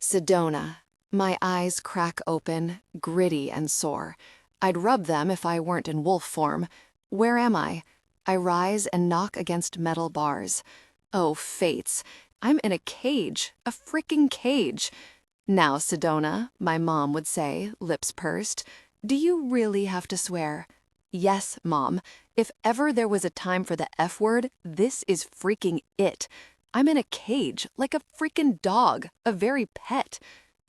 Sedona. My eyes crack open, gritty and sore. I'd rub them if I weren't in wolf form. Where am I? I rise and knock against metal bars. Oh, fates. I'm in a cage, a freaking cage. Now, Sedona, my mom would say, lips pursed, do you really have to swear? Yes, Mom. If ever there was a time for the F word, this is freaking it. I'm in a cage, like a freaking dog, a very pet.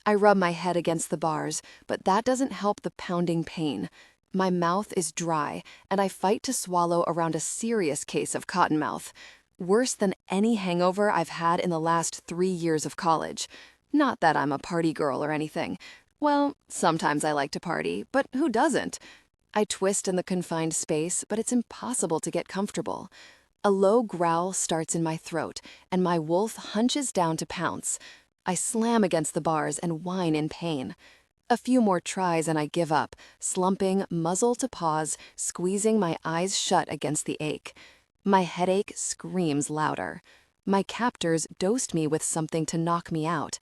I rub my head against the bars, but that doesn't help the pounding pain. My mouth is dry, and I fight to swallow around a serious case of cottonmouth. Worse than any hangover I've had in the last 3 years of college. Not that I'm a party girl or anything. Well, sometimes I like to party, but who doesn't? I twist in the confined space, but it's impossible to get comfortable. A low growl starts in my throat, and my wolf hunches down to pounce. I slam against the bars and whine in pain. A few more tries and I give up, slumping, muzzle to paws, squeezing my eyes shut against the ache. My headache screams louder. My captors dosed me with something to knock me out.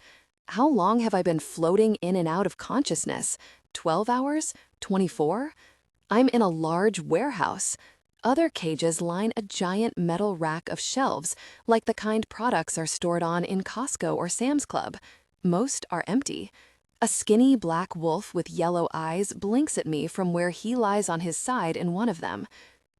How long have I been floating in and out of consciousness? 12 hours? 24? I'm in a large warehouse. Other cages line a giant metal rack of shelves, like the kind products are stored on in Costco or Sam's Club. Most are empty. A skinny black wolf with yellow eyes blinks at me from where he lies on his side in one of them.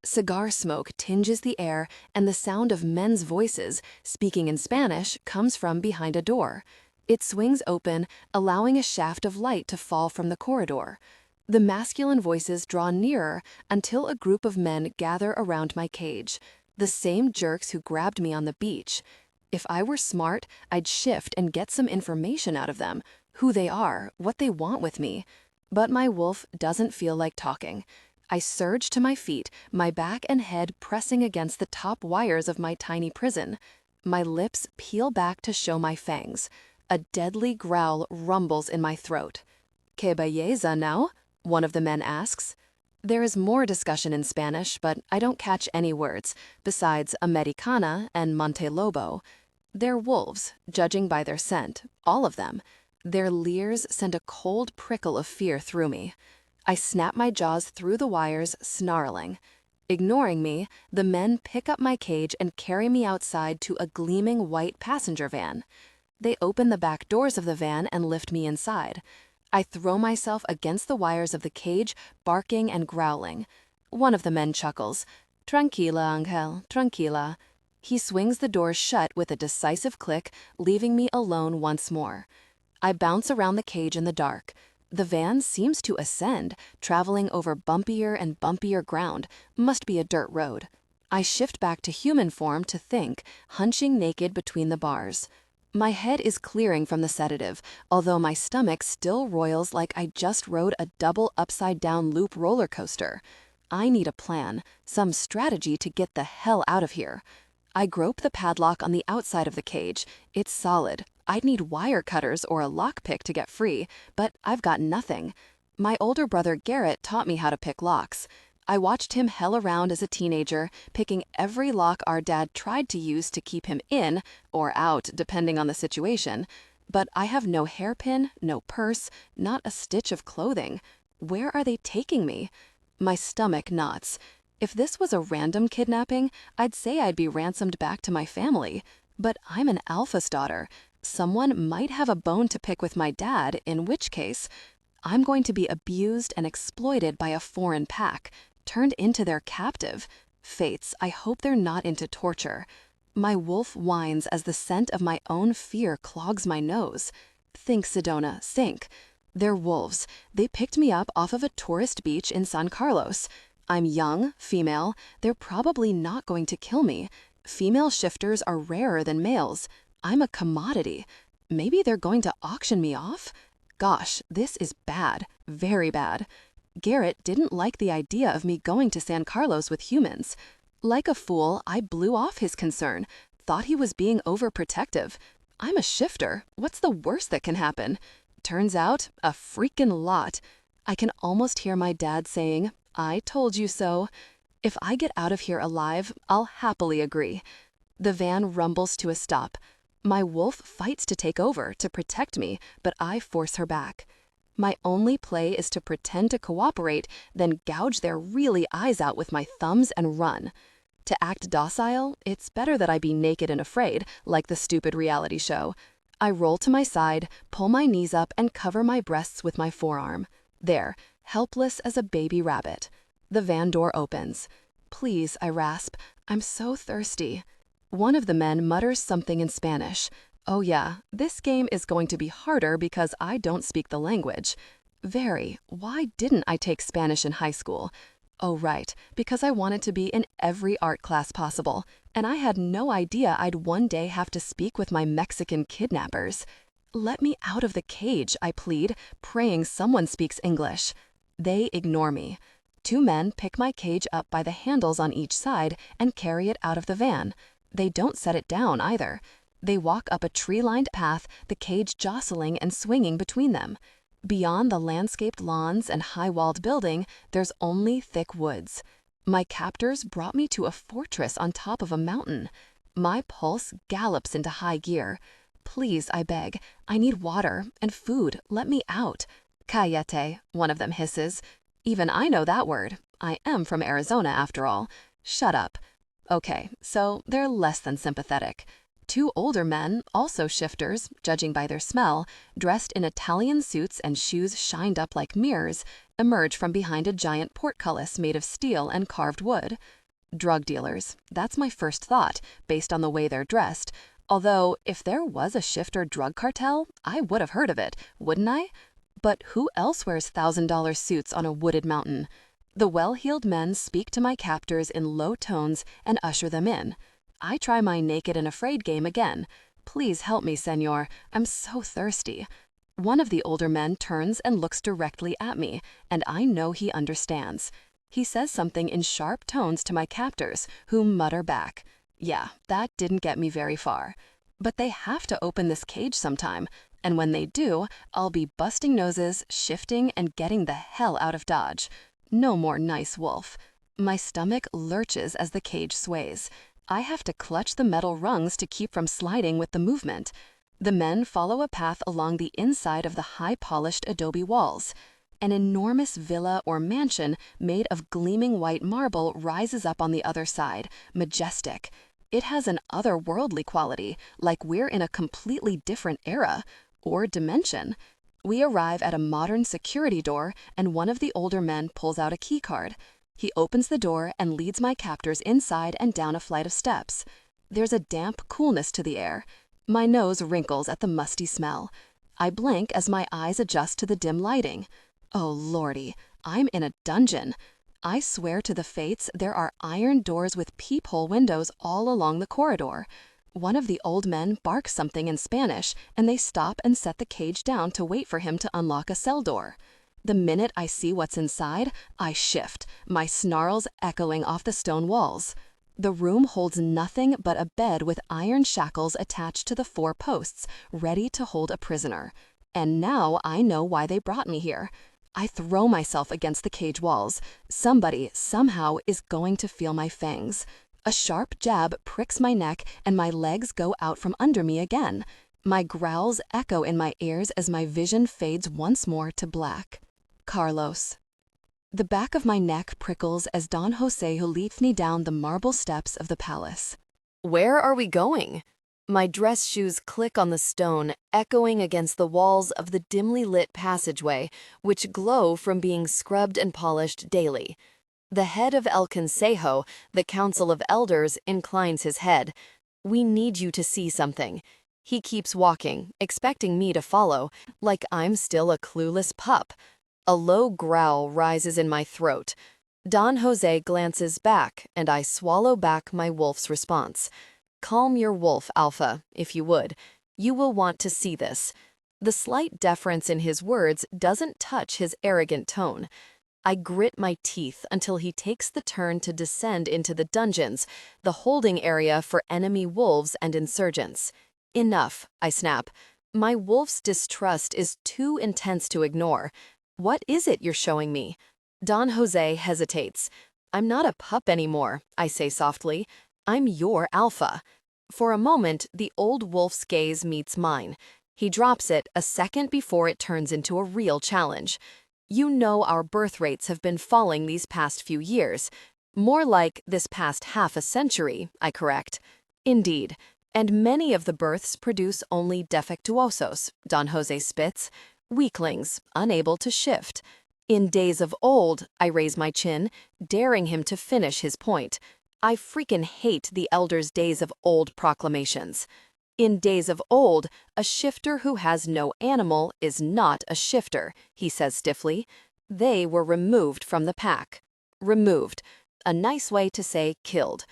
Cigar smoke tinges the air, and the sound of men's voices, speaking in Spanish, comes from behind a door. It swings open, allowing a shaft of light to fall from the corridor. The masculine voices draw nearer until a group of men gather around my cage, the same jerks who grabbed me on the beach. If I were smart, I'd shift and get some information out of them, who they are, what they want with me. But my wolf doesn't feel like talking. I surge to my feet, my back and head pressing against the top wires of my tiny prison. My lips peel back to show my fangs. A deadly growl rumbles in my throat. "Que belleza, now?" one of the men asks. There is more discussion in Spanish, but I don't catch any words, besides Americana and Montelobo. They're wolves, judging by their scent, all of them. Their leers send a cold prickle of fear through me. I snap my jaws through the wires, snarling. Ignoring me, the men pick up my cage and carry me outside to a gleaming white passenger van. They open the back doors of the van and lift me inside. I throw myself against the wires of the cage, barking and growling. One of the men chuckles. "Tranquila, Angel, tranquila." He swings the doors shut with a decisive click, leaving me alone once more. I bounce around the cage in the dark. The van seems to ascend, traveling over bumpier and bumpier ground. Must be a dirt road. I shift back to human form to think, hunching naked between the bars. My head is clearing from the sedative, although my stomach still roils like I just rode a double upside-down loop roller coaster. I need a plan, some strategy to get the hell out of here. I grope the padlock on the outside of the cage. It's solid. I'd need wire cutters or a lockpick to get free, but I've got nothing. My older brother Garrett taught me how to pick locks. I watched him hell around as a teenager, picking every lock our dad tried to use to keep him in, or out, depending on the situation. But I have no hairpin, no purse, not a stitch of clothing. Where are they taking me? My stomach knots. If this was a random kidnapping, I'd say I'd be ransomed back to my family. But I'm an alpha's daughter. Someone might have a bone to pick with my dad, in which case, I'm going to be abused and exploited by a foreign pack. Turned into their captive. Fates, I hope they're not into torture. My wolf whines as the scent of my own fear clogs my nose. Think, Sedona, think. They're wolves. They picked me up off of a tourist beach in San Carlos. I'm young, female. They're probably not going to kill me. Female shifters are rarer than males. I'm a commodity. Maybe they're going to auction me off? Gosh, this is bad. Very bad. Garrett didn't like the idea of me going to San Carlos with humans. Like a fool, I blew off his concern, thought he was being overprotective. I'm a shifter. What's the worst that can happen? Turns out, a freaking lot. I can almost hear my dad saying, "I told you so." If I get out of here alive, I'll happily agree. The van rumbles to a stop. My wolf fights to take over, to protect me, but I force her back. My only play is to pretend to cooperate, then gouge their really eyes out with my thumbs and run. To act docile, it's better that I be naked and afraid, like the stupid reality show. I roll to my side, pull my knees up, and cover my breasts with my forearm. There, helpless as a baby rabbit. The van door opens. "Please," I rasp, "I'm so thirsty." One of the men mutters something in Spanish. Oh yeah, this game is going to be harder because I don't speak the language. Very. Why didn't I take Spanish in high school? Oh right, because I wanted to be in every art class possible, and I had no idea I'd one day have to speak with my Mexican kidnappers. "Let me out of the cage," I plead, praying someone speaks English. They ignore me. Two men pick my cage up by the handles on each side and carry it out of the van. They don't set it down either. They walk up a tree-lined path, the cage jostling and swinging between them. Beyond the landscaped lawns and high-walled building, there's only thick woods. My captors brought me to a fortress on top of a mountain. My pulse gallops into high gear. "Please," I beg, "I need water and food. Let me out." "Cállate," one of them hisses. Even I know that word. I am from Arizona, after all. Shut up. Okay, so they're less than sympathetic. Two older men, also shifters, judging by their smell, dressed in Italian suits and shoes shined up like mirrors, emerge from behind a giant portcullis made of steel and carved wood. Drug dealers. That's my first thought, based on the way they're dressed. Although, if there was a shifter drug cartel, I would have heard of it, wouldn't I? But who else wears $1,000 suits on a wooded mountain? The well-heeled men speak to my captors in low tones and usher them in. I try my naked and afraid game again. "Please help me, senor. I'm so thirsty." One of the older men turns and looks directly at me, and I know he understands. He says something in sharp tones to my captors, who mutter back. Yeah, that didn't get me very far. But they have to open this cage sometime, and when they do, I'll be busting noses, shifting, and getting the hell out of Dodge. No more nice wolf. My stomach lurches as the cage sways. I have to clutch the metal rungs to keep from sliding with the movement. The men follow a path along the inside of the high-polished adobe walls. An enormous villa or mansion made of gleaming white marble rises up on the other side, majestic. It has an otherworldly quality, like we're in a completely different era or dimension. We arrive at a modern security door, and one of the older men pulls out a key card. He opens the door and leads my captors inside and down a flight of steps. There's a damp coolness to the air. My nose wrinkles at the musty smell. I blink as my eyes adjust to the dim lighting. Oh lordy, I'm in a dungeon. I swear to the fates there are iron doors with peephole windows all along the corridor. One of the old men barks something in Spanish, and they stop and set the cage down to wait for him to unlock a cell door. The minute I see what's inside, I shift, my snarls echoing off the stone walls. The room holds nothing but a bed with iron shackles attached to the 4 posts, ready to hold a prisoner. And now I know why they brought me here. I throw myself against the cage walls. Somebody, somehow, is going to feel my fangs. A sharp jab pricks my neck, and my legs go out from under me again. My growls echo in my ears as my vision fades once more to black. Carlos. The back of my neck prickles as Don Jose leads me down the marble steps of the palace. Where are we going? My dress shoes click on the stone, echoing against the walls of the dimly lit passageway, which glow from being scrubbed and polished daily. The head of El Consejo, the Council of Elders, inclines his head. "We need you to see something." He keeps walking, expecting me to follow, like I'm still a clueless pup. A low growl rises in my throat. Don Jose glances back, and I swallow back my wolf's response. "Calm your wolf, Alpha, if you would. You will want to see this." The slight deference in his words doesn't touch his arrogant tone. I grit my teeth until he takes the turn to descend into the dungeons, the holding area for enemy wolves and insurgents. "Enough," I snap. My wolf's distrust is too intense to ignore. "What is it you're showing me?" Don Jose hesitates. "I'm not a pup anymore," I say softly. "I'm your Alpha." For a moment, the old wolf's gaze meets mine. He drops it a second before it turns into a real challenge. You know our birth rates have been falling these past few years. More like this past half a century, I correct. Indeed. And many of the births produce only defectuosos, Don Jose spits, weaklings, unable to shift. In days of old, I raise my chin, daring him to finish his point. I freaking hate the elders' days of old proclamations. In days of old, a shifter who has no animal is not a shifter, he says stiffly. They were removed from the pack. Removed. A nice way to say killed.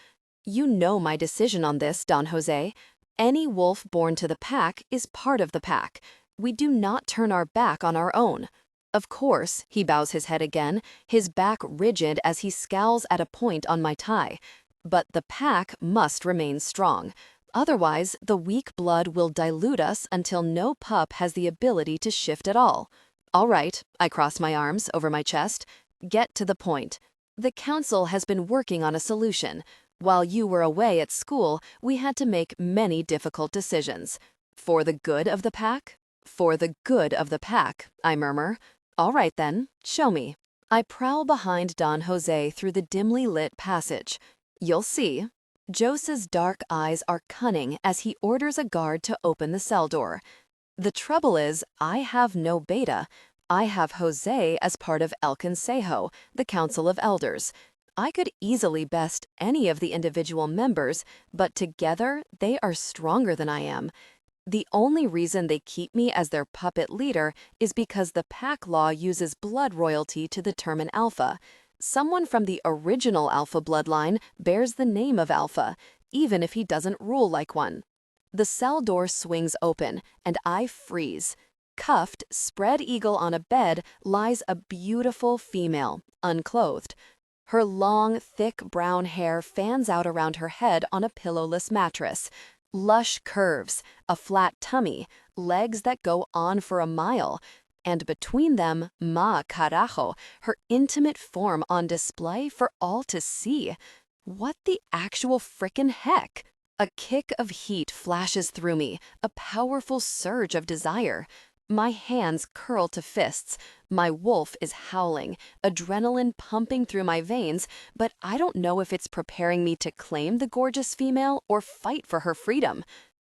You know my decision on this, Don Jose. Any wolf born to the pack is part of the pack. We do not turn our back on our own. Of course, he bows his head again, his back rigid as he scowls at a point on my tie. But the pack must remain strong. Otherwise, the weak blood will dilute us until no pup has the ability to shift at all. All right, I cross my arms over my chest. Get to the point. The council has been working on a solution. While you were away at school, we had to make many difficult decisions. For the good of the pack? For the good of the pack, I murmur. All right then, show me. I prowl behind Don Jose through the dimly lit passage. You'll see. Jose's dark eyes are cunning as he orders a guard to open the cell door. The trouble is, I have no beta. I have Jose as part of El Consejo, the Council of Elders. I could easily best any of the individual members, but together they are stronger than I am. The only reason they keep me as their puppet leader is because the pack law uses blood royalty to determine alpha. Someone from the original alpha bloodline bears the name of alpha, even if he doesn't rule like one. The cell door swings open, and I freeze. Cuffed, spread eagle on a bed, lies a beautiful female, unclothed. Her long, thick brown hair fans out around her head on a pillowless mattress. Lush curves, a flat tummy, legs that go on for a mile, and between them, ma carajo, her intimate form on display for all to see. What the actual frickin' heck? A kick of heat flashes through me, a powerful surge of desire. My hands curl to fists. My wolf is howling, adrenaline pumping through my veins, but I don't know if it's preparing me to claim the gorgeous female or fight for her freedom.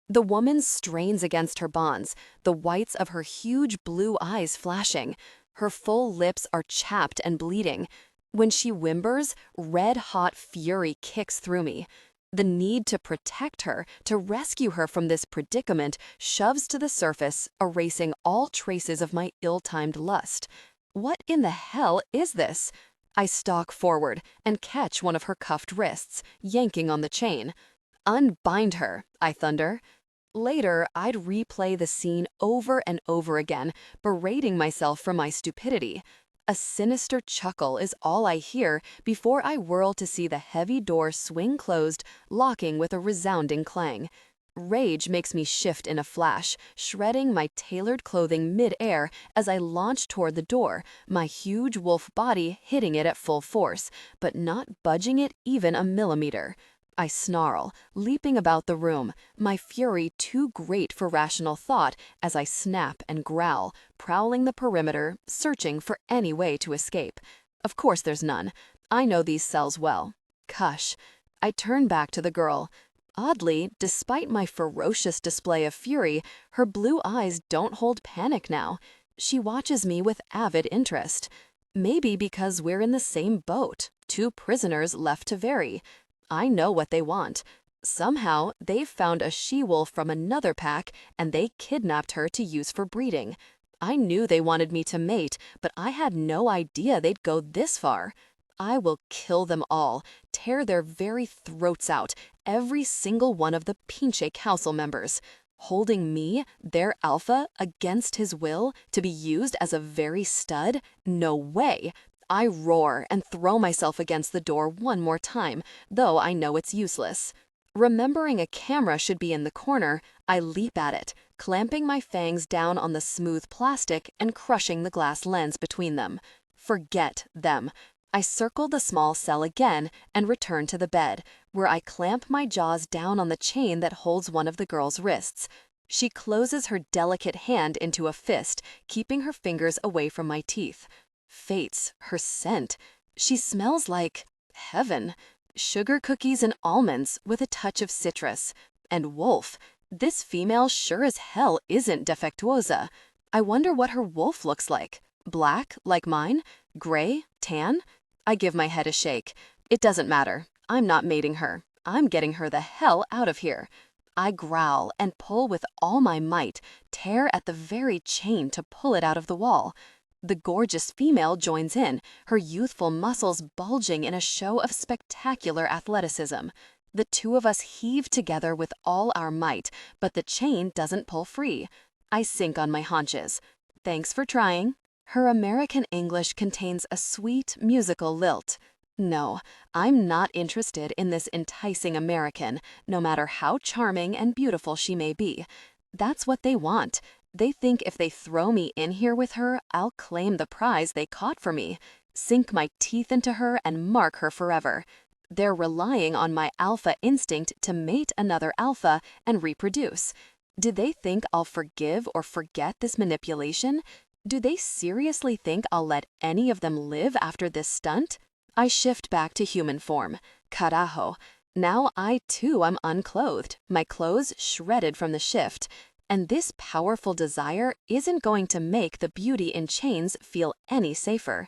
The woman strains against her bonds, the whites of her huge blue eyes flashing. Her full lips are chapped and bleeding. When she whimpers, red-hot fury kicks through me. The need to protect her, to rescue her from this predicament, shoves to the surface, erasing all traces of my ill-timed lust. What in the hell is this? I stalk forward and catch one of her cuffed wrists, yanking on the chain. Unbind her, I thunder. Later, I'd replay the scene over and over again, berating myself for my stupidity. A sinister chuckle is all I hear before I whirl to see the heavy door swing closed, locking with a resounding clang. Rage makes me shift in a flash, shredding my tailored clothing mid-air as I launch toward the door, my huge wolf body hitting it at full force, but not budging it even a millimeter. I snarl, leaping about the room, my fury too great for rational thought as I snap and growl, prowling the perimeter, searching for any way to escape. Of course there's none. I know these cells well. Cush. I turn back to the girl. Oddly, despite my ferocious display of fury, her blue eyes don't hold panic now. She watches me with avid interest. Maybe because we're in the same boat, two prisoners left to vary. I know what they want. Somehow, they've found a she-wolf from another pack, and they kidnapped her to use for breeding. I knew they wanted me to mate, but I had no idea they'd go this far. I will kill them all, tear their very throats out, every single one of the Pinche Council members. Holding me, their alpha, against his will, to be used as a very stud? No way! I roar and throw myself against the door one more time, though I know it's useless. Remembering a camera should be in the corner, I leap at it, clamping my fangs down on the smooth plastic and crushing the glass lens between them. Forget them. I circle the small cell again and return to the bed, where I clamp my jaws down on the chain that holds one of the girl's wrists. She closes her delicate hand into a fist, keeping her fingers away from my teeth. Fates, her scent. She smells like heaven. Sugar cookies and almonds with a touch of citrus. And wolf. This female sure as hell isn't defectuosa. I wonder what her wolf looks like. Black, like mine? Gray? Tan? I give my head a shake. It doesn't matter. I'm not mating her. I'm getting her the hell out of here. I growl and pull with all my might, tear at the very chain to pull it out of the wall. The gorgeous female joins in, her youthful muscles bulging in a show of spectacular athleticism. The two of us heave together with all our might, but the chain doesn't pull free. I sink on my haunches. Thanks for trying. Her American English contains a sweet, musical lilt. No, I'm not interested in this enticing American, no matter how charming and beautiful she may be. That's what they want. They think if they throw me in here with her, I'll claim the prize they caught for me, sink my teeth into her and mark her forever. They're relying on my alpha instinct to mate another alpha and reproduce. Do they think I'll forgive or forget this manipulation? Do they seriously think I'll let any of them live after this stunt? I shift back to human form. Carajo. Now I too am unclothed, my clothes shredded from the shift. And this powerful desire isn't going to make the beauty in chains feel any safer.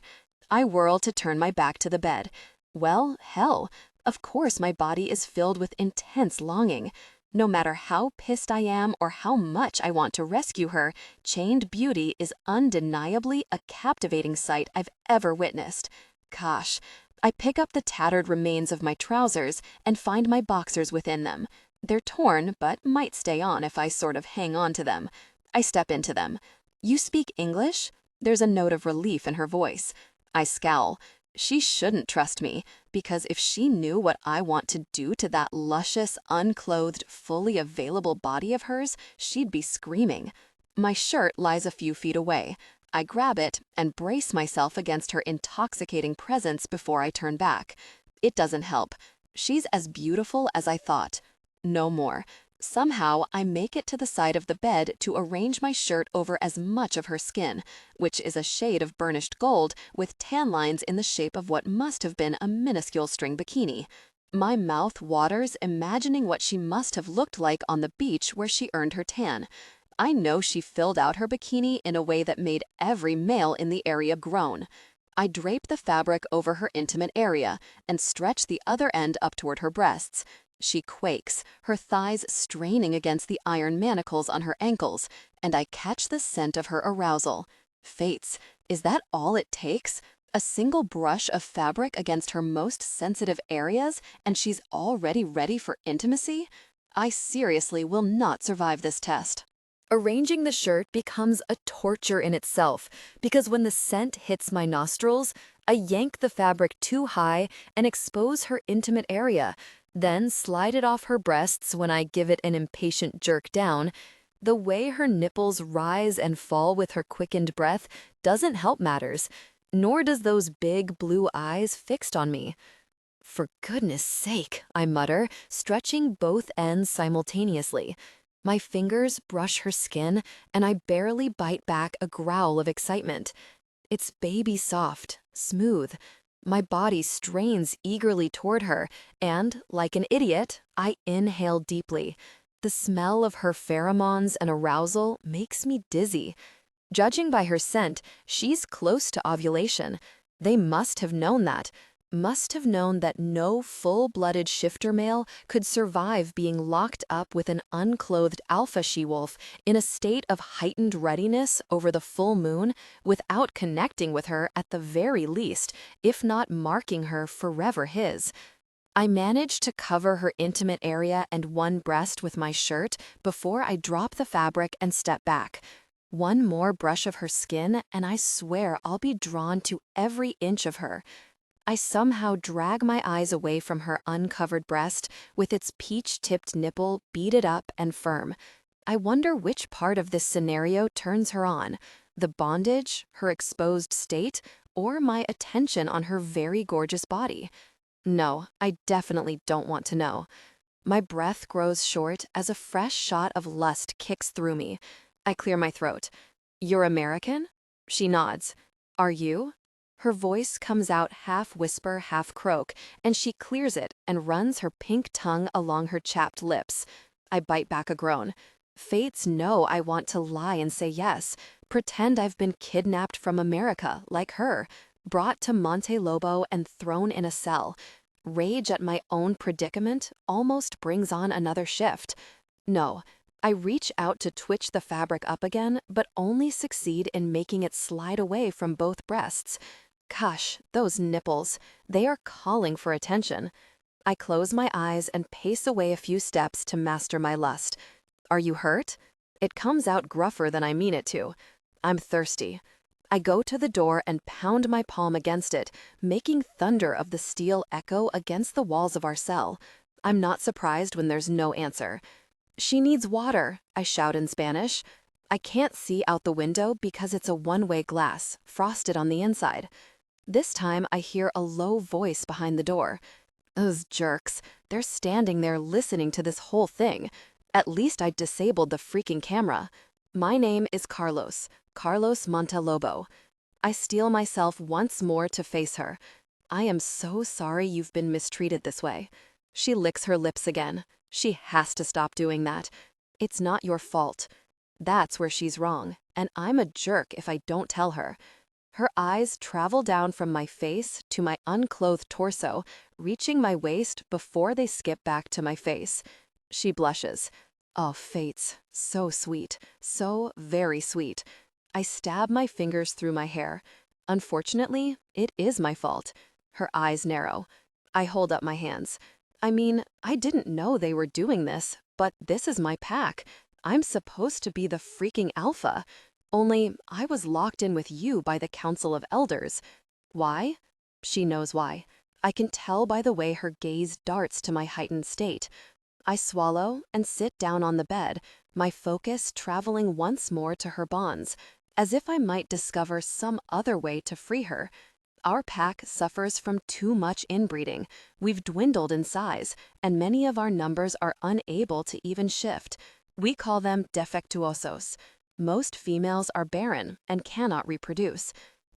I whirl to turn my back to the bed. Well, hell, of course my body is filled with intense longing. No matter how pissed I am or how much I want to rescue her, chained beauty is undeniably a captivating sight I've ever witnessed. Gosh, I pick up the tattered remains of my trousers and find my boxers within them. They're torn, but might stay on if I sort of hang on to them. I step into them. You speak English? There's a note of relief in her voice. I scowl. She shouldn't trust me, because if she knew what I want to do to that luscious, unclothed, fully available body of hers, she'd be screaming. My shirt lies a few feet away. I grab it and brace myself against her intoxicating presence before I turn back. It doesn't help. She's as beautiful as I thought. No more. Somehow, I make it to the side of the bed to arrange my shirt over as much of her skin, which is a shade of burnished gold with tan lines in the shape of what must have been a minuscule string bikini. My mouth waters imagining what she must have looked like on the beach where she earned her tan. I know she filled out her bikini in a way that made every male in the area groan. I drape the fabric over her intimate area and stretch the other end up toward her breasts. She quakes, her thighs straining against the iron manacles on her ankles, and I catch the scent of her arousal. Fates, is that all it takes? A single brush of fabric against her most sensitive areas, and she's already ready for intimacy? I seriously will not survive this test. Arranging the shirt becomes a torture in itself, because when the scent hits my nostrils, I yank the fabric too high and expose her intimate area, then slide it off her breasts when I give it an impatient jerk down. The way her nipples rise and fall with her quickened breath doesn't help matters, nor does those big blue eyes fixed on me. For goodness sake, I mutter, stretching both ends simultaneously. My fingers brush her skin, and I barely bite back a growl of excitement. It's baby soft, smooth. My body strains eagerly toward her, and, like an idiot, I inhale deeply. The smell of her pheromones and arousal makes me dizzy. Judging by her scent, she's close to ovulation. They must have known that. Must have known that no full-blooded shifter male could survive being locked up with an unclothed alpha she-wolf in a state of heightened readiness over the full moon without connecting with her at the very least, if not marking her forever his. I managed to cover her intimate area and one breast with my shirt before I drop the fabric and step back. One more brush of her skin, and I swear I'll be drawn to every inch of her. I somehow drag my eyes away from her uncovered breast with its peach-tipped nipple beaded up and firm. I wonder which part of this scenario turns her on, the bondage, her exposed state, or my attention on her very gorgeous body. No, I definitely don't want to know. My breath grows short as a fresh shot of lust kicks through me. I clear my throat. You're American? She nods. Are you? Her voice comes out half whisper, half croak, and she clears it and runs her pink tongue along her chapped lips. I bite back a groan. Fates know I want to lie and say yes, pretend I've been kidnapped from America, like her, brought to Monte Lobo and thrown in a cell. Rage at my own predicament almost brings on another shift. No, I reach out to twitch the fabric up again, but only succeed in making it slide away from both breasts. Gosh, those nipples, they are calling for attention. I close my eyes and pace away a few steps to master my lust. Are you hurt? It comes out gruffer than I mean it to. I'm thirsty. I go to the door and pound my palm against it, making thunder of the steel echo against the walls of our cell. I'm not surprised when there's no answer. She needs water, I shout in Spanish. I can't see out the window because it's a one-way glass, frosted on the inside. This time I hear a low voice behind the door. Those jerks, they're standing there listening to this whole thing. At least I disabled the freaking camera. My name is Carlos Montelobo. I steel myself once more to face her. I am so sorry you've been mistreated this way. She licks her lips again. She has to stop doing that. It's not your fault. That's where she's wrong, and I'm a jerk if I don't tell her. Her eyes travel down from my face to my unclothed torso, reaching my waist before they skip back to my face. She blushes. Oh, fates. So sweet. So very sweet. I stab my fingers through my hair. Unfortunately, it is my fault. Her eyes narrow. I hold up my hands. I mean, I didn't know they were doing this, but this is my pack. I'm supposed to be the freaking alpha. Only I was locked in with you by the Council of Elders. Why? She knows why. I can tell by the way her gaze darts to my heightened state. I swallow and sit down on the bed, my focus traveling once more to her bonds, as if I might discover some other way to free her. Our pack suffers from too much inbreeding. We've dwindled in size, and many of our numbers are unable to even shift. We call them defectuosos. Most females are barren and cannot reproduce.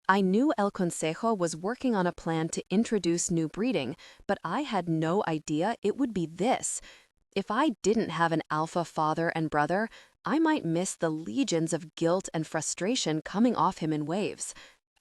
I knew El Consejo was working on a plan to introduce new breeding, but I had no idea it would be this. If I didn't have an alpha father and brother, I might miss the legions of guilt and frustration coming off him in waves.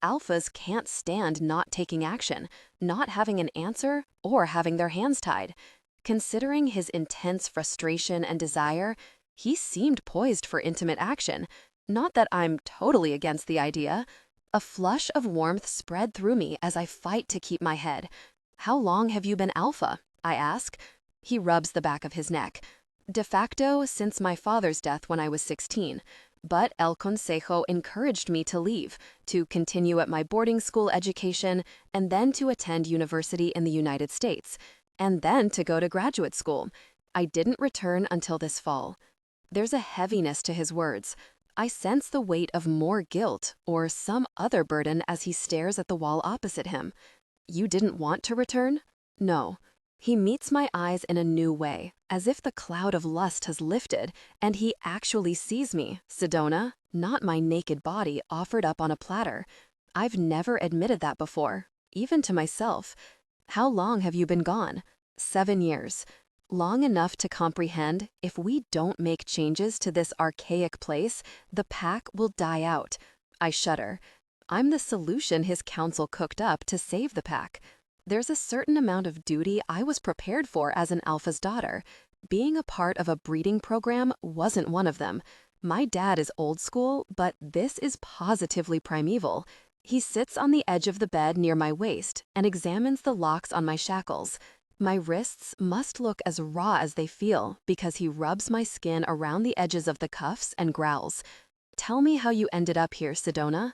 Alphas can't stand not taking action, not having an answer, or having their hands tied. Considering his intense frustration and desire, he seemed poised for intimate action. Not that I'm totally against the idea. A flush of warmth spread through me as I fight to keep my head. How long have you been alpha? I ask. He rubs the back of his neck. De facto, since my father's death when I was 16. But El Consejo encouraged me to leave, to continue at my boarding school education, and then to attend university in the United States, and then to go to graduate school. I didn't return until this fall. There's a heaviness to his words. I sense the weight of more guilt or some other burden as he stares at the wall opposite him. You didn't want to return? No. He meets my eyes in a new way, as if the cloud of lust has lifted, and he actually sees me, Sedona, not my naked body offered up on a platter. I've never admitted that before, even to myself. How long have you been gone? 7 years. Long enough to comprehend if we don't make changes to this archaic place, the pack will die out. I shudder. I'm the solution his council cooked up to save the pack. There's a certain amount of duty I was prepared for as an alpha's daughter. Being a part of a breeding program wasn't one of them. My dad is old school, but this is positively primeval. He sits on the edge of the bed near my waist and examines the locks on my shackles. My wrists must look as raw as they feel because he rubs my skin around the edges of the cuffs and growls. Tell me how you ended up here, Sedona.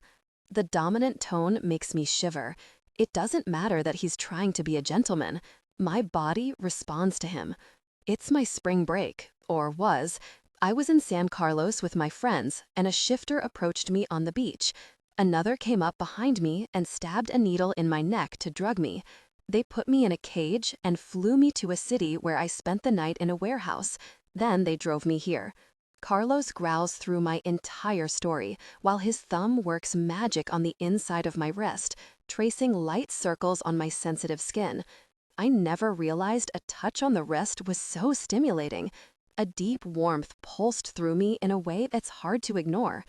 The dominant tone makes me shiver. It doesn't matter that he's trying to be a gentleman. My body responds to him. It's my spring break, or was. I was in San Carlos with my friends, and a shifter approached me on the beach. Another came up behind me and stabbed a needle in my neck to drug me. They put me in a cage and flew me to a city where I spent the night in a warehouse. Then they drove me here. Carlos growls through my entire story, while his thumb works magic on the inside of my wrist, tracing light circles on my sensitive skin. I never realized a touch on the wrist was so stimulating. A deep warmth pulsed through me in a way that's hard to ignore.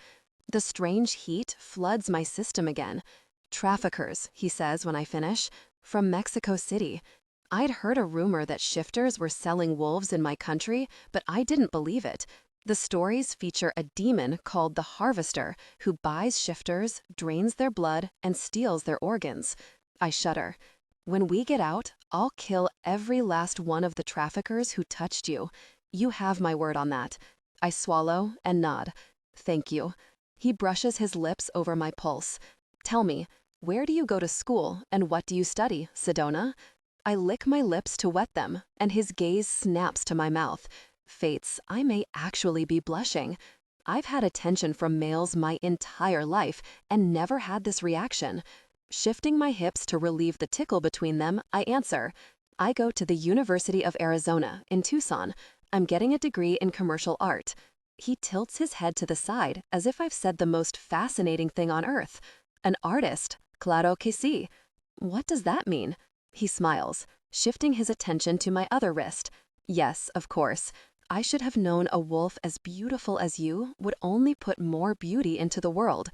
The strange heat floods my system again. Traffickers, he says when I finish, from Mexico City. I'd heard a rumor that shifters were selling wolves in my country, but I didn't believe it. The stories feature a demon called the Harvester who buys shifters, drains their blood, and steals their organs. I shudder. When we get out, I'll kill every last one of the traffickers who touched you. You have my word on that. I swallow and nod. Thank you. He brushes his lips over my pulse. Tell me, where do you go to school and what do you study, Sedona? I lick my lips to wet them, and his gaze snaps to my mouth. Fates, I may actually be blushing. I've had attention from males my entire life and never had this reaction. Shifting my hips to relieve the tickle between them, I answer, I go to the University of Arizona in Tucson. I'm getting a degree in commercial art. He tilts his head to the side as if I've said the most fascinating thing on earth. An artist, claro que sí. What does that mean? He smiles, shifting his attention to my other wrist. Yes, of course. I should have known a wolf as beautiful as you would only put more beauty into the world.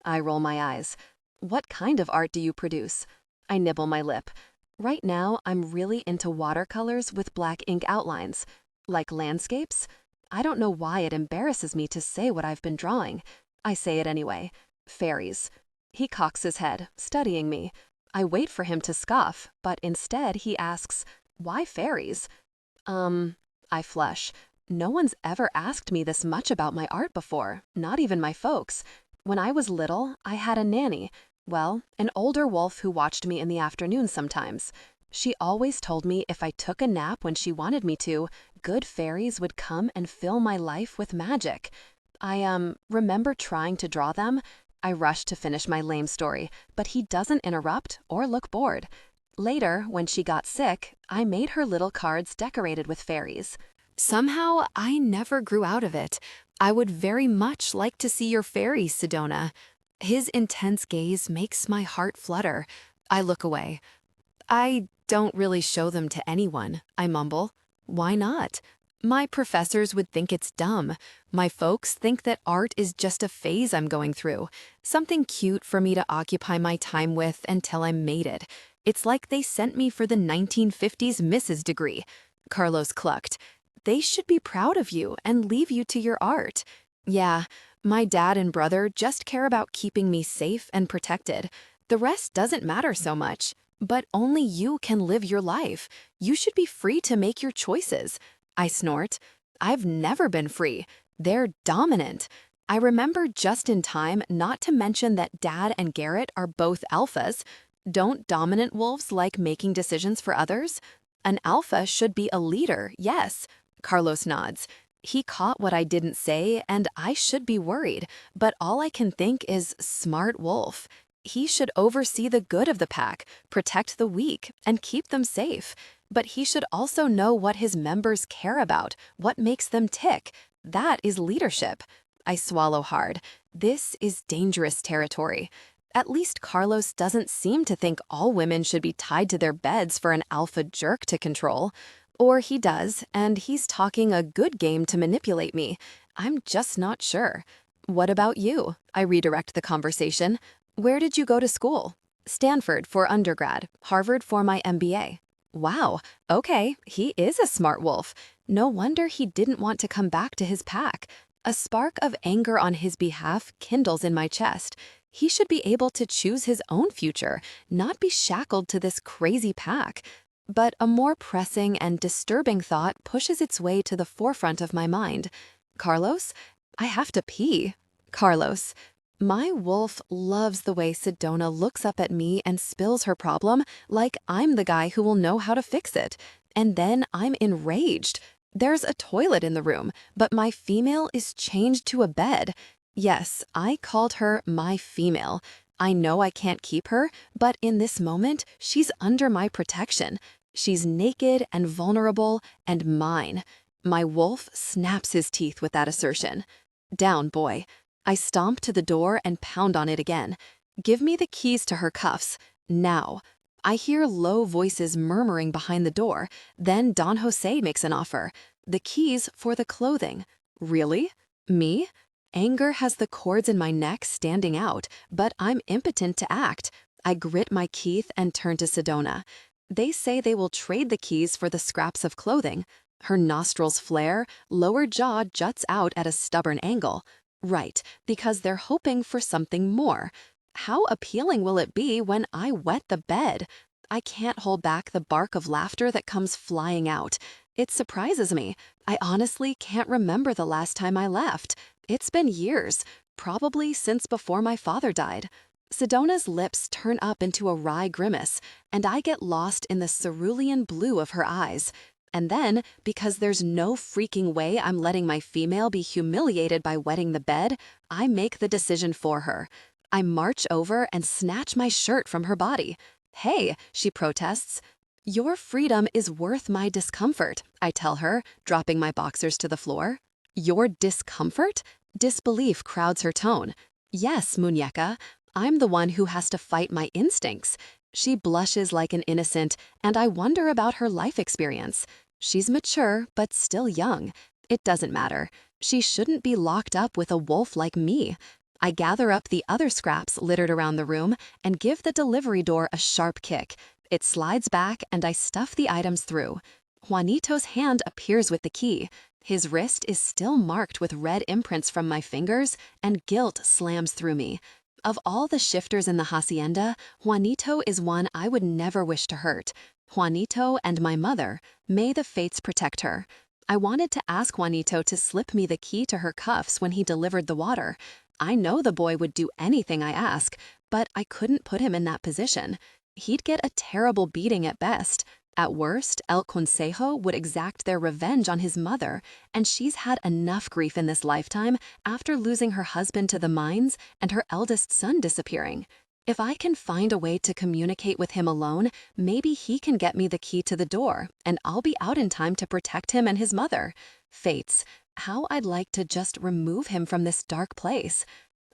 I roll my eyes. What kind of art do you produce? I nibble my lip. Right now, I'm really into watercolors with black ink outlines. Like landscapes? I don't know why it embarrasses me to say what I've been drawing. I say it anyway. Fairies. He cocks his head, studying me. I wait for him to scoff, but instead he asks, why fairies? I flush. No one's ever asked me this much about my art before, not even my folks. When I was little, I had a nanny. Well, an older wolf who watched me in the afternoon sometimes. She always told me if I took a nap when she wanted me to, good fairies would come and fill my life with magic. I remember trying to draw them. I rush to finish my lame story, but he doesn't interrupt or look bored. Later, when she got sick, I made her little cards decorated with fairies. Somehow, I never grew out of it. I would very much like to see your fairies, Sedona. His intense gaze makes my heart flutter. I look away. I don't really show them to anyone, I mumble. Why not? My professors would think it's dumb. My folks think that art is just a phase I'm going through, something cute for me to occupy my time with until I'm mated. It's like they sent me for the 1950s Mrs. degree. Carlos clucked. They should be proud of you and leave you to your art. Yeah, my dad and brother just care about keeping me safe and protected. The rest doesn't matter so much. But only you can live your life. You should be free to make your choices. I snort. I've never been free. They're dominant. I remember just in time not to mention that Dad and Garrett are both alphas. Don't dominant wolves like making decisions for others? An alpha should be a leader, yes. Carlos nods. He caught what I didn't say, and I should be worried, but all I can think is smart wolf. He should oversee the good of the pack, protect the weak, and keep them safe. But he should also know what his members care about, what makes them tick. That is leadership. I swallow hard. This is dangerous territory. At least Carlos doesn't seem to think all women should be tied to their beds for an alpha jerk to control. Or he does, and he's talking a good game to manipulate me. I'm just not sure. What about you? I redirect the conversation. Where did you go to school? Stanford for undergrad, Harvard for my MBA. Wow, okay, he is a smart wolf. No wonder he didn't want to come back to his pack. A spark of anger on his behalf kindles in my chest. He should be able to choose his own future, not be shackled to this crazy pack. But a more pressing and disturbing thought pushes its way to the forefront of my mind. Carlos? I have to pee. Carlos. My wolf loves the way Sedona looks up at me and spills her problem like I'm the guy who will know how to fix it. And then I'm enraged. There's a toilet in the room, but my female is changed to a bed. Yes, I called her my female. I know I can't keep her, but in this moment, she's under my protection. She's naked and vulnerable and mine. My wolf snaps his teeth with that assertion. Down, boy. I stomp to the door and pound on it again. Give me the keys to her cuffs. Now. I hear low voices murmuring behind the door. Then Don Jose makes an offer. The keys for the clothing. Really? Me? Anger has the cords in my neck standing out, but I'm impotent to act. I grit my teeth and turn to Sedona. They say they will trade the keys for the scraps of clothing. Her nostrils flare, lower jaw juts out at a stubborn angle. Right, because they're hoping for something more. How appealing will it be when I wet the bed? I can't hold back the bark of laughter that comes flying out. It surprises me. I honestly can't remember the last time I left. It's been years, probably since before my father died. Sedona's lips turn up into a wry grimace, and I get lost in the cerulean blue of her eyes. And then, because there's no freaking way I'm letting my female be humiliated by wetting the bed, I make the decision for her. I march over and snatch my shirt from her body. Hey, she protests. Your freedom is worth my discomfort, I tell her, dropping my boxers to the floor. Your discomfort? Disbelief crowds her tone. Yes, muñeca, I'm the one who has to fight my instincts. She blushes like an innocent, and I wonder about her life experience. She's mature, but still young. It doesn't matter. She shouldn't be locked up with a wolf like me. I gather up the other scraps littered around the room and give the delivery door a sharp kick. It slides back and I stuff the items through. Juanito's hand appears with the key. His wrist is still marked with red imprints from my fingers, and guilt slams through me. Of all the shifters in the hacienda, Juanito is one I would never wish to hurt. Juanito and my mother, may the fates protect her. I wanted to ask Juanito to slip me the key to her cuffs when he delivered the water. I know the boy would do anything I ask, but I couldn't put him in that position. He'd get a terrible beating at best. At worst, El Consejo would exact their revenge on his mother, and she's had enough grief in this lifetime after losing her husband to the mines and her eldest son disappearing. If I can find a way to communicate with him alone, maybe he can get me the key to the door, and I'll be out in time to protect him and his mother. Fates, how I'd like to just remove him from this dark place.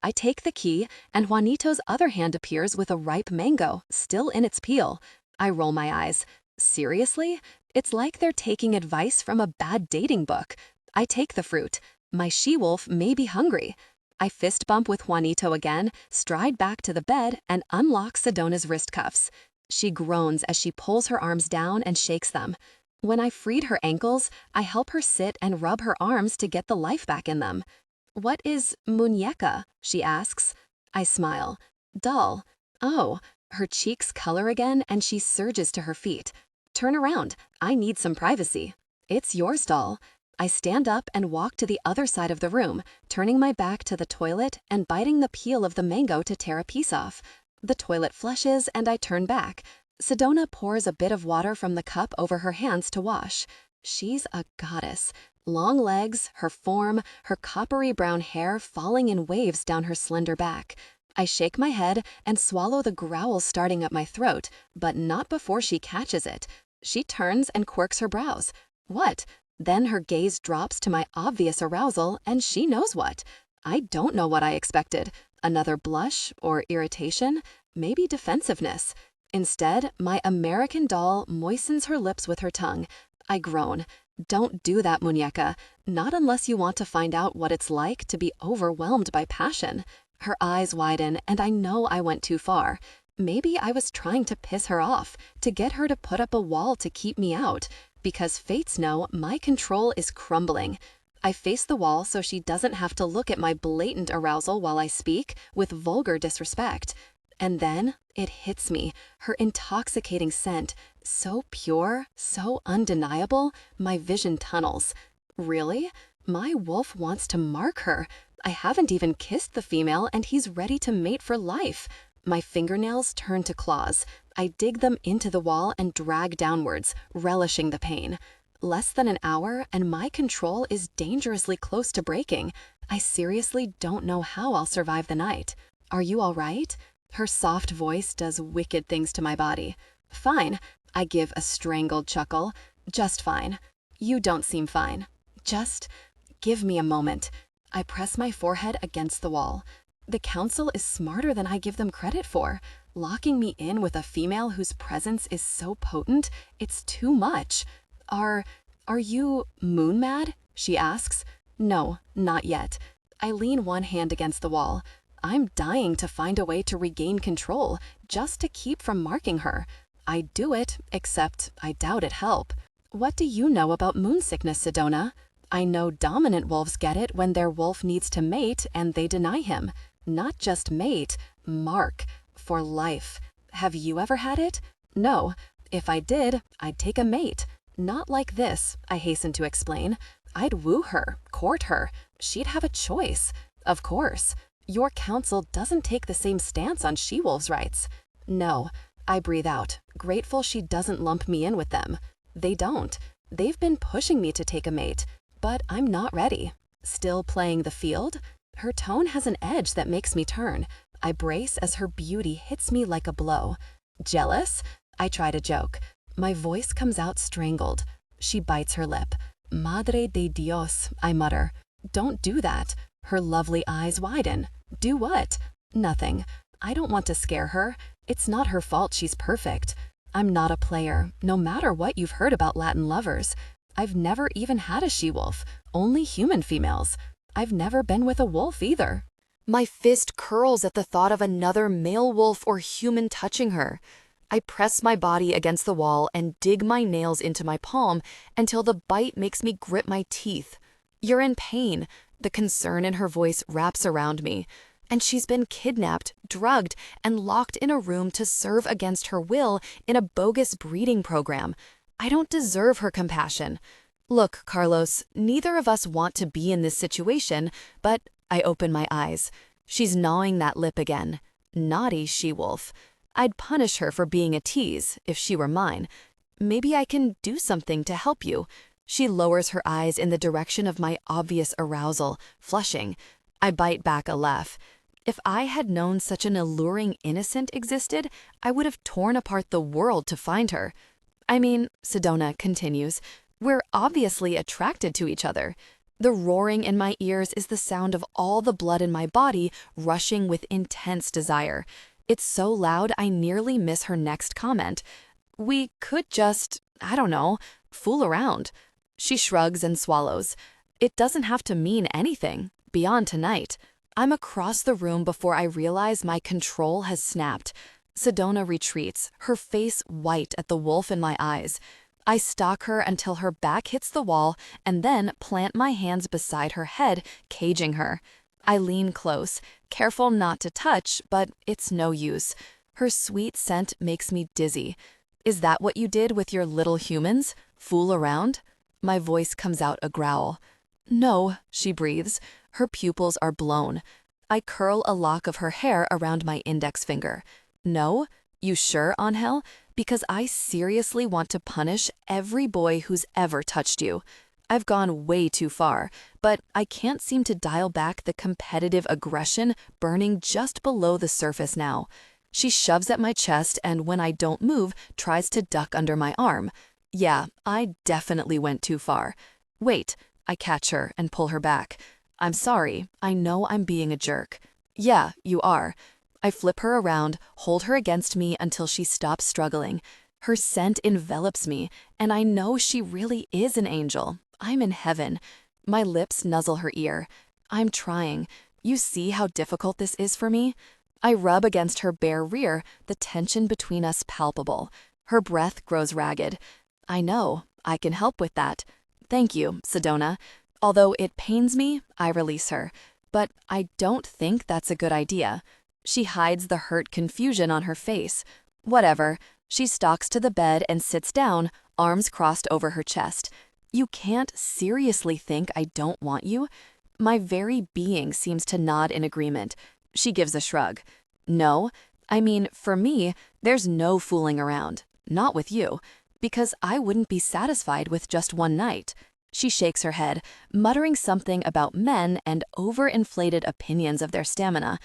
I take the key, and Juanito's other hand appears with a ripe mango, still in its peel. I roll my eyes. Seriously? It's like they're taking advice from a bad dating book. I take the fruit. My she-wolf may be hungry. I fist bump with Juanito again, stride back to the bed, and unlock Sedona's wrist cuffs. She groans as she pulls her arms down and shakes them. When I freed her ankles, I help her sit and rub her arms to get the life back in them. What is muñeca? She asks. I smile. Dull. Oh, her cheeks color again and she surges to her feet. Turn around. I need some privacy. It's yours, doll. I stand up and walk to the other side of the room, turning my back to the toilet and biting the peel of the mango to tear a piece off. The toilet flushes and I turn back. Sedona pours a bit of water from the cup over her hands to wash. She's a goddess. Long legs, her form, her coppery brown hair falling in waves down her slender back. I shake my head and swallow the growl starting up my throat, but not before she catches it. She turns and quirks her brows. What? Then her gaze drops to my obvious arousal, and she knows what. I don't know what I expected. Another blush or irritation? Maybe defensiveness. Instead, my American doll moistens her lips with her tongue. I groan. Don't do that, muñeca. Not unless you want to find out what it's like to be overwhelmed by passion. Her eyes widen, and I know I went too far. Maybe I was trying to piss her off, to get her to put up a wall to keep me out, because fates know my control is crumbling. I face the wall so she doesn't have to look at my blatant arousal while I speak with vulgar disrespect. And then it hits me, her intoxicating scent, so pure, so undeniable, my vision tunnels. Really? My wolf wants to mark her. I haven't even kissed the female and he's ready to mate for life. My fingernails turn to claws. I dig them into the wall and drag downwards, relishing the pain. Less than an hour and my control is dangerously close to breaking. I seriously don't know how I'll survive the night. Are you all right? Her soft voice does wicked things to my body. Fine, I give a strangled chuckle. Just fine. You don't seem fine. Just give me a moment. I press my forehead against the wall. The council is smarter than I give them credit for. Locking me in with a female whose presence is so potent, it's too much. Are you moon mad? She asks. No, not yet. I lean one hand against the wall. I'm dying to find a way to regain control, just to keep from marking her. I do it, except I doubt it help. What do you know about moon sickness, Sedona? I know dominant wolves get it when their wolf needs to mate and they deny him. Not just mate, mark. For life. Have you ever had it? No. If I did, I'd take a mate. Not like this, I hasten to explain. I'd woo her, court her. She'd have a choice. Of course. Your council doesn't take the same stance on she-wolves' rights. No. I breathe out, grateful she doesn't lump me in with them. They don't. They've been pushing me to take a mate, but I'm not ready. Still playing the field? Her tone has an edge that makes me turn. I brace as her beauty hits me like a blow. Jealous? I try to joke. My voice comes out strangled. She bites her lip. Madre de Dios, I mutter. Don't do that. Her lovely eyes widen. Do what? Nothing. I don't want to scare her. It's not her fault she's perfect. I'm not a player, no matter what you've heard about Latin lovers. I've never even had a she-wolf, only human females. I've never been with a wolf either. My fist curls at the thought of another male wolf or human touching her. I press my body against the wall and dig my nails into my palm until the bite makes me grip my teeth. You're in pain. The concern in her voice wraps around me. And she's been kidnapped, drugged, and locked in a room to serve against her will in a bogus breeding program. I don't deserve her compassion. Look, Carlos, neither of us want to be in this situation, but I open my eyes. She's gnawing that lip again. Naughty she-wolf. I'd punish her for being a tease if she were mine. Maybe I can do something to help you. She lowers her eyes in the direction of my obvious arousal, flushing. I bite back a laugh. If I had known such an alluring innocent existed, I would have torn apart the world to find her. I mean, Sedona continues, we're obviously attracted to each other. The roaring in my ears is the sound of all the blood in my body rushing with intense desire. It's so loud I nearly miss her next comment. We could just, I don't know, fool around. She shrugs and swallows. It doesn't have to mean anything, beyond tonight. I'm across the room before I realize my control has snapped. Sedona retreats, her face white at the wolf in my eyes. I stalk her until her back hits the wall and then plant my hands beside her head, caging her. I lean close, careful not to touch, but it's no use. Her sweet scent makes me dizzy. Is that what you did with your little humans? Fool around? My voice comes out a growl. No, she breathes. Her pupils are blown. I curl a lock of her hair around my index finger. No? You sure, Angel? Because I seriously want to punish every boy who's ever touched you. I've gone way too far, but I can't seem to dial back the competitive aggression burning just below the surface now. She shoves at my chest and when I don't move, tries to duck under my arm. Yeah, I definitely went too far. Wait, I catch her and pull her back. I'm sorry, I know I'm being a jerk. Yeah, you are. I flip her around, hold her against me until she stops struggling. Her scent envelops me, and I know she really is an angel. I'm in heaven. My lips nuzzle her ear. I'm trying. You see how difficult this is for me? I rub against her bare rear, the tension between us palpable. Her breath grows ragged. I know. I can help with that. Thank you, Sedona. Although it pains me, I release her. But I don't think that's a good idea. She hides the hurt confusion on her face. Whatever. She stalks to the bed and sits down, arms crossed over her chest. You can't seriously think I don't want you? My very being seems to nod in agreement. She gives a shrug. No. I mean, for me, there's no fooling around. Not with you. Because I wouldn't be satisfied with just one night. She shakes her head, muttering something about men and overinflated opinions of their stamina.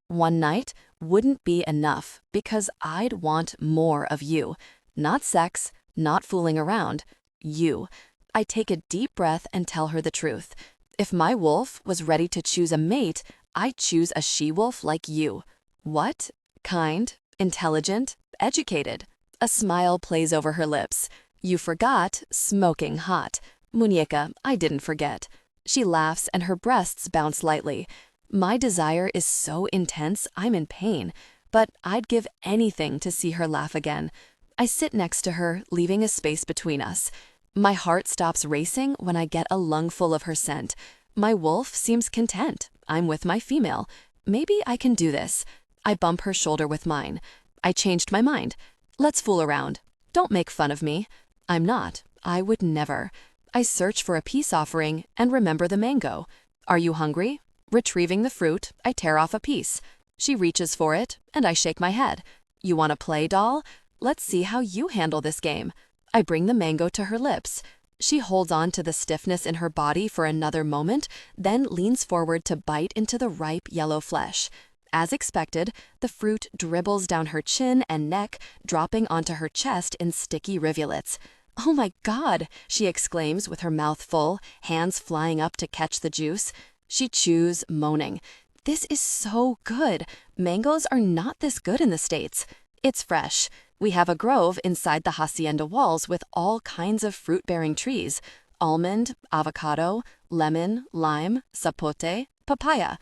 One night? wouldn't be enough because I'd want more of you. Not sex, not fooling around. You. I take a deep breath and tell her the truth. If my wolf was ready to choose a mate, I'd choose a she-wolf like you. What? Kind, intelligent, educated. A smile plays over her lips. You forgot, smoking hot. Muñeca, I didn't forget. She laughs and her breasts bounce lightly. My desire is so intense, I'm in pain, but I'd give anything to see her laugh again. I sit next to her, leaving a space between us. My heart stops racing when I get a lungful of her scent. My wolf seems content. I'm with my female. Maybe I can do this. I bump her shoulder with mine. I changed my mind. Let's fool around. Don't make fun of me. I'm not. I would never. I search for a peace offering and remember the mango. Are you hungry? Retrieving the fruit, I tear off a piece. She reaches for it, and I shake my head. You want to play, doll? Let's see how you handle this game. I bring the mango to her lips. She holds on to the stiffness in her body for another moment, then leans forward to bite into the ripe yellow flesh. As expected, the fruit dribbles down her chin and neck, dropping onto her chest in sticky rivulets. "Oh my God!" she exclaims with her mouth full, hands flying up to catch the juice. She chews, moaning. This is so good. Mangoes are not this good in the States. It's fresh. We have a grove inside the hacienda walls with all kinds of fruit-bearing trees. Almond, avocado, lemon, lime, sapote, papaya.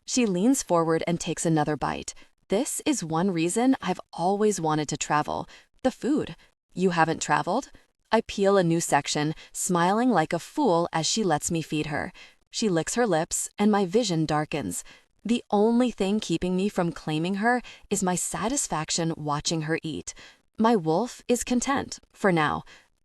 She leans forward and takes another bite. This is one reason I've always wanted to travel. The food. You haven't traveled? I peel a new section, smiling like a fool as she lets me feed her. She licks her lips, and my vision darkens. The only thing keeping me from claiming her is my satisfaction watching her eat. My wolf is content, for now.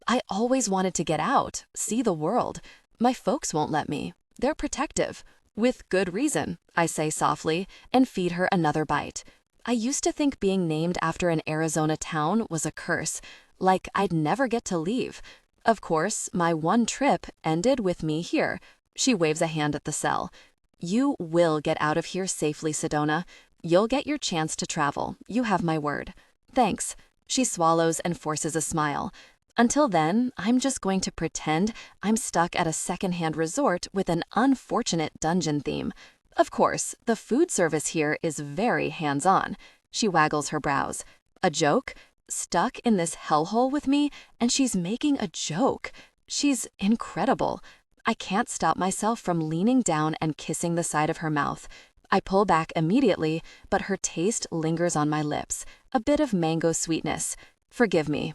I always wanted to get out, see the world. My folks won't let me. They're protective. With good reason, I say softly, and feed her another bite. I used to think being named after an Arizona town was a curse, like I'd never get to leave. Of course, my one trip ended with me here. She waves a hand at the cell. You will get out of here safely, Sedona. You'll get your chance to travel. You have my word. Thanks. She swallows and forces a smile. Until then, I'm just going to pretend I'm stuck at a secondhand resort with an unfortunate dungeon theme. Of course, the food service here is very hands-on. She waggles her brows. A joke? Stuck in this hellhole with me, and she's making a joke. She's incredible. I can't stop myself from leaning down and kissing the side of her mouth. I pull back immediately, but her taste lingers on my lips, a bit of mango sweetness. Forgive me,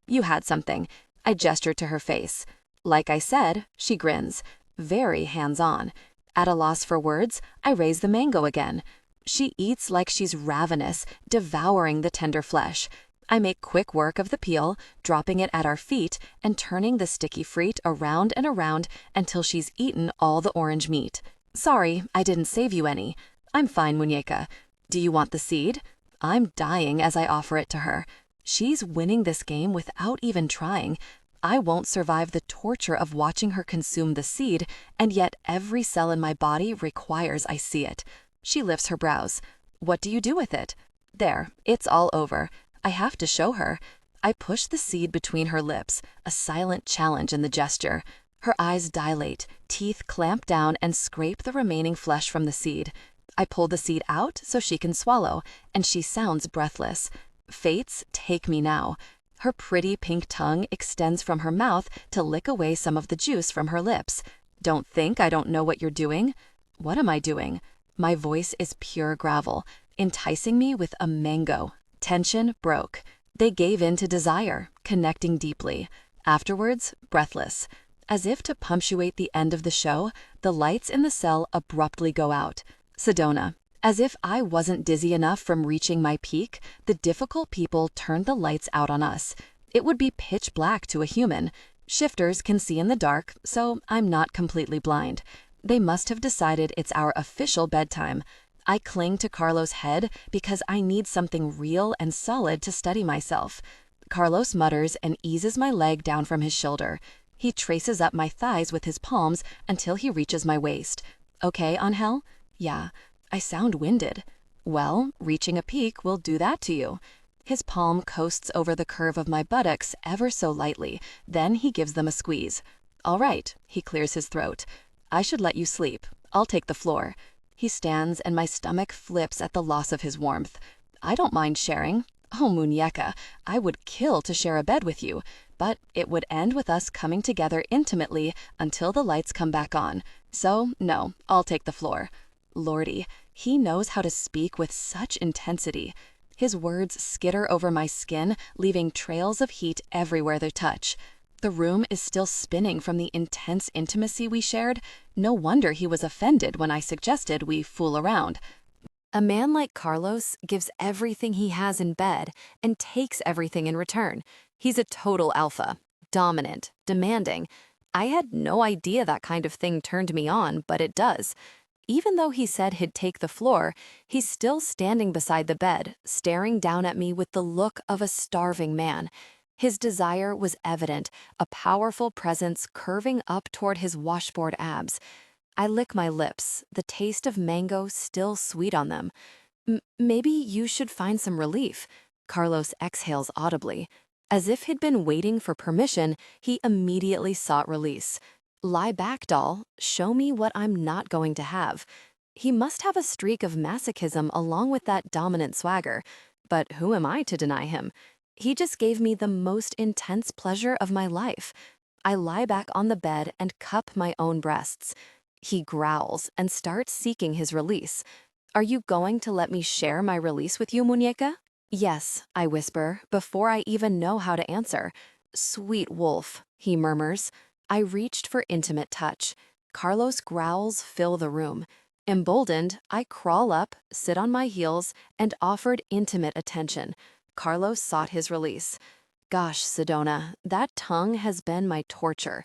you had something. I gesture to her face. Like I said, she grins, very hands-on. At a loss for words, I raise the mango again. She eats like she's ravenous, devouring the tender flesh. I make quick work of the peel, dropping it at our feet and turning the sticky fruit around and around until she's eaten all the orange meat. Sorry, I didn't save you any. I'm fine, Muñeca. Do you want the seed? I'm dying as I offer it to her. She's winning this game without even trying. I won't survive the torture of watching her consume the seed, and yet every cell in my body requires I see it. She lifts her brows. What do you do with it? There, it's all over. I have to show her. I push the seed between her lips, a silent challenge in the gesture. Her eyes dilate, teeth clamp down and scrape the remaining flesh from the seed. I pull the seed out so she can swallow, and she sounds breathless. Fates take me now. Her pretty pink tongue extends from her mouth to lick away some of the juice from her lips. Don't think I don't know what you're doing. What am I doing? My voice is pure gravel, enticing me with a mango. Tension broke. They gave in to desire, connecting deeply. Afterwards, breathless. As if to punctuate the end of the show, the lights in the cell abruptly go out. Sedona. As if I wasn't dizzy enough from reaching my peak, the difficult people turned the lights out on us. It would be pitch black to a human. Shifters can see in the dark, so I'm not completely blind. They must have decided it's our official bedtime. I cling to Carlos' head because I need something real and solid to steady myself. Carlos mutters and eases my leg down from his shoulder. He traces up my thighs with his palms until he reaches my waist. Okay, Angel? Yeah. I sound winded. Well, reaching a peak will do that to you. His palm coasts over the curve of my buttocks ever so lightly, then he gives them a squeeze. All right, he clears his throat. I should let you sleep. I'll take the floor. He stands and my stomach flips at the loss of his warmth. I don't mind sharing. Oh, muñeca, I would kill to share a bed with you, but it would end with us coming together intimately until the lights come back on. So, no, I'll take the floor. Lordy, he knows how to speak with such intensity. His words skitter over my skin, leaving trails of heat everywhere they touch. The room is still spinning from the intense intimacy we shared. No wonder he was offended when I suggested we fool around. A man like Carlos gives everything he has in bed and takes everything in return. He's a total alpha, dominant, demanding. I had no idea that kind of thing turned me on, but it does. Even though he said he'd take the floor, he's still standing beside the bed, staring down at me with the look of a starving man. His desire was evident, a powerful presence curving up toward his washboard abs. I lick my lips, the taste of mango still sweet on them. Maybe you should find some relief. Carlos exhales audibly. As if he'd been waiting for permission, he immediately sought release. Lie back, doll. Show me what I'm not going to have. He must have a streak of masochism along with that dominant swagger. But who am I to deny him? He just gave me the most intense pleasure of my life. I lie back on the bed and cup my own breasts. He growls and starts seeking his release. Are you going to let me share my release with you, muñeca? Yes, I whisper, before I even know how to answer. Sweet wolf, he murmurs. I reached for intimate touch. Carlos' growls fill the room. Emboldened, I crawl up, sit on my heels, and offered intimate attention. Carlos sought his release. Gosh, Sedona, that tongue has been my torture.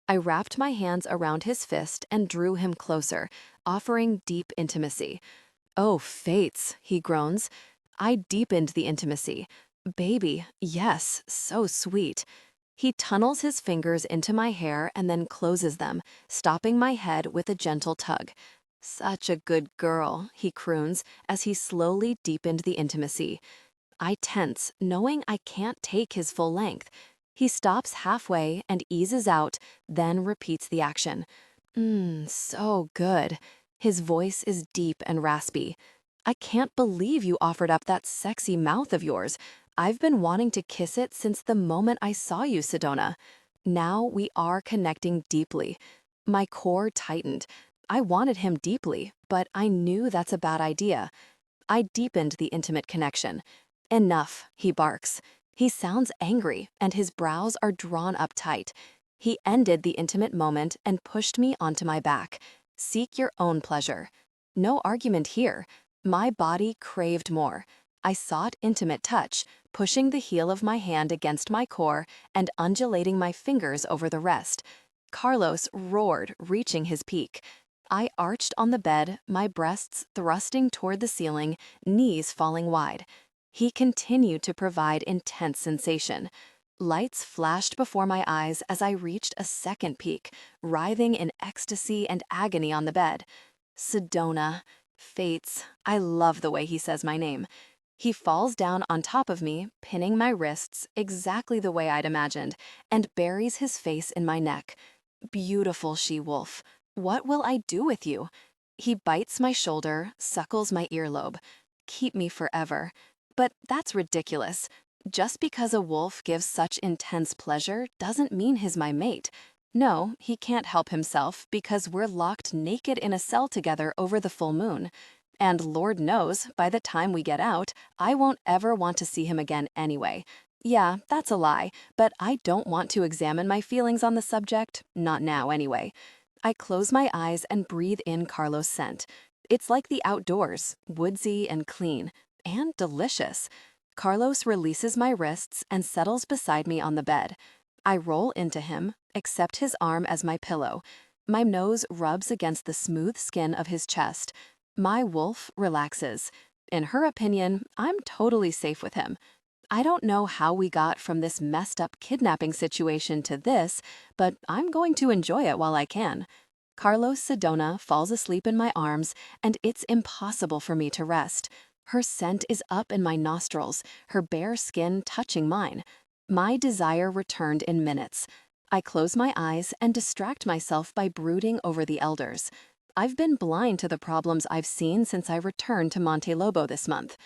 I wrapped my hands around his fist and drew him closer, offering deep intimacy. Oh, fates, he groans. I deepened the intimacy. Baby, yes, so sweet. He tunnels his fingers into my hair and then closes them, stopping my head with a gentle tug. Such a good girl, he croons as he slowly deepened the intimacy. I tense, knowing I can't take his full length. He stops halfway and eases out, then repeats the action. So good. His voice is deep and raspy. I can't believe you offered up that sexy mouth of yours. I've been wanting to kiss it since the moment I saw you, Sedona. Now we are connecting deeply. My core tightened. I wanted him deeply, but I knew that's a bad idea. I deepened the intimate connection. Enough, he barks. He sounds angry, and his brows are drawn up tight. He ended the intimate moment and pushed me onto my back. Seek your own pleasure. No argument here. My body craved more. I sought intimate touch, pushing the heel of my hand against my core and undulating my fingers over the rest. Carlos roared, reaching his peak. I arched on the bed, my breasts thrusting toward the ceiling, knees falling wide. He continued to provide intense sensation. Lights flashed before my eyes as I reached a second peak, writhing in ecstasy and agony on the bed. Sedona. Fates. I love the way he says my name. He falls down on top of me, pinning my wrists exactly the way I'd imagined, and buries his face in my neck. Beautiful she-wolf. What will I do with you? He bites my shoulder, suckles my earlobe. Keep me forever. But that's ridiculous. Just because a wolf gives such intense pleasure doesn't mean he's my mate. No, he can't help himself because we're locked naked in a cell together over the full moon. And Lord knows, by the time we get out, I won't ever want to see him again anyway. Yeah, that's a lie, but I don't want to examine my feelings on the subject, not now anyway. I close my eyes and breathe in Carlos' scent. It's like the outdoors, woodsy and clean, and delicious. Carlos releases my wrists and settles beside me on the bed. I roll into him, accept his arm as my pillow. My nose rubs against the smooth skin of his chest. My wolf relaxes. In her opinion, I'm totally safe with him. I don't know how we got from this messed up kidnapping situation to this, but I'm going to enjoy it while I can. Carlos Sedona falls asleep in my arms, and it's impossible for me to rest. Her scent is up in my nostrils, her bare skin touching mine. My desire returned in minutes. I close my eyes and distract myself by brooding over the elders. I've been blind to the problems I've seen since I returned to Monte Lobo this month.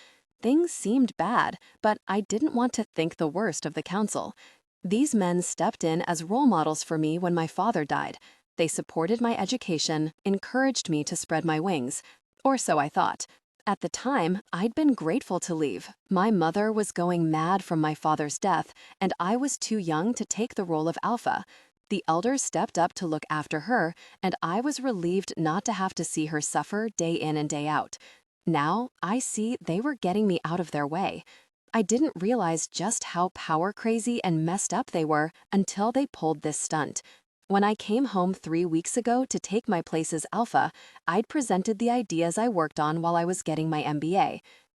Things seemed bad, but I didn't want to think the worst of the council. These men stepped in as role models for me when my father died. They supported my education, encouraged me to spread my wings. Or so I thought. At the time, I'd been grateful to leave. My mother was going mad from my father's death, and I was too young to take the role of alpha. The elders stepped up to look after her, and I was relieved not to have to see her suffer day in and day out. Now, I see they were getting me out of their way. I didn't realize just how power crazy and messed up they were until they pulled this stunt. When I came home 3 weeks ago to take my place as alpha, I'd presented the ideas I worked on while I was getting my MBA.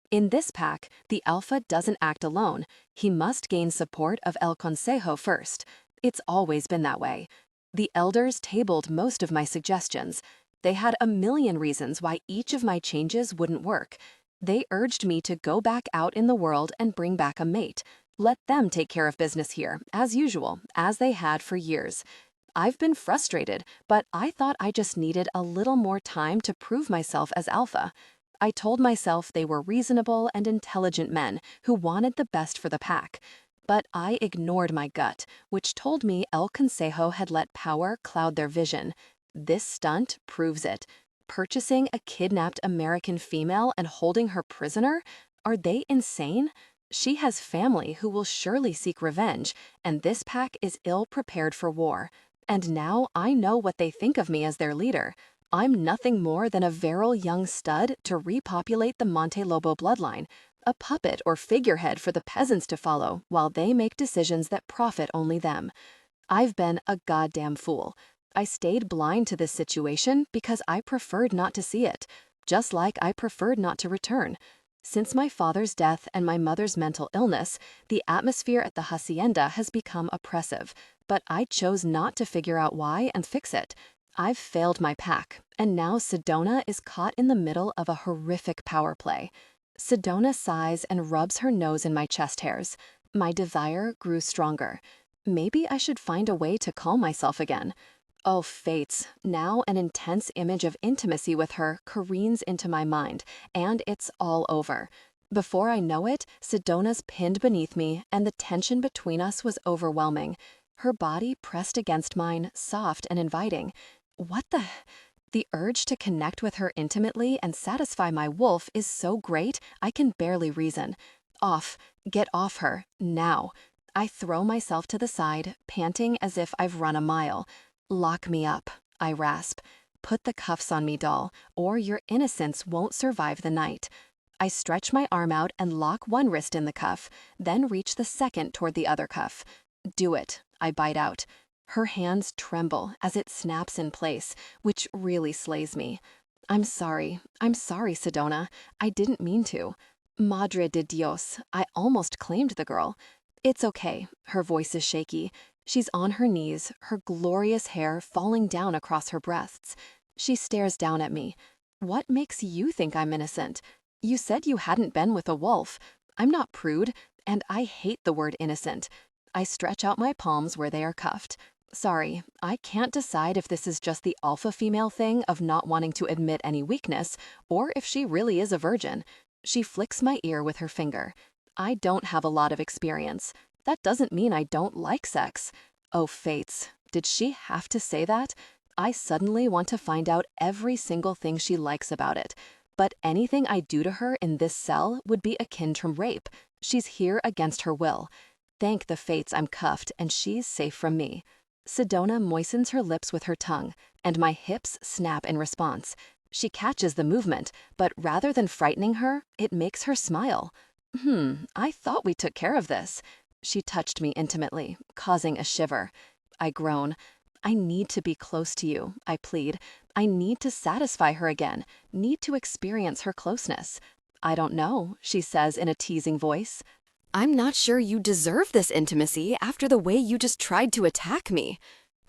In this pack, the alpha doesn't act alone. He must gain support of El Consejo first. It's always been that way. The elders tabled most of my suggestions. They had a million reasons why each of my changes wouldn't work. They urged me to go back out in the world and bring back a mate. Let them take care of business here, as usual, as they had for years. I've been frustrated, but I thought I just needed a little more time to prove myself as alpha. I told myself they were reasonable and intelligent men who wanted the best for the pack. But I ignored my gut, which told me El Consejo had let power cloud their vision. This stunt proves it. Purchasing a kidnapped American female and holding her prisoner? Are they insane? She has family who will surely seek revenge, and this pack is ill-prepared for war. And now I know what they think of me as their leader. I'm nothing more than a virile young stud to repopulate the Monte Lobo bloodline, a puppet or figurehead for the peasants to follow while they make decisions that profit only them. I've been a goddamn fool. I stayed blind to this situation because I preferred not to see it, just like I preferred not to return. Since my father's death and my mother's mental illness, the atmosphere at the hacienda has become oppressive, but I chose not to figure out why and fix it. I've failed my pack, and now Sedona is caught in the middle of a horrific power play. Sedona sighs and rubs her nose in my chest hairs. My desire grew stronger. Maybe I should find a way to calm myself again. Oh, fates, now an intense image of intimacy with her careens into my mind, and it's all over. Before I know it, Sedona's pinned beneath me, and the tension between us was overwhelming. Her body pressed against mine, soft and inviting. What the... The urge to connect with her intimately and satisfy my wolf is so great, I can barely reason. Off. Get off her. Now. I throw myself to the side, panting as if I've run a mile. Lock me up, I rasp. Put the cuffs on me, doll, or your innocence won't survive the night. I stretch my arm out and lock one wrist in the cuff, then reach the second toward the other cuff. Do it, I bite out. Her hands tremble as it snaps in place, which really slays me. I'm sorry, Sedona. I didn't mean to. Madre de Dios, I almost claimed the girl. It's okay, her voice is shaky. She's on her knees, her glorious hair falling down across her breasts. She stares down at me. What makes you think I'm innocent? You said you hadn't been with a wolf. I'm not prude, and I hate the word innocent. I stretch out my palms where they are cuffed. Sorry, I can't decide if this is just the alpha female thing of not wanting to admit any weakness, or if she really is a virgin. She flicks my ear with her finger. I don't have a lot of experience. That doesn't mean I don't like sex. Oh, fates. Did she have to say that? I suddenly want to find out every single thing she likes about it. But anything I do to her in this cell would be akin to rape. She's here against her will. Thank the fates I'm cuffed and she's safe from me. Sedona moistens her lips with her tongue, and my hips snap in response. She catches the movement, but rather than frightening her, it makes her smile. I thought we took care of this. She touched me intimately, causing a shiver. I groan. I need to be close to you, I plead. I need to satisfy her again, need to experience her closeness. I don't know, she says in a teasing voice. I'm not sure you deserve this intimacy after the way you just tried to attack me.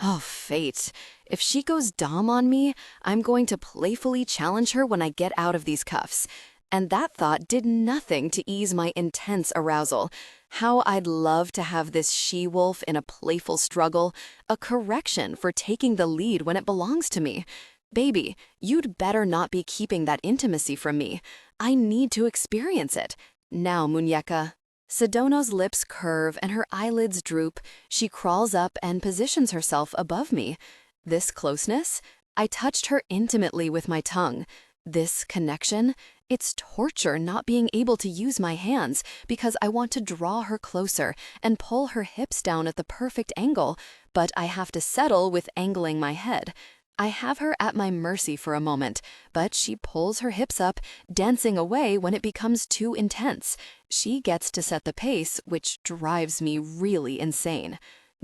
Oh, fate. If she goes dom on me, I'm going to playfully challenge her when I get out of these cuffs. And that thought did nothing to ease my intense arousal. How I'd love to have this she-wolf in a playful struggle, a correction for taking the lead when it belongs to me. Baby, you'd better not be keeping that intimacy from me. I need to experience it. Now, muñeca. Sedona's lips curve and her eyelids droop. She crawls up and positions herself above me. This closeness? I touched her intimately with my tongue. This connection? It's torture not being able to use my hands because I want to draw her closer and pull her hips down at the perfect angle, but I have to settle with angling my head. I have her at my mercy for a moment, but she pulls her hips up, dancing away when it becomes too intense. She gets to set the pace, which drives me really insane.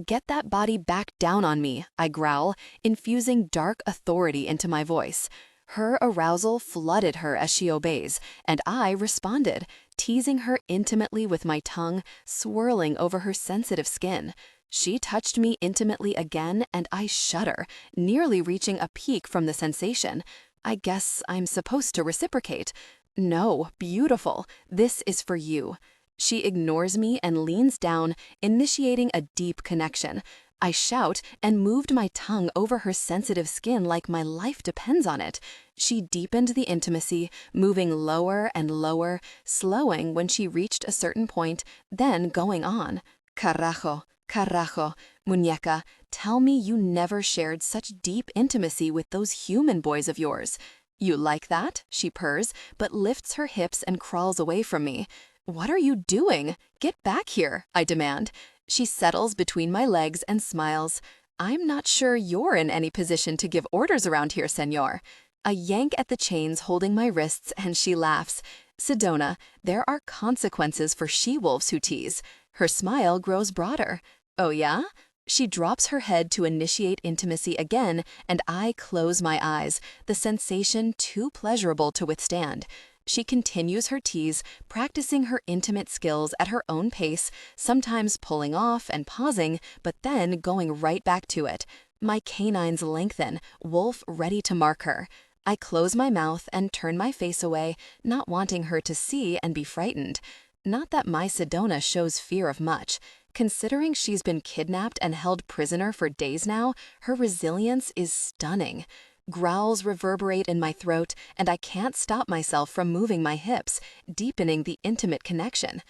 Get that body back down on me, I growl, infusing dark authority into my voice. Her arousal flooded her as she obeys, and I responded, teasing her intimately with my tongue, swirling over her sensitive skin. She touched me intimately again, and I shudder, nearly reaching a peak from the sensation. I guess I'm supposed to reciprocate. No, beautiful, this is for you. She ignores me and leans down, initiating a deep connection. I shout and moved my tongue over her sensitive skin like my life depends on it. She deepened the intimacy, moving lower and lower, slowing when she reached a certain point, then going on. Carajo, carajo, muñeca, tell me you never shared such deep intimacy with those human boys of yours. You like that? She purrs, but lifts her hips and crawls away from me. What are you doing? Get back here, I demand. She settles between my legs and smiles. I'm not sure you're in any position to give orders around here, senor. I yank at the chains holding my wrists and she laughs. Sedona, there are consequences for she-wolves who tease. Her smile grows broader. Oh yeah? She drops her head to initiate intimacy again, and I close my eyes, the sensation too pleasurable to withstand. She continues her tease, practicing her intimate skills at her own pace, sometimes pulling off and pausing, but then going right back to it. My canines lengthen, wolf ready to mark her. I close my mouth and turn my face away, not wanting her to see and be frightened. Not that my Sedona shows fear of much. Considering she's been kidnapped and held prisoner for days now, her resilience is stunning. Growls reverberate in my throat, and I can't stop myself from moving my hips, deepening the intimate connection.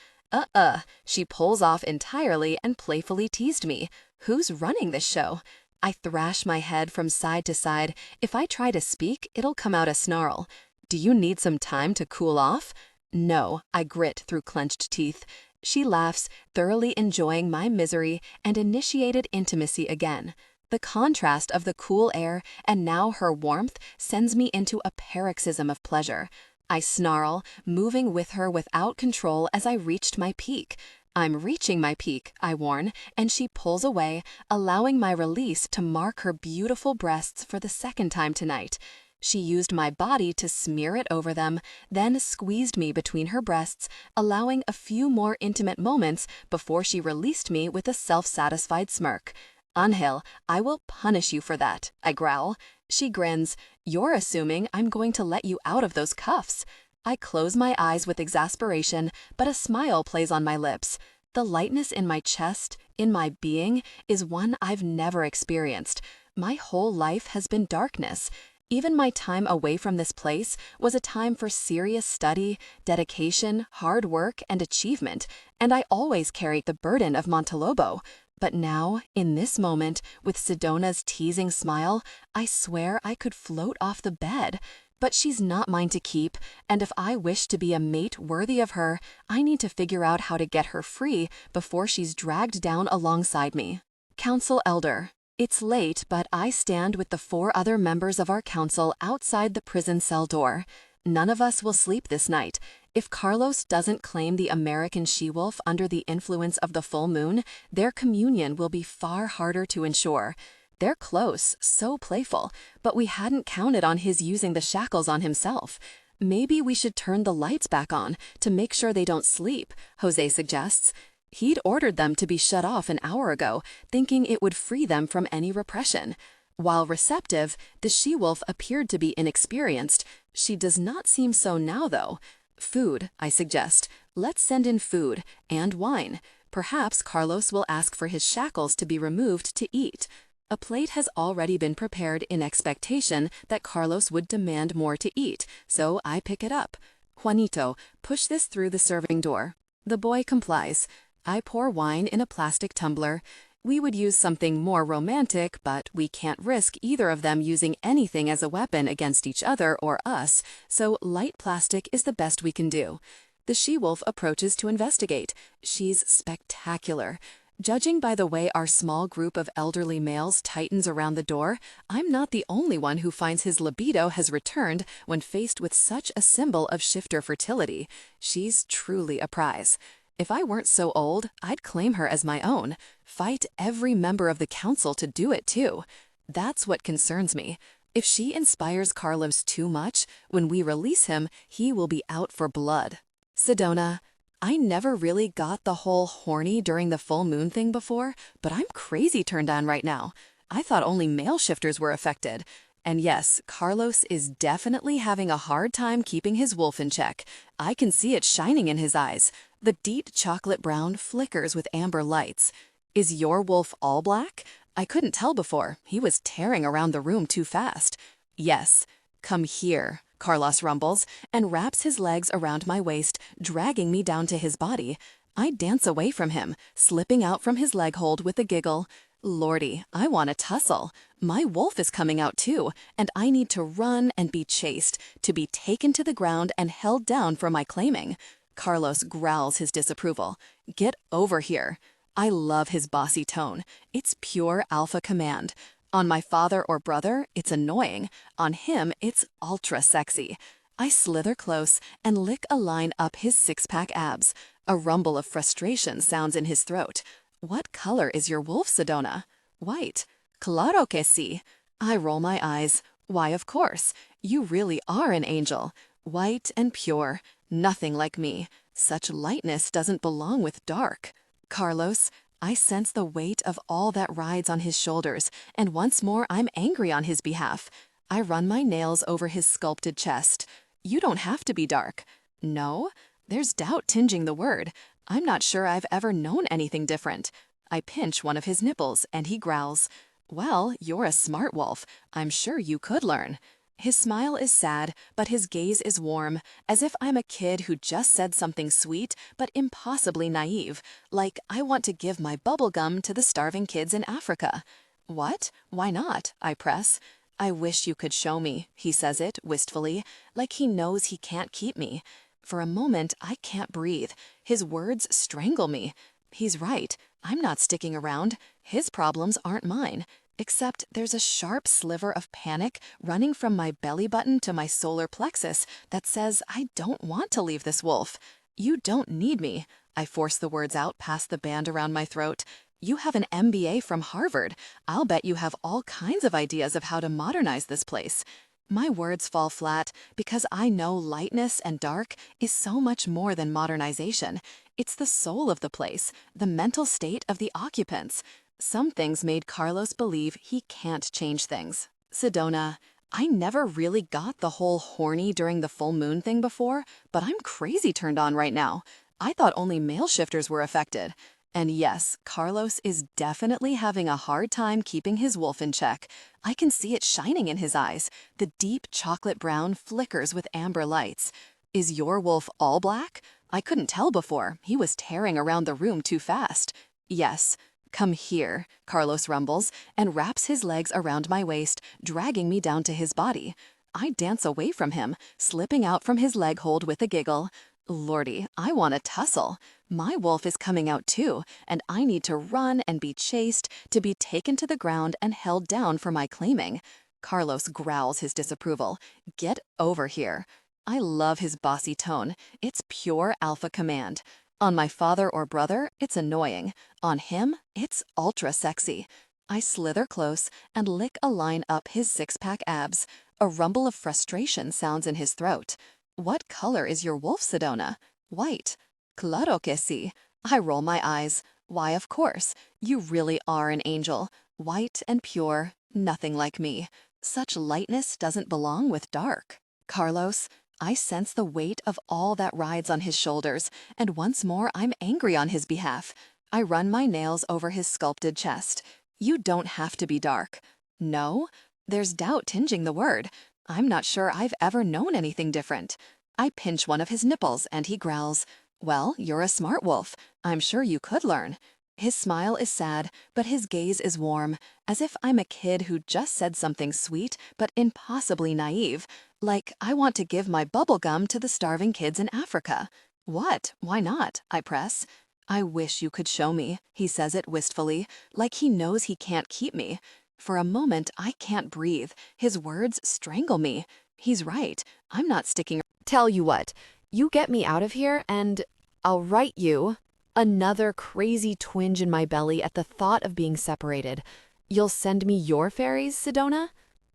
She pulls off entirely and playfully teased me. Who's running this show? I thrash my head from side to side. If I try to speak, it'll come out a snarl. Do you need some time to cool off? No, I grit through clenched teeth. She laughs, thoroughly enjoying my misery, and initiated intimacy again. The contrast of the cool air and now her warmth sends me into a paroxysm of pleasure. I snarl, moving with her without control as I reached my peak. I'm reaching my peak, I warn, and she pulls away, allowing my release to mark her beautiful breasts for the second time tonight. She used my body to smear it over them, then squeezed me between her breasts, allowing a few more intimate moments before she released me with a self-satisfied smirk. Angel, I will punish you for that, I growl. She grins. You're assuming I'm going to let you out of those cuffs. I close my eyes with exasperation, but a smile plays on my lips. The lightness in my chest, in my being, is one I've never experienced. My whole life has been darkness. Even my time away from this place was a time for serious study, dedication, hard work, and achievement, and I always carried the burden of Montelobo. But now, in this moment, with Sedona's teasing smile, I swear I could float off the bed. But she's not mine to keep, and if I wish to be a mate worthy of her, I need to figure out how to get her free before she's dragged down alongside me. Council Elder. It's late, but I stand with the 4 other members of our council outside the prison cell door. None of us will sleep this night. If Carlos doesn't claim the American she-wolf under the influence of the full moon, their communion will be far harder to ensure. They're close, so playful, but we hadn't counted on his using the shackles on himself. Maybe we should turn the lights back on to make sure they don't sleep, Jose suggests. He'd ordered them to be shut off an hour ago, thinking it would free them from any repression. While receptive, the she-wolf appeared to be inexperienced. She does not seem so now, though. Food, I suggest. Let's send in food and wine. Perhaps Carlos will ask for his shackles to be removed to eat. A plate has already been prepared in expectation that Carlos would demand more to eat, so I pick it up. Juanito, push this through the serving door. The boy complies. I pour wine in a plastic tumbler. We would use something more romantic, but we can't risk either of them using anything as a weapon against each other or us, so light plastic is the best we can do. The she-wolf approaches to investigate. She's spectacular. Judging by the way our small group of elderly males tightens around the door, I'm not the only one who finds his libido has returned when faced with such a symbol of shifter fertility. She's truly a prize. If I weren't so old, I'd claim her as my own. Fight every member of the council to do it too. That's what concerns me. If she inspires Carlos too much, when we release him, he will be out for blood. Sedona, I never really got the whole horny during the full moon thing before, but I'm crazy turned on right now. I thought only male shifters were affected. And yes, Carlos is definitely having a hard time keeping his wolf in check. I can see it shining in his eyes. The deep chocolate brown flickers with amber lights. Is your wolf all black? I couldn't tell before. He was tearing around the room too fast. Yes. Come here, Carlos rumbles, and wraps his legs around my waist, dragging me down to his body. I dance away from him, slipping out from his leg hold with a giggle. Lordy, I want to tussle. My wolf is coming out too, and I need to run and be chased, to be taken to the ground and held down for my claiming. Carlos growls his disapproval. Get over here. I love his bossy tone. It's pure alpha command. On my father or brother, it's annoying. On him, it's ultra sexy. I slither close and lick a line up his six-pack abs. A rumble of frustration sounds in his throat. What color is your wolf, Sedona? White. Claro que sí. I roll my eyes. Why, of course. You really are an angel. White and pure. Nothing like me. Such lightness doesn't belong with dark. Carlos, I sense the weight of all that rides on his shoulders, and once more I'm angry on his behalf. I run my nails over his sculpted chest. You don't have to be dark. No? There's doubt tinging the word. I'm not sure I've ever known anything different. I pinch one of his nipples, and he growls. Well, you're a smart wolf. I'm sure you could learn. His smile is sad, but his gaze is warm, as if I'm a kid who just said something sweet but impossibly naive, like I want to give my bubble gum to the starving kids in Africa. What? Why not? I press. I wish you could show me, he says it wistfully, like he knows he can't keep me. For a moment, I can't breathe. His words strangle me. He's right. I'm not sticking around. His problems aren't mine. Except there's a sharp sliver of panic running from my belly button to my solar plexus that says I don't want to leave this wolf. You don't need me. I force the words out past the band around my throat. You have an MBA from Harvard. I'll bet you have all kinds of ideas of how to modernize this place. My words fall flat because I know lightness and dark is so much more than modernization. It's the soul of the place, the mental state of the occupants. Some things made Carlos believe he can't change things. Sedona, I never really got the whole horny during the full moon thing before, but I'm crazy turned on right now. I thought only male shifters were affected. And yes, Carlos is definitely having a hard time keeping his wolf in check. I can see it shining in his eyes. The deep chocolate brown flickers with amber lights. Is your wolf all black? I couldn't tell before. He was tearing around the room too fast. Yes. Come here, Carlos rumbles, and wraps his legs around my waist, dragging me down to his body. I dance away from him, slipping out from his leg hold with a giggle. Lordy, I want to tussle. My wolf is coming out too, and I need to run and be chased, to be taken to the ground and held down for my claiming. Carlos growls his disapproval. Get over here. I love his bossy tone. It's pure alpha command. On my father or brother, it's annoying. On him, it's ultra sexy. I slither close and lick a line up his six-pack abs. A rumble of frustration sounds in his throat. What color is your wolf, Sedona? White. Claro que sí. I roll my eyes. Why, of course. You really are an angel. White and pure, nothing like me. Such lightness doesn't belong with dark. Carlos, I sense the weight of all that rides on his shoulders, and once more I'm angry on his behalf. I run my nails over his sculpted chest. You don't have to be dark. No? There's doubt tinging the word. I'm not sure I've ever known anything different. I pinch one of his nipples, and he growls. Well, you're a smart wolf. I'm sure you could learn. His smile is sad, but his gaze is warm, as if I'm a kid who just said something sweet but impossibly naive, like I want to give my bubble gum to the starving kids in Africa. What? Why not? I press. I wish you could show me, he says it wistfully, like he knows he can't keep me. For a moment, I can't breathe. His words strangle me. He's right. I'm not sticking. Tell you what, you get me out of here and I'll write you. Another crazy twinge in my belly at the thought of being separated. You'll send me your fairies, Sedona?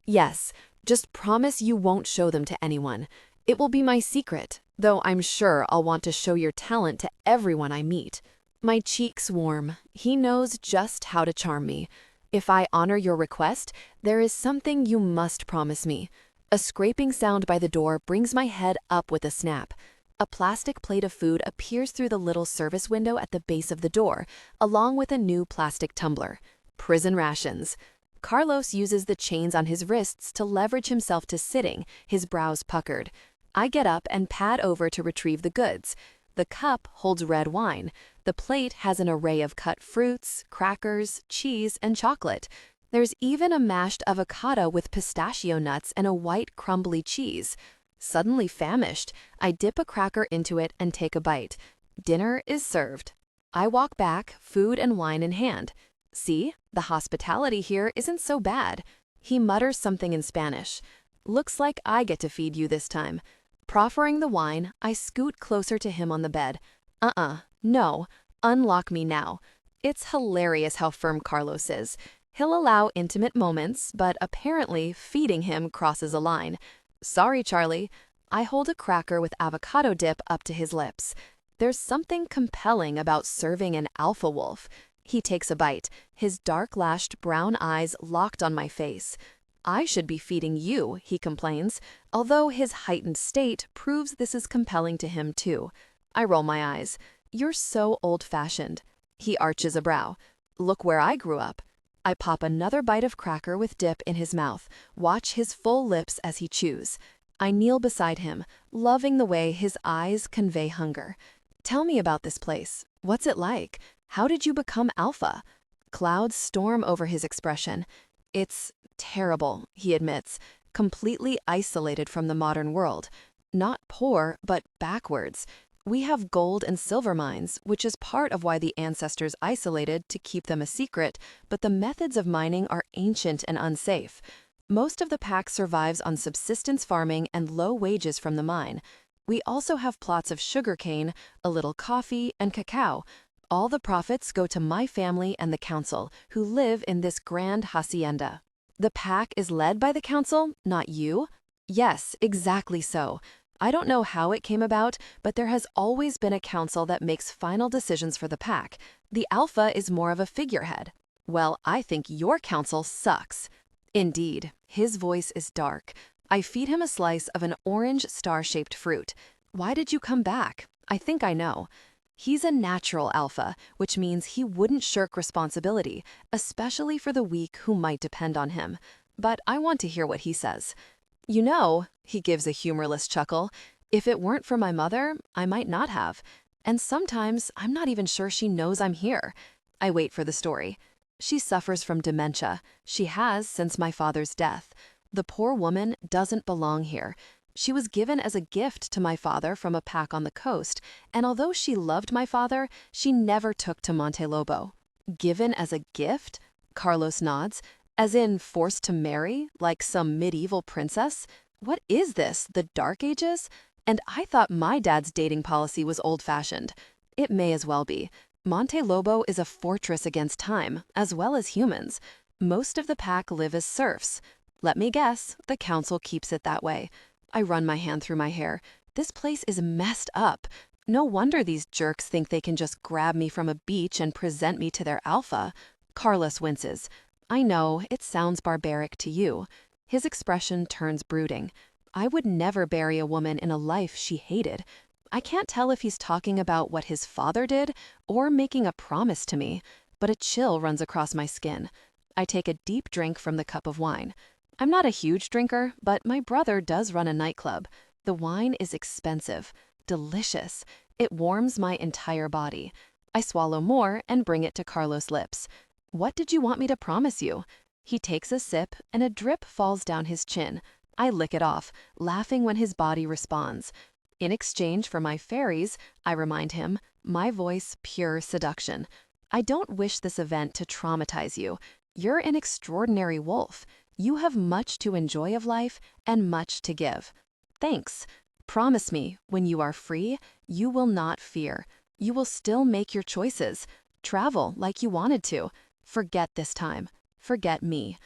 Yes, just promise you won't show them to anyone. It will be my secret, though I'm sure I'll want to show your talent to everyone I meet. My cheeks warm. He knows just how to charm me. If I honor your request, there is something you must promise me. A scraping sound by the door brings my head up with a snap. A plastic plate of food appears through the little service window at the base of the door, along with a new plastic tumbler. Prison rations. Carlos uses the chains on his wrists to leverage himself to sitting, his brows puckered. I get up and pad over to retrieve the goods. The cup holds red wine. The plate has an array of cut fruits, crackers, cheese, and chocolate. There's even a mashed avocado with pistachio nuts and a white crumbly cheese. Suddenly famished, I dip a cracker into it and take a bite. Dinner is served. I walk back, food and wine in hand. See, the hospitality here isn't so bad. He mutters something in Spanish. Looks like I get to feed you this time. Proffering the wine, I scoot closer to him on the bed. No, unlock me now. It's hilarious how firm Carlos is. He'll allow intimate moments, but apparently feeding him crosses a line. Sorry, Charlie. I hold a cracker with avocado dip up to his lips. There's something compelling about serving an alpha wolf. He takes a bite, his dark-lashed brown eyes locked on my face. I should be feeding you, he complains, although his heightened state proves this is compelling to him too. I roll my eyes. You're so old-fashioned. He arches a brow. Look where I grew up. I pop another bite of cracker with dip in his mouth, watch his full lips as he chews. I kneel beside him, loving the way his eyes convey hunger. Tell me about this place. What's it like? How did you become alpha? Clouds storm over his expression. It's terrible, he admits, completely isolated from the modern world. Not poor, but backwards. We have gold and silver mines, which is part of why the ancestors isolated to keep them a secret, but the methods of mining are ancient and unsafe. Most of the pack survives on subsistence farming and low wages from the mine. We also have plots of sugarcane, a little coffee, and cacao. All the profits go to my family and the council, who live in this grand hacienda. The pack is led by the council, not you? Yes, exactly so. I don't know how it came about, but there has always been a council that makes final decisions for the pack. The alpha is more of a figurehead. Well, I think your council sucks. Indeed, his voice is dark. I feed him a slice of an orange star-shaped fruit. Why did you come back? I think I know. He's a natural alpha, which means he wouldn't shirk responsibility, especially for the weak who might depend on him. But I want to hear what he says. You know, he gives a humorless chuckle, if it weren't for my mother, I might not have. And sometimes I'm not even sure she knows I'm here. I wait for the story. She suffers from dementia. She has since my father's death. The poor woman doesn't belong here. She was given as a gift to my father from a pack on the coast, and although she loved my father, she never took to Monte Lobo. Given as a gift? Carlos nods. As in forced to marry, like some medieval princess? What is this, the Dark Ages? And I thought my dad's dating policy was old-fashioned. It may as well be. Monte Lobo is a fortress against time, as well as humans. Most of the pack live as serfs. Let me guess, the council keeps it that way. I run my hand through my hair. This place is messed up. No wonder these jerks think they can just grab me from a beach and present me to their alpha. Carlos winces. I know, it sounds barbaric to you. His expression turns brooding. I would never bury a woman in a life she hated. I can't tell if he's talking about what his father did or making a promise to me, but a chill runs across my skin. I take a deep drink from the cup of wine. I'm not a huge drinker, but my brother does run a nightclub. The wine is expensive, delicious. It warms my entire body. I swallow more and bring it to Carlos' lips. What did you want me to promise you? He takes a sip and a drip falls down his chin. I lick it off, laughing when his body responds. In exchange for my fairies, I remind him, my voice pure seduction. I don't wish this event to traumatize you. You're an extraordinary wolf. You have much to enjoy of life and much to give. Thanks. Promise me, when you are free, you will not fear. You will still make your choices. Travel like you wanted to. Forget this time. Forget me.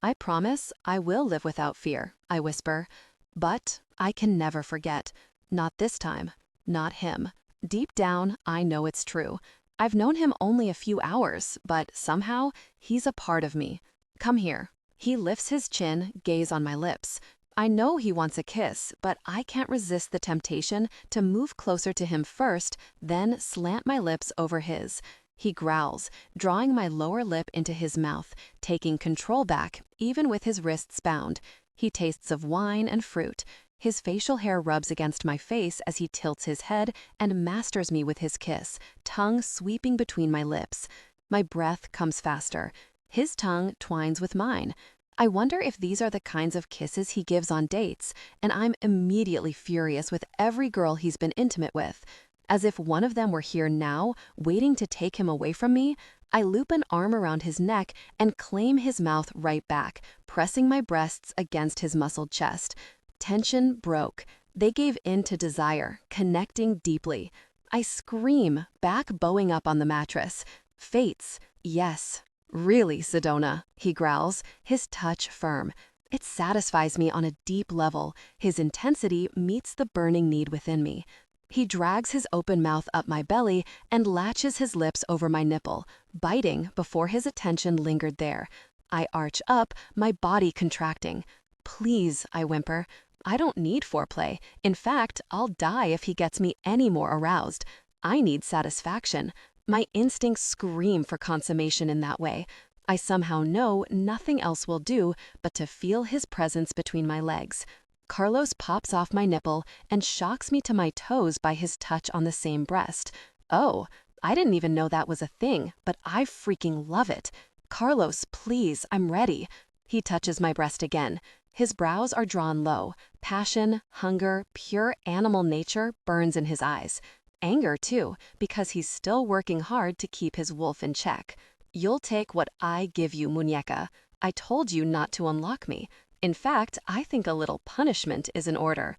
I promise I will live without fear, I whisper. But I can never forget. Not this time. Not him. Deep down, I know it's true. I've known him only a few hours, but somehow, he's a part of me. Come here. He lifts his chin, gaze on my lips. I know he wants a kiss, but I can't resist the temptation to move closer to him first, then slant my lips over his. He growls, drawing my lower lip into his mouth, taking control back, even with his wrists bound. He tastes of wine and fruit. His facial hair rubs against my face as he tilts his head and masters me with his kiss, tongue sweeping between my lips. My breath comes faster. His tongue twines with mine. I wonder if these are the kinds of kisses he gives on dates, and I'm immediately furious with every girl he's been intimate with. As if one of them were here now, waiting to take him away from me, I loop an arm around his neck and claim his mouth right back, pressing my breasts against his muscled chest. Tension broke. They gave in to desire, connecting deeply. I scream, back bowing up on the mattress. Fates, yes. Really, Sedona, he growls, his touch firm. It satisfies me on a deep level. His intensity meets the burning need within me. He drags his open mouth up my belly and latches his lips over my nipple, biting before his attention lingered there. I arch up, my body contracting. Please, I whimper. I don't need foreplay. In fact, I'll die if he gets me any more aroused. I need satisfaction. My instincts scream for consummation in that way. I somehow know nothing else will do but to feel his presence between my legs. Carlos pops off my nipple and shocks me to my toes by his touch on the same breast. Oh, I didn't even know that was a thing, but I freaking love it. Carlos, please, I'm ready. He touches my breast again. His brows are drawn low. Passion, hunger, pure animal nature burns in his eyes. Anger, too, because he's still working hard to keep his wolf in check. You'll take what I give you, muñeca. I told you not to unlock me. In fact, I think a little punishment is in order.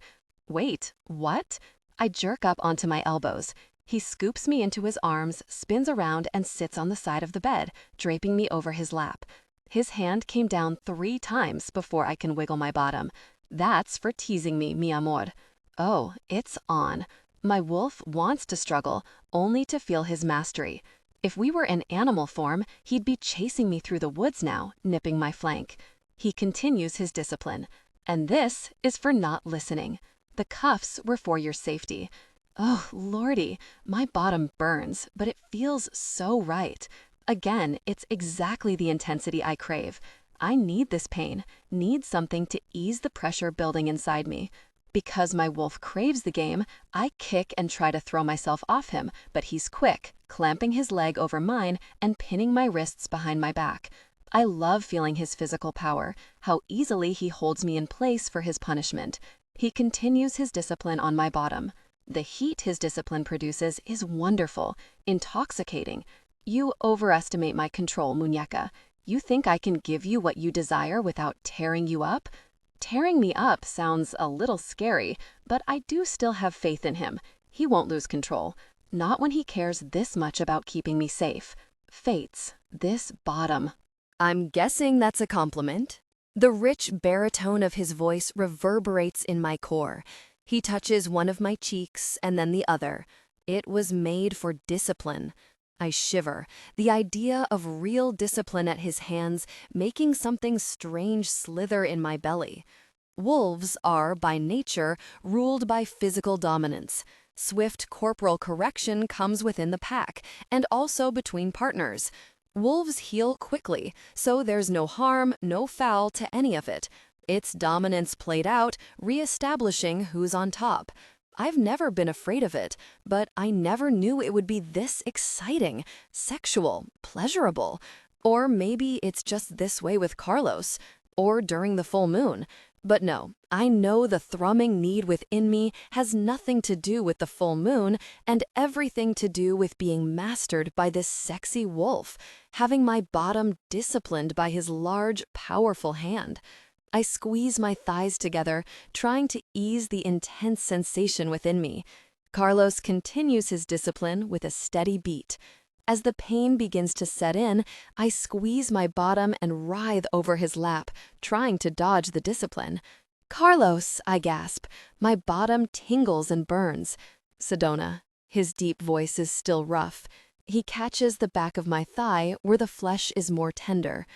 Wait, what? I jerk up onto my elbows. He scoops me into his arms, spins around, and sits on the side of the bed, draping me over his lap. His hand came down 3 times before I can wiggle my bottom. That's for teasing me, mi amor. Oh, it's on. My wolf wants to struggle, only to feel his mastery. If we were in animal form, he'd be chasing me through the woods now, nipping my flank. He continues his discipline. And this is for not listening. The cuffs were for your safety. Oh, lordy, my bottom burns, but it feels so right. Again, it's exactly the intensity I crave. I need this pain, need something to ease the pressure building inside me. Because my wolf craves the game, I kick and try to throw myself off him, but he's quick, clamping his leg over mine and pinning my wrists behind my back. I love feeling his physical power, how easily he holds me in place for his punishment. He continues his discipline on my bottom. The heat his discipline produces is wonderful, intoxicating. You overestimate my control, muñeca. You think I can give you what you desire without tearing you up? Tearing me up sounds a little scary, but I do still have faith in him. He won't lose control. Not when he cares this much about keeping me safe. Fates, this bottom. I'm guessing that's a compliment. The rich baritone of his voice reverberates in my core. He touches one of my cheeks and then the other. It was made for discipline. I shiver. The idea of real discipline at his hands, making something strange slither in my belly. Wolves are, by nature, ruled by physical dominance. Swift corporal correction comes within the pack, and also between partners. Wolves heal quickly, so there's no harm, no foul to any of it. It's dominance played out, re-establishing who's on top. I've never been afraid of it, but I never knew it would be this exciting, sexual, pleasurable. Or maybe it's just this way with Carlos, or during the full moon. But no, I know the thrumming need within me has nothing to do with the full moon and everything to do with being mastered by this sexy wolf, having my bottom disciplined by his large, powerful hand. I squeeze my thighs together, trying to ease the intense sensation within me. Carlos continues his discipline with a steady beat. As the pain begins to set in, I squeeze my bottom and writhe over his lap, trying to dodge the discipline. "Carlos," I gasp. My bottom tingles and burns. "Sedona." His deep voice is still rough. He catches the back of my thigh where the flesh is more tender.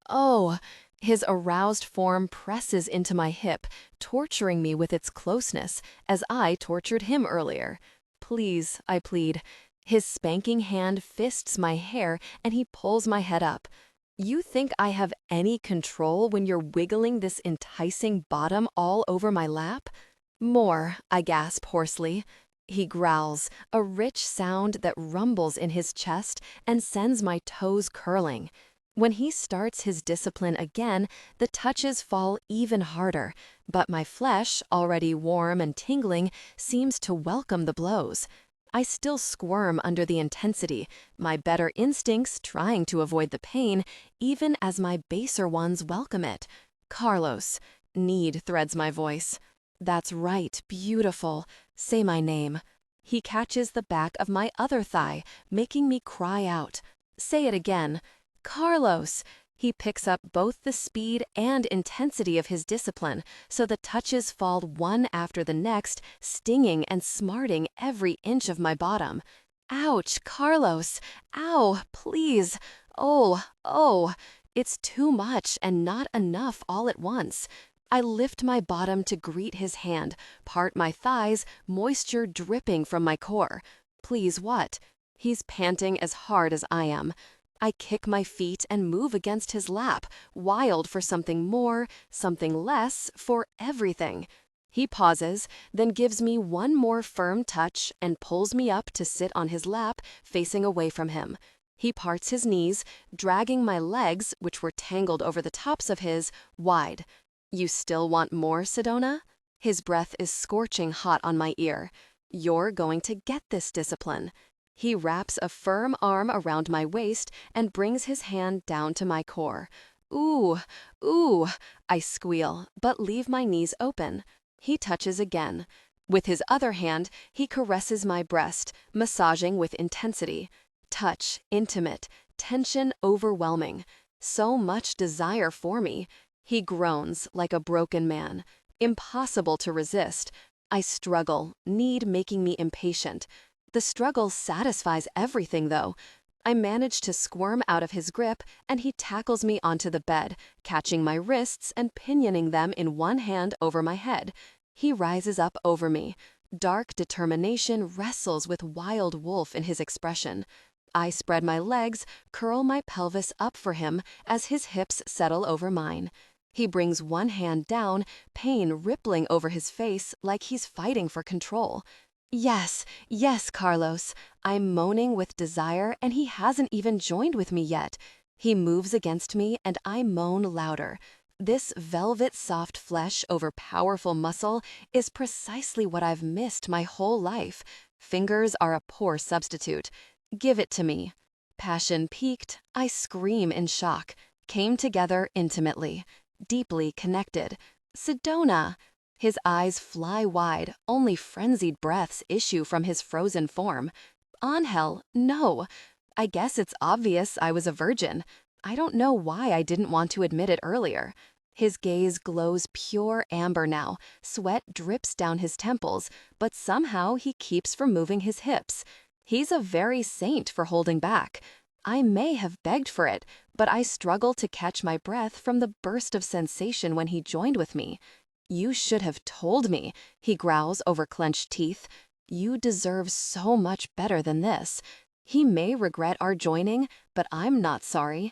"Oh." His aroused form presses into my hip, torturing me with its closeness, as I tortured him earlier. "Please," I plead. His spanking hand fists my hair and he pulls my head up. "You think I have any control when you're wiggling this enticing bottom all over my lap?" "More," I gasp hoarsely. He growls, a rich sound that rumbles in his chest and sends my toes curling. When he starts his discipline again, the touches fall even harder, but my flesh, already warm and tingling, seems to welcome the blows. I still squirm under the intensity, my better instincts trying to avoid the pain, even as my baser ones welcome it. "Carlos." Need threads my voice. "That's right, beautiful. Say my name." He catches the back of my other thigh, making me cry out. "Say it again." "Carlos." He picks up both the speed and intensity of his discipline, so the touches fall one after the next, stinging and smarting every inch of my bottom. "Ouch, Carlos. Ow, please. Oh, oh." It's too much and not enough all at once. I lift my bottom to greet his hand, part my thighs, moisture dripping from my core. "Please what?" He's panting as hard as I am. I kick my feet and move against his lap, wild for something more, something less, for everything. He pauses, then gives me one more firm touch and pulls me up to sit on his lap, facing away from him. He parts his knees, dragging my legs, which were tangled over the tops of his, wide. "You still want more, Sedona?" His breath is scorching hot on my ear. "You're going to get this discipline." He wraps a firm arm around my waist and brings his hand down to my core. "Ooh, ooh," I squeal, but leave my knees open. He touches again. With his other hand, he caresses my breast, massaging with intensity. Touch, intimate, tension overwhelming. So much desire for me. He groans like a broken man. Impossible to resist. I struggle, need making me impatient. The struggle satisfies everything, though. I manage to squirm out of his grip, and he tackles me onto the bed, catching my wrists and pinioning them in one hand over my head. He rises up over me. Dark determination wrestles with wild wolf in his expression. I spread my legs, curl my pelvis up for him as his hips settle over mine. He brings one hand down, pain rippling over his face like he's fighting for control. "Yes, yes, Carlos." I'm moaning with desire, and he hasn't even joined with me yet. He moves against me, and I moan louder. This velvet soft flesh over powerful muscle is precisely what I've missed my whole life. Fingers are a poor substitute. "Give it to me." Passion peaked, I scream in shock. Came together intimately. Deeply connected. "Sedona." His eyes fly wide, only frenzied breaths issue from his frozen form. "Angel, no." I guess it's obvious I was a virgin. I don't know why I didn't want to admit it earlier. His gaze glows pure amber now, sweat drips down his temples, but somehow he keeps from moving his hips. He's a very saint for holding back. I may have begged for it, but I struggle to catch my breath from the burst of sensation when he joined with me. "You should have told me," he growls over clenched teeth. "You deserve so much better than this." He may regret our joining, but I'm not sorry.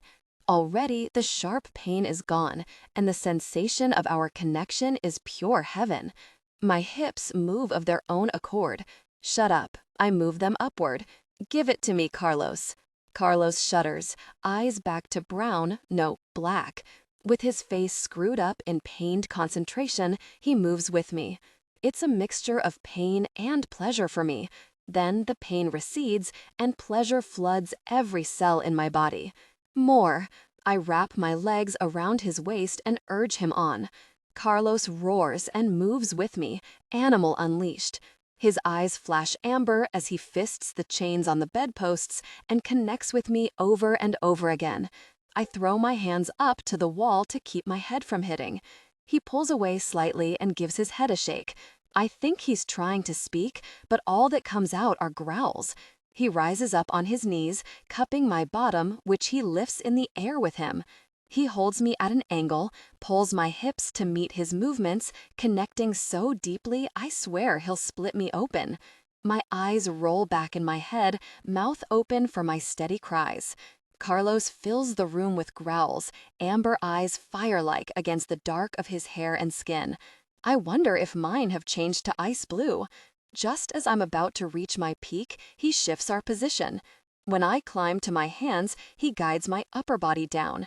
Already, the sharp pain is gone, and the sensation of our connection is pure heaven. My hips move of their own accord. Shut up. I move them upward. "Give it to me, Carlos." Carlos shudders, eyes back to brown, no, black. With his face screwed up in pained concentration, he moves with me. It's a mixture of pain and pleasure for me. Then the pain recedes, and pleasure floods every cell in my body. More. I wrap my legs around his waist and urge him on. Carlos roars and moves with me, animal unleashed. His eyes flash amber as he fists the chains on the bedposts and connects with me over and over again. I throw my hands up to the wall to keep my head from hitting. He pulls away slightly and gives his head a shake. I think he's trying to speak, but all that comes out are growls. He rises up on his knees, cupping my bottom, which he lifts in the air with him. He holds me at an angle, pulls my hips to meet his movements, connecting so deeply I swear he'll split me open. My eyes roll back in my head, mouth open for my steady cries. Carlos fills the room with growls, amber eyes fire-like against the dark of his hair and skin. I wonder if mine have changed to ice blue. Just as I'm about to reach my peak, he shifts our position. When I climb to my hands, he guides my upper body down.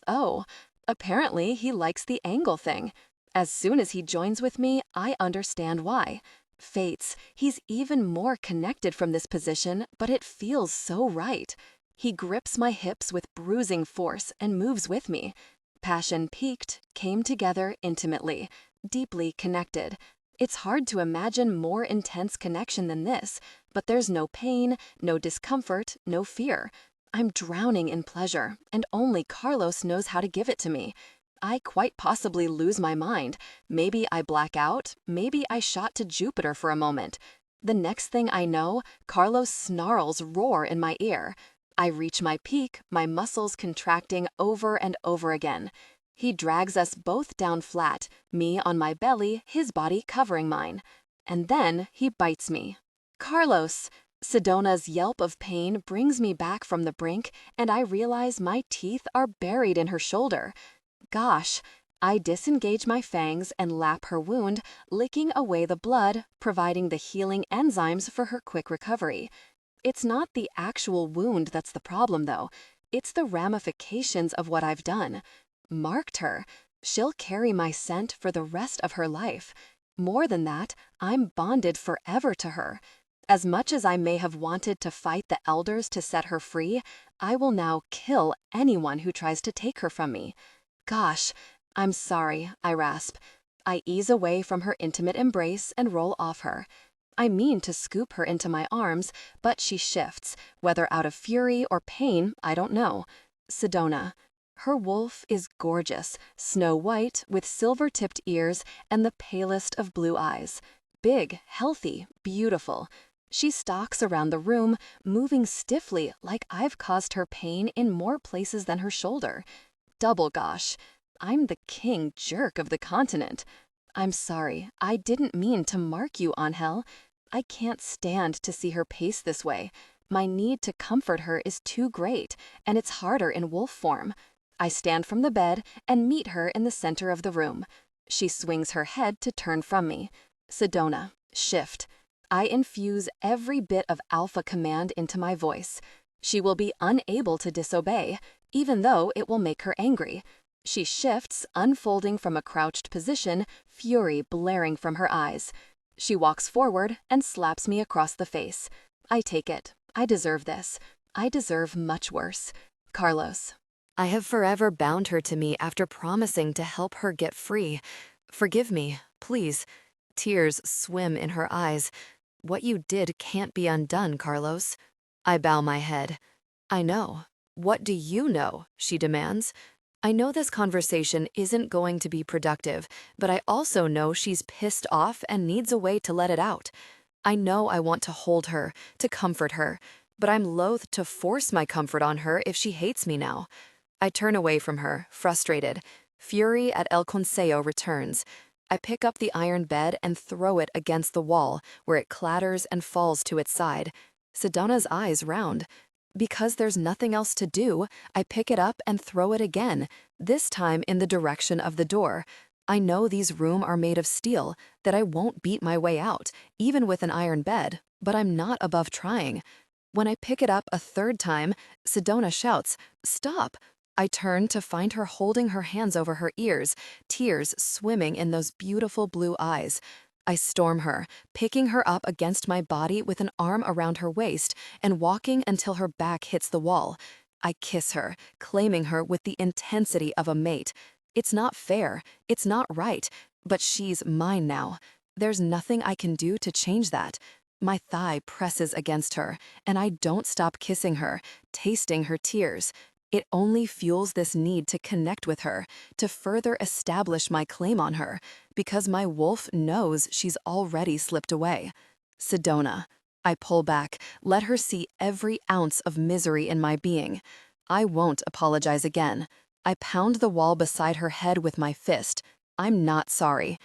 Oh, apparently he likes the angle thing. As soon as he joins with me, I understand why. Fates, he's even more connected from this position, but it feels so right. He grips my hips with bruising force and moves with me. Passion peaked, came together intimately, deeply connected. It's hard to imagine more intense connection than this, but there's no pain, no discomfort, no fear. I'm drowning in pleasure, and only Carlos knows how to give it to me. I quite possibly lose my mind. Maybe I black out, maybe I shot to Jupiter for a moment. The next thing I know, Carlos snarls roar in my ear. I reach my peak, my muscles contracting over and over again. He drags us both down flat, me on my belly, his body covering mine. And then he bites me. "Carlos!" Sedona's yelp of pain brings me back from the brink, and I realize my teeth are buried in her shoulder. Gosh! I disengage my fangs and lap her wound, licking away the blood, providing the healing enzymes for her quick recovery. It's not the actual wound that's the problem, though. It's the ramifications of what I've done. Marked her. She'll carry my scent for the rest of her life. More than that, I'm bonded forever to her. As much as I may have wanted to fight the elders to set her free, I will now kill anyone who tries to take her from me. Gosh, I'm sorry, I rasp. I ease away from her intimate embrace and roll off her. I mean to scoop her into my arms, but she shifts, whether out of fury or pain, I don't know. Sedona. Her wolf is gorgeous, snow white with silver-tipped ears and the palest of blue eyes. Big, healthy, beautiful. She stalks around the room, moving stiffly like I've caused her pain in more places than her shoulder. Double gosh. I'm the king jerk of the continent. I'm sorry, I didn't mean to mark you, Angel. I can't stand to see her pace this way. My need to comfort her is too great, and it's harder in wolf form. I stand from the bed and meet her in the center of the room. She swings her head to turn from me. Sedona, shift. I infuse every bit of alpha command into my voice. She will be unable to disobey, even though it will make her angry. She shifts, unfolding from a crouched position, fury blaring from her eyes. She walks forward and slaps me across the face. I take it. I deserve this. I deserve much worse. Carlos. I have forever bound her to me after promising to help her get free. Forgive me, please. Tears swim in her eyes. What you did can't be undone, Carlos. I bow my head. I know. What do you know? She demands. I know this conversation isn't going to be productive, but I also know she's pissed off and needs a way to let it out. I know I want to hold her, to comfort her, but I'm loath to force my comfort on her if she hates me now. I turn away from her, frustrated. Fury at El Consejo returns. I pick up the iron bed and throw it against the wall, where it clatters and falls to its side. Sedona's eyes round. Because there's nothing else to do, I pick it up and throw it again, this time in the direction of the door. I know these rooms are made of steel, that I won't beat my way out, even with an iron bed, but I'm not above trying. When I pick it up a third time, Sedona shouts, "Stop!" I turn to find her holding her hands over her ears, tears swimming in those beautiful blue eyes. I storm her, picking her up against my body with an arm around her waist and walking until her back hits the wall. I kiss her, claiming her with the intensity of a mate. It's not fair, it's not right, but she's mine now. There's nothing I can do to change that. My thigh presses against her, and I don't stop kissing her, tasting her tears. It only fuels this need to connect with her, to further establish my claim on her, because my wolf knows she's already slipped away. Sedona. I pull back, let her see every ounce of misery in my being. I won't apologize again. I pound the wall beside her head with my fist. I'm not sorry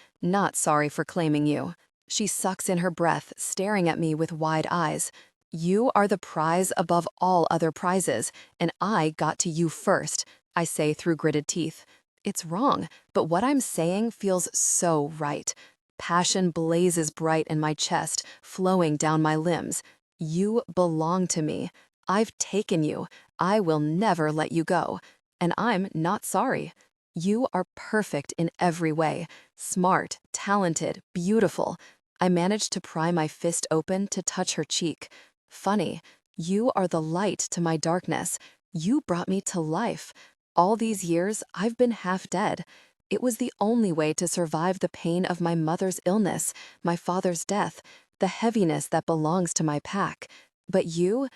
for claiming you. She sucks in her breath, staring at me with wide eyes. You are the prize above all other prizes, and I got to you first, I say through gritted teeth. It's wrong, but what I'm saying feels so right. Passion blazes bright in my chest, flowing down my limbs. You belong to me. I've taken you. I will never let you go. And I'm not sorry. You are perfect in every way. Smart, talented, beautiful. I managed to pry my fist open to touch her cheek. Funny, you are the light to my darkness. You brought me to life. All these years, I've been half dead. It was the only way to survive the pain of my mother's illness, my father's death, the heaviness that belongs to my pack. But you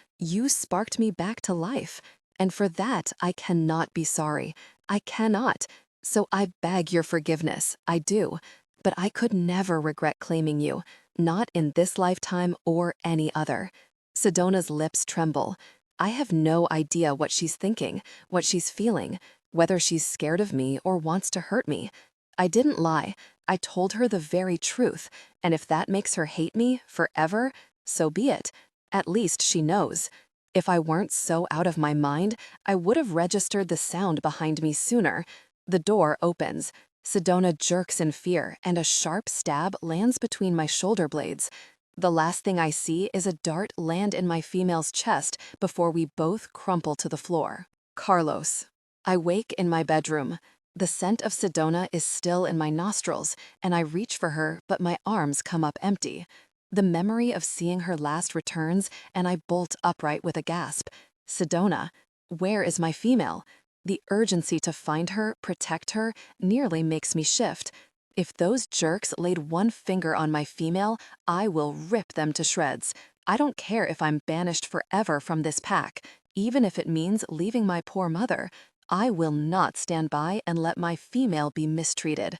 sparked me back to life. And for that, I cannot be sorry. I cannot. So I beg your forgiveness, I do. But I could never regret claiming you, not in this lifetime or any other. Sedona's lips tremble. I have no idea what she's thinking, what she's feeling, whether she's scared of me or wants to hurt me. I didn't lie. I told her the very truth, and if that makes her hate me forever, so be it. At least she knows. If I weren't so out of my mind, I would have registered the sound behind me sooner. The door opens. Sedona jerks in fear, and a sharp stab lands between my shoulder blades. The last thing I see is a dart land in my female's chest before we both crumple to the floor. Carlos. I wake in my bedroom. The scent of Sedona is still in my nostrils, and I reach for her, but my arms come up empty. The memory of seeing her last returns, and I bolt upright with a gasp. Sedona, where is my female? The urgency to find her, protect her, nearly makes me shift. If those jerks laid one finger on my female, I will rip them to shreds. I don't care if I'm banished forever from this pack, even if it means leaving my poor mother. I will not stand by and let my female be mistreated.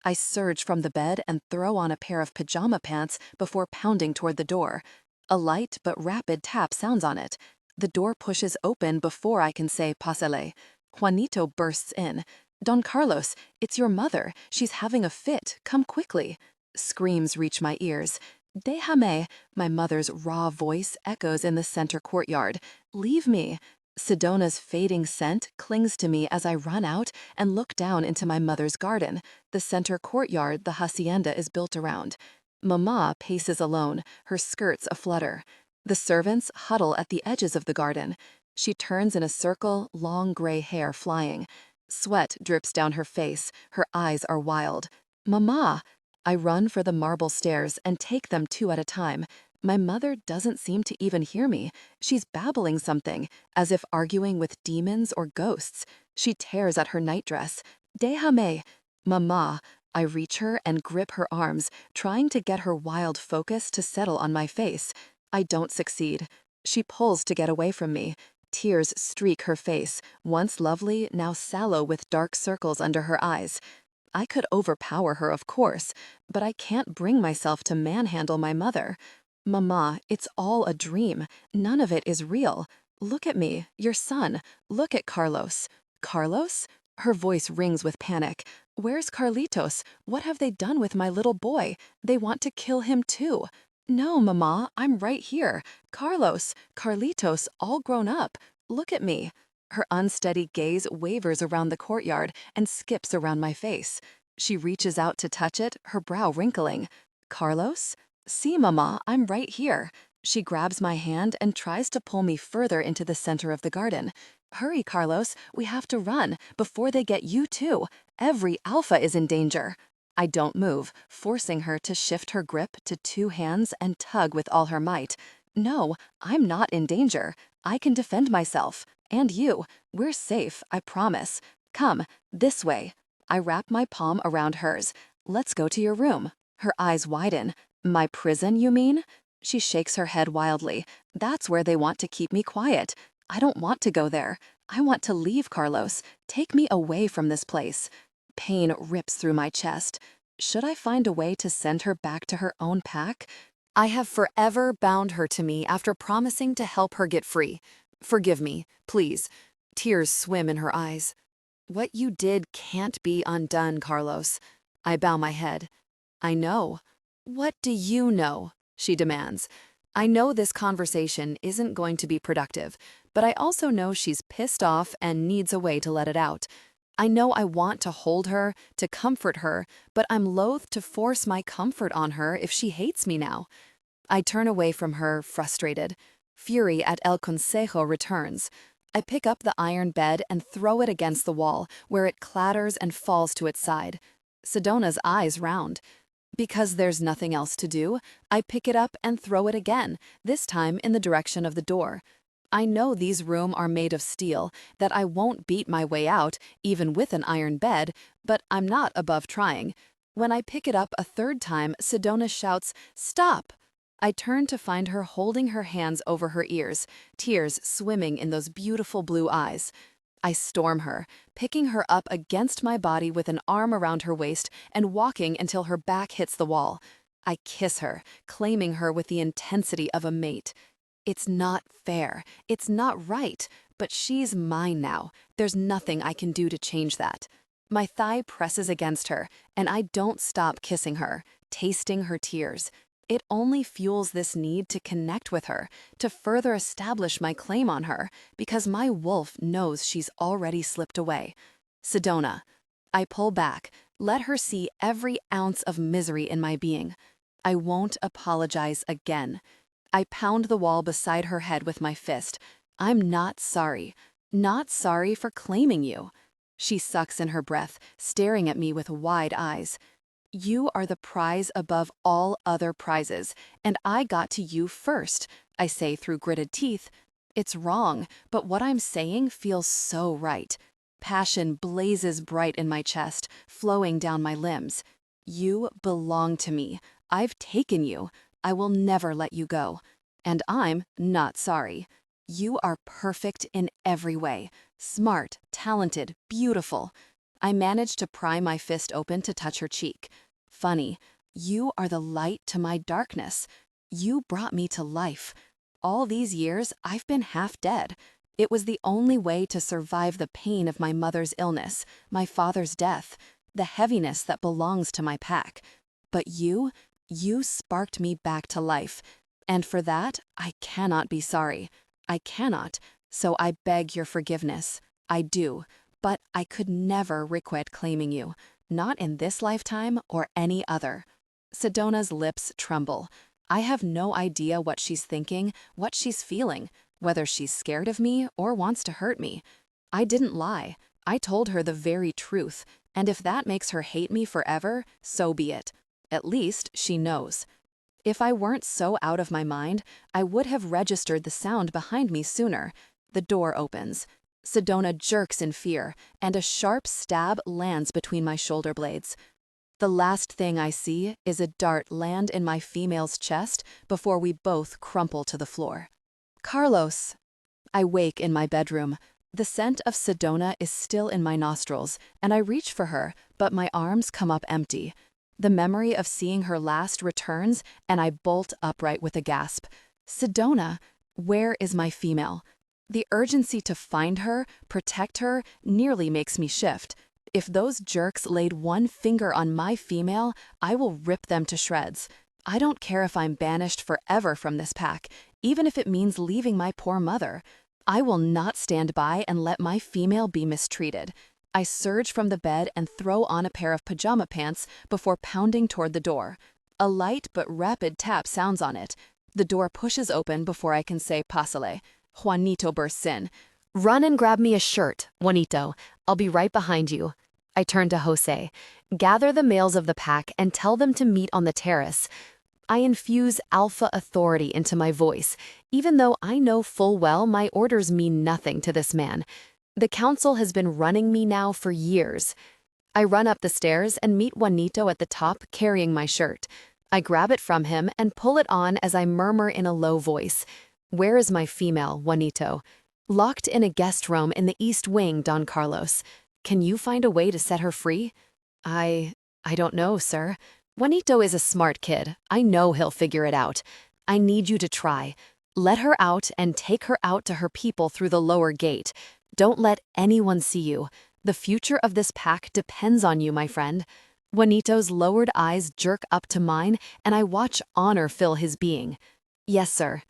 I surge from the bed and throw on a pair of pajama pants before pounding toward the door. A light but rapid tap sounds on it. The door pushes open before I can say "Pásale." Juanito bursts in. "Don Carlos, it's your mother. She's having a fit. Come quickly." Screams reach my ears. "Déjame." My mother's raw voice echoes in the center courtyard. "Leave me." Sedona's fading scent clings to me as I run out and look down into my mother's garden, the center courtyard the hacienda is built around. Mama paces alone, her skirts aflutter. The servants huddle at the edges of the garden. She turns in a circle, long gray hair flying. Sweat drips down her face, her eyes are wild. "Mama!" I run for the marble stairs and take them two at a time. My mother doesn't seem to even hear me. She's babbling something, as if arguing with demons or ghosts. She tears at her nightdress. "Déjame!" "Mama!" I reach her and grip her arms, trying to get her wild focus to settle on my face. I don't succeed. She pulls to get away from me. Tears streak her face, once lovely, now sallow with dark circles under her eyes. I could overpower her, of course, but I can't bring myself to manhandle my mother. Mama, it's all a dream. None of it is real. Look at me, your son. Look at Carlos. Carlos? Her voice rings with panic. Where's Carlitos? What have they done with my little boy? They want to kill him too. No, Mama, I'm right here. Carlos, Carlitos, all grown up. Look at me. Her unsteady gaze wavers around the courtyard and skips around my face. She reaches out to touch it, her brow wrinkling. Carlos? See, Mama, I'm right here. She grabs my hand and tries to pull me further into the center of the garden. Hurry, Carlos, we have to run, before they get you too. Every alpha is in danger. I don't move, forcing her to shift her grip to 2 hands and tug with all her might. No, I'm not in danger. I can defend myself. And you. We're safe, I promise. Come, this way. I wrap my palm around hers. Let's go to your room. Her eyes widen. My prison, you mean? She shakes her head wildly. That's where they want to keep me quiet. I don't want to go there. I want to leave, Carlos. Take me away from this place. Pain rips through my chest. Should I find a way to send her back to her own pack? I have forever bound her to me after promising to help her get free. Forgive me, please. Tears swim in her eyes. What you did can't be undone, Carlos. I bow my head. I know. What do you know? She demands. I know this conversation isn't going to be productive, but I also know she's pissed off and needs a way to let it out. I know I want to hold her, to comfort her, but I'm loath to force my comfort on her if she hates me now. I turn away from her, frustrated. Fury at El Consejo returns. I pick up the iron bed and throw it against the wall, where it clatters and falls to its side. Sedona's eyes round. Because there's nothing else to do, I pick it up and throw it again, this time in the direction of the door. I know these rooms are made of steel, that I won't beat my way out, even with an iron bed, but I'm not above trying. When I pick it up a third time, Sedona shouts, "Stop!" I turn to find her holding her hands over her ears, tears swimming in those beautiful blue eyes. I storm her, picking her up against my body with an arm around her waist and walking until her back hits the wall. I kiss her, claiming her with the intensity of a mate. It's not fair, it's not right, but she's mine now. There's nothing I can do to change that. My thigh presses against her, and I don't stop kissing her, tasting her tears. It only fuels this need to connect with her, to further establish my claim on her, because my wolf knows she's already slipped away. Sedona. I pull back, let her see every ounce of misery in my being. I won't apologize again. I pound the wall beside her head with my fist. I'm not sorry. Not sorry for claiming you. She sucks in her breath, staring at me with wide eyes. You are the prize above all other prizes, and I got to you first, I say through gritted teeth. It's wrong, but what I'm saying feels so right. Passion blazes bright in my chest, flowing down my limbs. You belong to me. I've taken you. I will never let you go. And I'm not sorry. You are perfect in every way. Smart, talented, beautiful. I managed to pry my fist open to touch her cheek. Funny, you are the light to my darkness. You brought me to life. All these years, I've been half dead. It was the only way to survive the pain of my mother's illness, my father's death, the heaviness that belongs to my pack. But you sparked me back to life. And for that, I cannot be sorry. I cannot, so I beg your forgiveness. I do. But I could never requite claiming you, not in this lifetime or any other. Sedona's lips tremble. I have no idea what she's thinking, what she's feeling, whether she's scared of me or wants to hurt me. I didn't lie. I told her the very truth, and if that makes her hate me forever, so be it. At least she knows. If I weren't so out of my mind, I would have registered the sound behind me sooner. The door opens. Sedona jerks in fear, and a sharp stab lands between my shoulder blades. The last thing I see is a dart land in my female's chest before we both crumple to the floor. Carlos! I wake in my bedroom. The scent of Sedona is still in my nostrils, and I reach for her, but my arms come up empty. The memory of seeing her last returns, and I bolt upright with a gasp. Sedona, where is my female? The urgency to find her, protect her, nearly makes me shift. If those jerks laid one finger on my female, I will rip them to shreds. I don't care if I'm banished forever from this pack, even if it means leaving my poor mother. I will not stand by and let my female be mistreated. I surge from the bed and throw on a pair of pajama pants before pounding toward the door. A light but rapid tap sounds on it. The door pushes open before I can say "Pásale." Juanito bursts in. Run and grab me a shirt, Juanito. I'll be right behind you. I turn to Jose. Gather the males of the pack and tell them to meet on the terrace. I infuse alpha authority into my voice, even though I know full well my orders mean nothing to this man. The council has been running me now for years. I run up the stairs and meet Juanito at the top carrying my shirt. I grab it from him and pull it on as I murmur in a low voice. Where is my female, Juanito? Locked in a guest room in the East Wing, Don Carlos. Can you find a way to set her free? I don't know, sir. Juanito is a smart kid. I know he'll figure it out. I need you to try. Let her out and take her out to her people through the lower gate. Don't let anyone see you. The future of this pack depends on you, my friend. Juanito's lowered eyes jerk up to mine, and I watch honor fill his being. Yes, sir.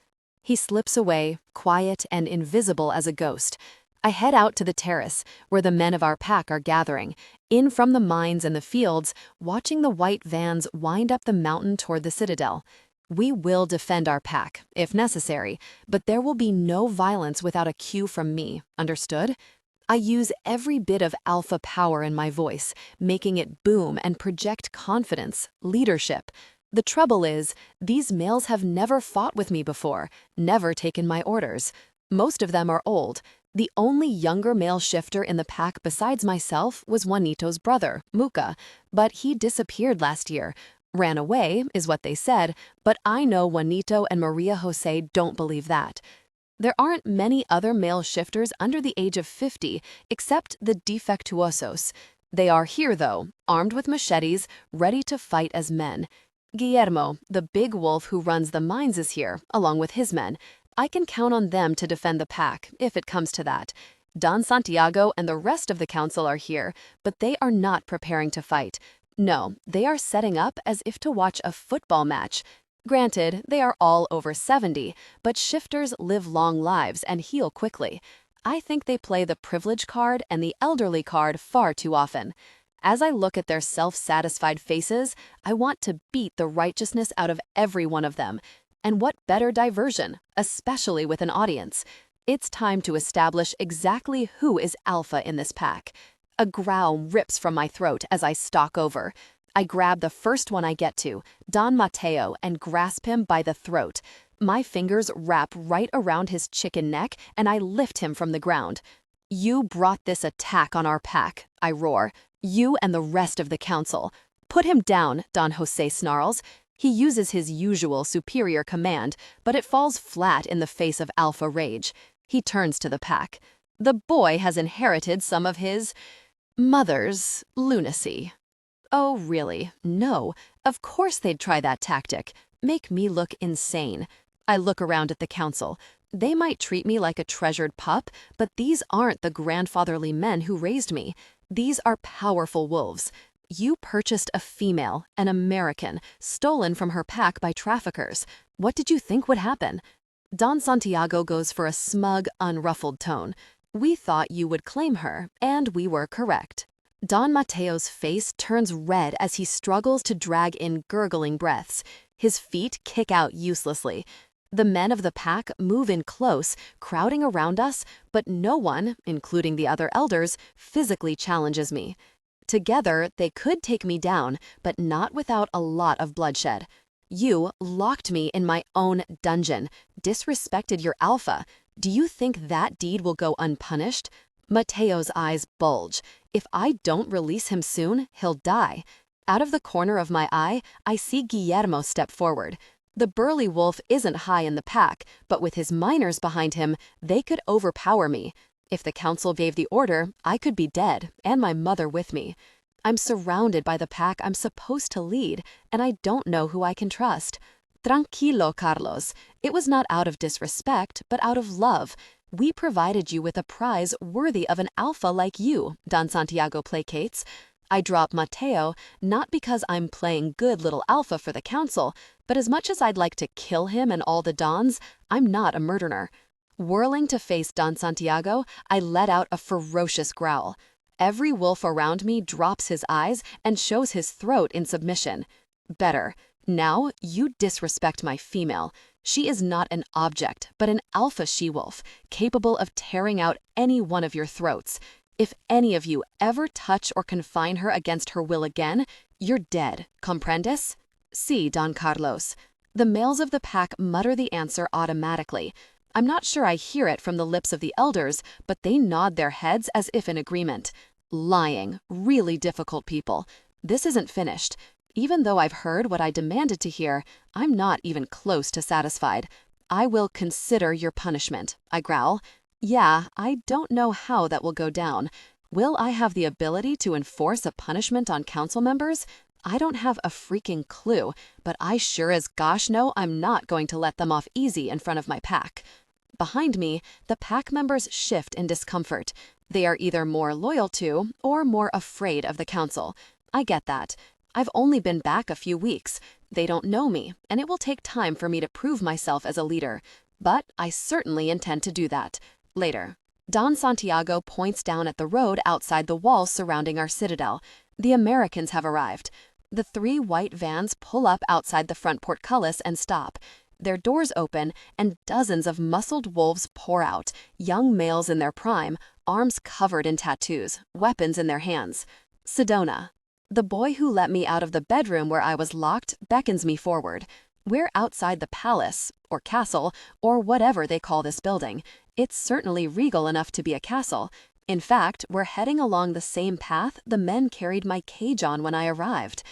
He slips away, quiet and invisible as a ghost. I head out to the terrace, where the men of our pack are gathering, in from the mines and the fields, watching the white vans wind up the mountain toward the citadel. We will defend our pack, if necessary, but there will be no violence without a cue from me, understood? I use every bit of alpha power in my voice, making it boom and project confidence, leadership. The trouble is, these males have never fought with me before, never taken my orders. Most of them are old. The only younger male shifter in the pack besides myself was Juanito's brother, Muka, but he disappeared last year. Ran away, is what they said, but I know Juanito and Maria Jose don't believe that. There aren't many other male shifters under the age of 50, except the defectuosos. They are here, though, armed with machetes, ready to fight as men. Guillermo, the big wolf who runs the mines, is here, along with his men. I can count on them to defend the pack, if it comes to that. Don Santiago and the rest of the council are here, but they are not preparing to fight. No, they are setting up as if to watch a football match. Granted, they are all over 70, but shifters live long lives and heal quickly. I think they play the privilege card and the elderly card far too often. As I look at their self-satisfied faces, I want to beat the righteousness out of every one of them. And what better diversion, especially with an audience? It's time to establish exactly who is alpha in this pack. A growl rips from my throat as I stalk over. I grab the first one I get to, Don Mateo, and grasp him by the throat. My fingers wrap right around his chicken neck, and I lift him from the ground. You brought this attack on our pack, I roar. You and the rest of the council. Put him down, Don Jose snarls. He uses his usual superior command, but it falls flat in the face of alpha rage. He turns to the pack. The boy has inherited some of his mother's lunacy. Oh, really? No. Of course they'd try that tactic. Make me look insane. I look around at the council. They might treat me like a treasured pup, but these aren't the grandfatherly men who raised me. These are powerful wolves. You purchased a female, an American, stolen from her pack by traffickers. What did you think would happen? Don Santiago goes for a smug, unruffled tone. We thought you would claim her, and we were correct. Don Mateo's face turns red as he struggles to drag in gurgling breaths. His feet kick out uselessly. The men of the pack move in close, crowding around us, but no one, including the other elders, physically challenges me. Together, they could take me down, but not without a lot of bloodshed. You locked me in my own dungeon, disrespected your alpha. Do you think that deed will go unpunished? Mateo's eyes bulge. If I don't release him soon, he'll die. Out of the corner of my eye, I see Guillermo step forward. The burly wolf isn't high in the pack, but with his miners behind him, they could overpower me. If the council gave the order, I could be dead, and my mother with me. I'm surrounded by the pack I'm supposed to lead, and I don't know who I can trust. Tranquilo, Carlos. It was not out of disrespect, but out of love. We provided you with a prize worthy of an alpha like you, Don Santiago placates. I drop Mateo, not because I'm playing good little alpha for the council, but as much as I'd like to kill him and all the Dons, I'm not a murderer. Whirling to face Don Santiago, I let out a ferocious growl. Every wolf around me drops his eyes and shows his throat in submission. Better. Now, you disrespect my female. She is not an object, but an alpha she-wolf, capable of tearing out any one of your throats. If any of you ever touch or confine her against her will again, you're dead, comprendes? Sí, Don Carlos. The males of the pack mutter the answer automatically. I'm not sure I hear it from the lips of the elders, but they nod their heads as if in agreement. Lying, really difficult people. This isn't finished. Even though I've heard what I demanded to hear, I'm not even close to satisfied. I will consider your punishment, I growl. Yeah, I don't know how that will go down. Will I have the ability to enforce a punishment on council members? I don't have a freaking clue, but I sure as gosh know I'm not going to let them off easy in front of my pack. Behind me, the pack members shift in discomfort. They are either more loyal to or more afraid of the council. I get that. I've only been back a few weeks. They don't know me, and it will take time for me to prove myself as a leader. But I certainly intend to do that. Later. Don Santiago points down at the road outside the walls surrounding our citadel. The Americans have arrived. The 3 white vans pull up outside the front portcullis and stop. Their doors open, and dozens of muscled wolves pour out, young males in their prime, arms covered in tattoos, weapons in their hands. Sedona. The boy who let me out of the bedroom where I was locked beckons me forward. We're outside the palace, or castle, or whatever they call this building. It's certainly regal enough to be a castle. In fact, we're heading along the same path the men carried my cage on when I arrived.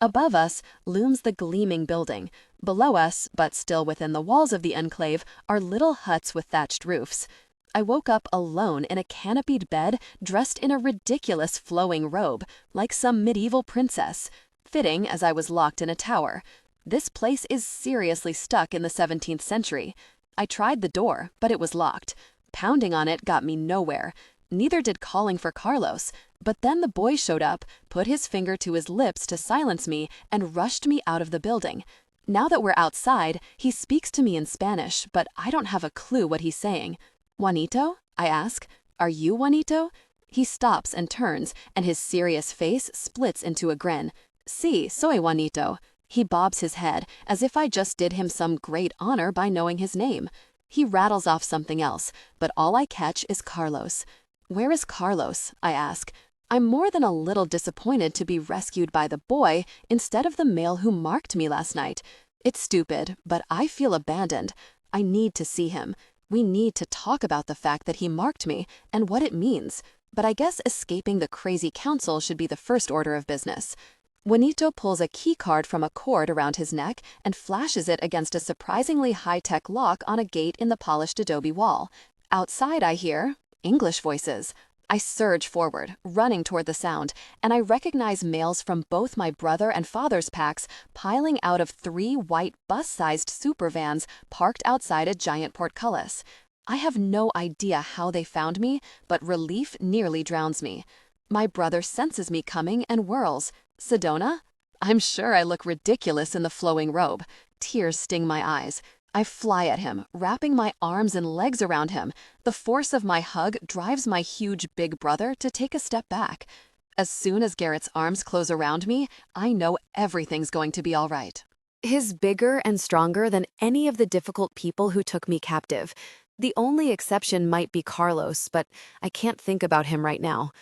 Above us looms the gleaming building. Below us, but still within the walls of the enclave, are little huts with thatched roofs. I woke up alone in a canopied bed, dressed in a ridiculous flowing robe, like some medieval princess, fitting as I was locked in a tower. This place is seriously stuck in the 17th century. I tried the door, but it was locked. Pounding on it got me nowhere. Neither did calling for Carlos. But then the boy showed up, put his finger to his lips to silence me, and rushed me out of the building. Now that we're outside, he speaks to me in Spanish, but I don't have a clue what he's saying. Juanito? I ask. Are you Juanito? He stops and turns, and his serious face splits into a grin. Sí, soy Juanito. He bobs his head, as if I just did him some great honor by knowing his name. He rattles off something else, but all I catch is Carlos. Where is Carlos? I ask. I'm more than a little disappointed to be rescued by the boy instead of the male who marked me last night. It's stupid, but I feel abandoned. I need to see him. We need to talk about the fact that he marked me and what it means. But I guess escaping the crazy council should be the first order of business. Juanito pulls a key card from a cord around his neck and flashes it against a surprisingly high-tech lock on a gate in the polished adobe wall. Outside I hear English voices. I surge forward, running toward the sound, and I recognize males from both my brother and father's packs piling out of 3 white bus-sized super vans parked outside a giant portcullis. I have no idea how they found me, but relief nearly drowns me. My brother senses me coming and whirls. Sedona? I'm sure I look ridiculous in the flowing robe. Tears sting my eyes. I fly at him, wrapping my arms and legs around him. The force of my hug drives my huge big brother to take a step back. As soon as Garrett's arms close around me, I know everything's going to be all right. He's bigger and stronger than any of the difficult people who took me captive. The only exception might be Carlos, but I can't think about him right now.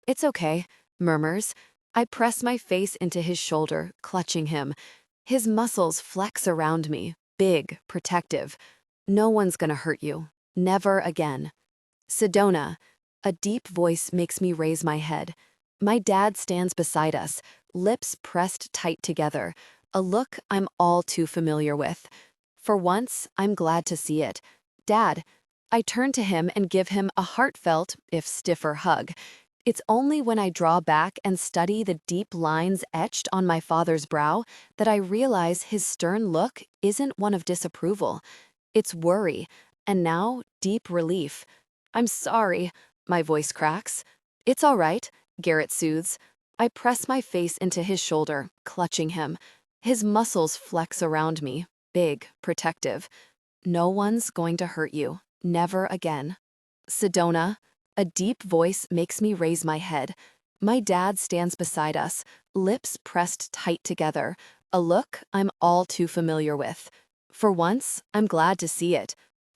It's okay, murmurs. I press my face into his shoulder, clutching him. His muscles flex around me, big, protective. No one's gonna hurt you. Never again. Sedona. A deep voice makes me raise my head. My dad stands beside us, lips pressed tight together. a look I'm all too familiar with. For once, I'm glad to see it. Dad. I turn to him and give him a heartfelt, if stiffer, hug. It's only when I draw back and study the deep lines etched on my father's brow that I realize his stern look isn't one of disapproval. It's worry, and now deep relief. I'm sorry, my voice cracks. It's all right, Garrett soothes. I press my face into his shoulder, clutching him. His muscles flex around me, big, protective. No one's going to hurt you. Never again. Sedona. A deep voice makes me raise my head. My dad stands beside us, lips pressed tight together, a look I'm all too familiar with. For once, I'm glad to see it.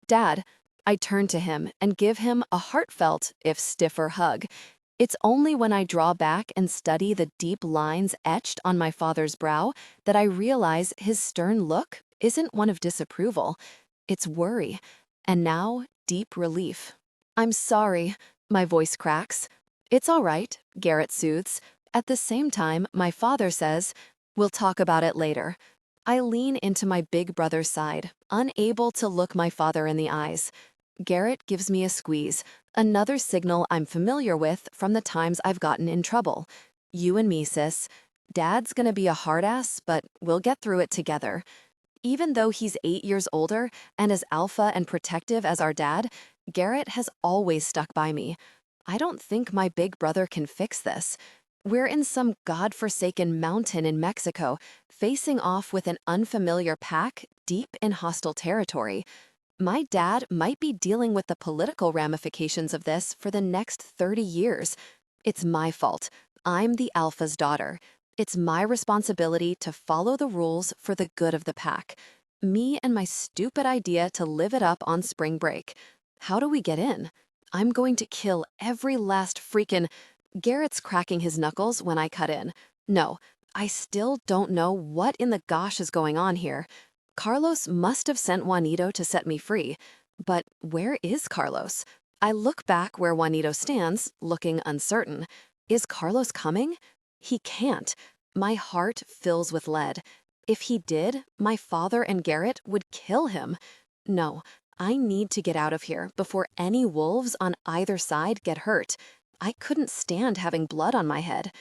Dad. I turn to him and give him a heartfelt, if stiffer, hug. It's only when I draw back and study the deep lines etched on my father's brow that I realize his stern look isn't one of disapproval. It's worry, and now deep relief. I'm sorry, my voice cracks. It's all right, Garrett soothes. At the same time, my father says, we'll talk about it later. I lean into my big brother's side, unable to look my father in the eyes. Garrett gives me a squeeze, another signal I'm familiar with from the times I've gotten in trouble. You and me, sis. Dad's gonna be a hard ass, but we'll get through it together. Even though he's 8 years older and as alpha and protective as our dad, Garrett has always stuck by me. I don't think my big brother can fix this. We're in some godforsaken mountain in Mexico, facing off with an unfamiliar pack deep in hostile territory. My dad might be dealing with the political ramifications of this for the next 30 years. It's my fault. I'm the alpha's daughter. It's my responsibility to follow the rules for the good of the pack. Me and my stupid idea to live it up on spring break. How do we get in? I'm going to kill every last freaking... Garrett's cracking his knuckles when I cut in. No, I still don't know what in the gosh is going on here. Carlos must have sent Juanito to set me free. But where is Carlos? I look back where Juanito stands, looking uncertain. Is Carlos coming? He can't. My heart fills with lead. If he did, my father and Garrett would kill him. No, I need to get out of here before any wolves on either side get hurt. I couldn't stand having blood on my head.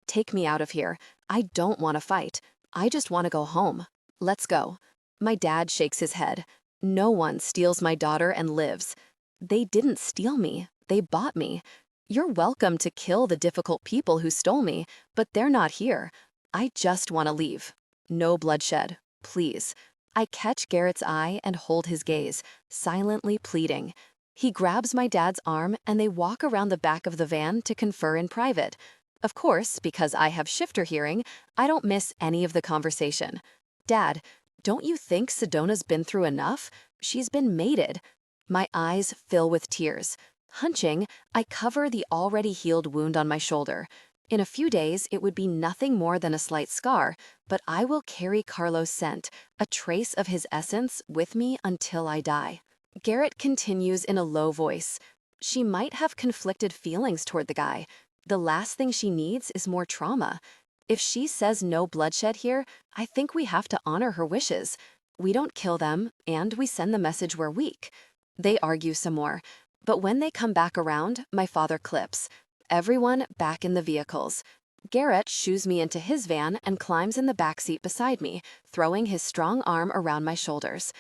Take me out of here. I don't want to fight. I just want to go home. Let's go. My dad shakes his head. No one steals my daughter and lives. They didn't steal me. They bought me. You're welcome to kill the difficult people who stole me, but they're not here. I just want to leave. No bloodshed, please. I catch Garrett's eye and hold his gaze, silently pleading. He grabs my dad's arm and they walk around the back of the van to confer in private. Of course, because I have shifter hearing, I don't miss any of the conversation. Dad, don't you think Sedona's been through enough? She's been mated. My eyes fill with tears. Hunching, I cover the already healed wound on my shoulder. In a few days, it would be nothing more than a slight scar, but I will carry Carlos' scent, a trace of his essence, with me until I die. Garrett continues in a low voice. She might have conflicted feelings toward the guy. The last thing she needs is more trauma. If she says no bloodshed here, I think we have to honor her wishes. We don't kill them, and we send the message we're weak. They argue some more. But when they come back around, my father clips. Everyone back in the vehicles. Garrett shoos me into his van and climbs in the backseat beside me, throwing his strong arm around my shoulders.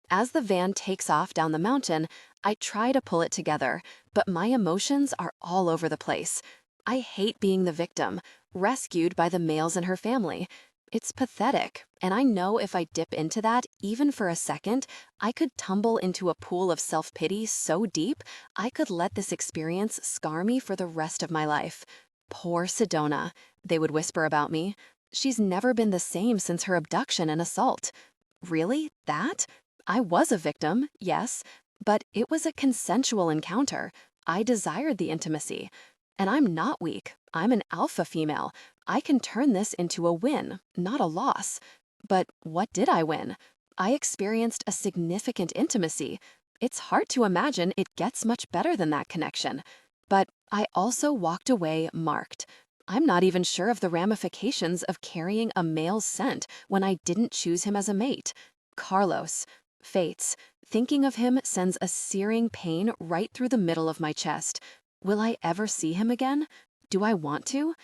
As the van takes off down the mountain, I try to pull it together, but my emotions are all over the place. I hate being the victim, rescued by the males in her family. It's pathetic, and I know if I dip into that, even for a second, I could tumble into a pool of self-pity so deep, I could let this experience scar me for the rest of my life. Poor Sedona, they would whisper about me. She's never been the same since her abduction and assault. Really? That? I was a victim, yes, but it was a consensual encounter. I desired the intimacy. And I'm not weak. I'm an alpha female. I can turn this into a win, not a loss. But what did I win? I experienced a significant intimacy. It's hard to imagine it gets much better than that connection. But I also walked away marked. I'm not even sure of the ramifications of carrying a male scent when I didn't choose him as a mate. Carlos. Fates. Thinking of him sends a searing pain right through the middle of my chest. Will I ever see him again? Do I want to?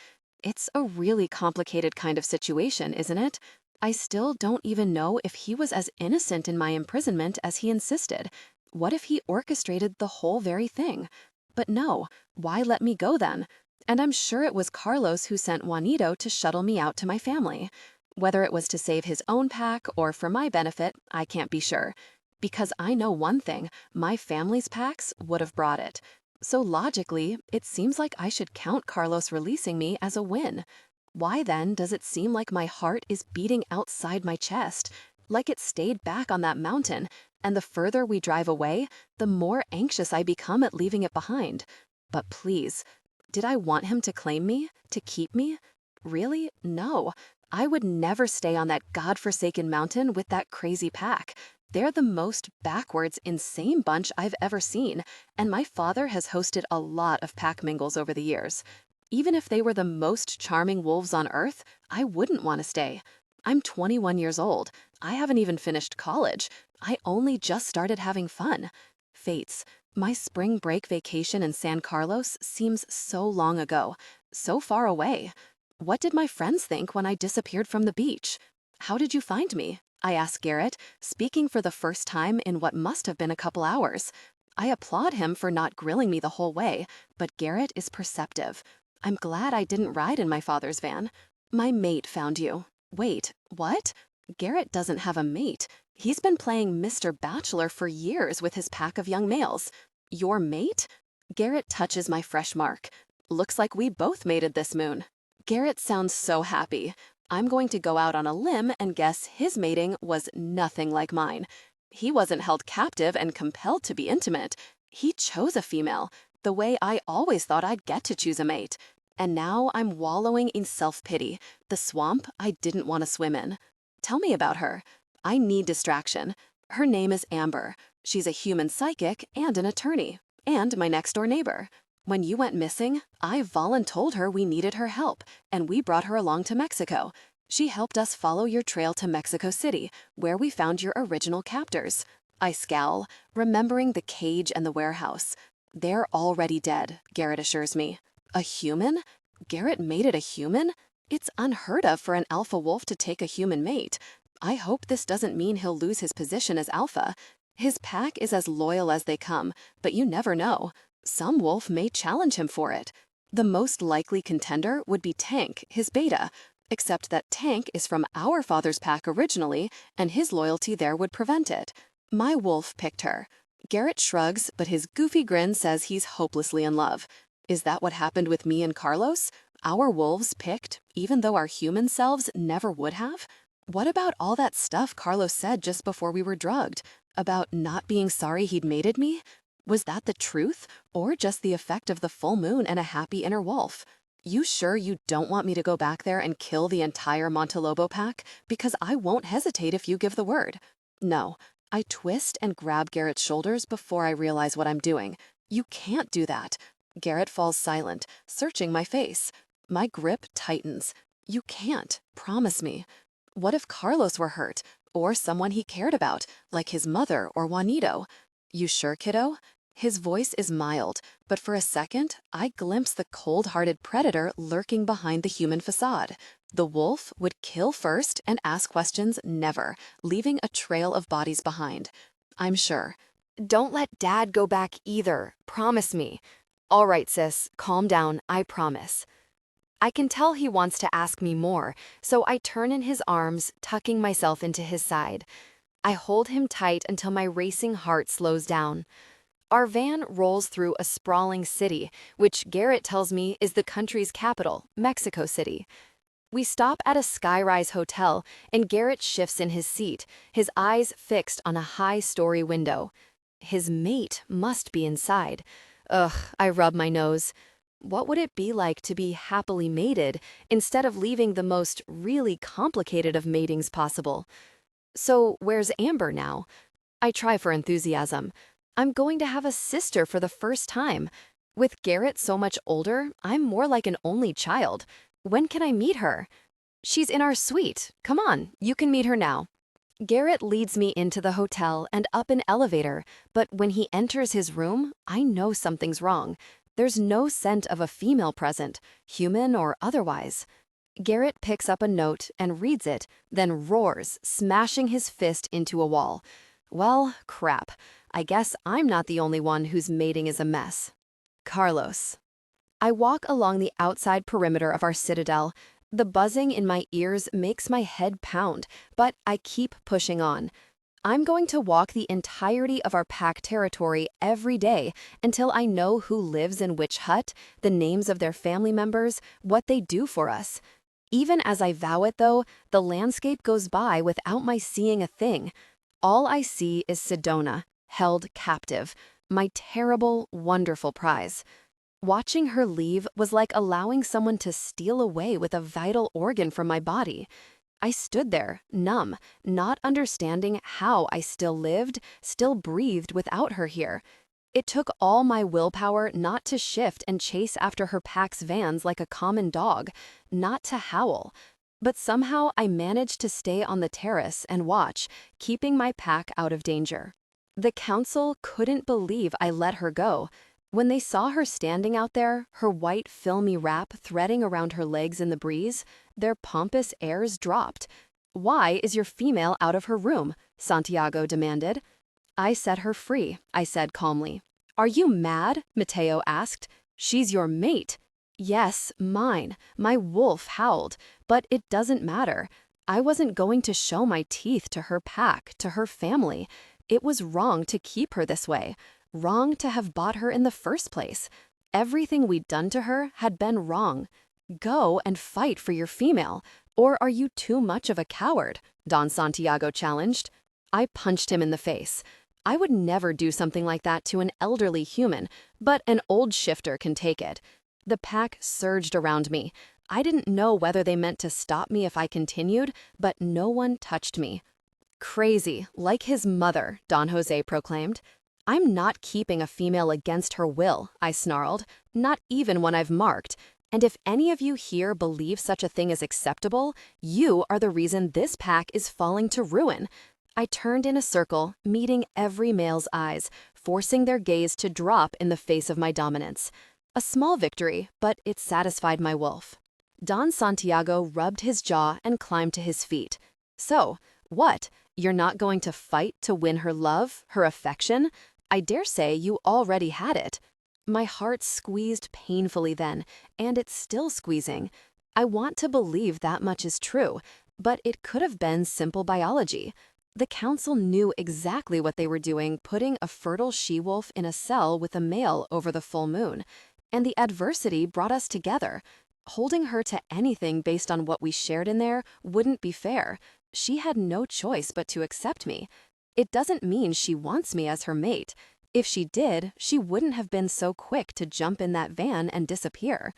It's a really complicated kind of situation, isn't it? I still don't even know if he was as innocent in my imprisonment as he insisted. What if he orchestrated the whole very thing? But no, why let me go then? And I'm sure it was Carlos who sent Juanito to shuttle me out to my family. Whether it was to save his own pack or for my benefit, I can't be sure. Because I know one thing, my family's packs would have brought it. So logically, it seems like I should count Carlos releasing me as a win. Why then does it seem like my heart is beating outside my chest, like it stayed back on that mountain, and the further we drive away, the more anxious I become at leaving it behind? But please, did I want him to claim me, to keep me? Really? No. I would never stay on that godforsaken mountain with that crazy pack. They're the most backwards, insane bunch I've ever seen, and my father has hosted a lot of pack mingles over the years. Even if they were the most charming wolves on earth, I wouldn't want to stay. I'm 21 years old. I haven't even finished college. I only just started having fun. Fates. My spring break vacation in San Carlos seems so long ago, so far away. What did my friends think when I disappeared from the beach? How did you find me? I asked Garrett, speaking for the first time in what must have been a couple hours. I applaud him for not grilling me the whole way, but Garrett is perceptive. I'm glad I didn't ride in my father's van. My mate found you. Wait, what? Garrett doesn't have a mate. He's been playing Mr. Bachelor for years with his pack of young males. Your mate? Garrett touches my fresh mark. Looks like we both mated this moon. Garrett sounds so happy. I'm going to go out on a limb and guess his mating was nothing like mine. He wasn't held captive and compelled to be intimate. He chose a female, the way I always thought I'd get to choose a mate. And now I'm wallowing in self-pity, the swamp I didn't want to swim in. Tell me about her. I need distraction. Her name is Amber. She's a human psychic and an attorney, and my next-door neighbor. When you went missing, I voluntold her we needed her help, and we brought her along to Mexico. She helped us follow your trail to Mexico City, where we found your original captors. I scowl, remembering the cage and the warehouse. They're already dead, Garrett assures me. A human? Garrett mated a human? It's unheard of for an alpha wolf to take a human mate. I hope this doesn't mean he'll lose his position as alpha. His pack is as loyal as they come, but you never know. Some wolf may challenge him for it. The most likely contender would be Tank, his beta, except that Tank is from our father's pack originally, and his loyalty there would prevent it. My wolf picked her. Garrett shrugs, but his goofy grin says he's hopelessly in love. Is that what happened with me and Carlos? Our wolves picked, even though our human selves never would have? What about all that stuff Carlos said just before we were drugged? About not being sorry he'd mated me? Was that the truth, or just the effect of the full moon and a happy inner wolf? You sure you don't want me to go back there and kill the entire Montelobo pack? Because I won't hesitate if you give the word. No. I twist and grab Garrett's shoulders before I realize what I'm doing. You can't do that. Garrett falls silent, searching my face. My grip tightens. You can't. Promise me. What if Carlos were hurt, or someone he cared about, like his mother or Juanito? You sure, kiddo? His voice is mild, but for a second, I glimpse the cold-hearted predator lurking behind the human facade. The wolf would kill first and ask questions never, leaving a trail of bodies behind. I'm sure. Don't let Dad go back either. Promise me. All right, sis, calm down, I promise. I can tell he wants to ask me more, so I turn in his arms, tucking myself into his side. I hold him tight until my racing heart slows down. Our van rolls through a sprawling city, which Garrett tells me is the country's capital, Mexico City. We stop at a skyrise hotel, and Garrett shifts in his seat, his eyes fixed on a high-story window. His mate must be inside. Ugh, I rub my nose. What would it be like to be happily mated instead of leaving the most really complicated of matings possible? So where's Amber now? I try for enthusiasm. I'm going to have a sister for the first time. With Garrett so much older, I'm more like an only child. When can I meet her? She's in our suite. Come on, you can meet her now. Garrett leads me into the hotel and up an elevator, but when he enters his room, I know something's wrong. There's no scent of a female present, human or otherwise. Garrett picks up a note and reads it, then roars, smashing his fist into a wall. Well, crap. I guess I'm not the only one whose mating is a mess. Carlos. I walk along the outside perimeter of our citadel. The buzzing in my ears makes my head pound, but I keep pushing on. I'm going to walk the entirety of our pack territory every day until I know who lives in which hut, the names of their family members, what they do for us. Even as I vow it, though, the landscape goes by without my seeing a thing. All I see is Sedona, held captive, my terrible, wonderful prize. Watching her leave was like allowing someone to steal away with a vital organ from my body. I stood there, numb, not understanding how I still lived, still breathed without her here. It took all my willpower not to shift and chase after her pack's vans like a common dog, not to howl. But somehow I managed to stay on the terrace and watch, keeping my pack out of danger. The council couldn't believe I let her go. When they saw her standing out there, her white filmy wrap threading around her legs in the breeze, their pompous airs dropped. "Why is your female out of her room?" Santiago demanded. "I set her free," I said calmly. "Are you mad?" Mateo asked. "She's your mate." "Yes, mine," my wolf howled, "but it doesn't matter. I wasn't going to show my teeth to her pack, to her family. It was wrong to keep her this way. Wrong to have bought her in the first place. Everything we'd done to her had been wrong. Go and fight for your female. Or are you too much of a coward?" Don Santiago challenged. I punched him in the face. I would never do something like that to an elderly human, but an old shifter can take it. The pack surged around me. I didn't know whether they meant to stop me if I continued, but no one touched me. "Crazy, like his mother," Don Jose proclaimed. "I'm not keeping a female against her will," I snarled, "not even one I've marked. And if any of you here believe such a thing is acceptable, you are the reason this pack is falling to ruin." I turned in a circle, meeting every male's eyes, forcing their gaze to drop in the face of my dominance. A small victory, but it satisfied my wolf. Don Santiago rubbed his jaw and climbed to his feet. "So, what? You're not going to fight to win her love, her affection? I dare say you already had it." My heart squeezed painfully then, and it's still squeezing. I want to believe that much is true, but it could have been simple biology. The council knew exactly what they were doing, putting a fertile she-wolf in a cell with a male over the full moon. And the adversity brought us together. Holding her to anything based on what we shared in there wouldn't be fair. She had no choice but to accept me. It doesn't mean she wants me as her mate. If she did, she wouldn't have been so quick to jump in that van and disappear.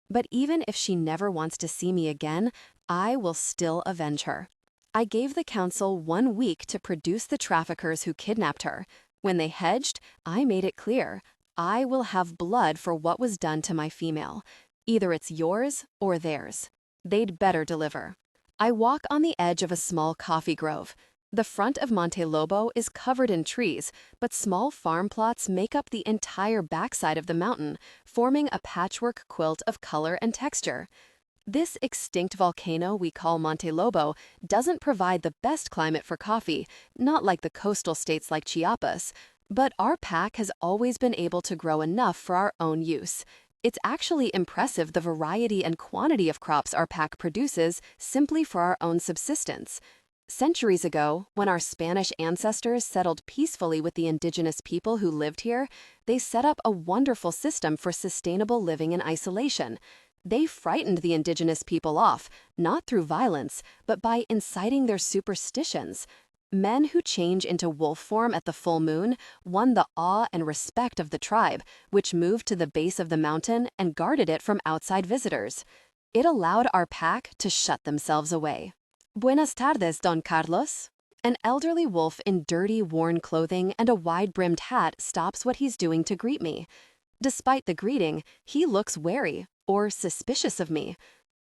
But even if she never wants to see me again, I will still avenge her. I gave the council 1 week to produce the traffickers who kidnapped her. When they hedged, I made it clear, I will have blood for what was done to my female. Either it's yours or theirs. They'd better deliver. I walk on the edge of a small coffee grove. The front of Monte Lobo is covered in trees, but small farm plots make up the entire backside of the mountain, forming a patchwork quilt of color and texture. This extinct volcano we call Monte Lobo doesn't provide the best climate for coffee, not like the coastal states like Chiapas, but our pack has always been able to grow enough for our own use. It's actually impressive the variety and quantity of crops our pack produces simply for our own subsistence. Centuries ago, when our Spanish ancestors settled peacefully with the indigenous people who lived here, they set up a wonderful system for sustainable living in isolation. They frightened the indigenous people off, not through violence, but by inciting their superstitions. Men who change into wolf form at the full moon won the awe and respect of the tribe, which moved to the base of the mountain and guarded it from outside visitors. It allowed our pack to shut themselves away. "Buenas tardes, Don Carlos." An elderly wolf in dirty, worn clothing and a wide-brimmed hat stops what he's doing to greet me. Despite the greeting, he looks wary or suspicious of me.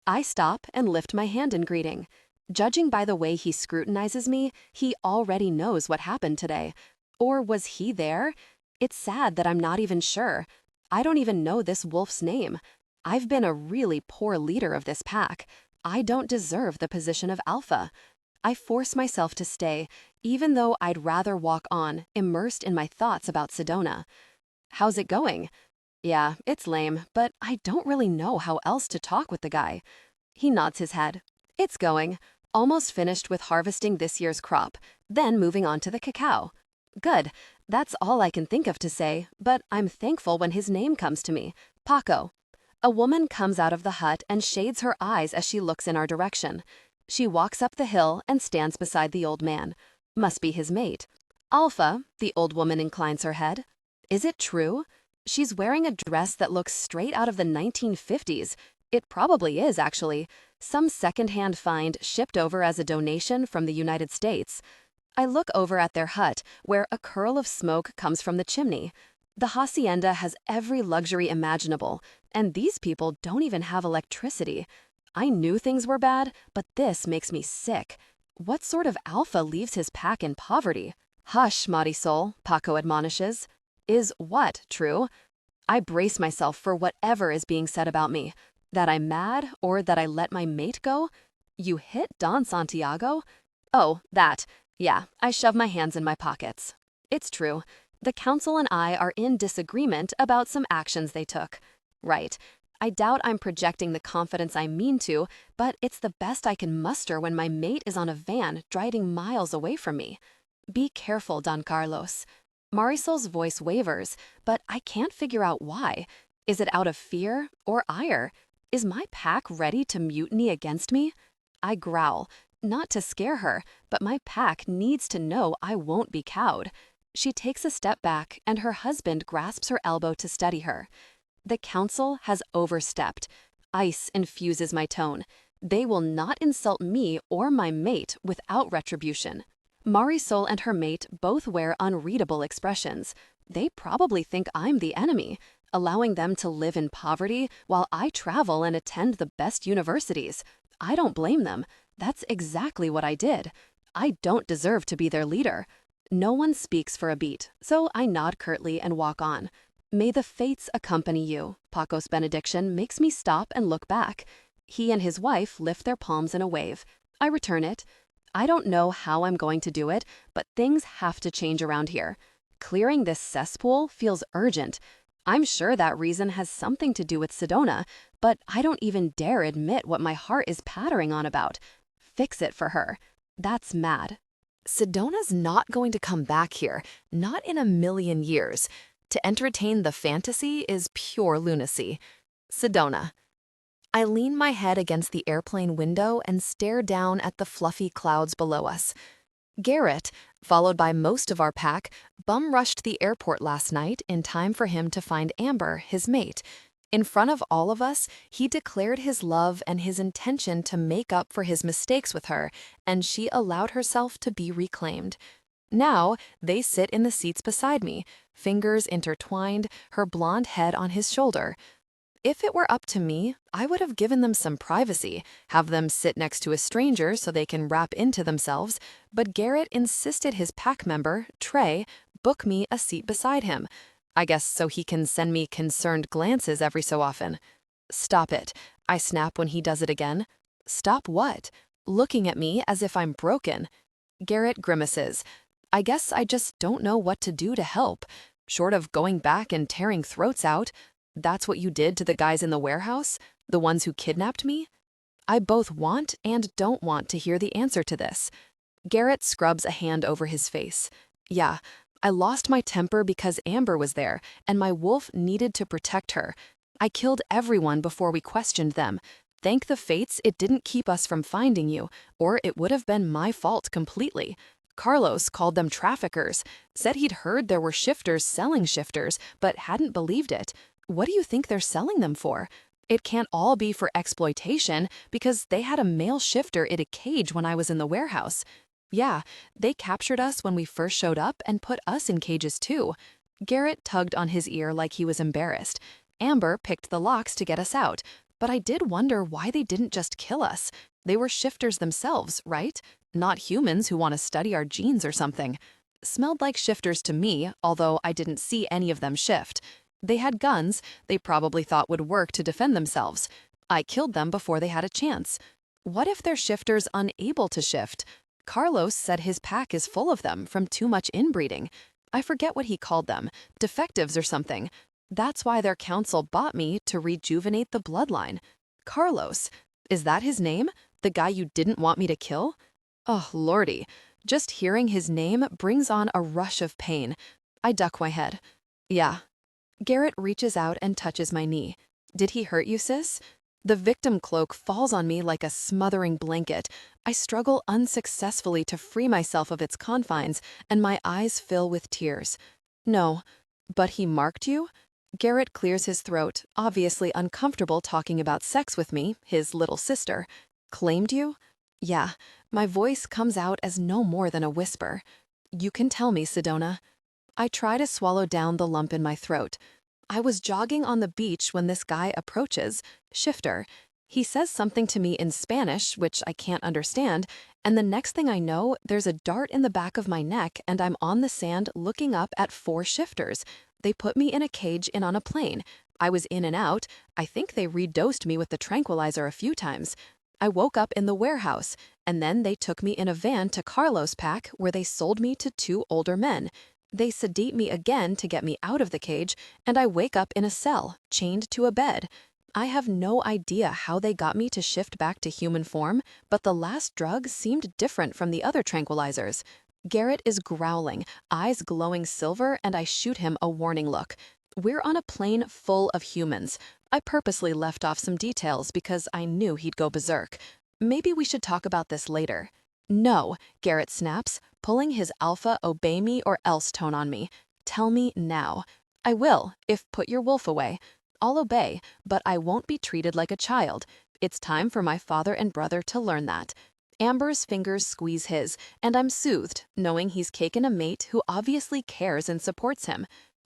I stop and lift my hand in greeting. Judging by the way he scrutinizes me, he already knows what happened today. Or was he there? It's sad that I'm not even sure. I don't even know this wolf's name. I've been a really poor leader of this pack. I don't deserve the position of alpha. I force myself to stay, even though I'd rather walk on, immersed in my thoughts about Sedona. How's it going? Yeah, it's lame, but I don't really know how else to talk with the guy. He nods his head. It's going. Almost finished with harvesting this year's crop, then moving on to the cacao. Good. That's all I can think of to say, but I'm thankful when his name comes to me. Paco. A woman comes out of the hut and shades her eyes as she looks in our direction. She walks up the hill and stands beside the old man. Must be his mate. Alpha, the old woman inclines her head. Is it true? She's wearing a dress that looks straight out of the 1950s. It probably is, actually. Some secondhand find shipped over as a donation from the United States. I look over at their hut, where a curl of smoke comes from the chimney. The hacienda has every luxury imaginable, and these people don't even have electricity. I knew things were bad, but this makes me sick. What sort of alpha leaves his pack in poverty? Hush, Marisol, Paco admonishes. Is what true? I brace myself for whatever is being said about me. That I'm mad, or that I let my mate go? You hit Don Santiago? Oh, that. Yeah, I shove my hands in my pockets. It's true. The council and I are in disagreement about some actions they took. Right. I doubt I'm projecting the confidence I mean to, but it's the best I can muster when my mate is on a van driving miles away from me. Be careful, Don Carlos. Marisol's voice wavers, but I can't figure out why. Is it out of fear or ire? Is my pack ready to mutiny against me? I growl, not to scare her, but my pack needs to know I won't be cowed. She takes a step back, and her husband grasps her elbow to steady her. The council has overstepped. Ice infuses my tone. They will not insult me or my mate without retribution. Marisol and her mate both wear unreadable expressions. They probably think I'm the enemy, allowing them to live in poverty while I travel and attend the best universities. I don't blame them. That's exactly what I did. I don't deserve to be their leader. No one speaks for a beat, so I nod curtly and walk on. May the fates accompany you. Paco's benediction makes me stop and look back. He and his wife lift their palms in a wave. I return it. I don't know how I'm going to do it, but things have to change around here. Clearing this cesspool feels urgent. I'm sure that reason has something to do with Sedona, but I don't even dare admit what my heart is pattering on about. Fix it for her. That's mad. Sedona's not going to come back here, not in a million years. To entertain the fantasy is pure lunacy. Sedona. I lean my head against the airplane window and stare down at the fluffy clouds below us. Garrett, followed by most of our pack, bum-rushed the airport last night in time for him to find Amber, his mate. In front of all of us, he declared his love and his intention to make up for his mistakes with her, and she allowed herself to be reclaimed. Now, they sit in the seats beside me, fingers intertwined, her blonde head on his shoulder. If it were up to me, I would have given them some privacy, have them sit next to a stranger so they can wrap into themselves, but Garrett insisted his pack member, Trey, book me a seat beside him. I guess so he can send me concerned glances every so often. Stop it, I snap when he does it again. Stop what? Looking at me as if I'm broken. Garrett grimaces. I guess I just don't know what to do to help. Short of going back and tearing throats out. That's what you did to the guys in the warehouse? The ones who kidnapped me? I both want and don't want to hear the answer to this. Garrett scrubs a hand over his face. Yeah, I lost my temper because Amber was there, and my wolf needed to protect her. I killed everyone before we questioned them. Thank the fates it didn't keep us from finding you, or it would have been my fault completely. Carlos called them traffickers, said he'd heard there were shifters selling shifters, but hadn't believed it. What do you think they're selling them for? It can't all be for exploitation, because they had a male shifter in a cage when I was in the warehouse. Yeah, they captured us when we first showed up and put us in cages too. Garrett tugged on his ear like he was embarrassed. Amber picked the locks to get us out, but I did wonder why they didn't just kill us. They were shifters themselves, right? Not humans who want to study our genes or something. Smelled like shifters to me, although I didn't see any of them shift. They had guns they probably thought would work to defend themselves. I killed them before they had a chance. What if they're shifters unable to shift? Carlos said his pack is full of them from too much inbreeding. I forget what he called them, defectives or something. That's why their council bought me to rejuvenate the bloodline. Carlos, is that his name? The guy you didn't want me to kill? Oh, lordy. Just hearing his name brings on a rush of pain. I duck my head. Yeah. Garrett reaches out and touches my knee. Did he hurt you, sis? The victim cloak falls on me like a smothering blanket. I struggle unsuccessfully to free myself of its confines, and my eyes fill with tears. No. But he marked you? Garrett clears his throat, obviously uncomfortable talking about sex with me, his little sister. Claimed you? Yeah. My voice comes out as no more than a whisper. You can tell me, Sedona. I try to swallow down the lump in my throat. I was jogging on the beach when this guy approaches, Shifter. He says something to me in Spanish, which I can't understand, and the next thing I know, there's a dart in the back of my neck and I'm on the sand looking up at 4 shifters. They put me in a cage and on a plane. I was in and out. I think they redosed me with the tranquilizer a few times. I woke up in the warehouse, and then they took me in a van to Carlos' pack where they sold me to 2 older men. They sedate me again to get me out of the cage, and I wake up in a cell, chained to a bed. I have no idea how they got me to shift back to human form, but the last drug seemed different from the other tranquilizers. Garrett is growling, eyes glowing silver, and I shoot him a warning look. We're on a plane full of humans. I purposely left off some details because I knew he'd go berserk. Maybe we should talk about this later. No, Garrett snaps, pulling his alpha obey me or else tone on me. Tell me now. I will, if put your wolf away. I'll obey, but I won't be treated like a child. It's time for my father and brother to learn that. Amber's fingers squeeze his, and I'm soothed, knowing he's taken a mate who obviously cares and supports him.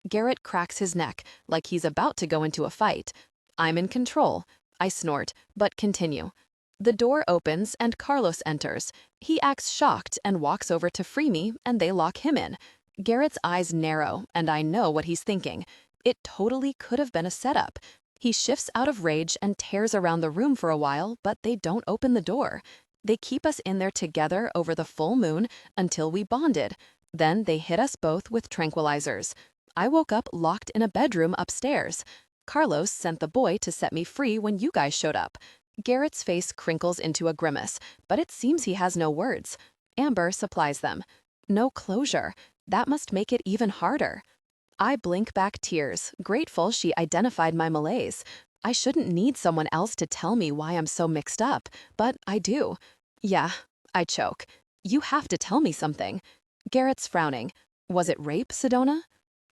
Garrett cracks his neck, like he's about to go into a fight. I'm in control. I snort, but continue. The door opens and Carlos enters. He acts shocked and walks over to free me, and they lock him in. Garrett's eyes narrow, and I know what he's thinking. It totally could have been a setup. He shifts out of rage and tears around the room for a while, but they don't open the door. They keep us in there together over the full moon until we bonded. Then they hit us both with tranquilizers. I woke up locked in a bedroom upstairs. Carlos sent the boy to set me free when you guys showed up. Garrett's face crinkles into a grimace, but it seems he has no words. Amber supplies them. No closure. That must make it even harder. I blink back tears, grateful she identified my malaise. I shouldn't need someone else to tell me why I'm so mixed up, but I do. Yeah, I choke. You have to tell me something. Garrett's frowning. Was it rape, Sedona?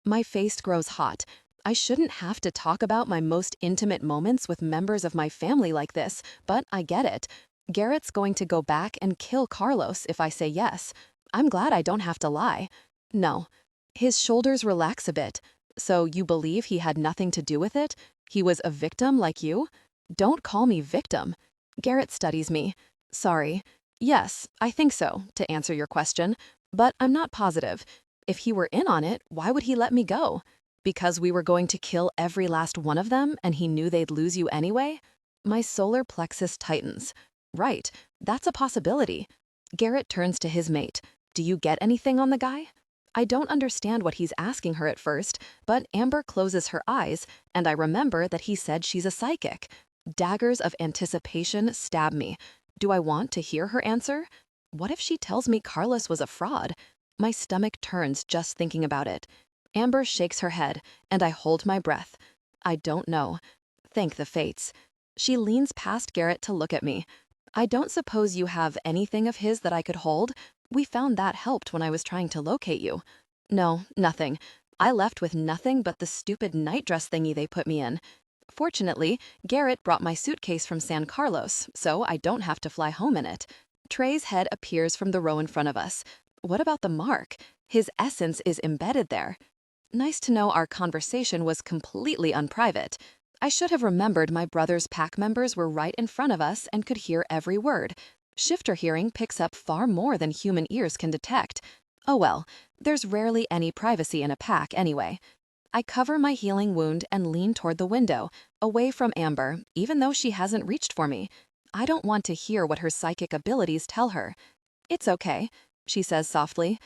My face grows hot. I shouldn't have to talk about my most intimate moments with members of my family like this, but I get it. Garrett's going to go back and kill Carlos if I say yes. I'm glad I don't have to lie. No. His shoulders relax a bit. So you believe he had nothing to do with it? He was a victim like you? Don't call me victim. Garrett studies me. Sorry. Yes, I think so, to answer your question, but I'm not positive. If he were in on it, why would he let me go? Because we were going to kill every last one of them and he knew they'd lose you anyway? My solar plexus tightens. Right, that's a possibility. Garrett turns to his mate. Do you get anything on the guy? I don't understand what he's asking her at first, but Amber closes her eyes, and I remember that he said she's a psychic. Daggers of anticipation stab me. Do I want to hear her answer? What if she tells me Carlos was a fraud? My stomach turns just thinking about it. Amber shakes her head, and I hold my breath. I don't know. Thank the fates. She leans past Garrett to look at me. I don't suppose you have anything of his that I could hold? We found that helped when I was trying to locate you. No, nothing. I left with nothing but the stupid nightdress thingy they put me in. Fortunately, Garrett brought my suitcase from San Carlos, so I don't have to fly home in it. Trey's head appears from the row in front of us. What about the mark? His essence is embedded there. Nice to know our conversation was completely unprivate. I should have remembered my brother's pack members were right in front of us and could hear every word. Shifter hearing picks up far more than human ears can detect. Oh well, there's rarely any privacy in a pack anyway. I cover my healing wound and lean toward the window, away from Amber, even though she hasn't reached for me. I don't want to hear what her psychic abilities tell her. "It's okay," she says softly.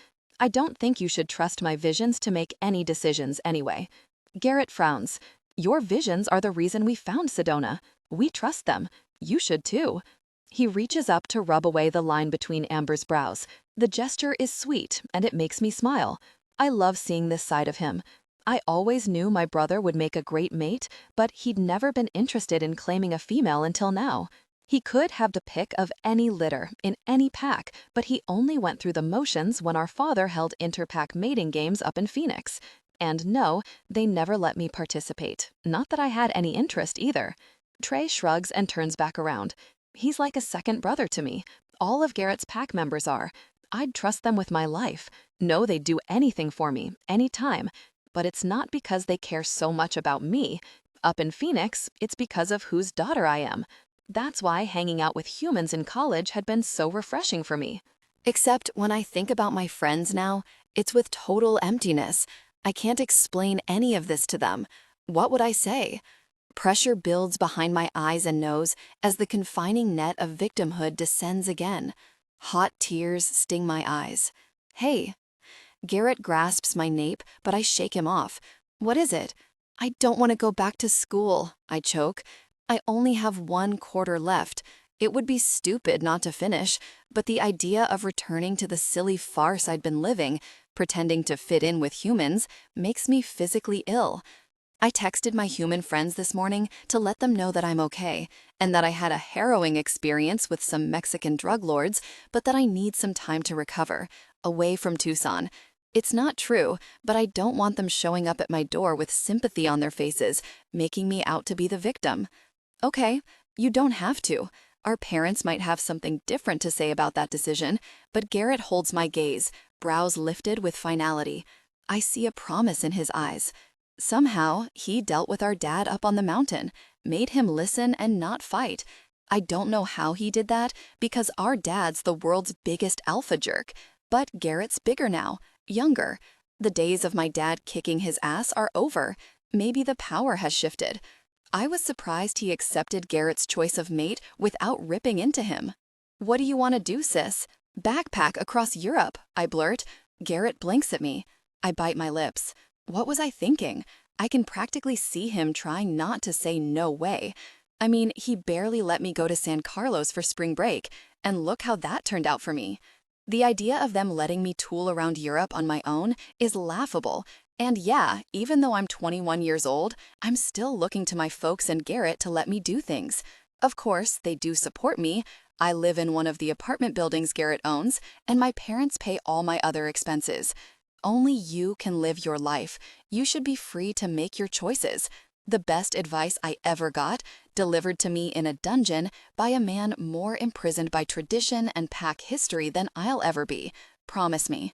"I don't think you should trust my visions to make any decisions anyway." Garrett frowns. "Your visions are the reason we found Sedona. We trust them. You should too." He reaches up to rub away the line between Amber's brows. The gesture is sweet, and it makes me smile. I love seeing this side of him. I always knew my brother would make a great mate, but he'd never been interested in claiming a female until now. He could have the pick of any litter, in any pack, but he only went through the motions when our father held interpack mating games up in Phoenix. And no, they never let me participate. Not that I had any interest either. Trey shrugs and turns back around. He's like a second brother to me. All of Garrett's pack members are. I'd trust them with my life. Know they'd do anything for me, anytime. But it's not because they care so much about me. Up in Phoenix, it's because of whose daughter I am. That's why hanging out with humans in college had been so refreshing for me. Except when I think about my friends now, it's with total emptiness. I can't explain any of this to them. What would I say? Pressure builds behind my eyes and nose as the confining net of victimhood descends again. Hot tears sting my eyes. "Hey." Garrett grasps my nape, but I shake him off. "What is it?" "I don't want to go back to school," I choke. "I only have 1/4 left. It would be stupid not to finish, but the idea of returning to the silly farce I'd been living, pretending to fit in with humans, makes me physically ill." I texted my human friends this morning to let them know that I'm okay, and that I had a harrowing experience with some Mexican drug lords, but that I need some time to recover, away from Tucson. It's not true, but I don't want them showing up at my door with sympathy on their faces, making me out to be the victim. Okay, you don't have to. Our parents might have something different to say about that decision, but Garrett holds my gaze, brows lifted with finality. I see a promise in his eyes. Somehow, he dealt with our dad up on the mountain, made him listen and not fight. I don't know how he did that, because our dad's the world's biggest alpha jerk. But Garrett's bigger now, younger. The days of my dad kicking his ass are over. Maybe the power has shifted. I was surprised he accepted Garrett's choice of mate without ripping into him. "What do you want to do, sis?" "Backpack across Europe," I blurt. Garrett blinks at me. I bite my lips. What was I thinking? I can practically see him trying not to say no way. I mean, he barely let me go to San Carlos for spring break, and look how that turned out for me. The idea of them letting me tool around Europe on my own is laughable. And yeah, even though I'm 21 years old, I'm still looking to my folks and Garrett to let me do things. Of course, they do support me. I live in one of the apartment buildings Garrett owns, and my parents pay all my other expenses. Only you can live your life. You should be free to make your choices. The best advice I ever got, delivered to me in a dungeon by a man more imprisoned by tradition and pack history than I'll ever be. Promise me.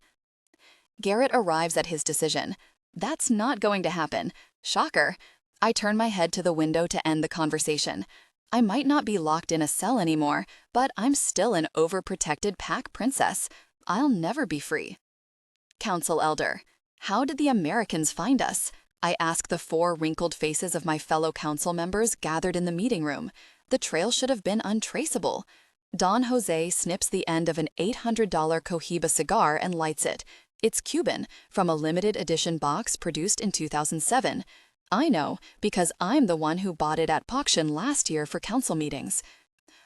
Garrett arrives at his decision. That's not going to happen. Shocker. I turn my head to the window to end the conversation. I might not be locked in a cell anymore, but I'm still an overprotected pack princess. I'll never be free. Council Elder. How did the Americans find us? I ask the 4 wrinkled faces of my fellow council members gathered in the meeting room. The trail should have been untraceable. Don Jose snips the end of an $800 Cohiba cigar and lights it. It's Cuban, from a limited edition box produced in 2007. I know, because I'm the one who bought it at Pauction last year for council meetings.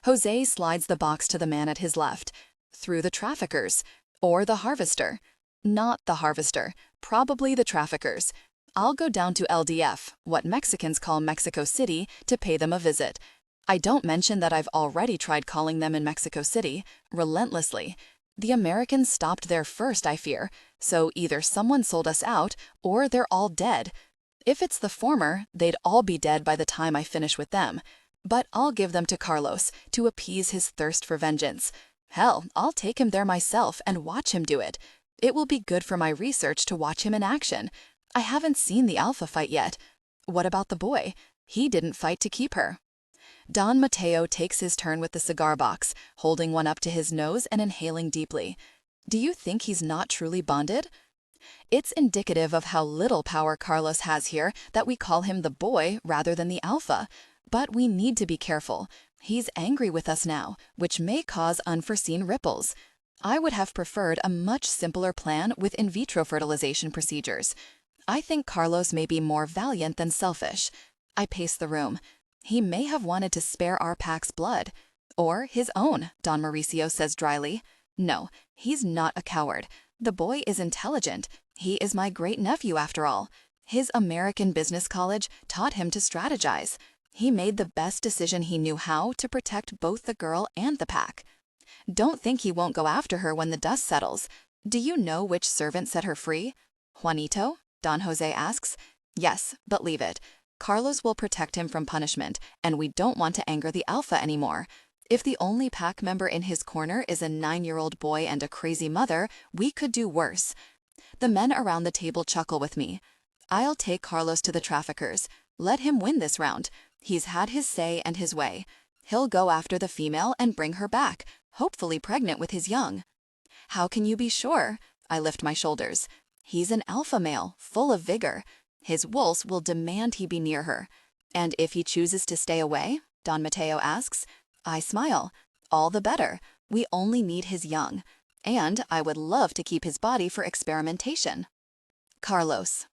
Jose slides the box to the man at his left. Through the traffickers. Or the harvester. Not the harvester. Probably the traffickers. I'll go down to LDF, what Mexicans call Mexico City, to pay them a visit. I don't mention that I've already tried calling them in Mexico City, relentlessly. The Americans stopped there first, I fear, so either someone sold us out, or they're all dead. If it's the former, they'd all be dead by the time I finish with them. But I'll give them to Carlos, to appease his thirst for vengeance. Hell, I'll take him there myself and watch him do it. It will be good for my research to watch him in action. I haven't seen the alpha fight yet. What about the boy? He didn't fight to keep her. Don Mateo takes his turn with the cigar box, holding one up to his nose and inhaling deeply. Do you think he's not truly bonded? It's indicative of how little power Carlos has here that we call him the boy rather than the alpha. But we need to be careful. He's angry with us now, which may cause unforeseen ripples. I would have preferred a much simpler plan with in vitro fertilization procedures. I think Carlos may be more valiant than selfish. I pace the room. He may have wanted to spare our pack's blood. Or his own, Don Mauricio says dryly. No, he's not a coward. The boy is intelligent. He is my great-nephew after all. His American business college taught him to strategize. He made the best decision he knew how to protect both the girl and the pack. Don't think he won't go after her when the dust settles. Do you know which servant set her free? Juanito? Don Jose asks. Yes, but leave it. Carlos will protect him from punishment, and we don't want to anger the alpha anymore. If the only pack member in his corner is a 9-year-old boy and a crazy mother, we could do worse. The men around the table chuckle with me. I'll take Carlos to the traffickers. Let him win this round. He's had his say and his way. He'll go after the female and bring her back, hopefully pregnant with his young. How can you be sure? I lift my shoulders. He's an alpha male, full of vigor. His wolves will demand he be near her. And if he chooses to stay away? Don Mateo asks. I smile. All the better. We only need his young. And I would love to keep his body for experimentation. Carlos.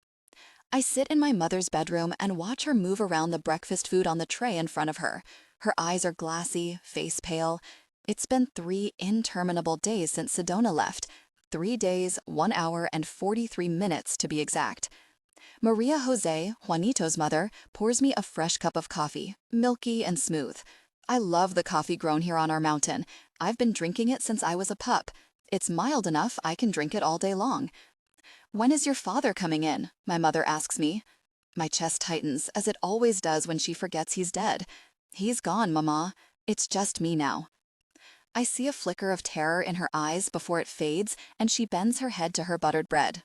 I sit in my mother's bedroom and watch her move around the breakfast food on the tray in front of her. Her eyes are glassy, face pale. It's been 3 interminable days since Sedona left. 3 days, 1 hour, and 43 minutes to be exact. Maria Jose, Juanito's mother, pours me a fresh cup of coffee, milky and smooth. I love the coffee grown here on our mountain. I've been drinking it since I was a pup. It's mild enough I can drink it all day long. When is your father coming in? My mother asks me. My chest tightens, as it always does when she forgets he's dead. He's gone, Mama. It's just me now. I see a flicker of terror in her eyes before it fades, and she bends her head to her buttered bread.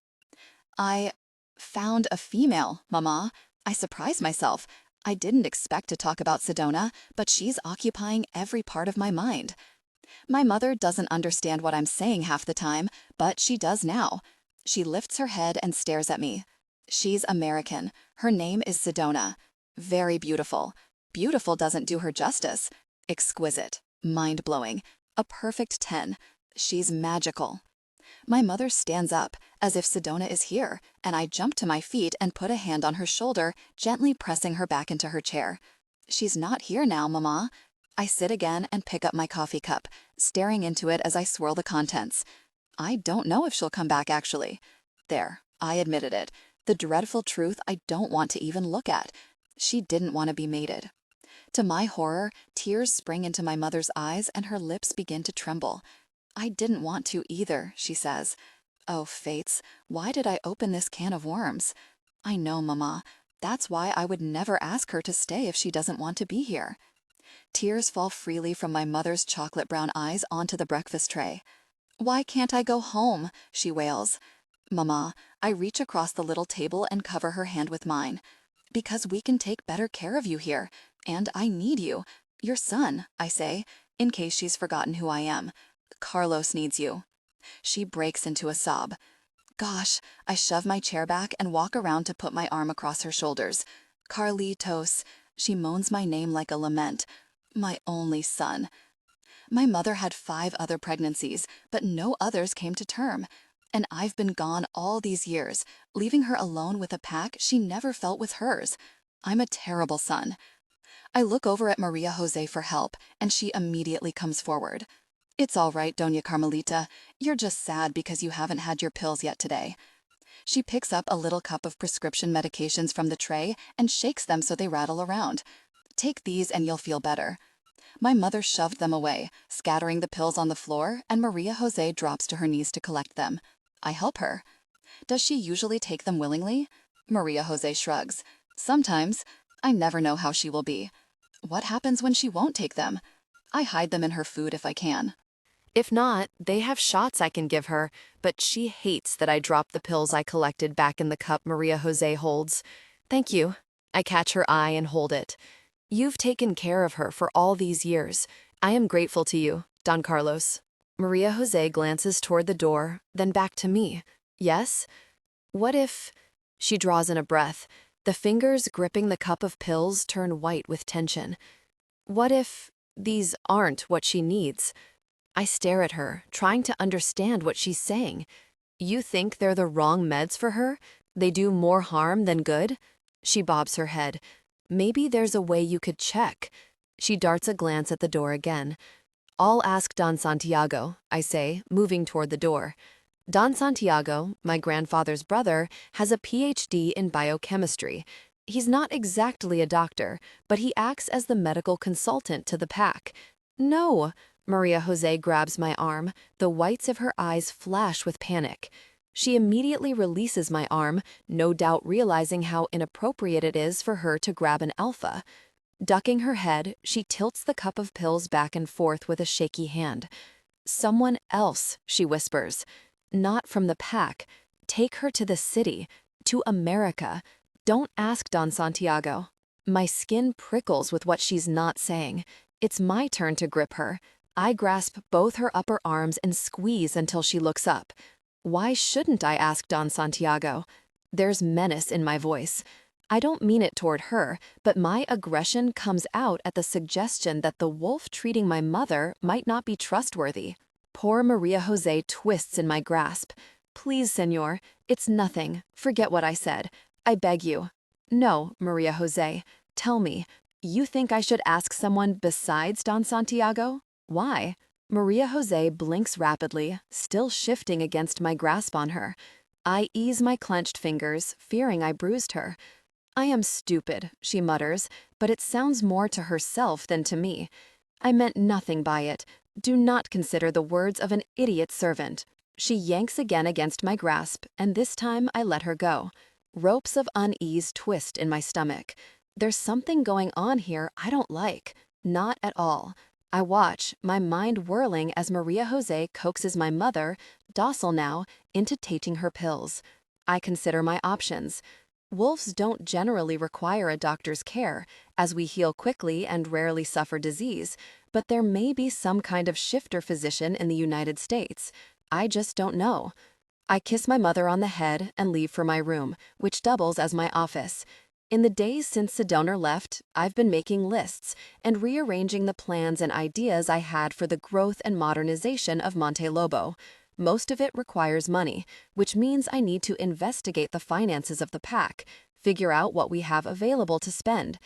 I found a female, Mama. I surprise myself. I didn't expect to talk about Sedona, but she's occupying every part of my mind. My mother doesn't understand what I'm saying half the time, but she does now. She lifts her head and stares at me. She's American. Her name is Sedona. Very beautiful. Beautiful doesn't do her justice. Exquisite. Mind-blowing. A perfect 10. She's magical. My mother stands up, as if Sedona is here, and I jump to my feet and put a hand on her shoulder, gently pressing her back into her chair. She's not here now, Mama. I sit again and pick up my coffee cup, staring into it as I swirl the contents. I don't know if she'll come back, actually. There, I admitted it. The dreadful truth I don't want to even look at. She didn't want to be mated. To my horror, tears spring into my mother's eyes and her lips begin to tremble. I didn't want to either, she says. Oh, fates, why did I open this can of worms? I know, Mama. That's why I would never ask her to stay if she doesn't want to be here. Tears fall freely from my mother's chocolate brown eyes onto the breakfast tray. Why can't I go home? She wails. Mama, I reach across the little table and cover her hand with mine. Because we can take better care of you here, and I need you. Your son, I say, in case she's forgotten who I am. Carlos needs you. She breaks into a sob. Gosh, I shove my chair back and walk around to put my arm across her shoulders. Carlitos. She moans my name like a lament. My only son. My mother had 5 other pregnancies, but no others came to term. And I've been gone all these years, leaving her alone with a pack she never felt with hers. I'm a terrible son. I look over at Maria Jose for help, and she immediately comes forward. It's all right, Doña Carmelita. You're just sad because you haven't had your pills yet today. She picks up a little cup of prescription medications from the tray and shakes them so they rattle around. Take these and you'll feel better. My mother shoved them away, scattering the pills on the floor, and Maria Jose drops to her knees to collect them. I help her. Does she usually take them willingly? Maria Jose shrugs. Sometimes. I never know how she will be. What happens when she won't take them? I hide them in her food if I can. If not, they have shots I can give her, but she hates that I drop the pills I collected back in the cup Maria Jose holds. Thank you. I catch her eye and hold it. You've taken care of her for all these years. I am grateful to you, Don Carlos. Maria Jose glances toward the door, then back to me. Yes? What if... She draws in a breath. The fingers gripping the cup of pills turn white with tension. What if these aren't what she needs? I stare at her, trying to understand what she's saying. You think they're the wrong meds for her? They do more harm than good? She bobs her head. Maybe there's a way you could check. She darts a glance at the door again. I'll ask Don Santiago, I say, moving toward the door. Don Santiago, my grandfather's brother, has a PhD in biochemistry. He's not exactly a doctor, but he acts as the medical consultant to the pack. No, Maria Jose grabs my arm. The whites of her eyes flash with panic. She immediately releases my arm, no doubt realizing how inappropriate it is for her to grab an alpha. Ducking her head, she tilts the cup of pills back and forth with a shaky hand. Someone else, she whispers. Not from the pack. Take her to the city, to America. Don't ask Don Santiago. My skin prickles with what she's not saying. It's my turn to grip her. I grasp both her upper arms and squeeze until she looks up. Why shouldn't I ask Don Santiago? There's menace in my voice. I don't mean it toward her, but my aggression comes out at the suggestion that the wolf treating my mother might not be trustworthy. Poor Maria Jose twists in my grasp. Please, senor, it's nothing. Forget what I said. I beg you. No, Maria Jose, tell me, you think I should ask someone besides Don Santiago? Why? Maria Jose blinks rapidly, still shifting against my grasp on her. I ease my clenched fingers, fearing I bruised her. I am stupid, she mutters, but it sounds more to herself than to me. I meant nothing by it. Do not consider the words of an idiot servant. She yanks again against my grasp, and this time I let her go. Ropes of unease twist in my stomach. There's something going on here I don't like. Not at all. I watch, my mind whirling as Maria Jose coaxes my mother, docile now, into taking her pills. I consider my options. Wolves don't generally require a doctor's care, as we heal quickly and rarely suffer disease, but there may be some kind of shifter physician in the United States. I just don't know. I kiss my mother on the head and leave for my room, which doubles as my office. In the days since Sedona left, I've been making lists and rearranging the plans and ideas I had for the growth and modernization of Monte Lobo. Most of it requires money, which means I need to investigate the finances of the pack, figure out what we have available to spend.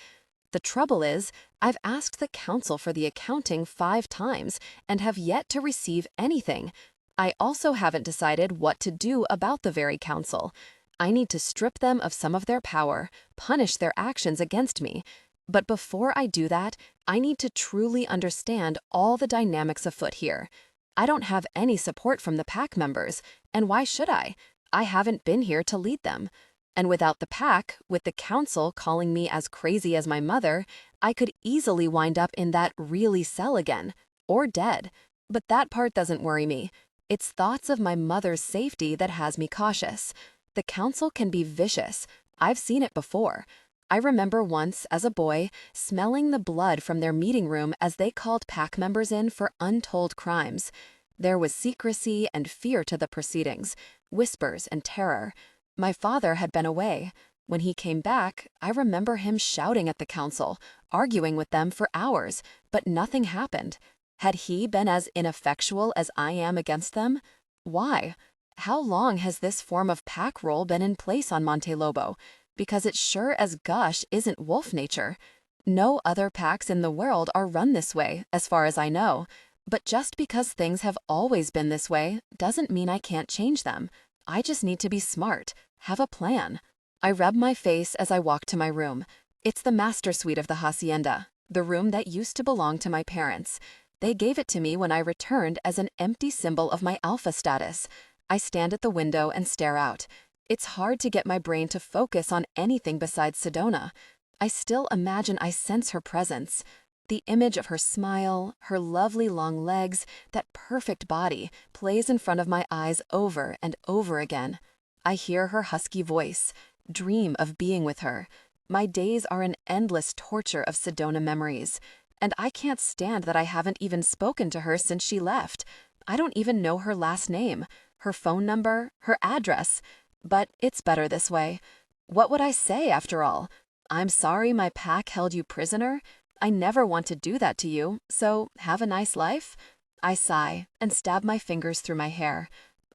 The trouble is, I've asked the council for the accounting 5 times and have yet to receive anything. I also haven't decided what to do about the very council. I need to strip them of some of their power, punish their actions against me. But before I do that, I need to truly understand all the dynamics afoot here. I don't have any support from the pack members, and why should I? I haven't been here to lead them. And without the pack, with the council calling me as crazy as my mother, I could easily wind up in that really cell again, or dead. But that part doesn't worry me. It's thoughts of my mother's safety that has me cautious. The council can be vicious. I've seen it before. I remember once, as a boy, smelling the blood from their meeting room as they called pack members in for untold crimes. There was secrecy and fear to the proceedings, whispers and terror. My father had been away. When he came back, I remember him shouting at the council, arguing with them for hours, but nothing happened. Had he been as ineffectual as I am against them? Why? How long has this form of pack role been in place on Monte Lobo? Because it sure as gosh isn't wolf nature. No other packs in the world are run this way, as far as I know. But just because things have always been this way doesn't mean I can't change them. I just need to be smart, have a plan. I rub my face as I walk to my room. It's the master suite of the hacienda, the room that used to belong to my parents. They gave it to me when I returned as an empty symbol of my alpha status. I stand at the window and stare out. It's hard to get my brain to focus on anything besides Sedona. I still imagine I sense her presence. The image of her smile, her lovely long legs, that perfect body plays in front of my eyes over and over again. I hear her husky voice, dream of being with her. My days are an endless torture of Sedona memories, and I can't stand that I haven't even spoken to her since she left. I don't even know her last name, her phone number, her address, but it's better this way. What would I say after all? I'm sorry my pack held you prisoner. I never want to do that to you, so have a nice life? I sigh and stab my fingers through my hair.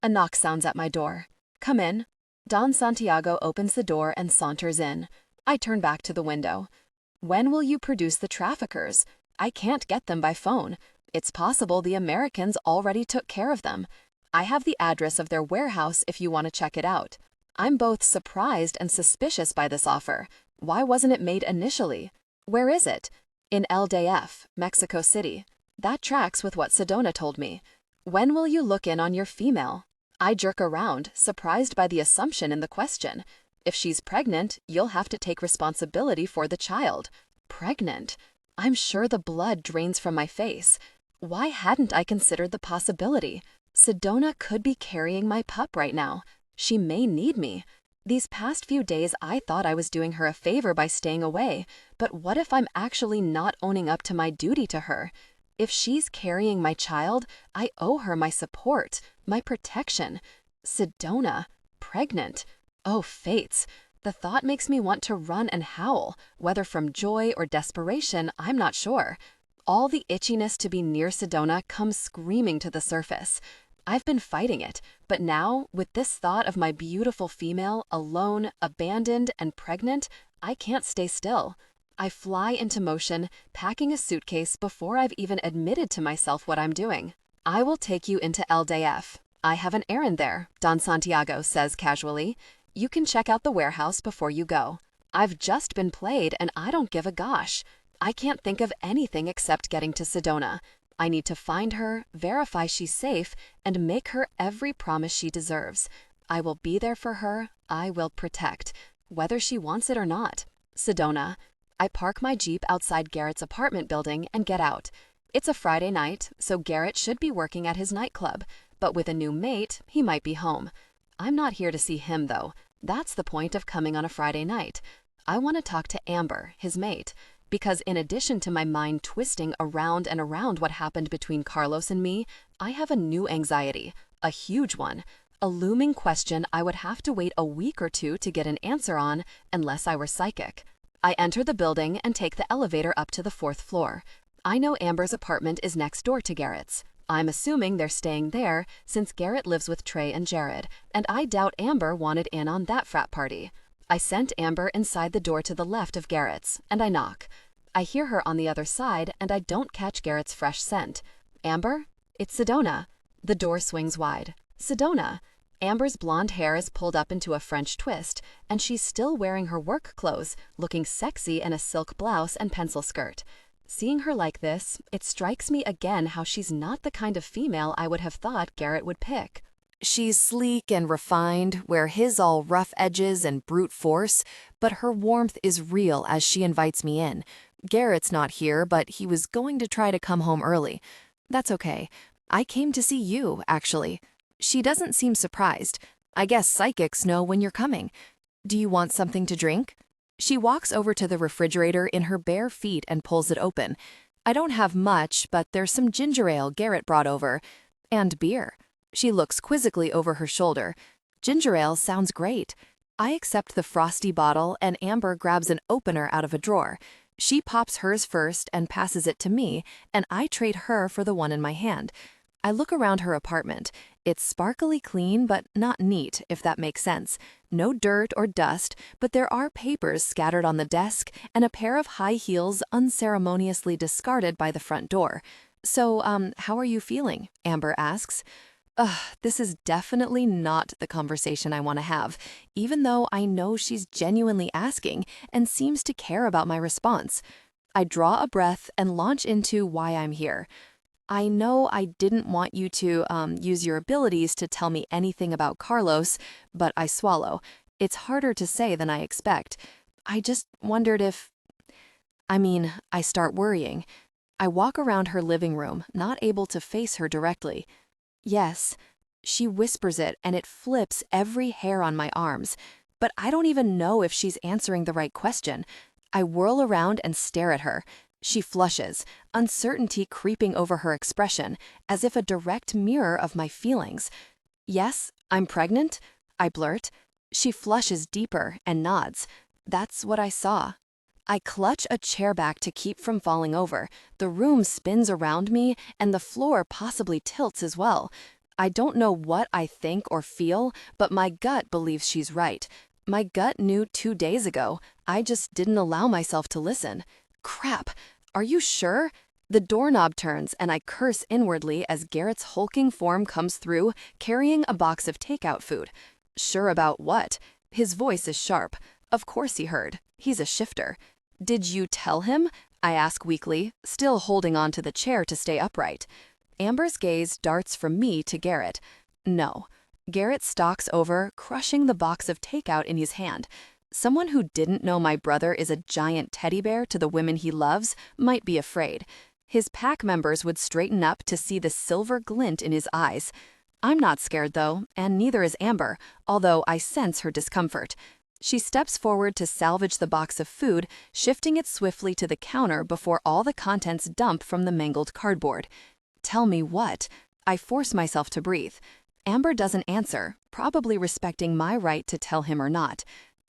A knock sounds at my door. Come in. Don Santiago opens the door and saunters in. I turn back to the window. When will you produce the traffickers? I can't get them by phone. It's possible the Americans already took care of them. I have the address of their warehouse if you want to check it out. I'm both surprised and suspicious by this offer. Why wasn't it made initially? Where is it? In LDF, Mexico City. That tracks with what Sedona told me. When will you look in on your female? I jerk around, surprised by the assumption in the question. If she's pregnant, you'll have to take responsibility for the child. Pregnant? I'm sure the blood drains from my face. Why hadn't I considered the possibility? Sedona could be carrying my pup right now. She may need me. These past few days I thought I was doing her a favor by staying away, but what if I'm actually not owning up to my duty to her? If she's carrying my child, I owe her my support, my protection. Sedona, pregnant. Oh, fates. The thought makes me want to run and howl, whether from joy or desperation, I'm not sure. All the itchiness to be near Sedona comes screaming to the surface. I've been fighting it, but now, with this thought of my beautiful female, alone, abandoned, and pregnant, I can't stay still. I fly into motion, packing a suitcase before I've even admitted to myself what I'm doing. I will take you into LDF. I have an errand there, Don Santiago says casually. You can check out the warehouse before you go. I've just been played and I don't give a gosh. I can't think of anything except getting to Sedona. I need to find her, verify she's safe, and make her every promise she deserves. I will be there for her. I will protect, whether she wants it or not. Sedona. I park my Jeep outside Garrett's apartment building and get out. It's a Friday night, so Garrett should be working at his nightclub, but with a new mate, he might be home. I'm not here to see him, though. That's the point of coming on a Friday night. I want to talk to Amber, his mate. Because in addition to my mind twisting around and around what happened between Carlos and me, I have a new anxiety, a huge one, a looming question I would have to wait a week or two to get an answer on unless I were psychic. I enter the building and take the elevator up to the 4th floor. I know Amber's apartment is next door to Garrett's. I'm assuming they're staying there since Garrett lives with Trey and Jared, and I doubt Amber wanted in on that frat party. I sent Amber inside the door to the left of Garrett's, and I knock. I hear her on the other side, and I don't catch Garrett's fresh scent. Amber? It's Sedona. The door swings wide. Sedona. Amber's blonde hair is pulled up into a French twist, and she's still wearing her work clothes, looking sexy in a silk blouse and pencil skirt. Seeing her like this, it strikes me again how she's not the kind of female I would have thought Garrett would pick. She's sleek and refined, where his all rough edges and brute force, but her warmth is real as she invites me in. Garrett's not here, but he was going to try to come home early. That's okay. I came to see you, actually. She doesn't seem surprised. I guess psychics know when you're coming. Do you want something to drink? She walks over to the refrigerator in her bare feet and pulls it open. I don't have much, but there's some ginger ale Garrett brought over. And beer. She looks quizzically over her shoulder. Ginger ale sounds great. I accept the frosty bottle and Amber grabs an opener out of a drawer. She pops hers first and passes it to me, and I trade her for the one in my hand. I look around her apartment. It's sparkly clean, but not neat, if that makes sense. No dirt or dust, but there are papers scattered on the desk and a pair of high heels unceremoniously discarded by the front door. So, how are you feeling? Amber asks. This is definitely not the conversation I want to have, even though I know she's genuinely asking and seems to care about my response. I draw a breath and launch into why I'm here. I know I didn't want you to use your abilities to tell me anything about Carlos, but I swallow. It's harder to say than I expect. I just wondered if... I start worrying. I walk around her living room, not able to face her directly. Yes. She whispers it and it flips every hair on my arms. But I don't even know if she's answering the right question. I whirl around and stare at her. She flushes, uncertainty creeping over her expression, as if a direct mirror of my feelings. Yes, I'm pregnant, I blurt. She flushes deeper and nods. That's what I saw. I clutch a chair back to keep from falling over. The room spins around me, and the floor possibly tilts as well. I don't know what I think or feel, but my gut believes she's right. My gut knew 2 days ago. I just didn't allow myself to listen. Crap. Are you sure? The doorknob turns, and I curse inwardly as Garrett's hulking form comes through, carrying a box of takeout food. Sure about what? His voice is sharp. Of course he heard. He's a shifter. Did you tell him? I ask weakly, still holding on to the chair to stay upright. Amber's gaze darts from me to Garrett. No. Garrett stalks over, crushing the box of takeout in his hand. Someone who didn't know my brother is a giant teddy bear to the women he loves might be afraid. His pack members would straighten up to see the silver glint in his eyes. I'm not scared, though, and neither is Amber, although I sense her discomfort. She steps forward to salvage the box of food, shifting it swiftly to the counter before all the contents dump from the mangled cardboard. Tell me what? I force myself to breathe. Amber doesn't answer, probably respecting my right to tell him or not.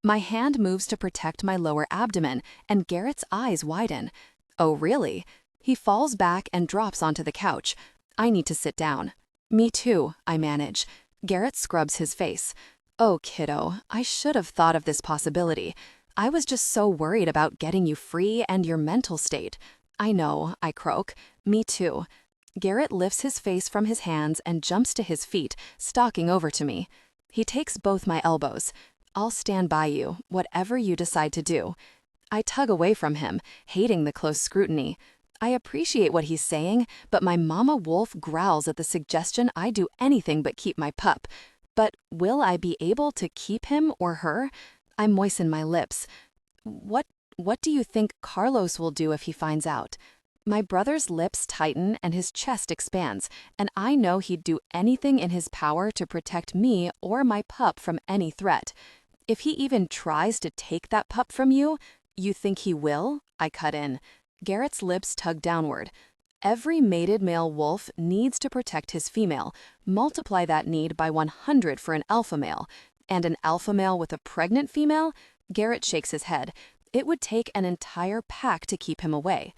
My hand moves to protect my lower abdomen, and Garrett's eyes widen. Oh, really? He falls back and drops onto the couch. I need to sit down. Me too, I manage. Garrett scrubs his face. Oh, kiddo, I should have thought of this possibility. I was just so worried about getting you free and your mental state. I know, I croak. Me too. Garrett lifts his face from his hands and jumps to his feet, stalking over to me. He takes both my elbows. I'll stand by you, whatever you decide to do. I tug away from him, hating the close scrutiny. I appreciate what he's saying, but my mama wolf growls at the suggestion I do anything but keep my pup. But will I be able to keep him or her? I moisten my lips. What do you think Carlos will do if he finds out? My brother's lips tighten and his chest expands, and I know he'd do anything in his power to protect me or my pup from any threat. If he even tries to take that pup from you, you think he will? I cut in. Garrett's lips tug downward. Every mated male wolf needs to protect his female. Multiply that need by 100 for an alpha male. And an alpha male with a pregnant female? Garrett shakes his head. It would take an entire pack to keep him away.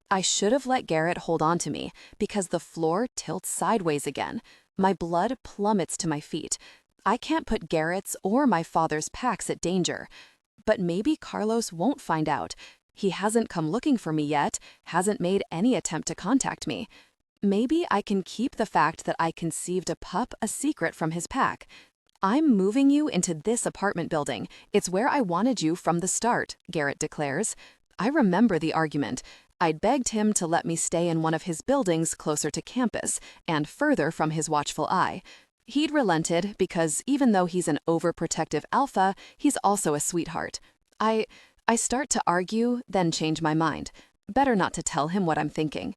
I should have let Garrett hold on to me, because the floor tilts sideways again. My blood plummets to my feet. I can't put Garrett's or my father's packs at danger. But maybe Carlos won't find out. He hasn't come looking for me yet, hasn't made any attempt to contact me. Maybe I can keep the fact that I conceived a pup a secret from his pack. I'm moving you into this apartment building. It's where I wanted you from the start, Garrett declares. I remember the argument. I'd begged him to let me stay in one of his buildings closer to campus and further from his watchful eye. He'd relented because even though he's an overprotective alpha, he's also a sweetheart. I start to argue, then change my mind. Better not to tell him what I'm thinking.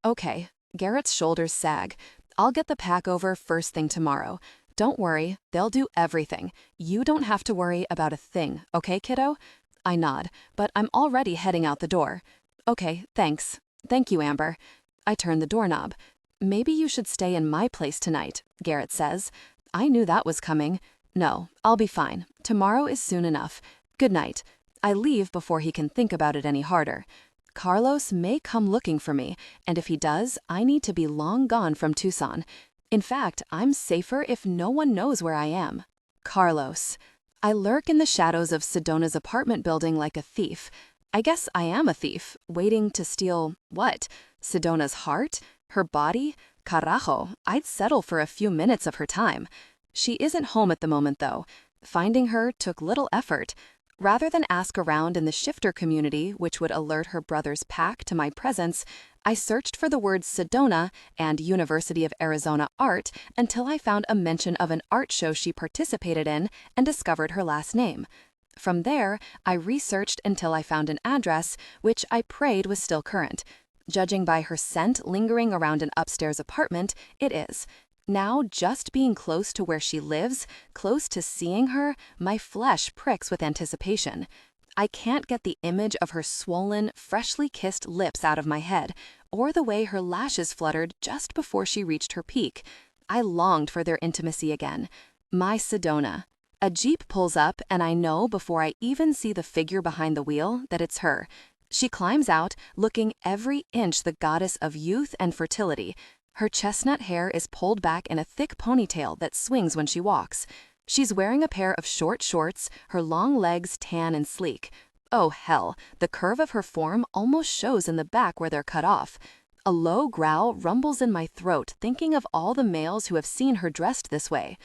Okay, Garrett's shoulders sag. I'll get the pack over first thing tomorrow. Don't worry, they'll do everything. You don't have to worry about a thing, okay, kiddo? I nod, but I'm already heading out the door. Okay, thanks. Thank you, Amber. I turn the doorknob. Maybe you should stay in my place tonight, Garrett says. I knew that was coming. No, I'll be fine. Tomorrow is soon enough. Good night. I leave before he can think about it any harder. Carlos may come looking for me, and if he does, I need to be long gone from Tucson. In fact, I'm safer if no one knows where I am. Carlos. I lurk in the shadows of Sedona's apartment building like a thief. I guess I am a thief, waiting to steal, what? Sedona's heart? Her body? Carajo, I'd settle for a few minutes of her time. She isn't home at the moment, though. Finding her took little effort. Rather than ask around in the shifter community, which would alert her brother's pack to my presence, I searched for the words Sedona and University of Arizona art until I found a mention of an art show she participated in and discovered her last name. From there, I researched until I found an address, which I prayed was still current. Judging by her scent lingering around an upstairs apartment, it is. Now, just being close to where she lives, close to seeing her, my flesh pricks with anticipation. I can't get the image of her swollen, freshly kissed lips out of my head, or the way her lashes fluttered just before she reached her peak. I longed for their intimacy again. My Sedona. A Jeep pulls up, and I know before I even see the figure behind the wheel that it's her. She climbs out, looking every inch the goddess of youth and fertility. Her chestnut hair is pulled back in a thick ponytail that swings when she walks. She's wearing a pair of short shorts, her long legs tan and sleek. Oh hell, the curve of her form almost shows in the back where they're cut off. A low growl rumbles in my throat thinking of all the males who have seen her dressed this way.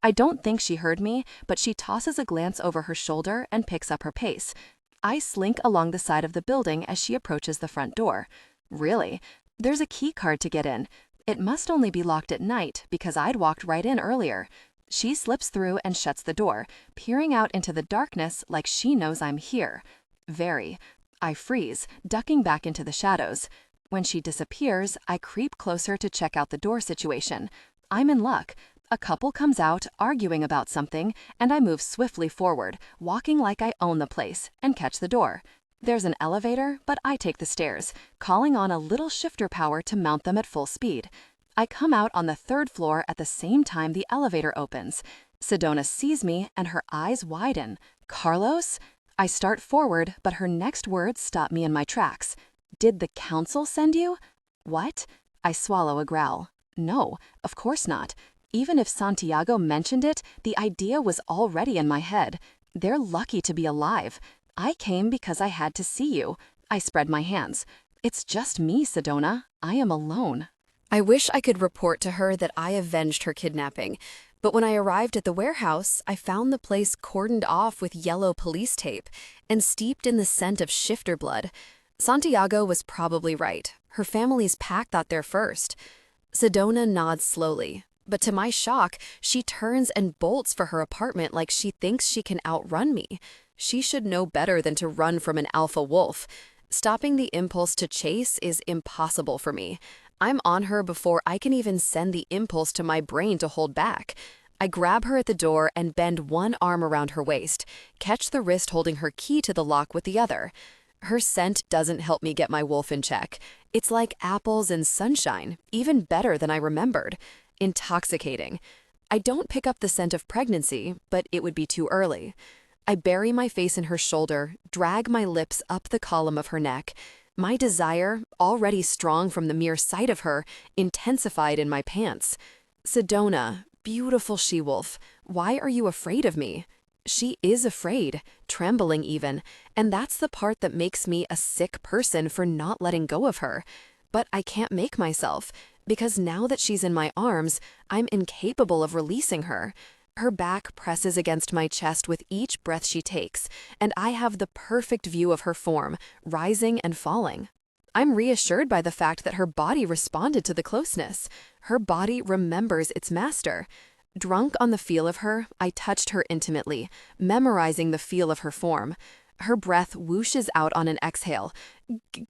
I don't think she heard me, but she tosses a glance over her shoulder and picks up her pace. I slink along the side of the building as she approaches the front door. Really? There's a key card to get in. It must only be locked at night because I'd walked right in earlier. She slips through and shuts the door, peering out into the darkness like she knows I'm here. Very. I freeze, ducking back into the shadows. When she disappears, I creep closer to check out the door situation. I'm in luck. A couple comes out, arguing about something, and I move swiftly forward, walking like I own the place, and catch the door. There's an elevator, but I take the stairs, calling on a little shifter power to mount them at full speed. I come out on the 3rd floor at the same time the elevator opens. Sedona sees me, and her eyes widen. Carlos? I start forward, but her next words stop me in my tracks. Did the council send you? What? I swallow a growl. No, of course not. Even if Santiago mentioned it, the idea was already in my head. They're lucky to be alive. I came because I had to see you. I spread my hands. It's just me, Sedona. I am alone. I wish I could report to her that I avenged her kidnapping, but when I arrived at the warehouse, I found the place cordoned off with yellow police tape and steeped in the scent of shifter blood. Santiago was probably right. Her family's pack got there first. Sedona nods slowly, but to my shock, she turns and bolts for her apartment like she thinks she can outrun me. She should know better than to run from an alpha wolf. Stopping the impulse to chase is impossible for me. I'm on her before I can even send the impulse to my brain to hold back. I grab her at the door and bend one arm around her waist, catch the wrist holding her key to the lock with the other. Her scent doesn't help me get my wolf in check. It's like apples and sunshine, even better than I remembered. Intoxicating. I don't pick up the scent of pregnancy, but it would be too early. I bury my face in her shoulder, drag my lips up the column of her neck. My desire, already strong from the mere sight of her, intensified in my pants. Sedona, beautiful she-wolf, why are you afraid of me? She is afraid, trembling even, and that's the part that makes me a sick person for not letting go of her. But I can't make myself, because now that she's in my arms, I'm incapable of releasing her. Her back presses against my chest with each breath she takes, and I have the perfect view of her form, rising and falling. I'm reassured by the fact that her body responded to the closeness. Her body remembers its master. Drunk on the feel of her, I touched her intimately, memorizing the feel of her form. Her breath whooshes out on an exhale.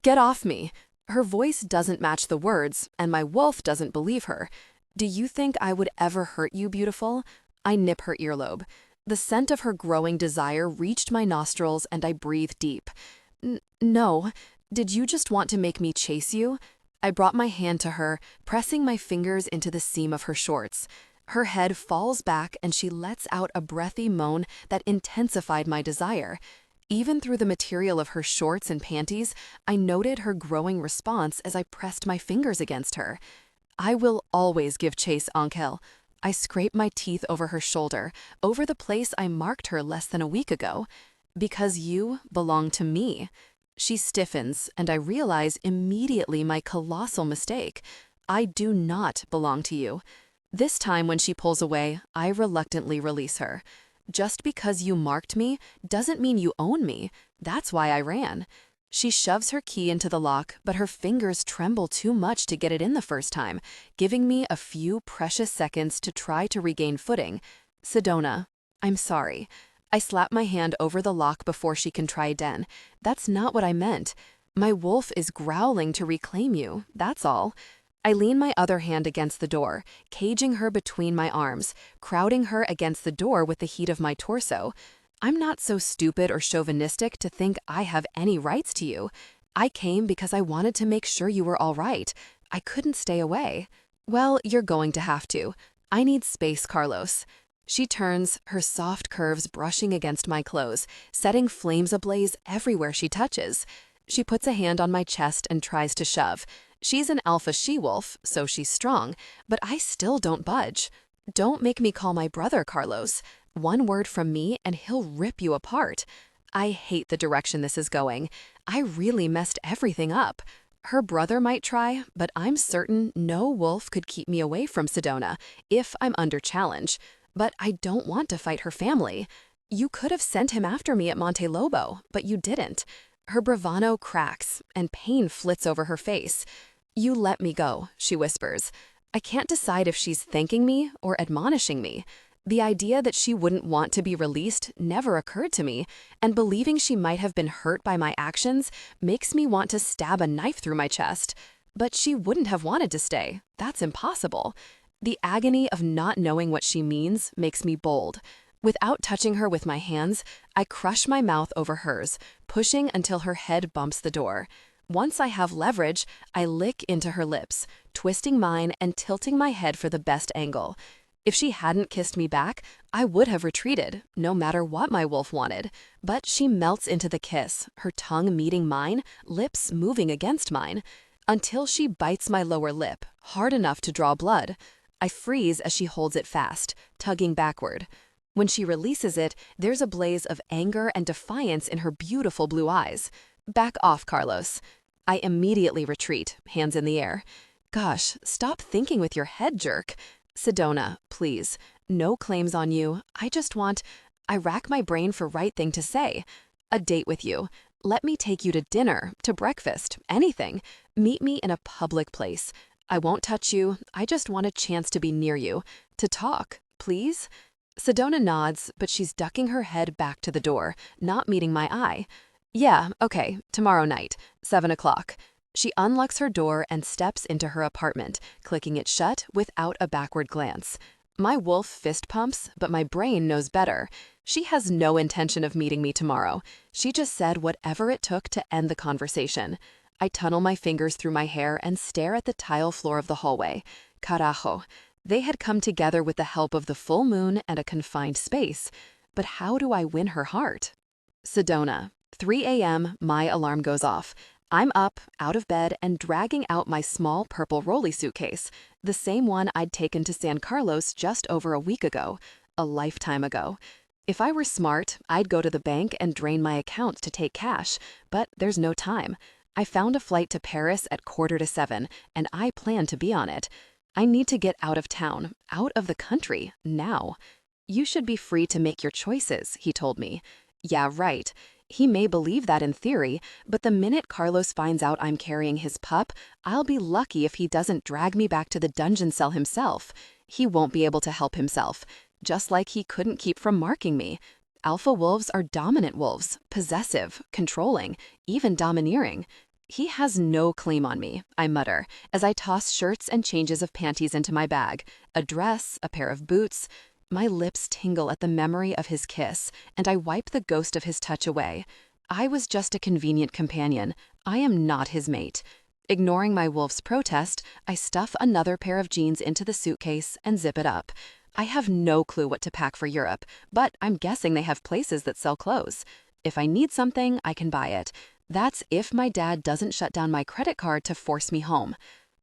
Get off me. Her voice doesn't match the words, and my wolf doesn't believe her. Do you think I would ever hurt you, beautiful? I nip her earlobe. The scent of her growing desire reached my nostrils and I breathed deep. No, did you just want to make me chase you? I brought my hand to her, pressing my fingers into the seam of her shorts. Her head falls back and she lets out a breathy moan that intensified my desire. Even through the material of her shorts and panties, I noted her growing response as I pressed my fingers against her. I will always give chase, Ankel. I scrape my teeth over her shoulder, over the place I marked her less than a week ago. Because you belong to me. She stiffens, and I realize immediately my colossal mistake. I do not belong to you. This time when she pulls away, I reluctantly release her. Just because you marked me doesn't mean you own me. That's why I ran. She shoves her key into the lock, but her fingers tremble too much to get it in the first time, giving me a few precious seconds to try to regain footing. Sedona, I'm sorry. I slap my hand over the lock before she can try again. That's not what I meant. My wolf is growling to reclaim you, that's all. I lean my other hand against the door, caging her between my arms, crowding her against the door with the heat of my torso. I'm not so stupid or chauvinistic to think I have any rights to you. I came because I wanted to make sure you were all right. I couldn't stay away. Well, you're going to have to. I need space, Carlos. She turns, her soft curves brushing against my clothes, setting flames ablaze everywhere she touches. She puts a hand on my chest and tries to shove. She's an alpha she-wolf, so she's strong, but I still don't budge. Don't make me call my brother, Carlos. One word from me and he'll rip you apart. I hate the direction this is going. I really messed everything up. Her brother might try, but I'm certain no wolf could keep me away from Sedona if I'm under challenge. But I don't want to fight her family. You could have sent him after me at Monte Lobo, but you didn't. Her bravado cracks, and pain flits over her face. You let me go, she whispers. I can't decide if she's thanking me or admonishing me. The idea that she wouldn't want to be released never occurred to me, and believing she might have been hurt by my actions makes me want to stab a knife through my chest. But she wouldn't have wanted to stay. That's impossible. The agony of not knowing what she means makes me bold. Without touching her with my hands, I crush my mouth over hers, pushing until her head bumps the door. Once I have leverage, I lick into her lips, twisting mine and tilting my head for the best angle. If she hadn't kissed me back, I would have retreated, no matter what my wolf wanted. But she melts into the kiss, her tongue meeting mine, lips moving against mine, until she bites my lower lip, hard enough to draw blood. I freeze as she holds it fast, tugging backward. When she releases it, there's a blaze of anger and defiance in her beautiful blue eyes. Back off, Carlos. I immediately retreat, hands in the air. Gosh, stop thinking with your head, jerk. Sedona, please. No claims on you. I rack my brain for right thing to say. A date with you. Let me take you to dinner, to breakfast, anything. Meet me in a public place. I won't touch you. I just want a chance to be near you. To talk, please? Sedona nods, but she's ducking her head back to the door, not meeting my eye. Yeah, okay, tomorrow night, 7 o'clock. She unlocks her door and steps into her apartment, clicking it shut without a backward glance. My wolf fist pumps, but my brain knows better. She has no intention of meeting me tomorrow. She just said whatever it took to end the conversation. I tunnel my fingers through my hair and stare at the tile floor of the hallway. Carajo. They had come together with the help of the full moon and a confined space. But how do I win her heart? Sedona. 3 a.m., my alarm goes off. I'm up, out of bed, and dragging out my small purple rolly suitcase, the same one I'd taken to San Carlos just over a week ago, a lifetime ago. If I were smart, I'd go to the bank and drain my account to take cash, but there's no time. I found a flight to Paris at 6:45, and I plan to be on it. I need to get out of town, out of the country, now. You should be free to make your choices, he told me. Yeah, right. He may believe that in theory, but the minute Carlos finds out I'm carrying his pup, I'll be lucky if he doesn't drag me back to the dungeon cell himself. He won't be able to help himself, just like he couldn't keep from marking me. Alpha wolves are dominant wolves, possessive, controlling, even domineering. He has no claim on me, I mutter, as I toss shirts and changes of panties into my bag, a dress, a pair of boots. My lips tingle at the memory of his kiss, and I wipe the ghost of his touch away. I was just a convenient companion. I am not his mate. Ignoring my wolf's protest, I stuff another pair of jeans into the suitcase and zip it up. I have no clue what to pack for Europe, but I'm guessing they have places that sell clothes. If I need something, I can buy it. That's if my dad doesn't shut down my credit card to force me home.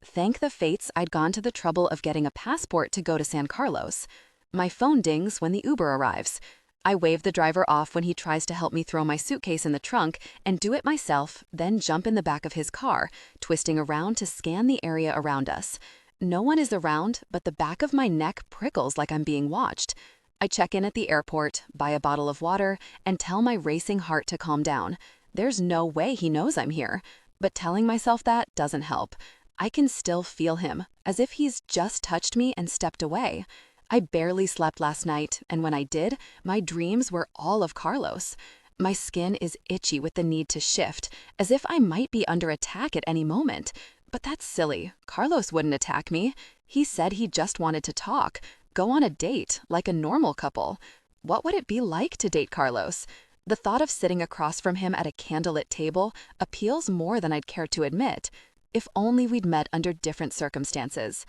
Thank the fates I'd gone to the trouble of getting a passport to go to San Carlos. My phone dings when the Uber arrives. I wave the driver off when he tries to help me throw my suitcase in the trunk and do it myself, then jump in the back of his car, twisting around to scan the area around us. No one is around, but the back of my neck prickles like I'm being watched. I check in at the airport, buy a bottle of water, and tell my racing heart to calm down. There's no way he knows I'm here, but telling myself that doesn't help. I can still feel him, as if he's just touched me and stepped away. I barely slept last night, and when I did, my dreams were all of Carlos. My skin is itchy with the need to shift, as if I might be under attack at any moment. But that's silly. Carlos wouldn't attack me. He said he just wanted to talk, go on a date, like a normal couple. What would it be like to date Carlos? The thought of sitting across from him at a candlelit table appeals more than I'd care to admit. If only we'd met under different circumstances.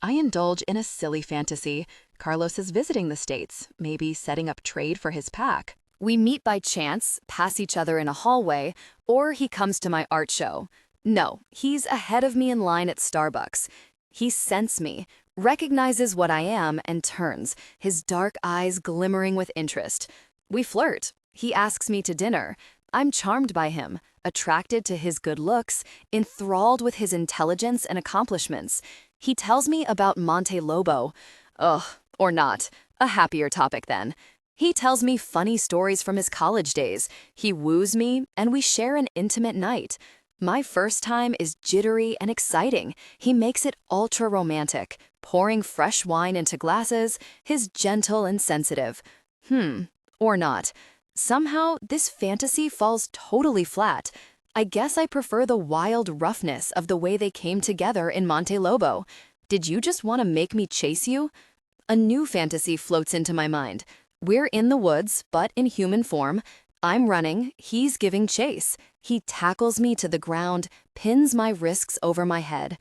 I indulge in a silly fantasy. Carlos is visiting the States, maybe setting up trade for his pack. We meet by chance, pass each other in a hallway, or he comes to my art show. No, he's ahead of me in line at Starbucks. He scents me, recognizes what I am, and turns, his dark eyes glimmering with interest. We flirt. He asks me to dinner. I'm charmed by him, attracted to his good looks, enthralled with his intelligence and accomplishments. He tells me about Monte Lobo. Ugh, or not. A happier topic then. He tells me funny stories from his college days. He woos me, and we share an intimate night. My first time is jittery and exciting. He makes it ultra-romantic, pouring fresh wine into glasses, his gentle and sensitive. Or not. Somehow, this fantasy falls totally flat. I guess I prefer the wild roughness of the way they came together in Monte Lobo. Did you just want to make me chase you? A new fantasy floats into my mind. We're in the woods, but in human form. I'm running, he's giving chase. He tackles me to the ground, pins my wrists over my head.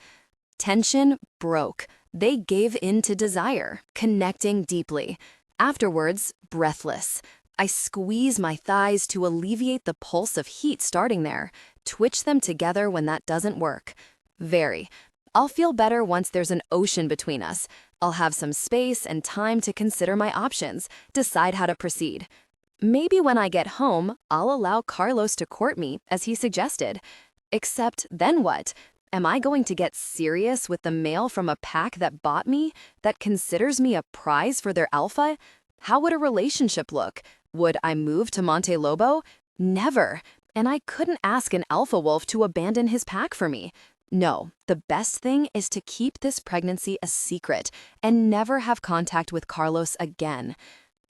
Tension broke. They gave in to desire, connecting deeply. Afterwards, breathless. I squeeze my thighs to alleviate the pulse of heat starting there, twitch them together when that doesn't work. Very. I'll feel better once there's an ocean between us. I'll have some space and time to consider my options, decide how to proceed. Maybe when I get home, I'll allow Carlos to court me, as he suggested. Except then what? Am I going to get serious with the male from a pack that bought me, that considers me a prize for their alpha? How would a relationship look? Would I move to Monte Lobo? Never. And I couldn't ask an alpha wolf to abandon his pack for me. No, the best thing is to keep this pregnancy a secret and never have contact with Carlos again.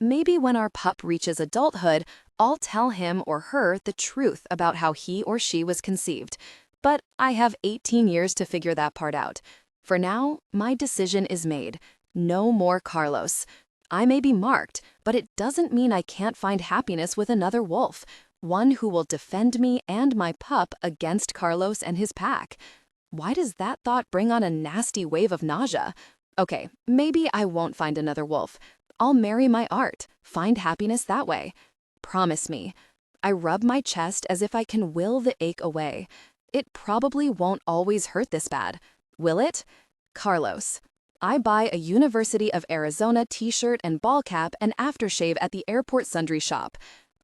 Maybe when our pup reaches adulthood, I'll tell him or her the truth about how he or she was conceived. But I have 18 years to figure that part out. For now, my decision is made. No more Carlos. I may be marked, but it doesn't mean I can't find happiness with another wolf, one who will defend me and my pup against Carlos and his pack. Why does that thought bring on a nasty wave of nausea? Okay, maybe I won't find another wolf. I'll marry my art, find happiness that way. Promise me. I rub my chest as if I can will the ache away. It probably won't always hurt this bad. Will it? Carlos. I buy a University of Arizona t-shirt and ball cap and aftershave at the airport sundry shop.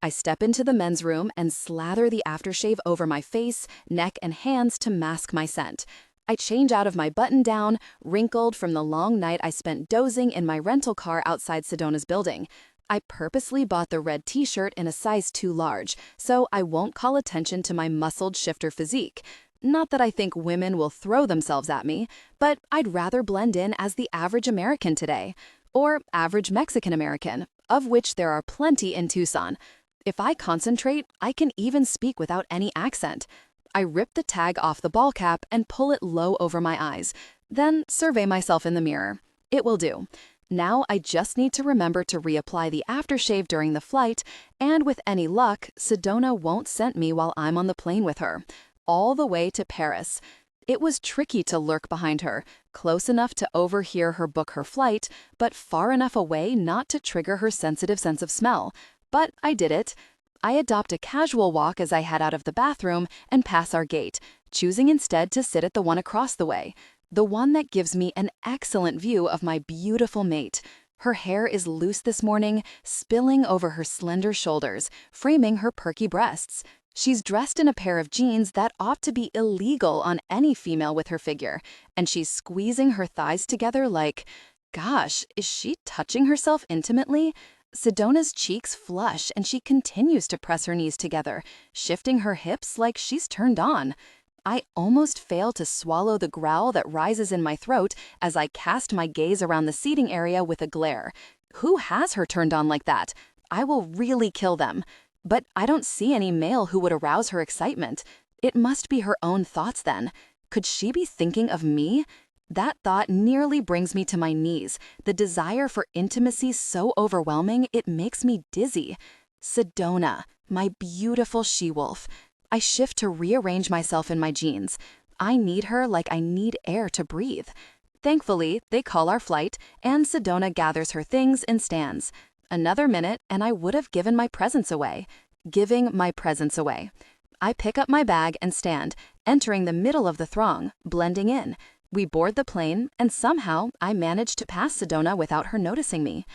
I step into the men's room and slather the aftershave over my face, neck, and hands to mask my scent. I change out of my button-down, wrinkled from the long night I spent dozing in my rental car outside Sedona's building. I purposely bought the red t-shirt in a size too large, so I won't call attention to my muscled shifter physique. Not that I think women will throw themselves at me, but I'd rather blend in as the average American today. Or average Mexican American, of which there are plenty in Tucson. If I concentrate, I can even speak without any accent. I rip the tag off the ball cap and pull it low over my eyes, then survey myself in the mirror. It will do. Now I just need to remember to reapply the aftershave during the flight, and with any luck, Sedona won't scent me while I'm on the plane with her. All the way to Paris. It was tricky to lurk behind her, close enough to overhear her book her flight, but far enough away not to trigger her sensitive sense of smell. But I did it. I adopt a casual walk as I head out of the bathroom and pass our gate, choosing instead to sit at the one across the way, the one that gives me an excellent view of my beautiful mate. Her hair is loose this morning, spilling over her slender shoulders, framing her perky breasts. She's dressed in a pair of jeans that ought to be illegal on any female with her figure, and she's squeezing her thighs together like, gosh, is she touching herself intimately? Sedona's cheeks flush and she continues to press her knees together, shifting her hips like she's turned on. I almost fail to swallow the growl that rises in my throat as I cast my gaze around the seating area with a glare. Who has her turned on like that? I will really kill them. But I don't see any male who would arouse her excitement. It must be her own thoughts then. Could she be thinking of me? That thought nearly brings me to my knees, the desire for intimacy so overwhelming it makes me dizzy. Sedona, my beautiful she-wolf. I shift to rearrange myself in my jeans. I need her like I need air to breathe. Thankfully, they call our flight, and Sedona gathers her things and stands. Another minute, and I would have given my presence away. Giving my presence away. I pick up my bag and stand, entering the middle of the throng, blending in. We board the plane, and somehow I manage to pass Sedona without her noticing me.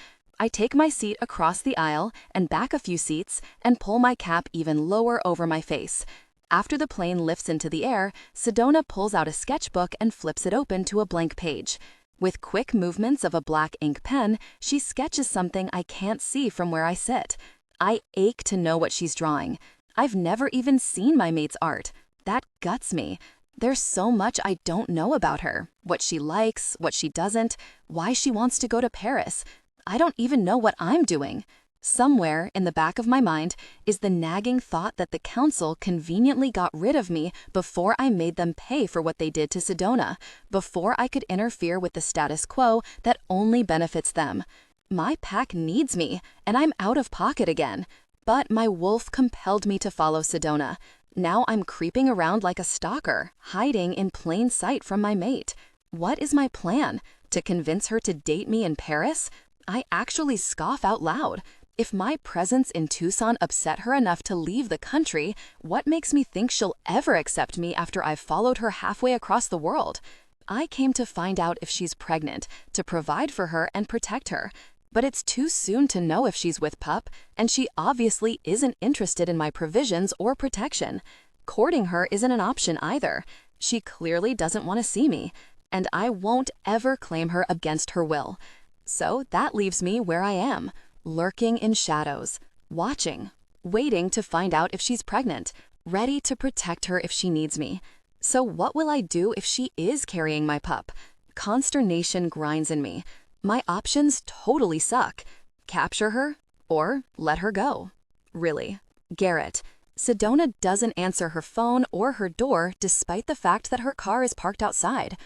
I take my seat across the aisle and back a few seats and pull my cap even lower over my face. After the plane lifts into the air, Sedona pulls out a sketchbook and flips it open to a blank page. With quick movements of a black ink pen, she sketches something I can't see from where I sit. I ache to know what she's drawing. I've never even seen my mate's art. That guts me. There's so much I don't know about her. What she likes, what she doesn't, why she wants to go to Paris. I don't even know what I'm doing. Somewhere in the back of my mind is the nagging thought that the council conveniently got rid of me before I made them pay for what they did to Sedona, before I could interfere with the status quo that only benefits them. My pack needs me, and I'm out of pocket again. But my wolf compelled me to follow Sedona. Now I'm creeping around like a stalker, hiding in plain sight from my mate. What is my plan? To convince her to date me in Paris? I actually scoff out loud. If my presence in Tucson upset her enough to leave the country, what makes me think she'll ever accept me after I've followed her halfway across the world? I came to find out if she's pregnant, to provide for her and protect her. But it's too soon to know if she's with pup, and she obviously isn't interested in my provisions or protection. Courting her isn't an option either. She clearly doesn't want to see me, and I won't ever claim her against her will. So that leaves me where I am, lurking in shadows, watching, waiting to find out if she's pregnant, ready to protect her if she needs me. So what will I do if she is carrying my pup? Consternation grinds in me. My options totally suck. Capture her or let her go. Really. Garrett. Sedona doesn't answer her phone or her door despite the fact that her car is parked outside.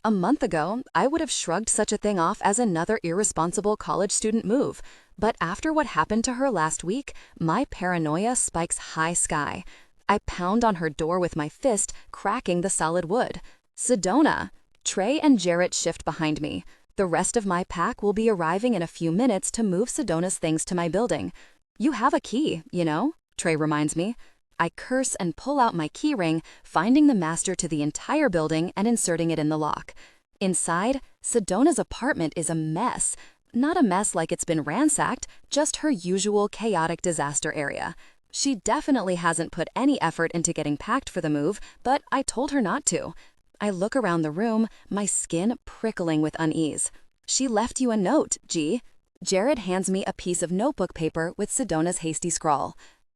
A month ago, I would have shrugged such a thing off as another irresponsible college student move. But after what happened to her last week, my paranoia spikes high sky. I pound on her door with my fist, cracking the solid wood. Sedona. Trey and Jarrett shift behind me. The rest of my pack will be arriving in a few minutes to move Sedona's things to my building. You have a key, you know, Trey reminds me. I curse and pull out my key ring, finding the master to the entire building and inserting it in the lock. Inside, Sedona's apartment is a mess. Not a mess like it's been ransacked, just her usual chaotic disaster area. She definitely hasn't put any effort into getting packed for the move, but I told her not to. I look around the room, my skin prickling with unease. She left you a note, G. Jared hands me a piece of notebook paper with Sedona's hasty scrawl.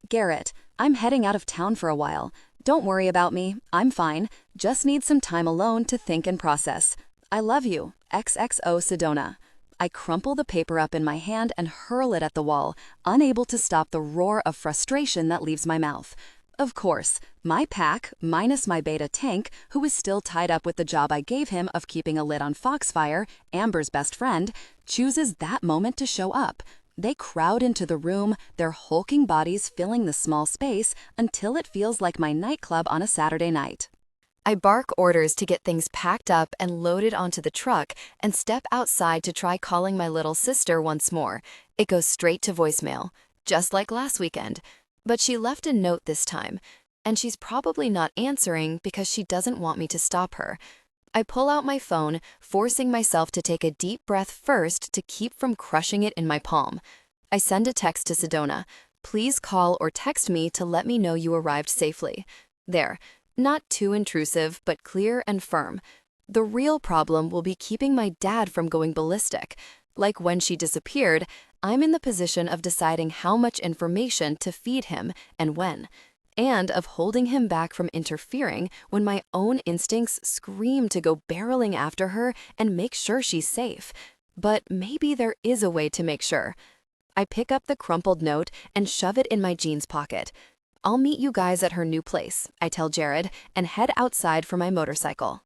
Garrett, I'm heading out of town for a while. Don't worry about me. I'm fine. Just need some time alone to think and process. I love you. XXO Sedona. I crumple the paper up in my hand and hurl it at the wall, unable to stop the roar of frustration that leaves my mouth. Of course, my pack, minus my beta tank, who is still tied up with the job I gave him of keeping a lid on Foxfire, Amber's best friend, chooses that moment to show up. They crowd into the room, their hulking bodies filling the small space until it feels like my nightclub on a Saturday night. I bark orders to get things packed up and loaded onto the truck and step outside to try calling my little sister once more. It goes straight to voicemail, just like last weekend. But she left a note this time, and she's probably not answering because she doesn't want me to stop her. I pull out my phone, forcing myself to take a deep breath first to keep from crushing it in my palm. I send a text to Sedona. Please call or text me to let me know you arrived safely. There. Not too intrusive, but clear and firm. The real problem will be keeping my dad from going ballistic. Like when she disappeared, I'm in the position of deciding how much information to feed him and when. and of holding him back from interfering when my own instincts scream to go barreling after her and make sure she's safe. But maybe there is a way to make sure. I pick up the crumpled note and shove it in my jeans pocket. I'll meet you guys at her new place, I tell Jared, and head outside for my motorcycle.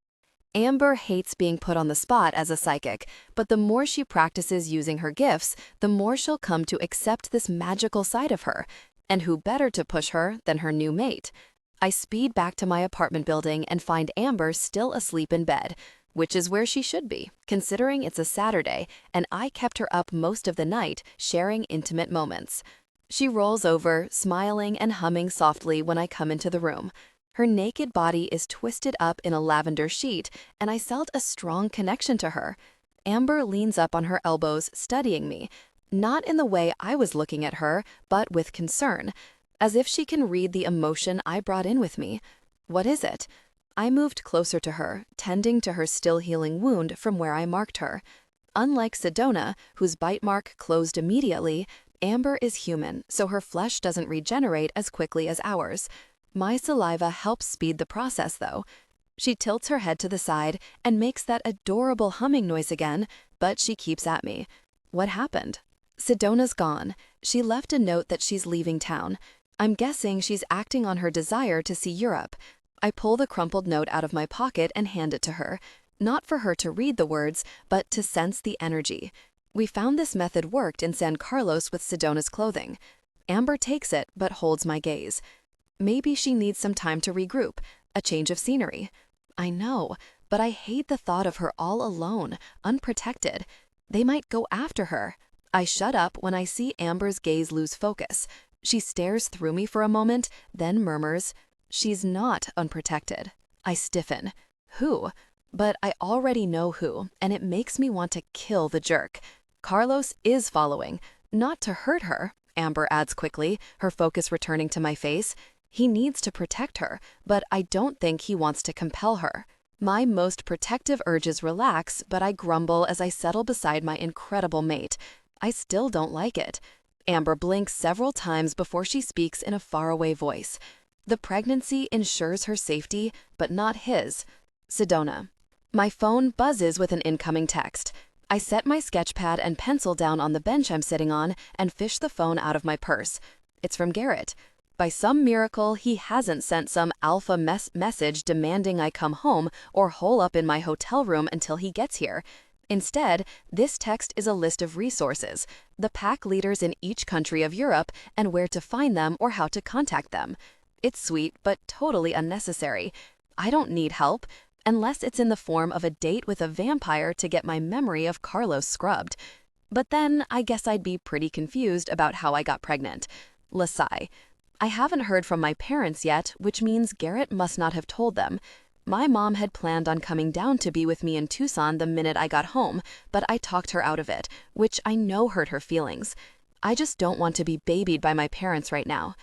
Amber hates being put on the spot as a psychic, but the more she practices using her gifts, the more she'll come to accept this magical side of her. And who better to push her than her new mate? I speed back to my apartment building and find Amber still asleep in bed, which is where she should be, considering it's a Saturday and I kept her up most of the night sharing intimate moments. She rolls over, smiling and humming softly when I come into the room. Her naked body is twisted up in a lavender sheet, and I felt a strong connection to her. Amber leans up on her elbows, studying me. Not in the way I was looking at her, but with concern, as if she can read the emotion I brought in with me. What is it? I moved closer to her, tending to her still healing wound from where I marked her. Unlike Sedona, whose bite mark closed immediately, Amber is human, so her flesh doesn't regenerate as quickly as ours. My saliva helps speed the process, though. She tilts her head to the side and makes that adorable humming noise again, but she keeps at me. What happened? Sedona's gone. She left a note that she's leaving town. I'm guessing she's acting on her desire to see Europe. I pull the crumpled note out of my pocket and hand it to her. Not for her to read the words, but to sense the energy. We found this method worked in San Carlos with Sedona's clothing. Amber takes it, but holds my gaze. Maybe she needs some time to regroup, a change of scenery. I know, but I hate the thought of her all alone, unprotected. They might go after her. I shut up when I see Amber's gaze lose focus. She stares through me for a moment, then murmurs, "She's not unprotected." I stiffen. Who? But I already know who, and it makes me want to kill the jerk. Carlos is following. Not to hurt her, Amber adds quickly, her focus returning to my face. He needs to protect her, but I don't think he wants to compel her. My most protective urges relax, but I grumble as I settle beside my incredible mate. I still don't like it. Amber blinks several times before she speaks in a faraway voice. The pregnancy ensures her safety, but not his. Sedona. My phone buzzes with an incoming text. I set my sketchpad and pencil down on the bench I'm sitting on and fish the phone out of my purse. It's from Garrett. By some miracle, he hasn't sent some alpha message demanding I come home or hole up in my hotel room until he gets here. Instead, this text is a list of resources, the pack leaders in each country of Europe and where to find them or how to contact them. It's sweet, but totally unnecessary. I don't need help, unless it's in the form of a date with a vampire to get my memory of Carlos scrubbed. But then I guess I'd be pretty confused about how I got pregnant. Lasai. I haven't heard from my parents yet, which means Garrett must not have told them. My mom had planned on coming down to be with me in Tucson the minute I got home, but I talked her out of it, which I know hurt her feelings. I just don't want to be babied by my parents right now.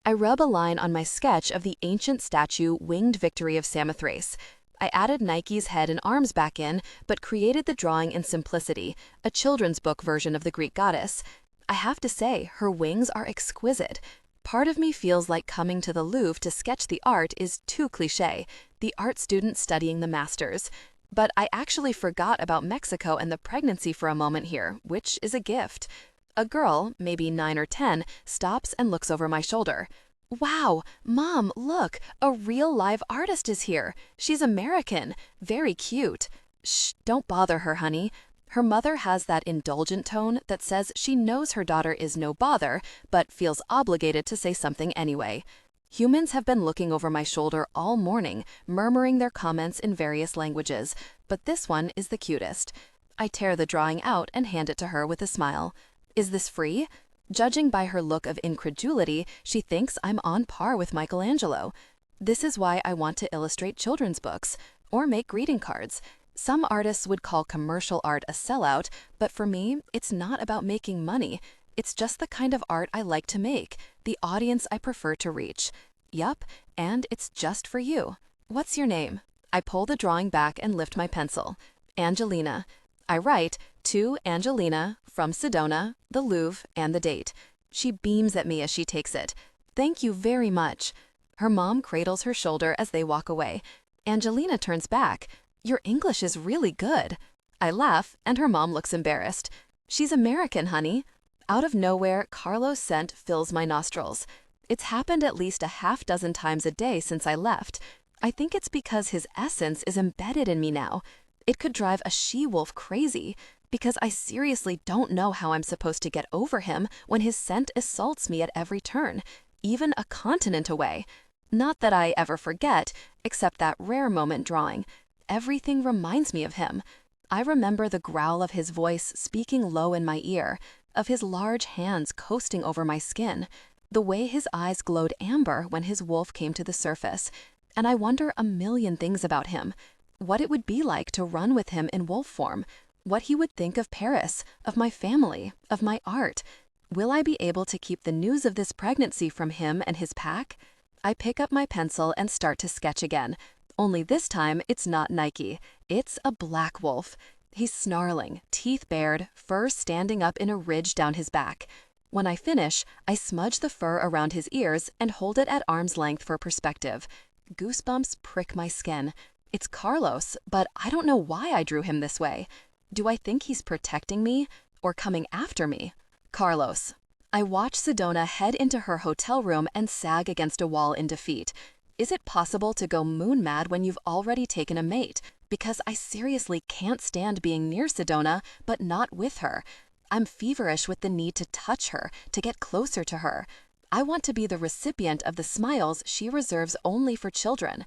I rub a line on my sketch of the ancient statue Winged Victory of Samothrace. I added Nike's head and arms back in, but created the drawing in simplicity, a children's book version of the Greek goddess. I have to say, her wings are exquisite. Part of me feels like coming to the Louvre to sketch the art is too cliché, the art student studying the masters. But I actually forgot about Mexico and the pregnancy for a moment here, which is a gift. A girl, maybe 9 or 10, stops and looks over my shoulder. Wow, Mom, look, a real live artist is here. She's American, very cute. Shh, don't bother her, honey. Her mother has that indulgent tone that says she knows her daughter is no bother, but feels obligated to say something anyway. Humans have been looking over my shoulder all morning, murmuring their comments in various languages, but this one is the cutest. I tear the drawing out and hand it to her with a smile. Is this free? Judging by her look of incredulity, she thinks I'm on par with Michelangelo. This is why I want to illustrate children's books, or make greeting cards. Some artists would call commercial art a sellout, but for me, it's not about making money. It's just the kind of art I like to make, the audience I prefer to reach. Yup, and it's just for you. What's your name? I pull the drawing back and lift my pencil. Angelina. I write, to Angelina, from Sedona, the Louvre, and the date. She beams at me as she takes it. Thank you very much. Her mom cradles her shoulder as they walk away. Angelina turns back. "Your English is really good." I laugh, and her mom looks embarrassed. "She's American, honey." Out of nowhere, Carlos' scent fills my nostrils. It's happened at least a half dozen times a day since I left. I think it's because his essence is embedded in me now. It could drive a she-wolf crazy, because I seriously don't know how I'm supposed to get over him when his scent assaults me at every turn, even a continent away. Not that I ever forget, except that rare moment drawing. Everything reminds me of him. I remember the growl of his voice speaking low in my ear, of his large hands coasting over my skin, the way his eyes glowed amber when his wolf came to the surface, and I wonder a million things about him. What it would be like to run with him in wolf form, what he would think of Paris, of my family, of my art. Will I be able to keep the news of this pregnancy from him and his pack? I pick up my pencil and start to sketch again. Only this time, it's not Nike. It's a black wolf. He's snarling, teeth bared, fur standing up in a ridge down his back. When I finish, I smudge the fur around his ears and hold it at arm's length for perspective. Goosebumps prick my skin. It's Carlos, but I don't know why I drew him this way. Do I think he's protecting me or coming after me? Carlos. I watch Sedona head into her hotel room and sag against a wall in defeat. Is it possible to go moon mad when you've already taken a mate? Because I seriously can't stand being near Sedona, but not with her. I'm feverish with the need to touch her, to get closer to her. I want to be the recipient of the smiles she reserves only for children.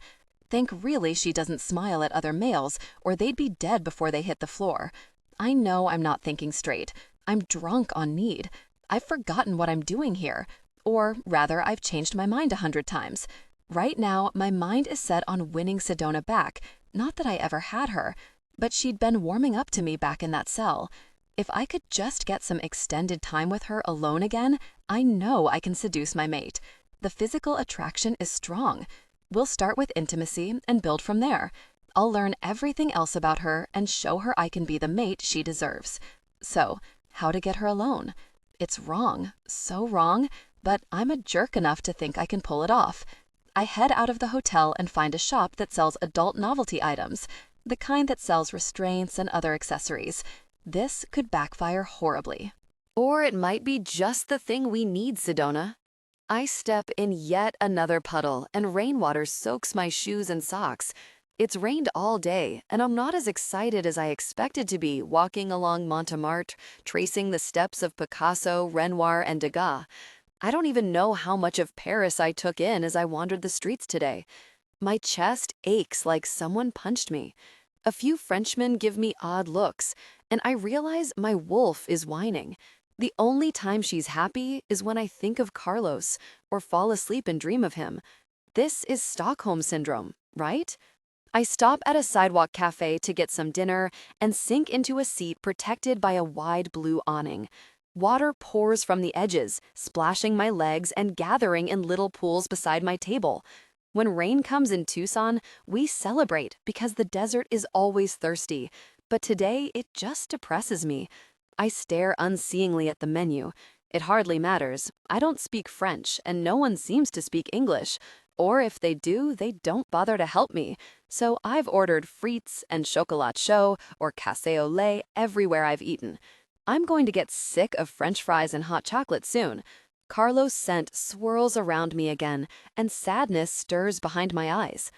Think really she doesn't smile at other males, or they'd be dead before they hit the floor. I know I'm not thinking straight. I'm drunk on need. I've forgotten what I'm doing here. Or rather, I've changed my mind 100 times. Right now, my mind is set on winning Sedona back. Not that I ever had her, but she'd been warming up to me back in that cell. If I could just get some extended time with her alone again, I know I can seduce my mate. The physical attraction is strong. We'll start with intimacy and build from there. I'll learn everything else about her and show her I can be the mate she deserves. So, how to get her alone? It's wrong, so wrong, but I'm a jerk enough to think I can pull it off. I head out of the hotel and find a shop that sells adult novelty items, the kind that sells restraints and other accessories. This could backfire horribly. Or it might be just the thing we need, Sedona. I step in yet another puddle, and rainwater soaks my shoes and socks. It's rained all day, and I'm not as excited as I expected to be walking along Montmartre, tracing the steps of Picasso, Renoir, and Degas. I don't even know how much of Paris I took in as I wandered the streets today. My chest aches like someone punched me. A few Frenchmen give me odd looks, and I realize my wolf is whining. The only time she's happy is when I think of Carlos or fall asleep and dream of him. This is Stockholm Syndrome, right? I stop at a sidewalk cafe to get some dinner and sink into a seat protected by a wide blue awning. Water pours from the edges, splashing my legs and gathering in little pools beside my table. When rain comes in Tucson, we celebrate because the desert is always thirsty, but today it just depresses me. I stare unseeingly at the menu. It hardly matters. I don't speak French, and no one seems to speak English. Or if they do, they don't bother to help me. So I've ordered frites and chocolat chaud or cassé au lait everywhere I've eaten. I'm going to get sick of French fries and hot chocolate soon. Carlos' scent swirls around me again, and sadness stirs behind my eyes.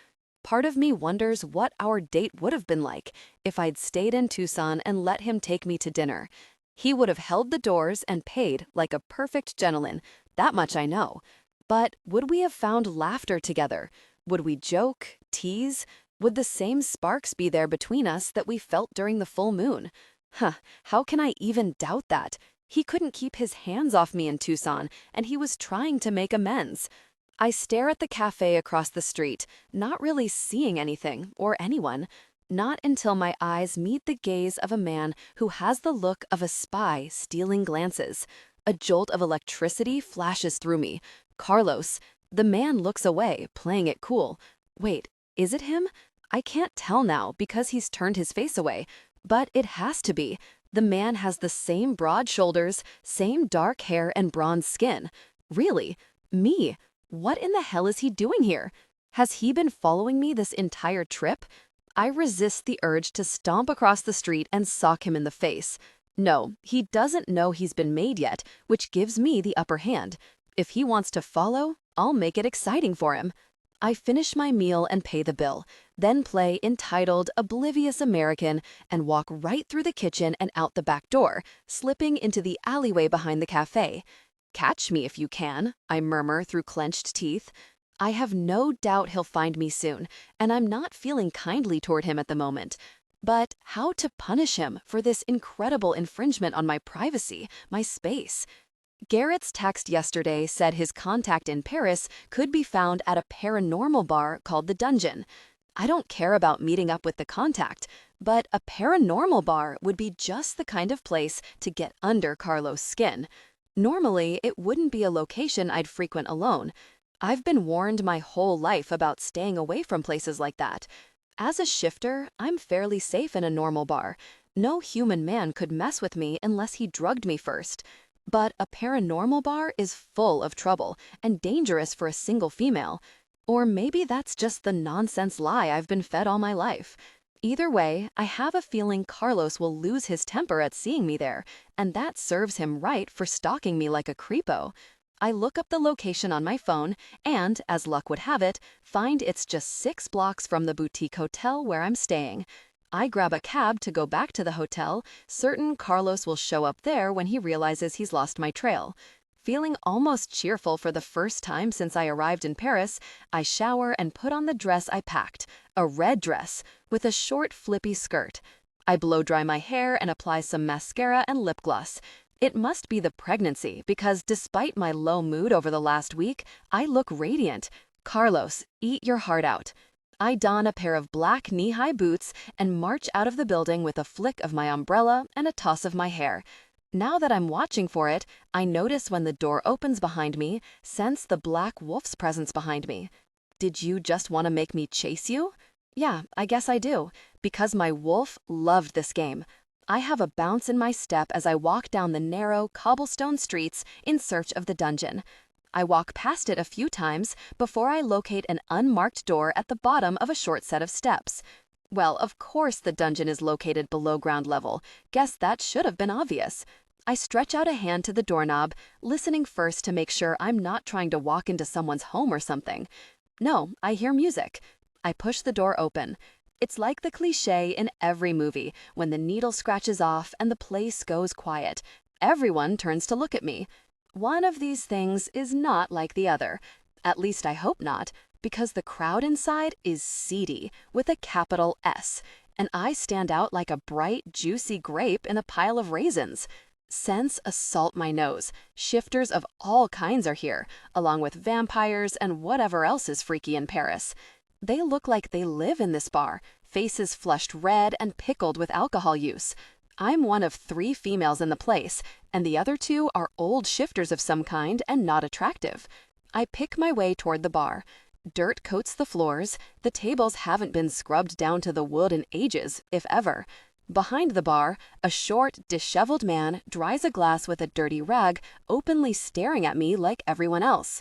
Part of me wonders what our date would have been like if I'd stayed in Tucson and let him take me to dinner. He would have held the doors and paid like a perfect gentleman, that much I know. But would we have found laughter together? Would we joke, tease? Would the same sparks be there between us that we felt during the full moon? How can I even doubt that? He couldn't keep his hands off me in Tucson, and he was trying to make amends. I stare at the cafe across the street, not really seeing anything or anyone. Not until my eyes meet the gaze of a man who has the look of a spy stealing glances. A jolt of electricity flashes through me. Carlos. The man looks away, playing it cool. Wait, is it him? I can't tell now because he's turned his face away. But it has to be. The man has the same broad shoulders, same dark hair and bronze skin. Really? Me? What in the hell is he doing here? Has he been following me this entire trip? I resist the urge to stomp across the street and sock him in the face. No, he doesn't know he's been made yet, which gives me the upper hand. If he wants to follow, I'll make it exciting for him. I finish my meal and pay the bill, then play entitled Oblivious American and walk right through the kitchen and out the back door, slipping into the alleyway behind the cafe. Catch me if you can, I murmur through clenched teeth. I have no doubt he'll find me soon, and I'm not feeling kindly toward him at the moment. But how to punish him for this incredible infringement on my privacy, my space? Garrett's text yesterday said his contact in Paris could be found at a paranormal bar called The Dungeon. I don't care about meeting up with the contact, but a paranormal bar would be just the kind of place to get under Carlos' skin. Normally, it wouldn't be a location I'd frequent alone. I've been warned my whole life about staying away from places like that. As a shifter, I'm fairly safe in a normal bar. No human man could mess with me unless he drugged me first. But a paranormal bar is full of trouble and dangerous for a single female. Or maybe that's just the nonsense lie I've been fed all my life. Either way, I have a feeling Carlos will lose his temper at seeing me there, and that serves him right for stalking me like a creepo. I look up the location on my phone and, as luck would have it, find it's just 6 blocks from the boutique hotel where I'm staying. I grab a cab to go back to the hotel, certain Carlos will show up there when he realizes he's lost my trail. Feeling almost cheerful for the first time since I arrived in Paris, I shower and put on the dress I packed, a red dress with a short flippy skirt. I blow dry my hair and apply some mascara and lip gloss. It must be the pregnancy because despite my low mood over the last week, I look radiant. Carlos, eat your heart out. I don a pair of black knee-high boots and march out of the building with a flick of my umbrella and a toss of my hair. Now that I'm watching for it, I notice when the door opens behind me, sense the black wolf's presence behind me. Did you just want to make me chase you? Yeah, I guess I do, because my wolf loved this game. I have a bounce in my step as I walk down the narrow cobblestone streets in search of the dungeon. I walk past it a few times before I locate an unmarked door at the bottom of a short set of steps. Well, of course the dungeon is located below ground level. Guess that should have been obvious. I stretch out a hand to the doorknob, listening first to make sure I'm not trying to walk into someone's home or something. No, I hear music. I push the door open. It's like the cliché in every movie, when the needle scratches off and the place goes quiet. Everyone turns to look at me. One of these things is not like the other. At least I hope not, because the crowd inside is seedy, with a capital S, and I stand out like a bright, juicy grape in a pile of raisins. Scents assault my nose. Shifters of all kinds are here, along with vampires and whatever else is freaky in Paris. They look like they live in this bar, faces flushed red and pickled with alcohol use. I'm one of 3 females in the place, and the other 2 are old shifters of some kind and not attractive. I pick my way toward the bar. Dirt coats the floors. The tables haven't been scrubbed down to the wood in ages, if ever. Behind the bar, a short, disheveled man dries a glass with a dirty rag, openly staring at me like everyone else.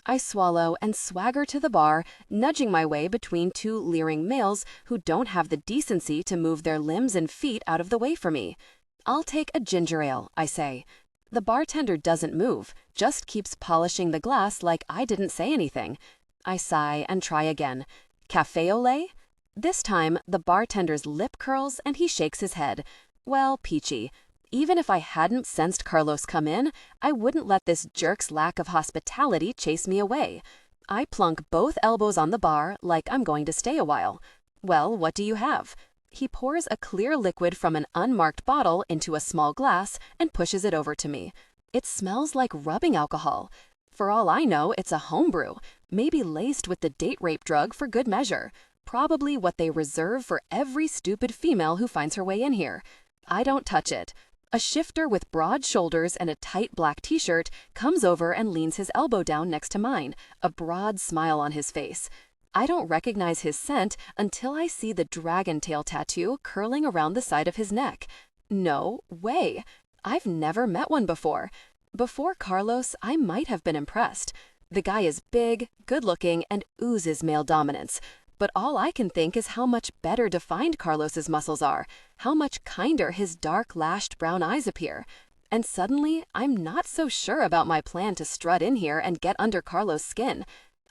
I swallow and swagger to the bar, nudging my way between 2 leering males who don't have the decency to move their limbs and feet out of the way for me. "I'll take a ginger ale," I say. The bartender doesn't move, just keeps polishing the glass like I didn't say anything. I sigh and try again. "Café au lait?" This time, the bartender's lip curls and he shakes his head. Well, peachy. Even if I hadn't sensed Carlos come in, I wouldn't let this jerk's lack of hospitality chase me away. I plunk both elbows on the bar like I'm going to stay a while. "Well, what do you have?" He pours a clear liquid from an unmarked bottle into a small glass and pushes it over to me. It smells like rubbing alcohol. For all I know, it's a homebrew, maybe laced with the date rape drug for good measure. Probably what they reserve for every stupid female who finds her way in here. I don't touch it. A shifter with broad shoulders and a tight black t-shirt comes over and leans his elbow down next to mine, a broad smile on his face. I don't recognize his scent until I see the dragon tail tattoo curling around the side of his neck. No way. I've never met one before. Before Carlos, I might have been impressed. The guy is big, good-looking, and oozes male dominance. But all I can think is how much better defined Carlos's muscles are, how much kinder his dark, lashed brown eyes appear. And suddenly, I'm not so sure about my plan to strut in here and get under Carlos' skin.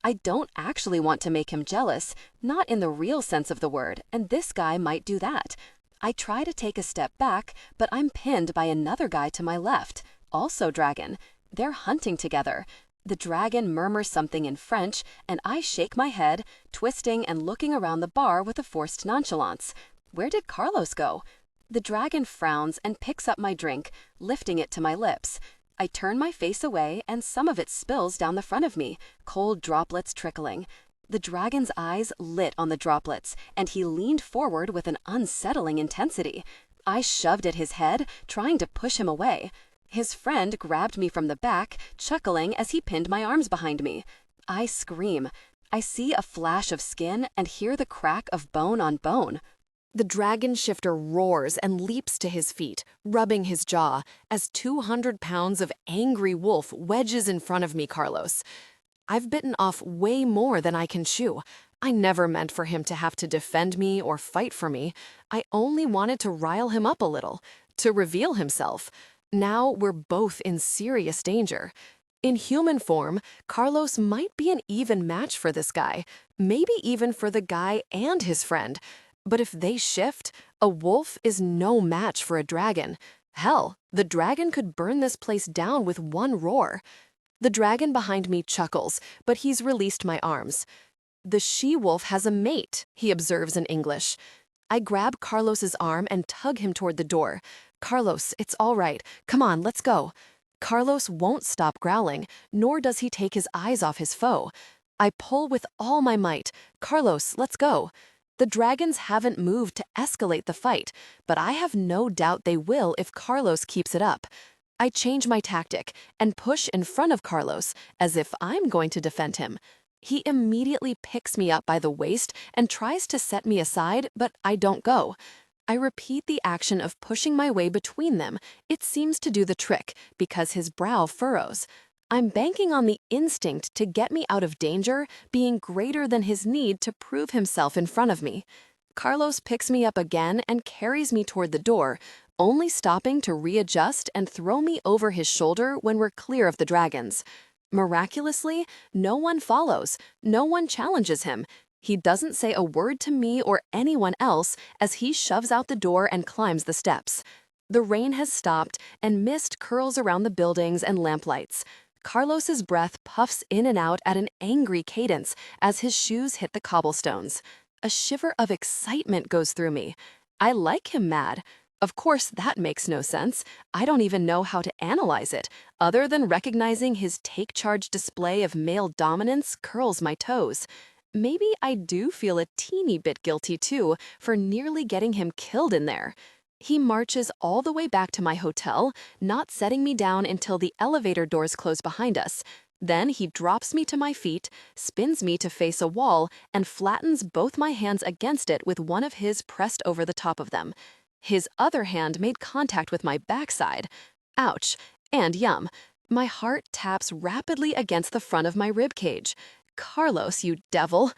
I don't actually want to make him jealous, not in the real sense of the word, and this guy might do that. I try to take a step back, but I'm pinned by another guy to my left, also dragon. They're hunting together. The dragon murmurs something in French, and I shake my head, twisting and looking around the bar with a forced nonchalance. Where did Carlos go? The dragon frowns and picks up my drink, lifting it to my lips. I turn my face away, and some of it spills down the front of me, cold droplets trickling. The dragon's eyes lit on the droplets, and he leaned forward with an unsettling intensity. I shoved at his head, trying to push him away. His friend grabbed me from the back, chuckling as he pinned my arms behind me. I scream. I see a flash of skin and hear the crack of bone on bone. The dragon shifter roars and leaps to his feet, rubbing his jaw, as 200 pounds of angry wolf wedges in front of me, Carlos. I've bitten off way more than I can chew. I never meant for him to have to defend me or fight for me. I only wanted to rile him up a little, to reveal himself. Now we're both in serious danger. In human form, Carlos might be an even match for this guy, maybe even for the guy and his friend. But if they shift, a wolf is no match for a dragon. Hell, the dragon could burn this place down with one roar. The dragon behind me chuckles, but he's released my arms. The she-wolf has a mate, he observes in English. I grab Carlos's arm and tug him toward the door. Carlos, it's all right. Come on, let's go. Carlos won't stop growling, nor does he take his eyes off his foe. I pull with all my might. Carlos, let's go. The dragons haven't moved to escalate the fight, but I have no doubt they will if Carlos keeps it up. I change my tactic and push in front of Carlos as if I'm going to defend him. He immediately picks me up by the waist and tries to set me aside, but I don't go. I repeat the action of pushing my way between them. It seems to do the trick because his brow furrows. I'm banking on the instinct to get me out of danger being greater than his need to prove himself in front of me. Carlos picks me up again and carries me toward the door, only stopping to readjust and throw me over his shoulder when we're clear of the dragons. Miraculously, no one follows, no one challenges him. He doesn't say a word to me or anyone else as he shoves out the door and climbs the steps. The rain has stopped and mist curls around the buildings and lamplights. Carlos's breath puffs in and out at an angry cadence as his shoes hit the cobblestones. A shiver of excitement goes through me. I like him mad. Of course, that makes no sense. I don't even know how to analyze it, other than recognizing his take-charge display of male dominance curls my toes. Maybe I do feel a teeny bit guilty, too, for nearly getting him killed in there. He marches all the way back to my hotel, not setting me down until the elevator doors close behind us. Then he drops me to my feet, spins me to face a wall, and flattens both my hands against it with one of his pressed over the top of them. His other hand made contact with my backside. Ouch, and yum. My heart taps rapidly against the front of my rib cage. Carlos, you devil.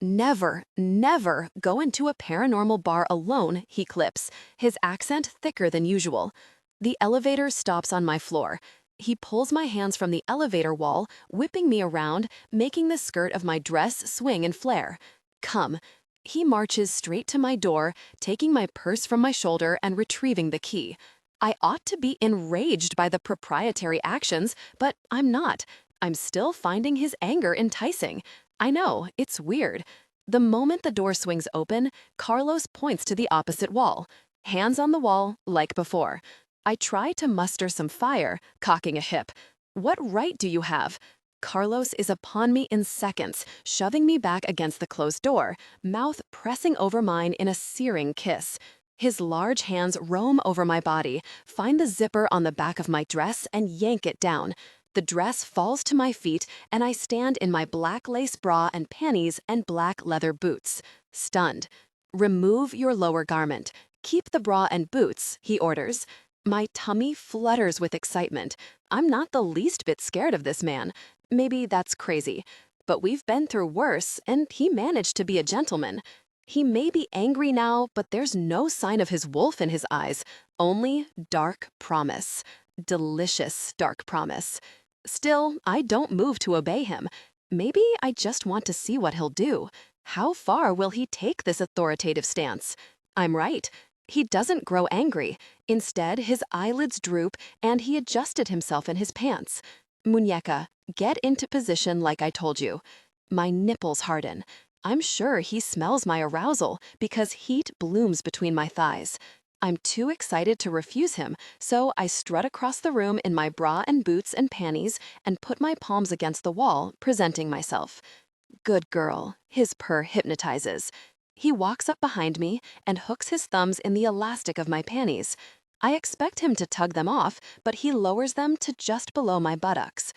Never, never go into a paranormal bar alone, he clips, his accent thicker than usual. The elevator stops on my floor. He pulls my hands from the elevator wall, whipping me around, making the skirt of my dress swing and flare. Come. He marches straight to my door, taking my purse from my shoulder and retrieving the key. I ought to be enraged by the proprietary actions, but I'm not. I'm still finding his anger enticing. I know, it's weird. The moment the door swings open, Carlos points to the opposite wall. Hands on the wall, like before. I try to muster some fire, cocking a hip. What right do you have? Carlos is upon me in seconds, shoving me back against the closed door, mouth pressing over mine in a searing kiss. His large hands roam over my body, find the zipper on the back of my dress, and yank it down. The dress falls to my feet, and I stand in my black lace bra and panties and black leather boots. Stunned. Remove your lower garment. Keep the bra and boots, he orders. My tummy flutters with excitement. I'm not the least bit scared of this man. Maybe that's crazy, but we've been through worse, and he managed to be a gentleman. He may be angry now, but there's no sign of his wolf in his eyes, only dark promise. Delicious dark promise. Still, I don't move to obey him. Maybe I just want to see what he'll do. How far will he take this authoritative stance? I'm right. He doesn't grow angry. Instead, his eyelids droop and he adjusted himself in his pants. Muñeca, get into position like I told you. My nipples harden. I'm sure he smells my arousal because heat blooms between my thighs. I'm too excited to refuse him, so I strut across the room in my bra and boots and panties and put my palms against the wall, presenting myself. Good girl, his purr hypnotizes. He walks up behind me and hooks his thumbs in the elastic of my panties. I expect him to tug them off, but he lowers them to just below my buttocks.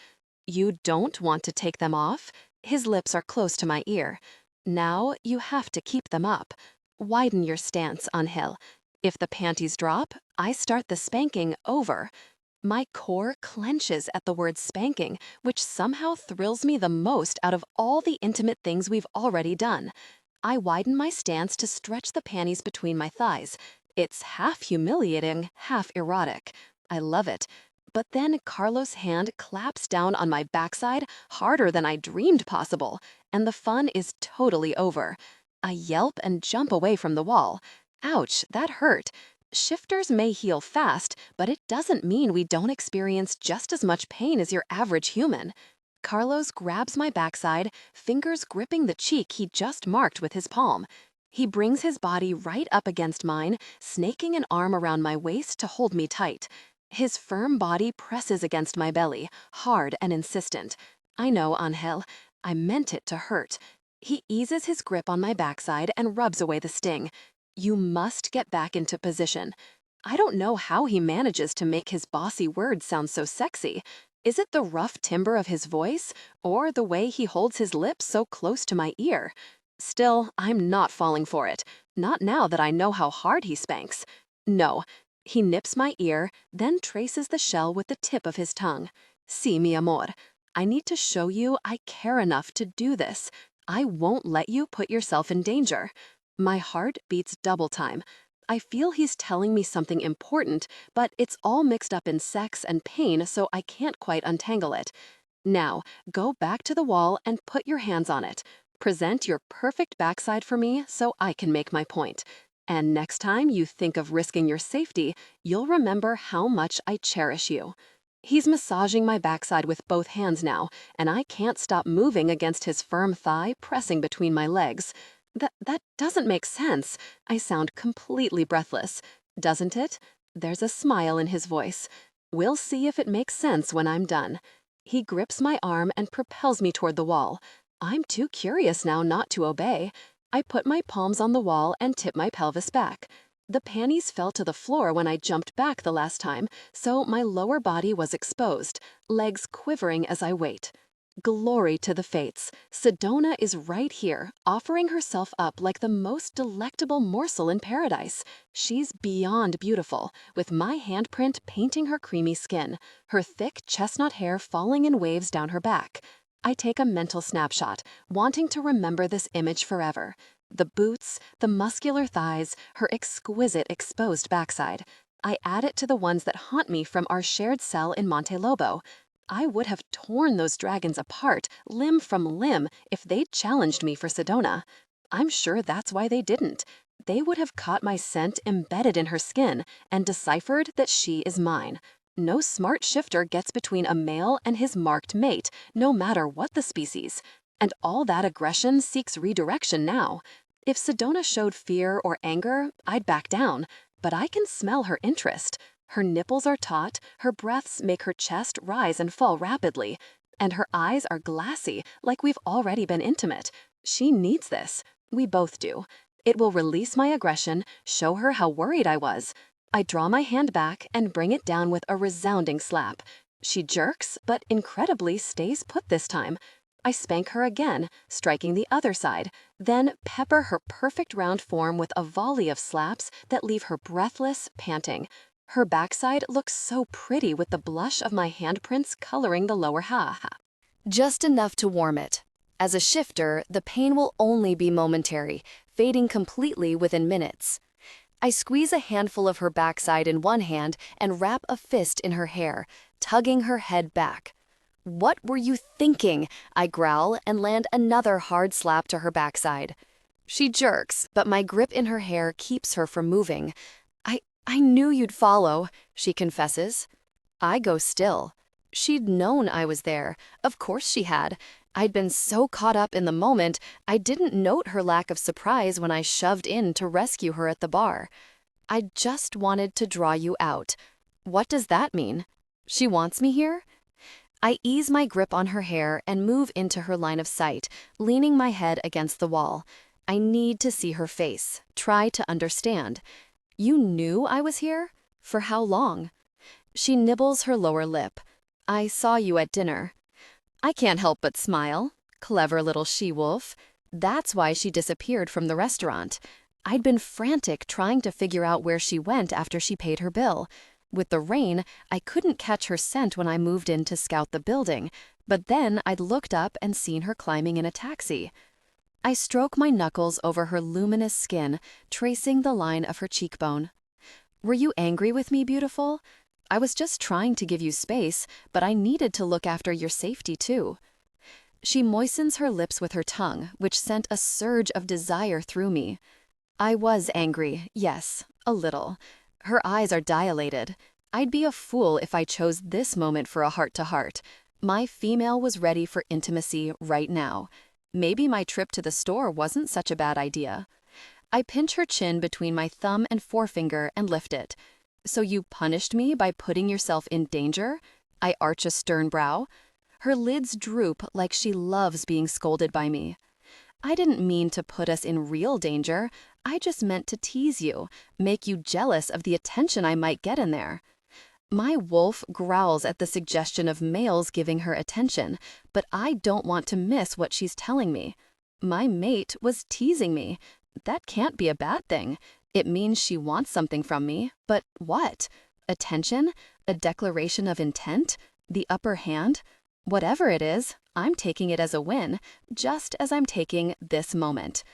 You don't want to take them off? His lips are close to my ear. Now you have to keep them up. Widen your stance, Angel. If the panties drop, I start the spanking over. My core clenches at the word spanking, which somehow thrills me the most out of all the intimate things we've already done. I widen my stance to stretch the panties between my thighs. It's half humiliating, half erotic. I love it. But then Carlos' hand claps down on my backside harder than I dreamed possible, and the fun is totally over. I yelp and jump away from the wall. Ouch, that hurt. Shifters may heal fast, but it doesn't mean we don't experience just as much pain as your average human. Carlos grabs my backside, fingers gripping the cheek he just marked with his palm. He brings his body right up against mine, snaking an arm around my waist to hold me tight. His firm body presses against my belly, hard and insistent. I know, Angel. I meant it to hurt. He eases his grip on my backside and rubs away the sting. You must get back into position. I don't know how he manages to make his bossy words sound so sexy. Is it the rough timbre of his voice, or the way he holds his lips so close to my ear? Still, I'm not falling for it. Not now that I know how hard he spanks. No. He nips my ear, then traces the shell with the tip of his tongue. Sí, mi amor. I need to show you I care enough to do this. I won't let you put yourself in danger. My heart beats double time. I feel he's telling me something important, but it's all mixed up in sex and pain, so I can't quite untangle it. Now, go back to the wall and put your hands on it. Present your perfect backside for me so I can make my point. And next time you think of risking your safety, you'll remember how much I cherish you. He's massaging my backside with both hands now, and I can't stop moving against his firm thigh pressing between my legs. That doesn't make sense. I sound completely breathless. Doesn't it? There's a smile in his voice. We'll see if it makes sense when I'm done. He grips my arm and propels me toward the wall. I'm too curious now not to obey. I put my palms on the wall and tip my pelvis back. The panties fell to the floor when I jumped back the last time, so my lower body was exposed, legs quivering as I wait. Glory to the fates. Sedona is right here, offering herself up like the most delectable morsel in paradise. She's beyond beautiful, with my handprint painting her creamy skin, her thick chestnut hair falling in waves down her back. I take a mental snapshot, wanting to remember this image forever. The boots, the muscular thighs, her exquisite exposed backside. I add it to the ones that haunt me from our shared cell in Monte Lobo. I would have torn those dragons apart, limb from limb, if they'd challenged me for Sedona. I'm sure that's why they didn't. They would have caught my scent embedded in her skin and deciphered that she is mine. No smart shifter gets between a male and his marked mate, no matter what the species. And all that aggression seeks redirection now. If Sedona showed fear or anger, I'd back down. But I can smell her interest. Her nipples are taut, her breaths make her chest rise and fall rapidly. And her eyes are glassy, like we've already been intimate. She needs this. We both do. It will release my aggression, show her how worried I was. I draw my hand back and bring it down with a resounding slap. She jerks, but incredibly stays put this time. I spank her again, striking the other side, then pepper her perfect round form with a volley of slaps that leave her breathless, panting. Her backside looks so pretty with the blush of my handprints coloring the lower half. Just enough to warm it. As a shifter, the pain will only be momentary, fading completely within minutes. I squeeze a handful of her backside in one hand and wrap a fist in her hair, tugging her head back. "What were you thinking?" I growl and land another hard slap to her backside. She jerks, but my grip in her hair keeps her from moving. I knew you'd follow," she confesses. I go still. She'd known I was there. Of course she had. I'd been so caught up in the moment, I didn't note her lack of surprise when I shoved in to rescue her at the bar. "I just wanted to draw you out." What does that mean? She wants me here? I ease my grip on her hair and move into her line of sight, leaning my head against the wall. I need to see her face, try to understand. "You knew I was here? For how long?" She nibbles her lower lip. "I saw you at dinner." I can't help but smile. Clever little she-wolf. That's why she disappeared from the restaurant. I'd been frantic trying to figure out where she went after she paid her bill. With the rain, I couldn't catch her scent when I moved in to scout the building, but then I'd looked up and seen her climbing in a taxi. I stroke my knuckles over her luminous skin, tracing the line of her cheekbone. "Were you angry with me, beautiful? I was just trying to give you space, but I needed to look after your safety too." She moistens her lips with her tongue, which sent a surge of desire through me. I was angry, yes, a little. Her eyes are dilated. I'd be a fool if I chose this moment for a heart-to-heart. My female was ready for intimacy right now. Maybe my trip to the store wasn't such a bad idea. I pinch her chin between my thumb and forefinger and lift it. "So you punished me by putting yourself in danger?" I arch a stern brow. Her lids droop like she loves being scolded by me. "I didn't mean to put us in real danger. I just meant to tease you, make you jealous of the attention I might get in there." My wolf growls at the suggestion of males giving her attention, but I don't want to miss what she's telling me. My mate was teasing me. That can't be a bad thing. It means she wants something from me, but what? Attention? A declaration of intent? The upper hand? Whatever it is, I'm taking it as a win, just as I'm taking this moment.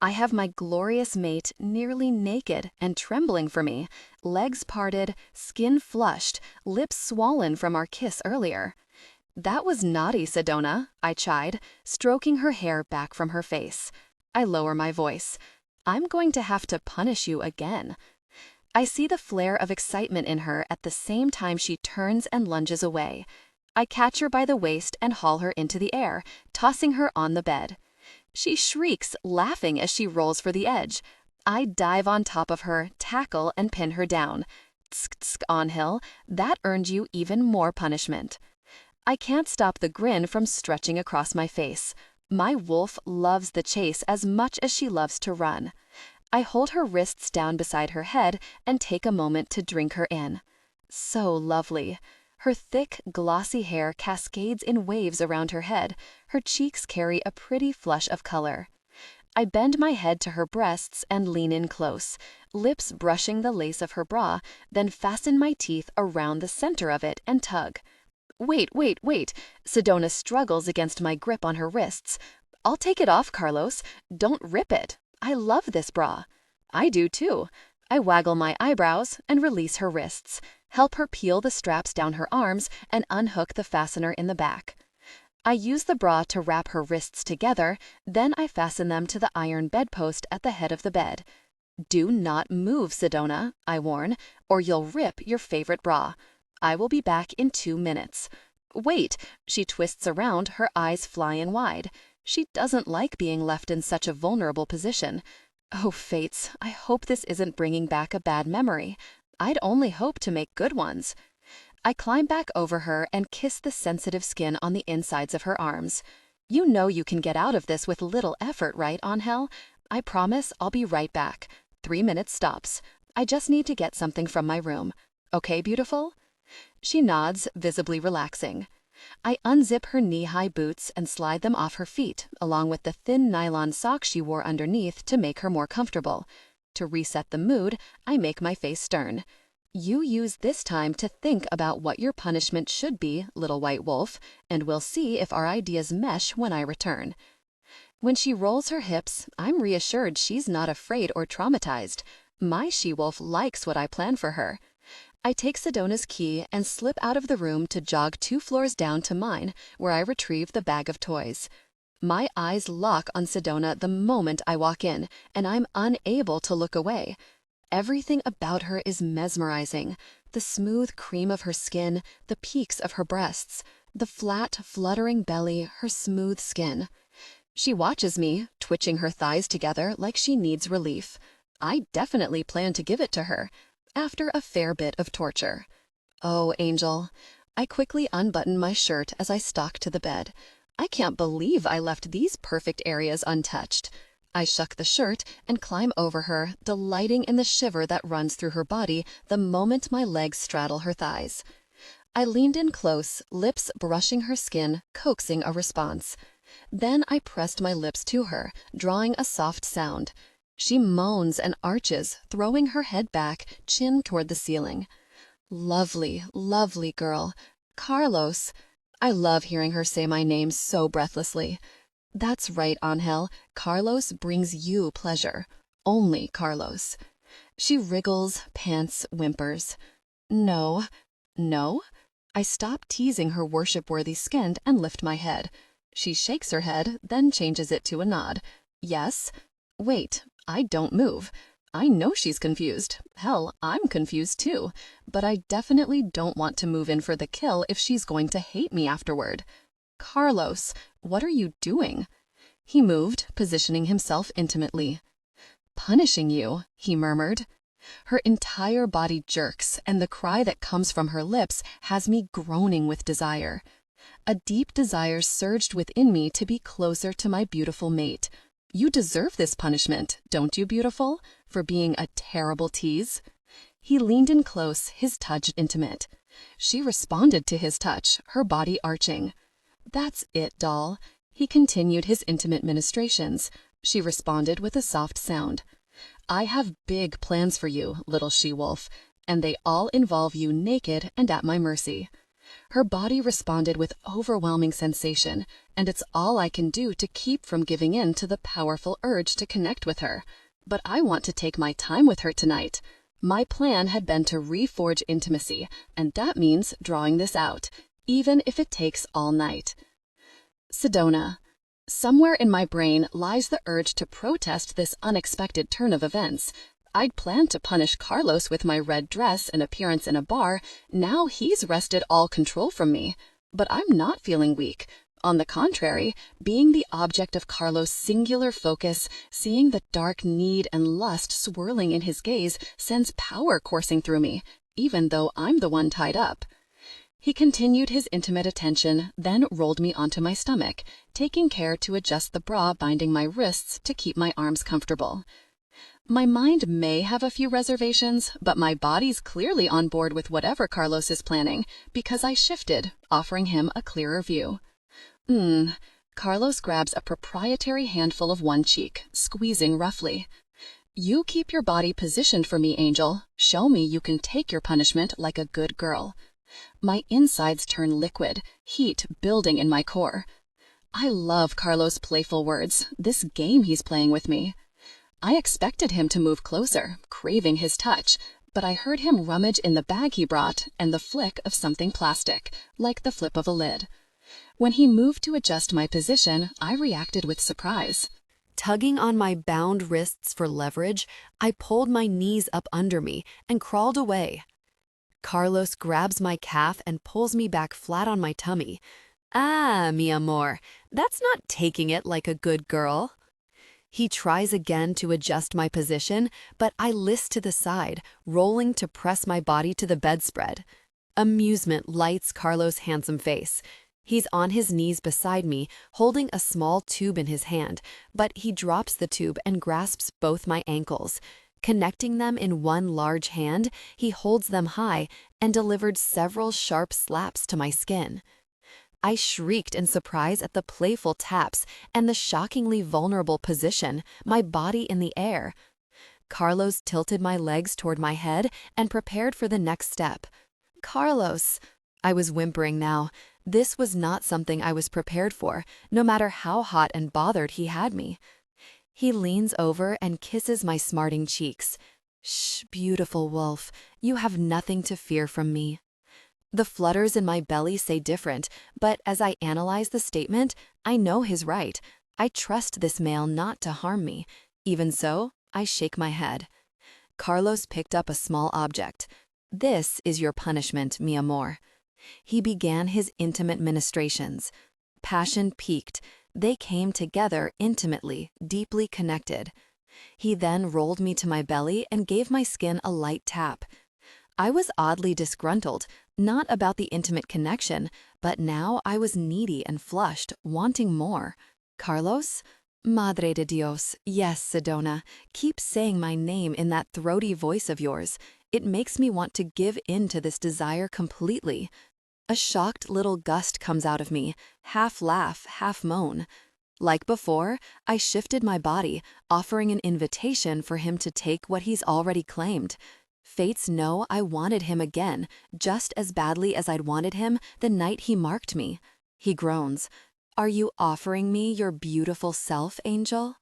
I have my glorious mate nearly naked and trembling for me, legs parted, skin flushed, lips swollen from our kiss earlier. "That was naughty, Sedona," I chide, stroking her hair back from her face. I lower my voice. "I'm going to have to punish you again." I see the flare of excitement in her at the same time she turns and lunges away. I catch her by the waist and haul her into the air, tossing her on the bed. She shrieks, laughing as she rolls for the edge. I dive on top of her, tackle, and pin her down. "Tsk, tsk, Onhill, that earned you even more punishment." I can't stop the grin from stretching across my face. My wolf loves the chase as much as she loves to run. I hold her wrists down beside her head and take a moment to drink her in. So lovely. Her thick, glossy hair cascades in waves around her head. Her cheeks carry a pretty flush of color. I bend my head to her breasts and lean in close, lips brushing the lace of her bra, then fasten my teeth around the center of it and tug. Wait. Sedona struggles against my grip on her wrists. "I'll take it off, Carlos. Don't rip it. I love this bra." I do too. I waggle my eyebrows and release her wrists, help her peel the straps down her arms, and unhook the fastener in the back. I use the bra to wrap her wrists together, then I fasten them to the iron bedpost at the head of the bed. "Do not move, Sedona," I warn, "or you'll rip your favorite bra. I will be back in 2 minutes. "Wait," she twists around, her eyes flying wide. She doesn't like being left in such a vulnerable position. Oh, fates, I hope this isn't bringing back a bad memory. I'd only hope to make good ones. I climb back over her and kiss the sensitive skin on the insides of her arms. "You know you can get out of this with little effort, right, Angel? I promise I'll be right back. 3 minutes stops. I just need to get something from my room. Okay, beautiful?" She nods, visibly relaxing. I unzip her knee-high boots and slide them off her feet, along with the thin nylon socks she wore underneath to make her more comfortable. To reset the mood, I make my face stern. You use this time to think about what your punishment should be, little white wolf, and we'll see if our ideas mesh when I return. When she rolls her hips, I'm reassured she's not afraid or traumatized. My she-wolf likes what I plan for her. I take Sedona's key and slip out of the room to jog 2 floors down to mine, where I retrieve the bag of toys. My eyes lock on Sedona the moment I walk in, and I'm unable to look away. Everything about her is mesmerizing. The smooth cream of her skin, the peaks of her breasts, the flat, fluttering belly, her smooth skin. She watches me, twitching her thighs together like she needs relief. I definitely plan to give it to her, after a fair bit of torture. Oh, Angel. I quickly unbutton my shirt as I stalk to the bed. I can't believe I left these perfect areas untouched. I shuck the shirt and climb over her, delighting in the shiver that runs through her body the moment my legs straddle her thighs. I leaned in close, lips brushing her skin, coaxing a response. Then I pressed my lips to her, drawing a soft sound. She moans and arches, throwing her head back, chin toward the ceiling. Lovely, lovely girl. Carlos. I love hearing her say my name so breathlessly. That's right, Angel. Carlos brings you pleasure. Only Carlos. She wriggles, pants, whimpers. No. No? I stop teasing her worship-worthy skin and lift my head. She shakes her head, then changes it to a nod. Yes. Wait, I don't move. I know she's confused. Hell, I'm confused too. But I definitely don't want to move in for the kill if she's going to hate me afterward. Carlos, what are you doing? He moved, positioning himself intimately. Punishing you, he murmured. Her entire body jerks, and the cry that comes from her lips has me groaning with desire. A deep desire surged within me to be closer to my beautiful mate. You deserve this punishment, don't you, beautiful, for being a terrible tease? He leaned in close, his touch intimate. She responded to his touch, her body arching. That's it, doll. He continued his intimate ministrations. She responded with a soft sound. I have big plans for you, little she-wolf, and they all involve you naked and at my mercy. Her body responded with overwhelming sensation, and it's all I can do to keep from giving in to the powerful urge to connect with her. But I want to take my time with her tonight. My plan had been to reforge intimacy, and that means drawing this out, even if it takes all night. Sedona. Somewhere in my brain lies the urge to protest this unexpected turn of events. I'd planned to punish Carlos with my red dress and appearance in a bar. Now he's wrested all control from me. But I'm not feeling weak. On the contrary, being the object of Carlos' singular focus, seeing the dark need and lust swirling in his gaze sends power coursing through me, even though I'm the one tied up. He continued his intimate attention, then rolled me onto my stomach, taking care to adjust the bra binding my wrists to keep my arms comfortable. My mind may have a few reservations, but my body's clearly on board with whatever Carlos is planning, because I shifted, offering him a clearer view. Carlos grabs a proprietary handful of one cheek, squeezing roughly. You keep your body positioned for me, Angel. Show me you can take your punishment like a good girl. My insides turn liquid, heat building in my core. I love Carlos' playful words, this game he's playing with me. I expected him to move closer, craving his touch, but I heard him rummage in the bag he brought and the flick of something plastic, like the flip of a lid. When he moved to adjust my position, I reacted with surprise. Tugging on my bound wrists for leverage, I pulled my knees up under me and crawled away. Carlos grabs my calf and pulls me back flat on my tummy. Ah, mi amor, that's not taking it like a good girl. He tries again to adjust my position, but I list to the side, rolling to press my body to the bedspread. Amusement lights Carlos' handsome face. He's on his knees beside me, holding a small tube in his hand, but he drops the tube and grasps both my ankles. Connecting them in one large hand, he holds them high and delivered several sharp slaps to my skin. I shrieked in surprise at the playful taps and the shockingly vulnerable position, my body in the air. Carlos tilted my legs toward my head and prepared for the next step. Carlos! I was whimpering now. This was not something I was prepared for, no matter how hot and bothered he had me. He leans over and kisses my smarting cheeks. Shh, beautiful wolf, you have nothing to fear from me. The flutters in my belly say different, but as I analyze the statement, I know he's right. I trust this male not to harm me. Even so, I shake my head. Carlos picked up a small object. This is your punishment, mi amor. He began his intimate ministrations. Passion peaked. They came together intimately, deeply connected. He then rolled me to my belly and gave my skin a light tap. I was oddly disgruntled, not about the intimate connection, but now I was needy and flushed, wanting more. Carlos? Madre de Dios, yes, Sedona. Keep saying my name in that throaty voice of yours. It makes me want to give in to this desire completely. A shocked little gust comes out of me, half laugh, half moan. Like before, I shifted my body, offering an invitation for him to take what he's already claimed. Fates know I wanted him again, just as badly as I'd wanted him the night he marked me. He groans. Are you offering me your beautiful self, angel?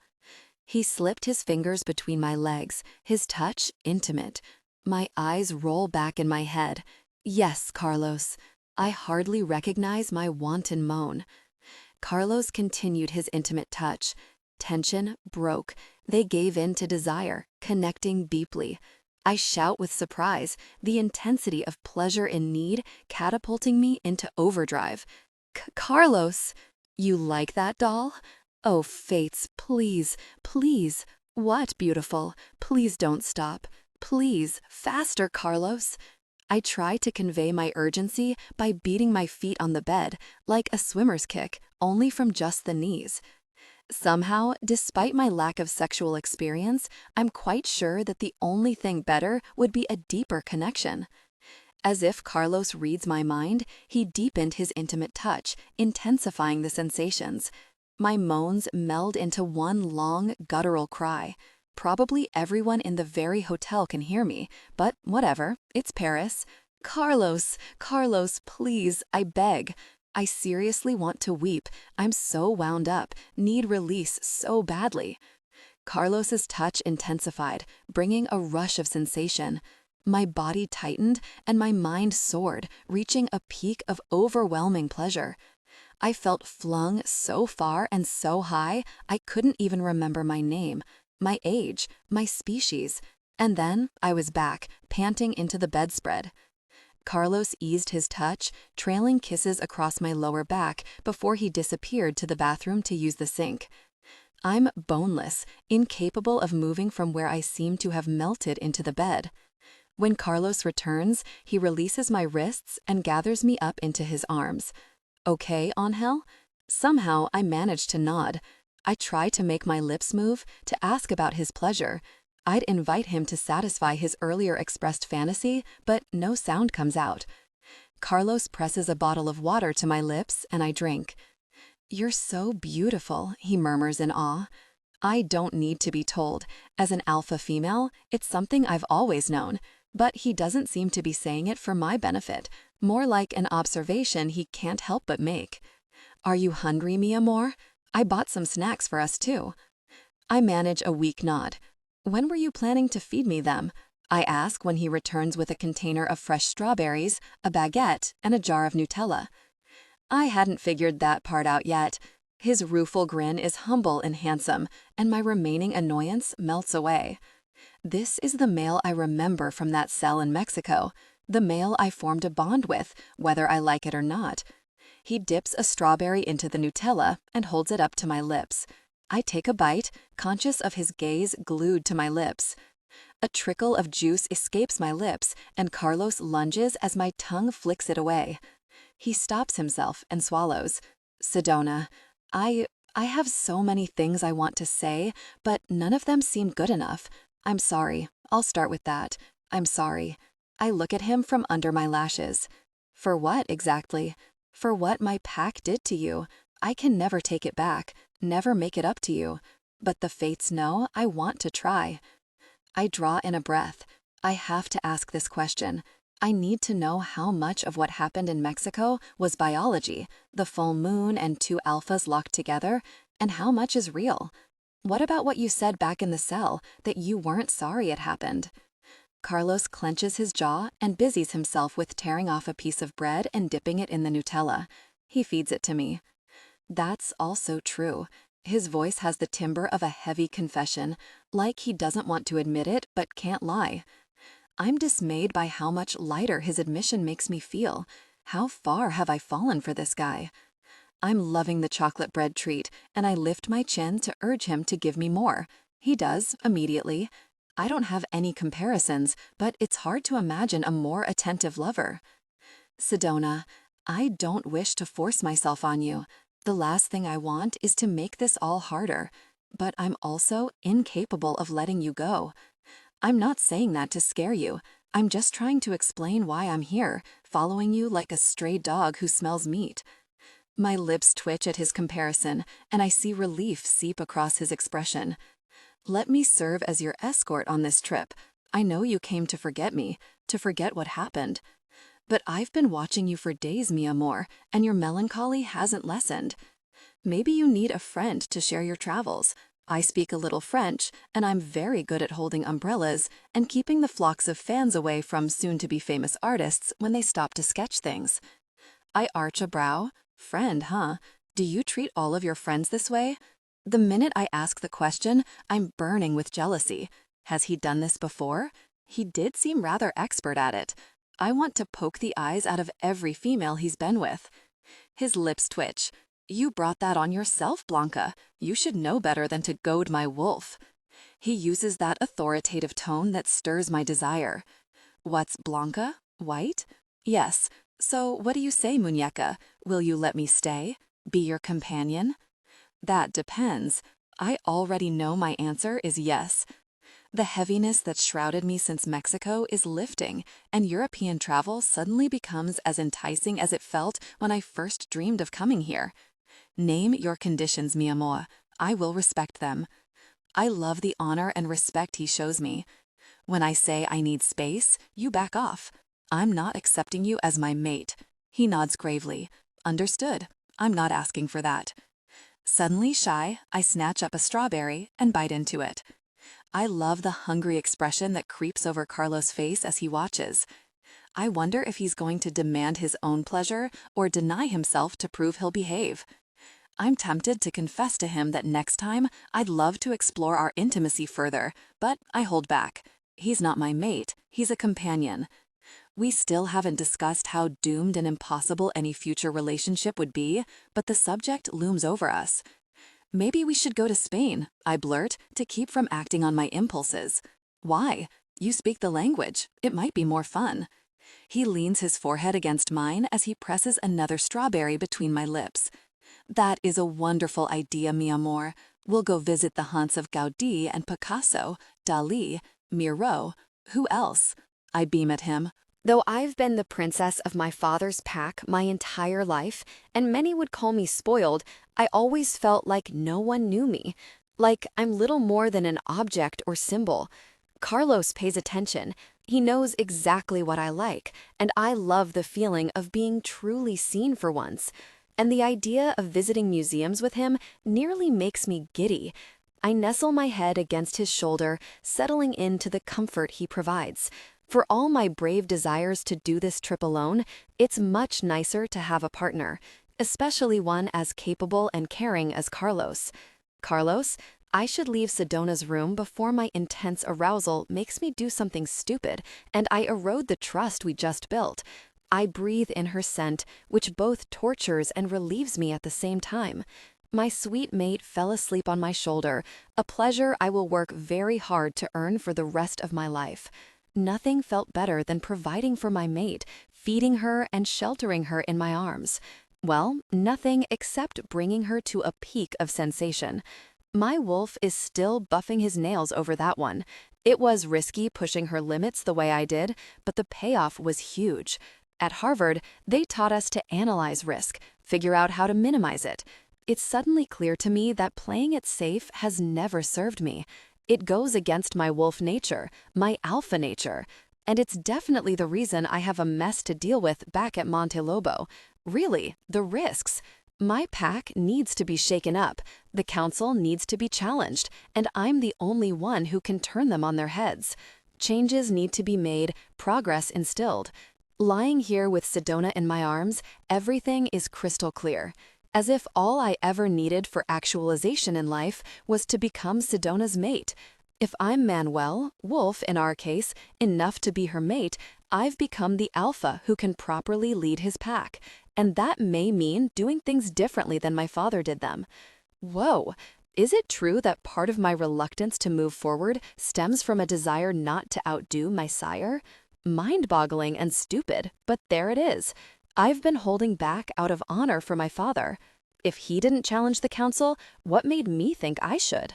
He slipped his fingers between my legs, his touch intimate. My eyes roll back in my head. Yes, Carlos. I hardly recognize my wanton moan. Carlos continued his intimate touch. Tension broke. They gave in to desire, connecting deeply. I shout with surprise, the intensity of pleasure in need catapulting me into overdrive. Carlos! You like that, doll? Oh, fates, please, please. What, beautiful? Please don't stop. Please, faster, Carlos. I try to convey my urgency by beating my feet on the bed, like a swimmer's kick, only from just the knees. Somehow, despite my lack of sexual experience, I'm quite sure that the only thing better would be a deeper connection. As if Carlos reads my mind, he deepened his intimate touch, intensifying the sensations. My moans meld into one long, guttural cry. Probably everyone in the very hotel can hear me, but whatever, it's Paris. Carlos, Carlos, please, I beg. I seriously want to weep. I'm so wound up, need release so badly. Carlos's touch intensified, bringing a rush of sensation. My body tightened and my mind soared, reaching a peak of overwhelming pleasure. I felt flung so far and so high, I couldn't even remember my name, my age, my species. And then I was back, panting into the bedspread. Carlos eased his touch, trailing kisses across my lower back before he disappeared to the bathroom to use the sink. I'm boneless, incapable of moving from where I seem to have melted into the bed. When Carlos returns, he releases my wrists and gathers me up into his arms. Okay, Angel? Somehow I manage to nod. I try to make my lips move, to ask about his pleasure. I'd invite him to satisfy his earlier expressed fantasy, but no sound comes out. Carlos presses a bottle of water to my lips, and I drink. You're so beautiful, he murmurs in awe. I don't need to be told. As an alpha female, it's something I've always known. But he doesn't seem to be saying it for my benefit, more like an observation he can't help but make. Are you hungry, mi amor? I bought some snacks for us too. I manage a weak nod. When were you planning to feed me them? I ask when he returns with a container of fresh strawberries, a baguette, and a jar of Nutella. I hadn't figured that part out yet. His rueful grin is humble and handsome, and my remaining annoyance melts away. This is the male I remember from that cell in Mexico, the male I formed a bond with, whether I like it or not. He dips a strawberry into the Nutella and holds it up to my lips. I take a bite, conscious of his gaze glued to my lips. A trickle of juice escapes my lips, and Carlos lunges as my tongue flicks it away. He stops himself and swallows. Sedona, I have so many things I want to say, but none of them seem good enough. I'm sorry. I'll start with that. I'm sorry. I look at him from under my lashes. For what, exactly? For what my pack did to you. I can never take it back, never make it up to you. But the fates know I want to try. I draw in a breath. I have to ask this question. I need to know how much of what happened in Mexico was biology, the full moon and two alphas locked together, and how much is real. What about what you said back in the cell, that you weren't sorry it happened? Carlos clenches his jaw and busies himself with tearing off a piece of bread and dipping it in the Nutella. He feeds it to me. That's also true. His voice has the timbre of a heavy confession, like he doesn't want to admit it but can't lie. I'm dismayed by how much lighter his admission makes me feel. How far have I fallen for this guy? I'm loving the chocolate bread treat, and I lift my chin to urge him to give me more. He does, immediately. I don't have any comparisons, but it's hard to imagine a more attentive lover. Sedona, I don't wish to force myself on you. The last thing I want is to make this all harder, but I'm also incapable of letting you go. I'm not saying that to scare you. I'm just trying to explain why I'm here, following you like a stray dog who smells meat. My lips twitch at his comparison, and I see relief seep across his expression. Let me serve as your escort on this trip. I know you came to forget me, to forget what happened. But I've been watching you for days, mi amor, and your melancholy hasn't lessened. Maybe you need a friend to share your travels. I speak a little French, and I'm very good at holding umbrellas and keeping the flocks of fans away from soon-to-be famous artists when they stop to sketch things. I arch a brow. Friend, huh? Do you treat all of your friends this way? The minute I ask the question, I'm burning with jealousy. Has he done this before? He did seem rather expert at it. I want to poke the eyes out of every female he's been with. His lips twitch. You brought that on yourself, Blanca. You should know better than to goad my wolf. He uses that authoritative tone that stirs my desire. What's Blanca? White? Yes. So what do you say, muñeca? Will you let me stay? Be your companion? That depends. I already know my answer is yes. The heaviness that shrouded me since Mexico is lifting, and European travel suddenly becomes as enticing as it felt when I first dreamed of coming here. Name your conditions, mi amor. I will respect them. I love the honor and respect he shows me. When I say I need space, you back off. I'm not accepting you as my mate. He nods gravely. Understood. I'm not asking for that. Suddenly shy, I snatch up a strawberry and bite into it. I love the hungry expression that creeps over Carlos' face as he watches. I wonder if he's going to demand his own pleasure or deny himself to prove he'll behave. I'm tempted to confess to him that next time I'd love to explore our intimacy further, but I hold back. He's not my mate, he's a companion. We still haven't discussed how doomed and impossible any future relationship would be, but the subject looms over us. Maybe we should go to Spain, I blurt, to keep from acting on my impulses. Why? You speak the language. It might be more fun. He leans his forehead against mine as he presses another strawberry between my lips. That is a wonderful idea, mi amor. We'll go visit the haunts of Gaudí and Picasso, Dalí, Miro. Who else? I beam at him. Though I've been the princess of my father's pack my entire life, and many would call me spoiled, I always felt like no one knew me. Like I'm little more than an object or symbol. Carlos pays attention. He knows exactly what I like, and I love the feeling of being truly seen for once. And the idea of visiting museums with him nearly makes me giddy. I nestle my head against his shoulder, settling into the comfort he provides. For all my brave desires to do this trip alone, it's much nicer to have a partner, especially one as capable and caring as Carlos. Carlos, I should leave Sedona's room before my intense arousal makes me do something stupid, and I erode the trust we just built. I breathe in her scent, which both tortures and relieves me at the same time. My sweet mate fell asleep on my shoulder, a pleasure I will work very hard to earn for the rest of my life. Nothing felt better than providing for my mate, feeding her and sheltering her in my arms. Well, nothing except bringing her to a peak of sensation. My wolf is still buffing his nails over that one. It was risky pushing her limits the way I did, but the payoff was huge. At Harvard, they taught us to analyze risk, figure out how to minimize it. It's suddenly clear to me that playing it safe has never served me. It goes against my wolf nature, my alpha nature. And it's definitely the reason I have a mess to deal with back at Monte Lobo. Really, the risks. My pack needs to be shaken up, the council needs to be challenged, and I'm the only one who can turn them on their heads. Changes need to be made, progress instilled. Lying here with Sedona in my arms, everything is crystal clear. As if all I ever needed for actualization in life was to become Sedona's mate. If I'm Manuel, wolf in our case, enough to be her mate, I've become the alpha who can properly lead his pack. And that may mean doing things differently than my father did them. Whoa, is it true that part of my reluctance to move forward stems from a desire not to outdo my sire? Mind-boggling and stupid, but there it is. I've been holding back out of honor for my father. If he didn't challenge the council, what made me think I should?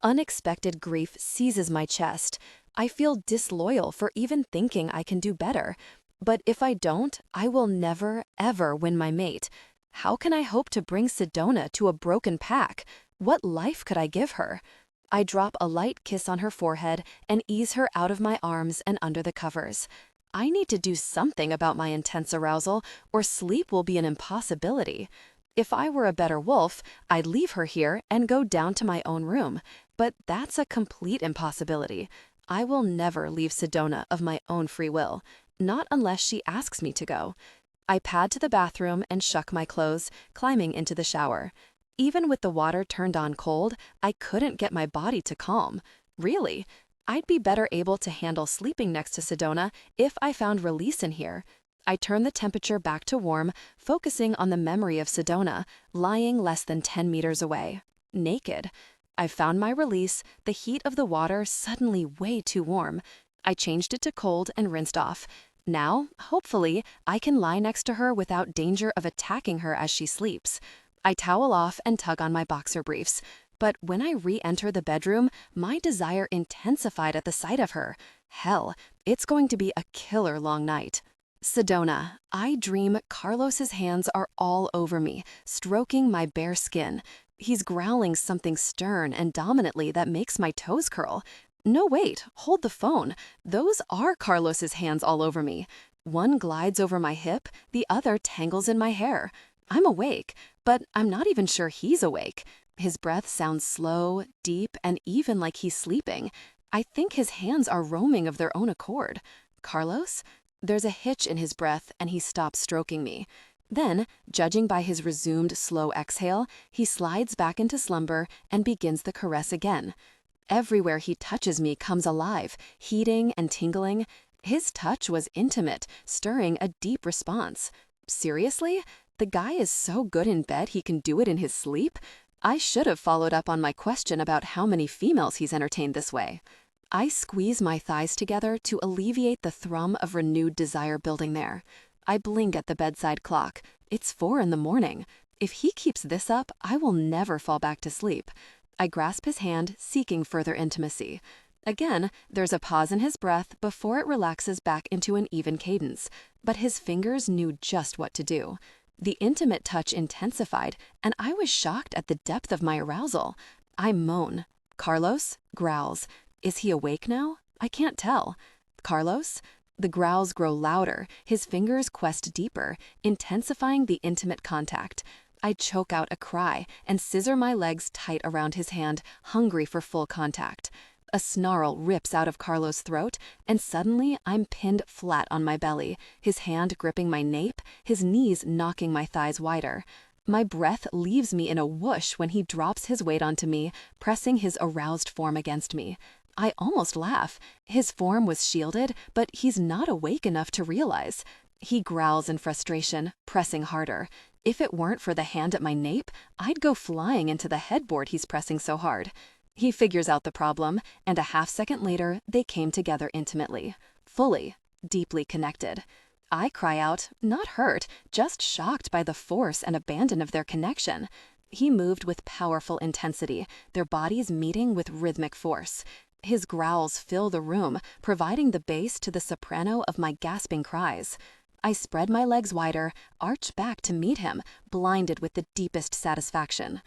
Unexpected grief seizes my chest. I feel disloyal for even thinking I can do better. But if I don't, I will never, ever win my mate. How can I hope to bring Sedona to a broken pack? What life could I give her? I drop a light kiss on her forehead and ease her out of my arms and under the covers. I need to do something about my intense arousal, or sleep will be an impossibility. If I were a better wolf, I'd leave her here and go down to my own room. But that's a complete impossibility. I will never leave Sedona of my own free will, not unless she asks me to go. I pad to the bathroom and shuck my clothes, climbing into the shower. Even with the water turned on cold, I couldn't get my body to calm. Really, I'd be better able to handle sleeping next to Sedona if I found release in here. I turn the temperature back to warm, focusing on the memory of Sedona, lying less than 10 meters away. Naked. I found my release, the heat of the water suddenly way too warm. I changed it to cold and rinsed off. Now, hopefully, I can lie next to her without danger of attacking her as she sleeps. I towel off and tug on my boxer briefs. But when I re-enter the bedroom, my desire intensified at the sight of her. Hell, it's going to be a killer long night. Sedona, I dream Carlos's hands are all over me, stroking my bare skin. He's growling something stern and dominantly that makes my toes curl. No, wait, hold the phone. Those are Carlos's hands all over me. One glides over my hip, the other tangles in my hair. I'm awake, but I'm not even sure he's awake. His breath sounds slow, deep, and even like he's sleeping. I think his hands are roaming of their own accord. Carlos? There's a hitch in his breath, and he stops stroking me. Then, judging by his resumed slow exhale, he slides back into slumber and begins the caress again. Everywhere he touches me comes alive, heating and tingling. His touch was intimate, stirring a deep response. Seriously? The guy is so good in bed he can do it in his sleep? I should have followed up on my question about how many females he's entertained this way. I squeeze my thighs together to alleviate the thrum of renewed desire building there. I blink at the bedside clock. It's 4 in the morning. If he keeps this up, I will never fall back to sleep. I grasp his hand, seeking further intimacy. Again, there's a pause in his breath before it relaxes back into an even cadence, but his fingers knew just what to do. The intimate touch intensified, and I was shocked at the depth of my arousal. I moan. Carlos growls. Is he awake now? I can't tell. Carlos? The growls grow louder, his fingers quest deeper, intensifying the intimate contact. I choke out a cry and scissor my legs tight around his hand, hungry for full contact. A snarl rips out of Carlos' throat, and suddenly I'm pinned flat on my belly, his hand gripping my nape, his knees knocking my thighs wider. My breath leaves me in a whoosh when he drops his weight onto me, pressing his aroused form against me. I almost laugh. His form was shielded, but he's not awake enough to realize. He growls in frustration, pressing harder. If it weren't for the hand at my nape, I'd go flying into the headboard he's pressing so hard. He figures out the problem, and a half-second later, they came together intimately, fully, deeply connected. I cry out, not hurt, just shocked by the force and abandon of their connection. He moved with powerful intensity, their bodies meeting with rhythmic force. His growls fill the room, providing the bass to the soprano of my gasping cries. I spread my legs wider, arch back to meet him, blinded with the deepest satisfaction.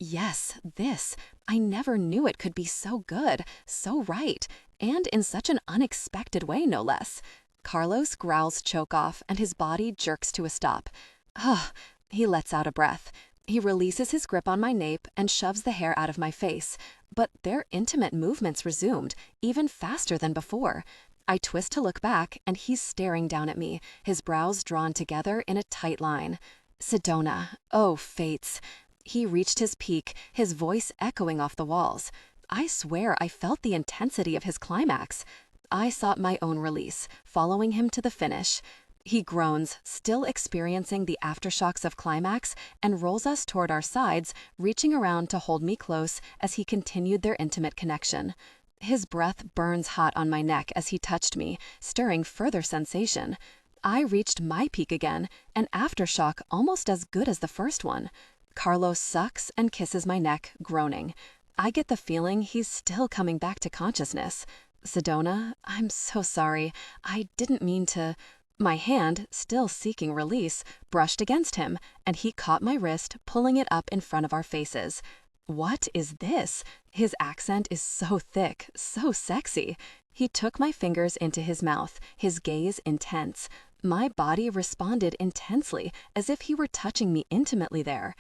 Yes, this. I never knew it could be so good, so right, and in such an unexpected way, no less. Carlos growls choke off, and his body jerks to a stop. Ugh, he lets out a breath. He releases his grip on my nape and shoves the hair out of my face, but their intimate movements resumed, even faster than before. I twist to look back, and he's staring down at me, his brows drawn together in a tight line. Sedona, oh fates. He reached his peak, his voice echoing off the walls. I swear I felt the intensity of his climax. I sought my own release, following him to the finish. He groans, still experiencing the aftershocks of climax, and rolls us toward our sides, reaching around to hold me close as he continued their intimate connection. His breath burns hot on my neck as he touched me, stirring further sensation. I reached my peak again, an aftershock almost as good as the first one. Carlos sucks and kisses my neck, groaning. I get the feeling he's still coming back to consciousness. Sedona, I'm so sorry. I didn't mean to... My hand, still seeking release, brushed against him, and he caught my wrist, pulling it up in front of our faces. What is this? His accent is so thick, so sexy. He took my fingers into his mouth, his gaze intense. My body responded intensely, as if he were touching me intimately there.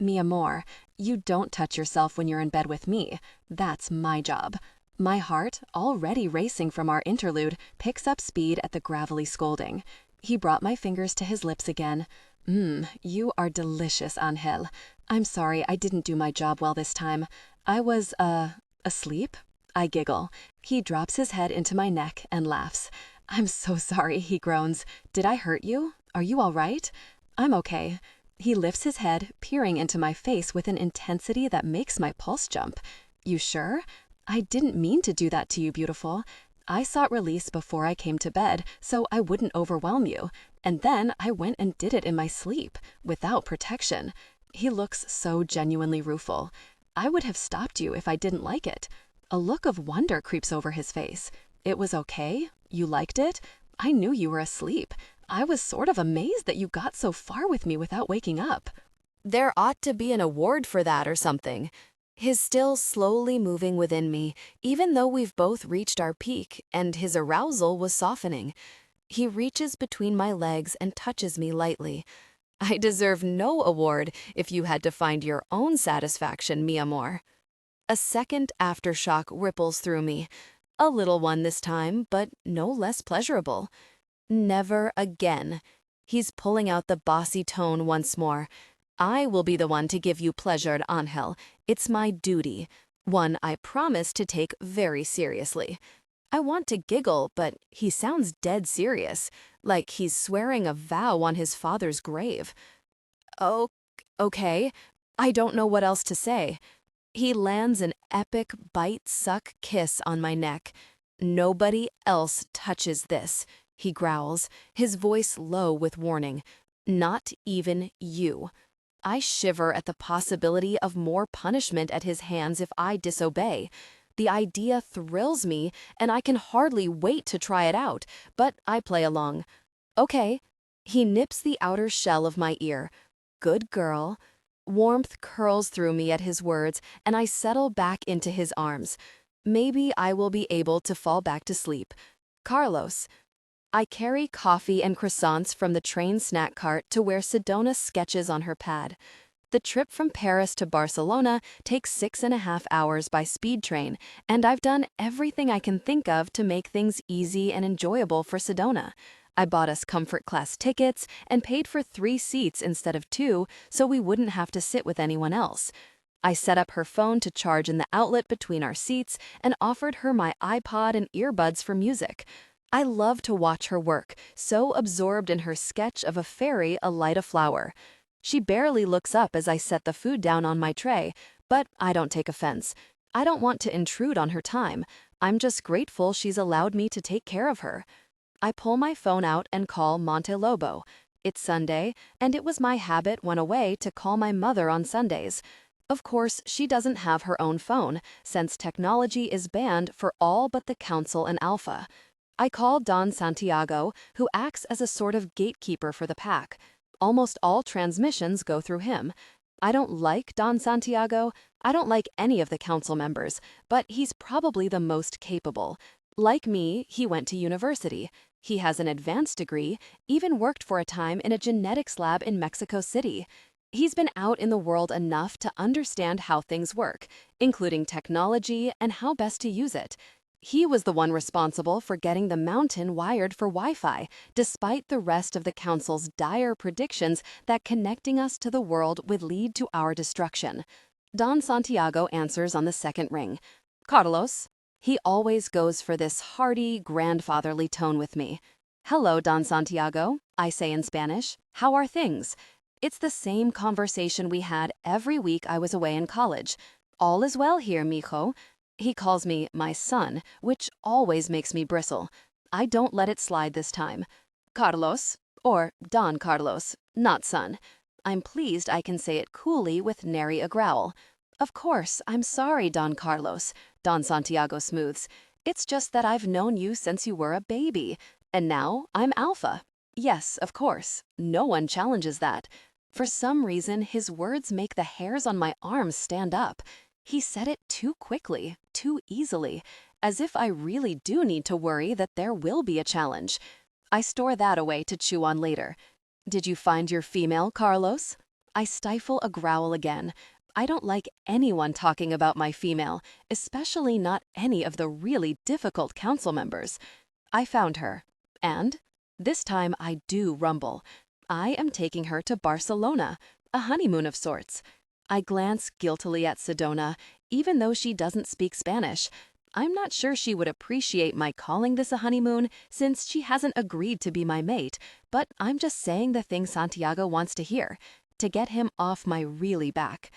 Mi amor, you don't touch yourself when you're in bed with me. That's my job. My heart, already racing from our interlude, picks up speed at the gravelly scolding. He brought my fingers to his lips again. You are delicious, Angel. I'm sorry I didn't do my job well this time. I was, asleep? I giggle. He drops his head into my neck and laughs. I'm so sorry, he groans. Did I hurt you? Are you all right? I'm okay. He lifts his head, peering into my face with an intensity that makes my pulse jump. You sure? I didn't mean to do that to you, beautiful. I sought release before I came to bed, so I wouldn't overwhelm you. And then I went and did it in my sleep, without protection. He looks so genuinely rueful. I would have stopped you if I didn't like it. A look of wonder creeps over his face. It was okay? You liked it? I knew you were asleep. I was sort of amazed that you got so far with me without waking up. There ought to be an award for that or something. His still slowly moving within me, even though we've both reached our peak, and his arousal was softening. He reaches between my legs and touches me lightly. I deserve no award if you had to find your own satisfaction, mi amor. A second aftershock ripples through me. A little one this time, but no less pleasurable. Never again. He's pulling out the bossy tone once more. I will be the one to give you pleasure, Angel. It's my duty. One I promise to take very seriously. I want to giggle, but he sounds dead serious, like he's swearing a vow on his father's grave. Oh, okay. I don't know what else to say. He lands an epic bite-suck kiss on my neck. Nobody else touches this, he growls, his voice low with warning. Not even you. I shiver at the possibility of more punishment at his hands if I disobey. The idea thrills me, and I can hardly wait to try it out, but I play along. Okay. He nips the outer shell of my ear. Good girl. Warmth curls through me at his words, and I settle back into his arms. Maybe I will be able to fall back to sleep. Carlos. I carry coffee and croissants from the train snack cart to where Sedona sketches on her pad. The trip from Paris to Barcelona takes 6.5 hours by speed train, and I've done everything I can think of to make things easy and enjoyable for Sedona. I bought us comfort class tickets and paid for 3 seats instead of 2 so we wouldn't have to sit with anyone else. I set up her phone to charge in the outlet between our seats and offered her my iPod and earbuds for music. I love to watch her work, so absorbed in her sketch of a fairy alight a flower. She barely looks up as I set the food down on my tray, but I don't take offense. I don't want to intrude on her time. I'm just grateful she's allowed me to take care of her. I pull my phone out and call Monte Lobo. It's Sunday, and it was my habit when away to call my mother on Sundays. Of course, she doesn't have her own phone, since technology is banned for all but the Council and Alpha. I call Don Santiago, who acts as a sort of gatekeeper for the pack. Almost all transmissions go through him. I don't like Don Santiago. I don't like any of the council members, but he's probably the most capable. Like me, he went to university. He has an advanced degree, even worked for a time in a genetics lab in Mexico City. He's been out in the world enough to understand how things work, including technology and how best to use it. He was the one responsible for getting the mountain wired for Wi-Fi, despite the rest of the council's dire predictions that connecting us to the world would lead to our destruction. Don Santiago answers on the second ring. Carlos. He always goes for this hearty, grandfatherly tone with me. Hello, Don Santiago, I say in Spanish. How are things? It's the same conversation we had every week I was away in college. All is well here, mijo. He calls me my son, which always makes me bristle. I don't let it slide this time. Carlos, or Don Carlos, not son. I'm pleased I can say it coolly with nary a growl. Of course, I'm sorry, Don Carlos, Don Santiago smooths. It's just that I've known you since you were a baby, and now I'm Alpha. Yes, of course. No one challenges that. For some reason, his words make the hairs on my arms stand up. He said it too quickly, too easily, as if I really do need to worry that there will be a challenge. I store that away to chew on later. Did you find your female, Carlos? I stifle a growl again. I don't like anyone talking about my female, especially not any of the really difficult council members. I found her. And? This time I do rumble. I am taking her to Barcelona, a honeymoon of sorts. I glance guiltily at Sedona, even though she doesn't speak Spanish. I'm not sure she would appreciate my calling this a honeymoon since she hasn't agreed to be my mate, but I'm just saying the thing Santiago wants to hear, to get him off my really back.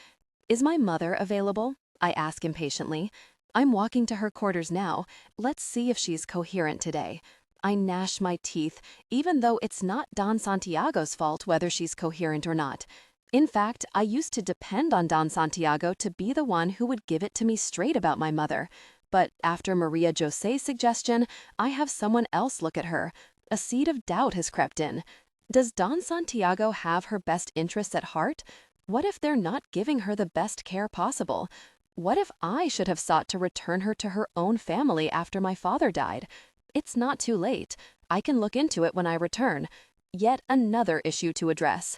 Is my mother available? I ask impatiently. I'm walking to her quarters now. Let's see if she's coherent today. I gnash my teeth, even though it's not Don Santiago's fault whether she's coherent or not. In fact, I used to depend on Don Santiago to be the one who would give it to me straight about my mother. But after Maria José's suggestion, I have someone else look at her. A seed of doubt has crept in. Does Don Santiago have her best interests at heart? What if they're not giving her the best care possible? What if I should have sought to return her to her own family after my father died? It's not too late. I can look into it when I return. Yet another issue to address.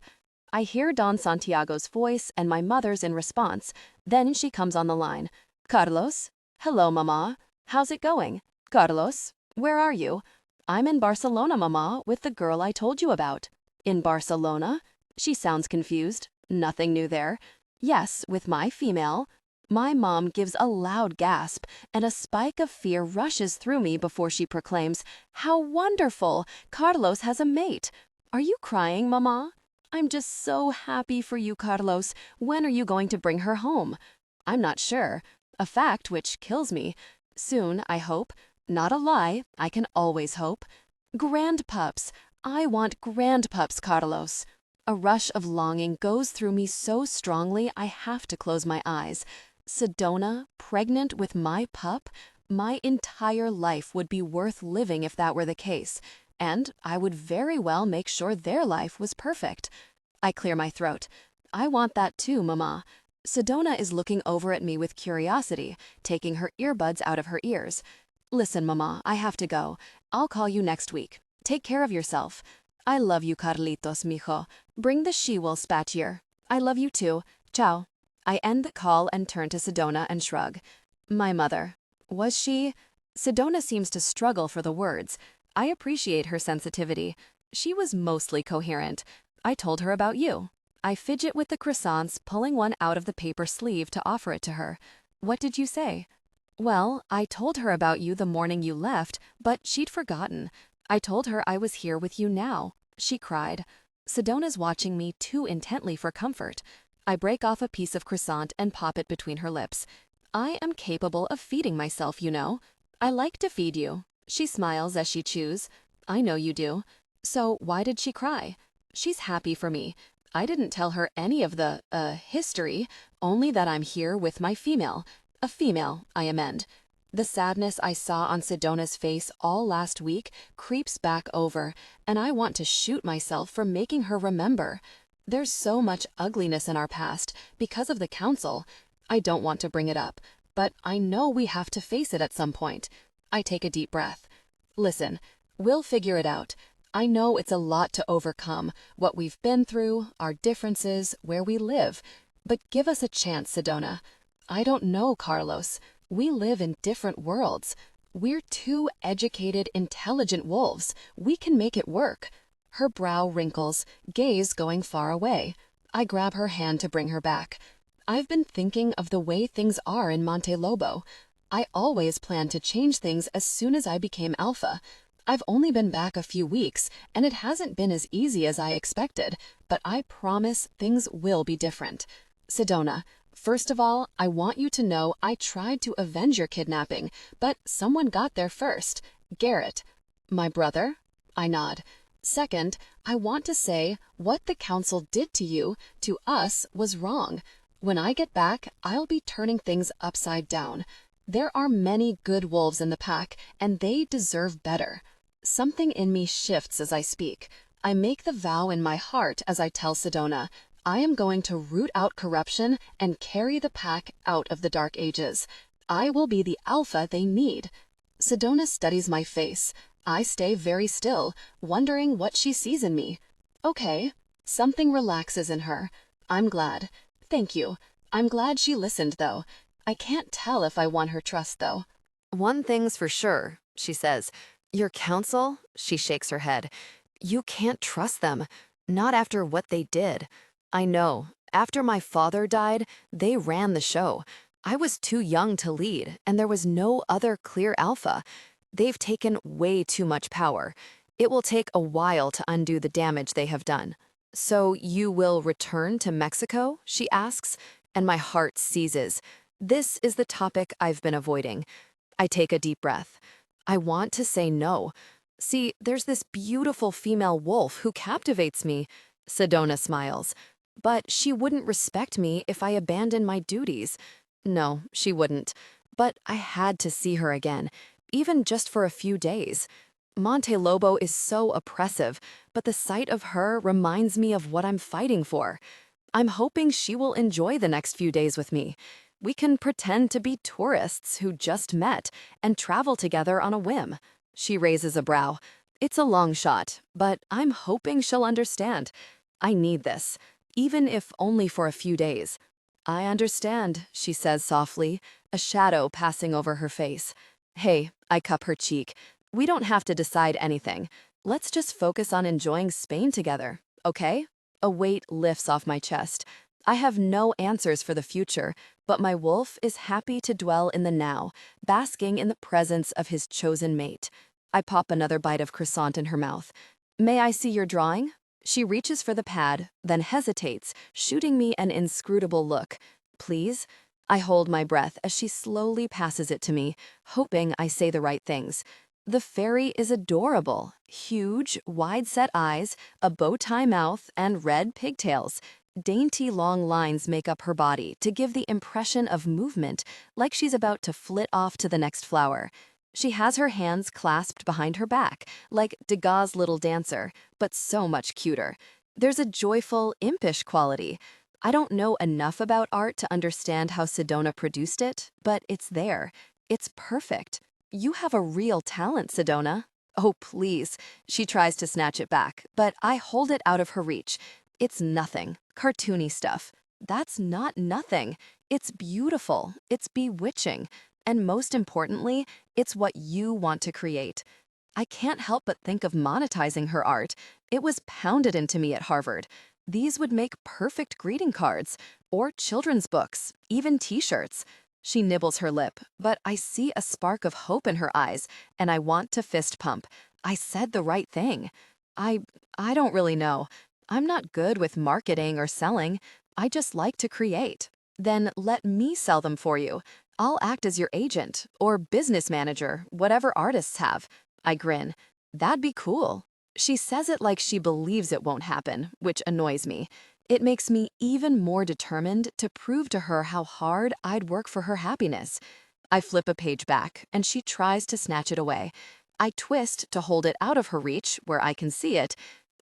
I hear Don Santiago's voice and my mother's in response. Then she comes on the line. Carlos? Hello, Mama. How's it going? Carlos? Where are you? I'm in Barcelona, Mama, with the girl I told you about. In Barcelona? She sounds confused. Nothing new there. Yes, with my female. My mom gives a loud gasp, and a spike of fear rushes through me before she proclaims, How wonderful! Carlos has a mate. Are you crying, Mama? I'm just so happy for you, Carlos. When are you going to bring her home? I'm not sure. A fact which kills me. Soon, I hope. Not a lie. I can always hope. Grandpups. I want grandpups, Carlos. A rush of longing goes through me so strongly I have to close my eyes. Sedona, pregnant with my pup? My entire life would be worth living if that were the case, and I would very well make sure their life was perfect. I clear my throat. I want that too, Mama. Sedona is looking over at me with curiosity, taking her earbuds out of her ears. Listen, Mama, I have to go. I'll call you next week. Take care of yourself. I love you, Carlitos, mijo. Bring the she-wolf spatchier. I love you too. Ciao. I end the call and turn to Sedona and shrug. My mother. Was she? Sedona seems to struggle for the words. I appreciate her sensitivity. She was mostly coherent. I told her about you. I fidget with the croissants, pulling one out of the paper sleeve to offer it to her. What did you say? Well, I told her about you the morning you left, but she'd forgotten. I told her I was here with you now. She cried. Sedona's watching me too intently for comfort. I break off a piece of croissant and pop it between her lips. I am capable of feeding myself, you know. I like to feed you. She smiles as she chews. I know you do. So why did she cry? She's happy for me. I didn't tell her any of the, history, only that I'm here with my female. A female, I amend. The sadness I saw on Sedona's face all last week creeps back over, and I want to shoot myself for making her remember. There's so much ugliness in our past because of the council. I don't want to bring it up, but I know we have to face it at some point. I take a deep breath. Listen, we'll figure it out. I know it's a lot to overcome, what we've been through, our differences, where we live. But give us a chance, Sedona. I don't know, Carlos. We live in different worlds. We're two educated, intelligent wolves. We can make it work. Her brow wrinkles, gaze going far away. I grab her hand to bring her back. I've been thinking of the way things are in Monte Lobo. I always planned to change things as soon as I became alpha. I've only been back a few weeks, and it hasn't been as easy as I expected, but I promise things will be different. Sedona, first of all, I want you to know I tried to avenge your kidnapping, but someone got there first. Garrett. My brother? I nod. Second, I want to say what the council did to you, to us, was wrong. When I get back, I'll be turning things upside down. There are many good wolves in the pack, and they deserve better. Something in me shifts as I speak. I make the vow in my heart as I tell Sedona, I am going to root out corruption and carry the pack out of the Dark Ages. I will be the alpha they need. Sedona studies my face. I stay very still, wondering what she sees in me. Okay. Something relaxes in her. I'm glad. Thank you. I'm glad she listened, though. I can't tell if I won her trust, though. One thing's for sure, she says. Your council? She shakes her head. You can't trust them. Not after what they did. I know. After my father died, they ran the show. I was too young to lead, and there was no other clear alpha. They've taken way too much power. It will take a while to undo the damage they have done. So you will return to Mexico? She asks, and my heart seizes. This is the topic I've been avoiding. I take a deep breath. I want to say no. See, there's this beautiful female wolf who captivates me. Sedona smiles. But she wouldn't respect me if I abandoned my duties. No, she wouldn't. But I had to see her again, even just for a few days. Monte Lobo is so oppressive, but the sight of her reminds me of what I'm fighting for. I'm hoping she will enjoy the next few days with me. We can pretend to be tourists who just met and travel together on a whim. She raises a brow. It's a long shot, but I'm hoping she'll understand. I need this, even if only for a few days. I understand, she says softly, a shadow passing over her face. Hey, I cup her cheek. We don't have to decide anything. Let's just focus on enjoying Spain together, okay? A weight lifts off my chest. I have no answers for the future, but my wolf is happy to dwell in the now, basking in the presence of his chosen mate. I pop another bite of croissant in her mouth. May I see your drawing? She reaches for the pad, then hesitates, shooting me an inscrutable look. Please? I hold my breath as she slowly passes it to me, hoping I say the right things. The fairy is adorable. Huge, wide-set eyes, a bow-tie mouth, and red pigtails. Dainty long lines make up her body to give the impression of movement, like she's about to flit off to the next flower. She has her hands clasped behind her back, like Degas' Little Dancer, but so much cuter. There's a joyful, impish quality. I don't know enough about art to understand how Sedona produced it, but it's there. It's perfect. You have a real talent, Sedona. Oh, please. She tries to snatch it back, but I hold it out of her reach. It's nothing. Cartoony stuff. That's not nothing. It's beautiful. It's bewitching. And most importantly, it's what you want to create. I can't help but think of monetizing her art. It was pounded into me at Harvard. These would make perfect greeting cards, or children's books, even t-shirts. She nibbles her lip, but I see a spark of hope in her eyes, and I want to fist pump. I said the right thing. I don't really know. I'm not good with marketing or selling. I just like to create. Then let me sell them for you. I'll act as your agent, or business manager, whatever artists have. I grin. That'd be cool. She says it like she believes it won't happen, which annoys me. It makes me even more determined to prove to her how hard I'd work for her happiness. I flip a page back, and she tries to snatch it away. I twist to hold it out of her reach, where I can see it.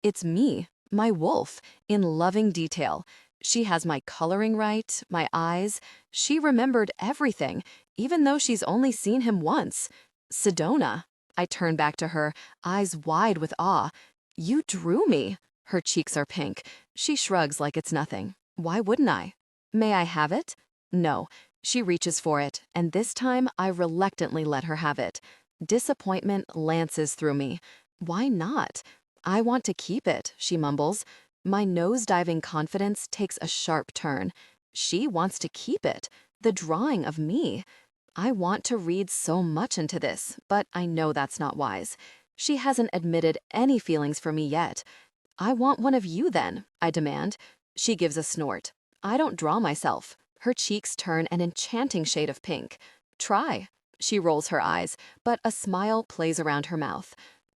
It's me. My wolf, in loving detail. She has my coloring right, my eyes. She remembered everything, even though she's only seen him once. Sedona. I turn back to her, eyes wide with awe. You drew me. Her cheeks are pink. She shrugs like it's nothing. Why wouldn't I? May I have it? No. She reaches for it, and this time I reluctantly let her have it. Disappointment lances through me. Why not? I want to keep it, she mumbles. My nose-diving confidence takes a sharp turn. She wants to keep it, the drawing of me. I want to read so much into this, but I know that's not wise. She hasn't admitted any feelings for me yet. I want one of you then, I demand. She gives a snort. I don't draw myself. Her cheeks turn an enchanting shade of pink. Try. She rolls her eyes, but a smile plays around her mouth.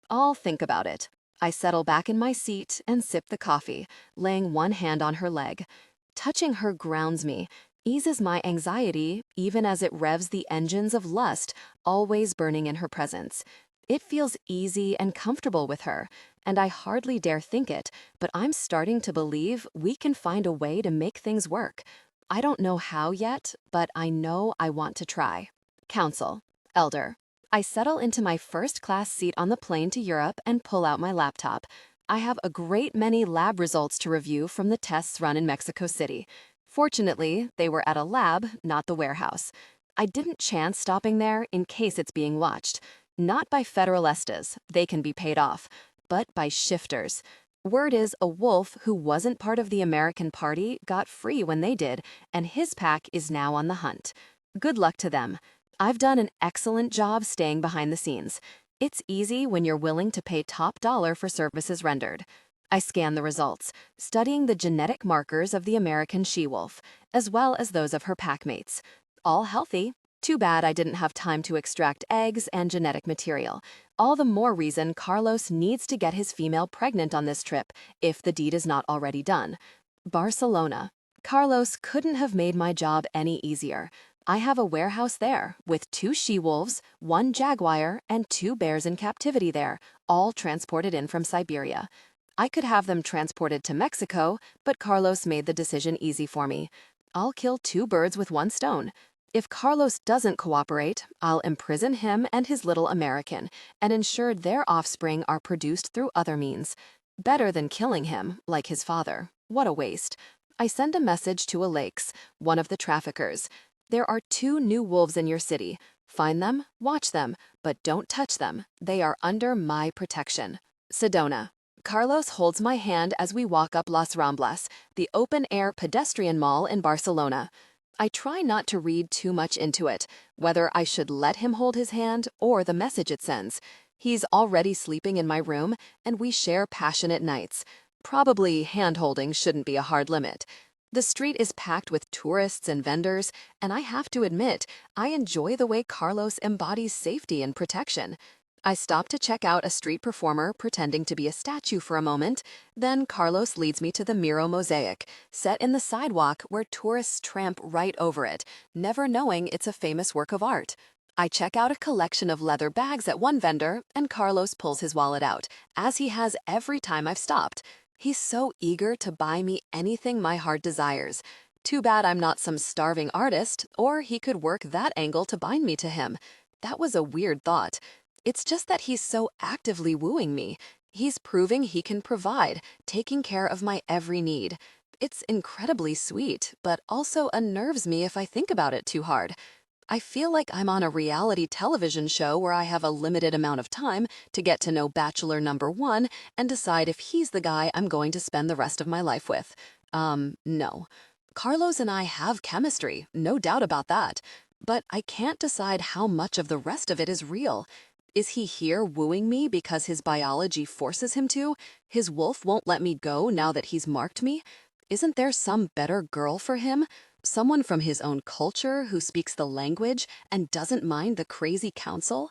I'll think about it. I settle back in my seat and sip the coffee, laying one hand on her leg. Touching her grounds me, eases my anxiety even as it revs the engines of lust always burning in her presence. It feels easy and comfortable with her, and I hardly dare think it, but I'm starting to believe we can find a way to make things work. I don't know how yet, but I know I want to try. Counsel. Elder. I settle into my first-class seat on the plane to Europe and pull out my laptop. I have a great many lab results to review from the tests run in Mexico City. Fortunately, they were at a lab, not the warehouse. I didn't chance stopping there in case it's being watched. Not by federalistas, they can be paid off, but by shifters. Word is a wolf who wasn't part of the American Party got free when they did, and his pack is now on the hunt. Good luck to them. I've done an excellent job staying behind the scenes. It's easy when you're willing to pay top dollar for services rendered. I scan the results, studying the genetic markers of the American she-wolf, as well as those of her packmates. All healthy. Too bad I didn't have time to extract eggs and genetic material. All the more reason Carlos needs to get his female pregnant on this trip, if the deed is not already done. Barcelona. Carlos couldn't have made my job any easier. I have a warehouse there, with 2 she-wolves, 1 jaguar, and 2 bears in captivity there, all transported in from Siberia. I could have them transported to Mexico, but Carlos made the decision easy for me. I'll kill 2 birds with 1 stone. If Carlos doesn't cooperate, I'll imprison him and his little American, and ensure their offspring are produced through other means. Better than killing him, like his father. What a waste. I send a message to Alex, one of the traffickers. There are 2 new wolves in your city. Find them, watch them, but don't touch them. They are under my protection. Sedona. Carlos holds my hand as we walk up Las Ramblas, the open-air pedestrian mall in Barcelona. I try not to read too much into it, whether I should let him hold his hand or the message it sends. He's already sleeping in my room, and we share passionate nights. Probably hand-holding shouldn't be a hard limit. The street is packed with tourists and vendors, and I have to admit, I enjoy the way Carlos embodies safety and protection. I stop to check out a street performer pretending to be a statue for a moment, then Carlos leads me to the Miro mosaic, set in the sidewalk where tourists tramp right over it, never knowing it's a famous work of art. I check out a collection of leather bags at one vendor, and Carlos pulls his wallet out, as he has every time I've stopped. He's so eager to buy me anything my heart desires. Too bad I'm not some starving artist, or he could work that angle to bind me to him. That was a weird thought. It's just that he's so actively wooing me. He's proving he can provide, taking care of my every need. It's incredibly sweet, but also unnerves me if I think about it too hard. I feel like I'm on a reality television show where I have a limited amount of time to get to know Bachelor number 1 and decide if he's the guy I'm going to spend the rest of my life with. No. Carlos and I have chemistry, no doubt about that. But I can't decide how much of the rest of it is real. Is he here wooing me because his biology forces him to? His wolf won't let me go now that he's marked me? Isn't there some better girl for him? Someone from his own culture who speaks the language and doesn't mind the crazy counsel?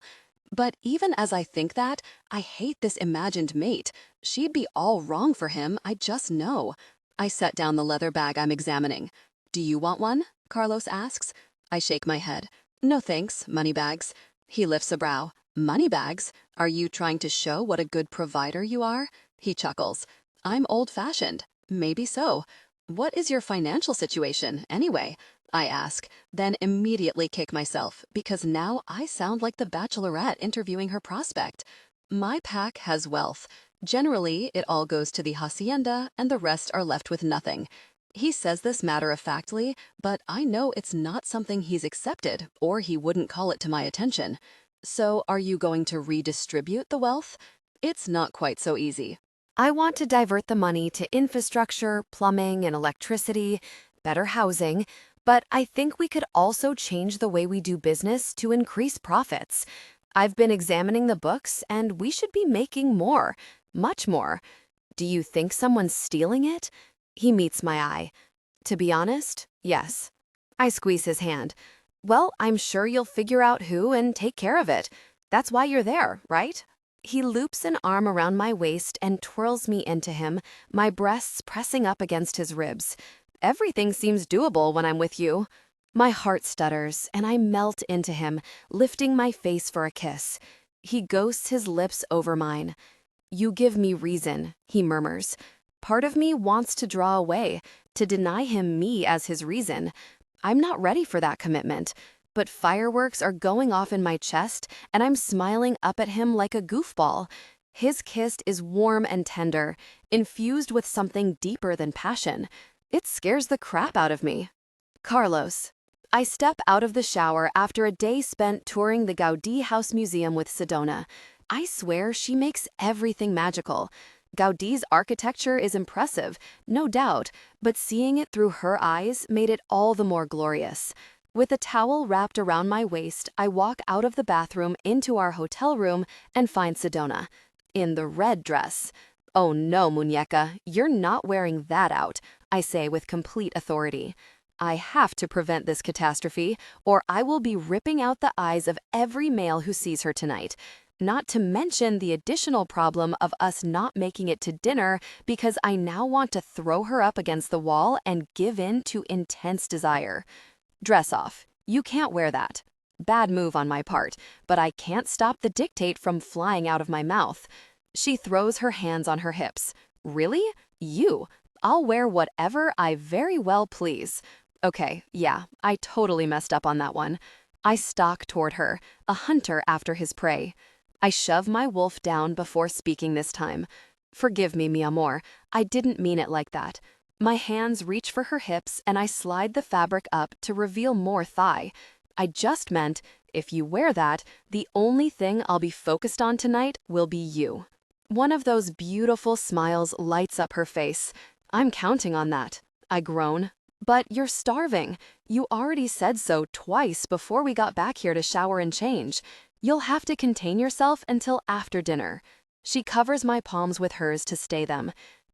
But even as I think that, I hate this imagined mate. She'd be all wrong for him, I just know. I set down the leather bag I'm examining. Do you want one? Carlos asks. I shake my head. No thanks, moneybags. He lifts a brow. Moneybags? Are you trying to show what a good provider you are? He chuckles. I'm old-fashioned. Maybe so. What is your financial situation, anyway? I ask, then immediately kick myself because now I sound like the bachelorette interviewing her prospect. My pack has wealth. Generally, it all goes to the hacienda and the rest are left with nothing. He says this matter-of-factly, but I know it's not something he's accepted or he wouldn't call it to my attention. So are you going to redistribute the wealth? It's not quite so easy. I want to divert the money to infrastructure, plumbing, and electricity, better housing, but I think we could also change the way we do business to increase profits. I've been examining the books, and we should be making more, much more. Do you think someone's stealing it? He meets my eye. To be honest, yes. I squeeze his hand. Well, I'm sure you'll figure out who and take care of it. That's why you're there, right? He loops an arm around my waist and twirls me into him, my breasts pressing up against his ribs. Everything seems doable when I'm with you. My heart stutters, and I melt into him, lifting my face for a kiss. He ghosts his lips over mine. You give me reason, he murmurs. Part of me wants to draw away, to deny him me as his reason. I'm not ready for that commitment, but fireworks are going off in my chest, and I'm smiling up at him like a goofball. His kiss is warm and tender, infused with something deeper than passion. It scares the crap out of me. Carlos. I step out of the shower after a day spent touring the Gaudí House Museum with Sedona. I swear she makes everything magical. Gaudí's architecture is impressive, no doubt, but seeing it through her eyes made it all the more glorious. With a towel wrapped around my waist, I walk out of the bathroom into our hotel room and find Sedona. In the red dress. Oh no, muñeca, you're not wearing that out, I say with complete authority. I have to prevent this catastrophe, or I will be ripping out the eyes of every male who sees her tonight. Not to mention the additional problem of us not making it to dinner because I now want to throw her up against the wall and give in to intense desire. Dress off. You can't wear that. Bad move on my part, but I can't stop the dictate from flying out of my mouth. She throws her hands on her hips. Really? You? I'll wear whatever I very well please. Okay, yeah, I totally messed up on that one. I stalk toward her, a hunter after his prey. I shove my wolf down before speaking this time. Forgive me, mi amor, I didn't mean it like that. My hands reach for her hips and I slide the fabric up to reveal more thigh. I just meant, if you wear that, the only thing I'll be focused on tonight will be you. One of those beautiful smiles lights up her face. I'm counting on that. I groan. But you're starving. You already said so twice before we got back here to shower and change. You'll have to contain yourself until after dinner. She covers my palms with hers to stay them.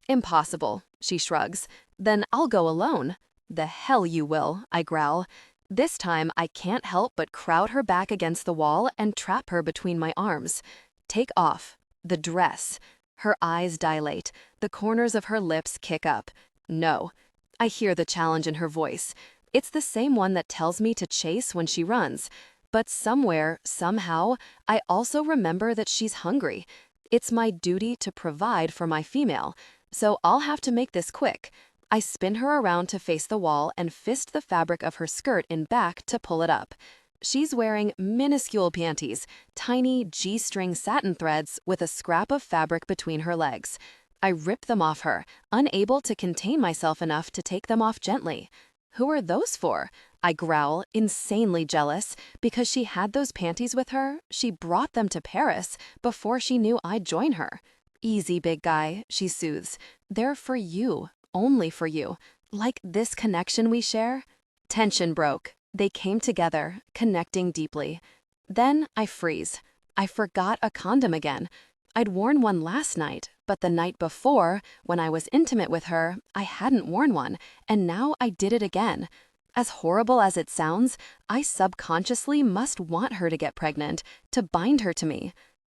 Impossible, she shrugs. Then I'll go alone. The hell you will, I growl. This time I can't help but crowd her back against the wall and trap her between my arms. Take off. The dress. Her eyes dilate. The corners of her lips kick up. No. I hear the challenge in her voice. It's the same one that tells me to chase when she runs. But somewhere, somehow, I also remember that she's hungry. It's my duty to provide for my female, so I'll have to make this quick. I spin her around to face the wall and fist the fabric of her skirt in back to pull it up. She's wearing minuscule panties, tiny G-string satin threads with a scrap of fabric between her legs. I rip them off her, unable to contain myself enough to take them off gently. Who are those for? I growl, insanely jealous, because she had those panties with her. She brought them to Paris before she knew I'd join her. Easy, big guy, she soothes. They're for you, only for you. Like this connection we share. Tension broke. They came together, connecting deeply. Then I freeze. I forgot a condom again. I'd worn one last night, but the night before, when I was intimate with her, I hadn't worn one, and now I did it again. As horrible as it sounds, I subconsciously must want her to get pregnant, to bind her to me.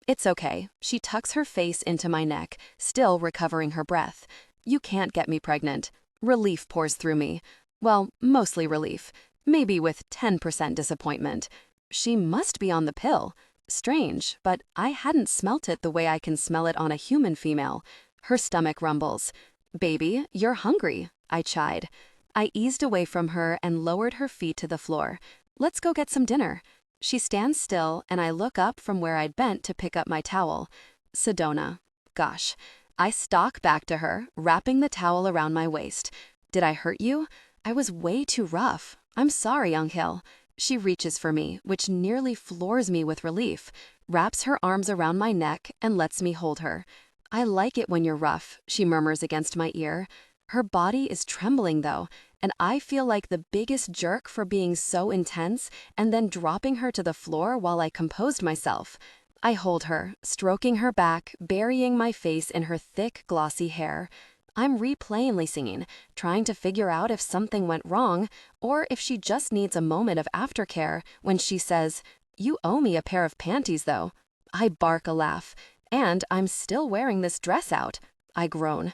It's okay. She tucks her face into my neck, still recovering her breath. You can't get me pregnant. Relief pours through me. Well, mostly relief. Maybe with 10% disappointment. She must be on the pill. Strange, but I hadn't smelt it the way I can smell it on a human female. Her stomach rumbles. "Baby, you're hungry," I chide. I eased away from her and lowered her feet to the floor. "Let's go get some dinner." She stands still, and I look up from where I'd bent to pick up my towel. Sedona. Gosh. I stalk back to her, wrapping the towel around my waist. "Did I hurt you? I was way too rough. I'm sorry, Angel." She reaches for me, which nearly floors me with relief, wraps her arms around my neck, and lets me hold her. "I like it when you're rough," she murmurs against my ear. Her body is trembling, though, and I feel like the biggest jerk for being so intense and then dropping her to the floor while I composed myself. I hold her, stroking her back, burying my face in her thick, glossy hair. I'm replaying singing, trying to figure out if something went wrong or if she just needs a moment of aftercare when she says, "You owe me a pair of panties, though." I bark a laugh. "And I'm still wearing this dress out." I groan.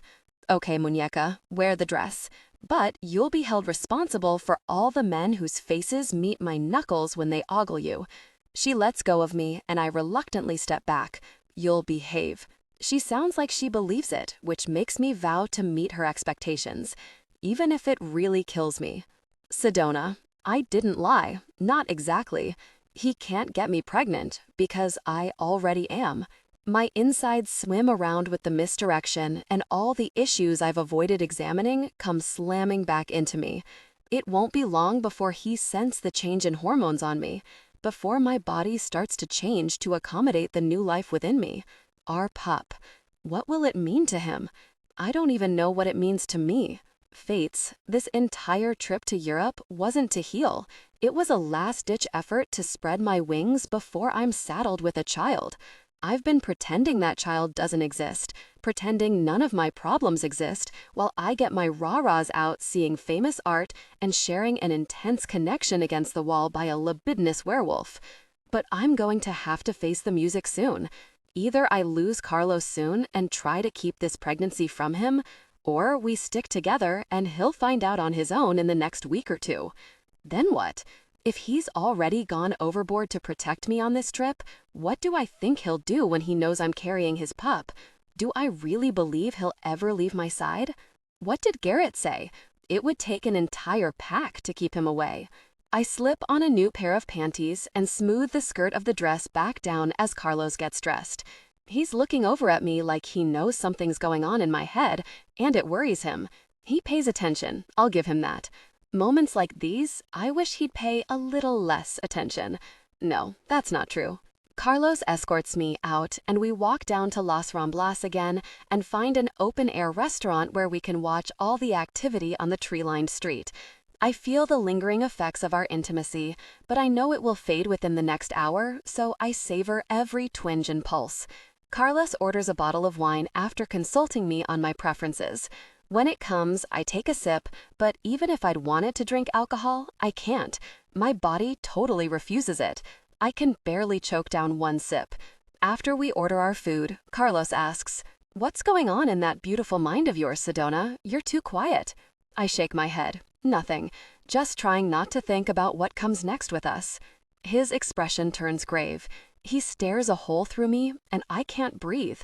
"Okay, muñeca, wear the dress. But you'll be held responsible for all the men whose faces meet my knuckles when they ogle you." She lets go of me, and I reluctantly step back. "You'll behave." She sounds like she believes it, which makes me vow to meet her expectations, even if it really kills me. Sedona. I didn't lie. Not exactly. He can't get me pregnant, because I already am. My insides swim around with the misdirection, and all the issues I've avoided examining come slamming back into me. It won't be long before he sensed the change in hormones on me, before my body starts to change to accommodate the new life within me. Our pup. What will it mean to him? I don't even know what it means to me. Fates, this entire trip to Europe wasn't to heal. It was a last-ditch effort to spread my wings before I'm saddled with a child. I've been pretending that child doesn't exist, pretending none of my problems exist, while I get my rah-rahs out seeing famous art and sharing an intense connection against the wall by a libidinous werewolf. But I'm going to have to face the music soon. Either I lose Carlos soon and try to keep this pregnancy from him, or we stick together and he'll find out on his own in the next week or two. Then what? If he's already gone overboard to protect me on this trip, what do I think he'll do when he knows I'm carrying his pup? Do I really believe he'll ever leave my side? What did Garrett say? It would take an entire pack to keep him away. I slip on a new pair of panties and smooth the skirt of the dress back down as Carlos gets dressed. He's looking over at me like he knows something's going on in my head, and it worries him. He pays attention, I'll give him that. Moments like these, I wish he'd pay a little less attention. No, that's not true. Carlos escorts me out, and we walk down to Las Ramblas again and find an open-air restaurant where we can watch all the activity on the tree-lined street. I feel the lingering effects of our intimacy, but I know it will fade within the next hour, so I savor every twinge and pulse. Carlos orders a bottle of wine after consulting me on my preferences. When it comes, I take a sip, but even if I'd wanted to drink alcohol, I can't. My body totally refuses it. I can barely choke down one sip. After we order our food, Carlos asks, "What's going on in that beautiful mind of yours, Sedona? You're too quiet." I shake my head. Nothing. Just trying not to think about what comes next with us. His expression turns grave. He stares a hole through me, and I can't breathe.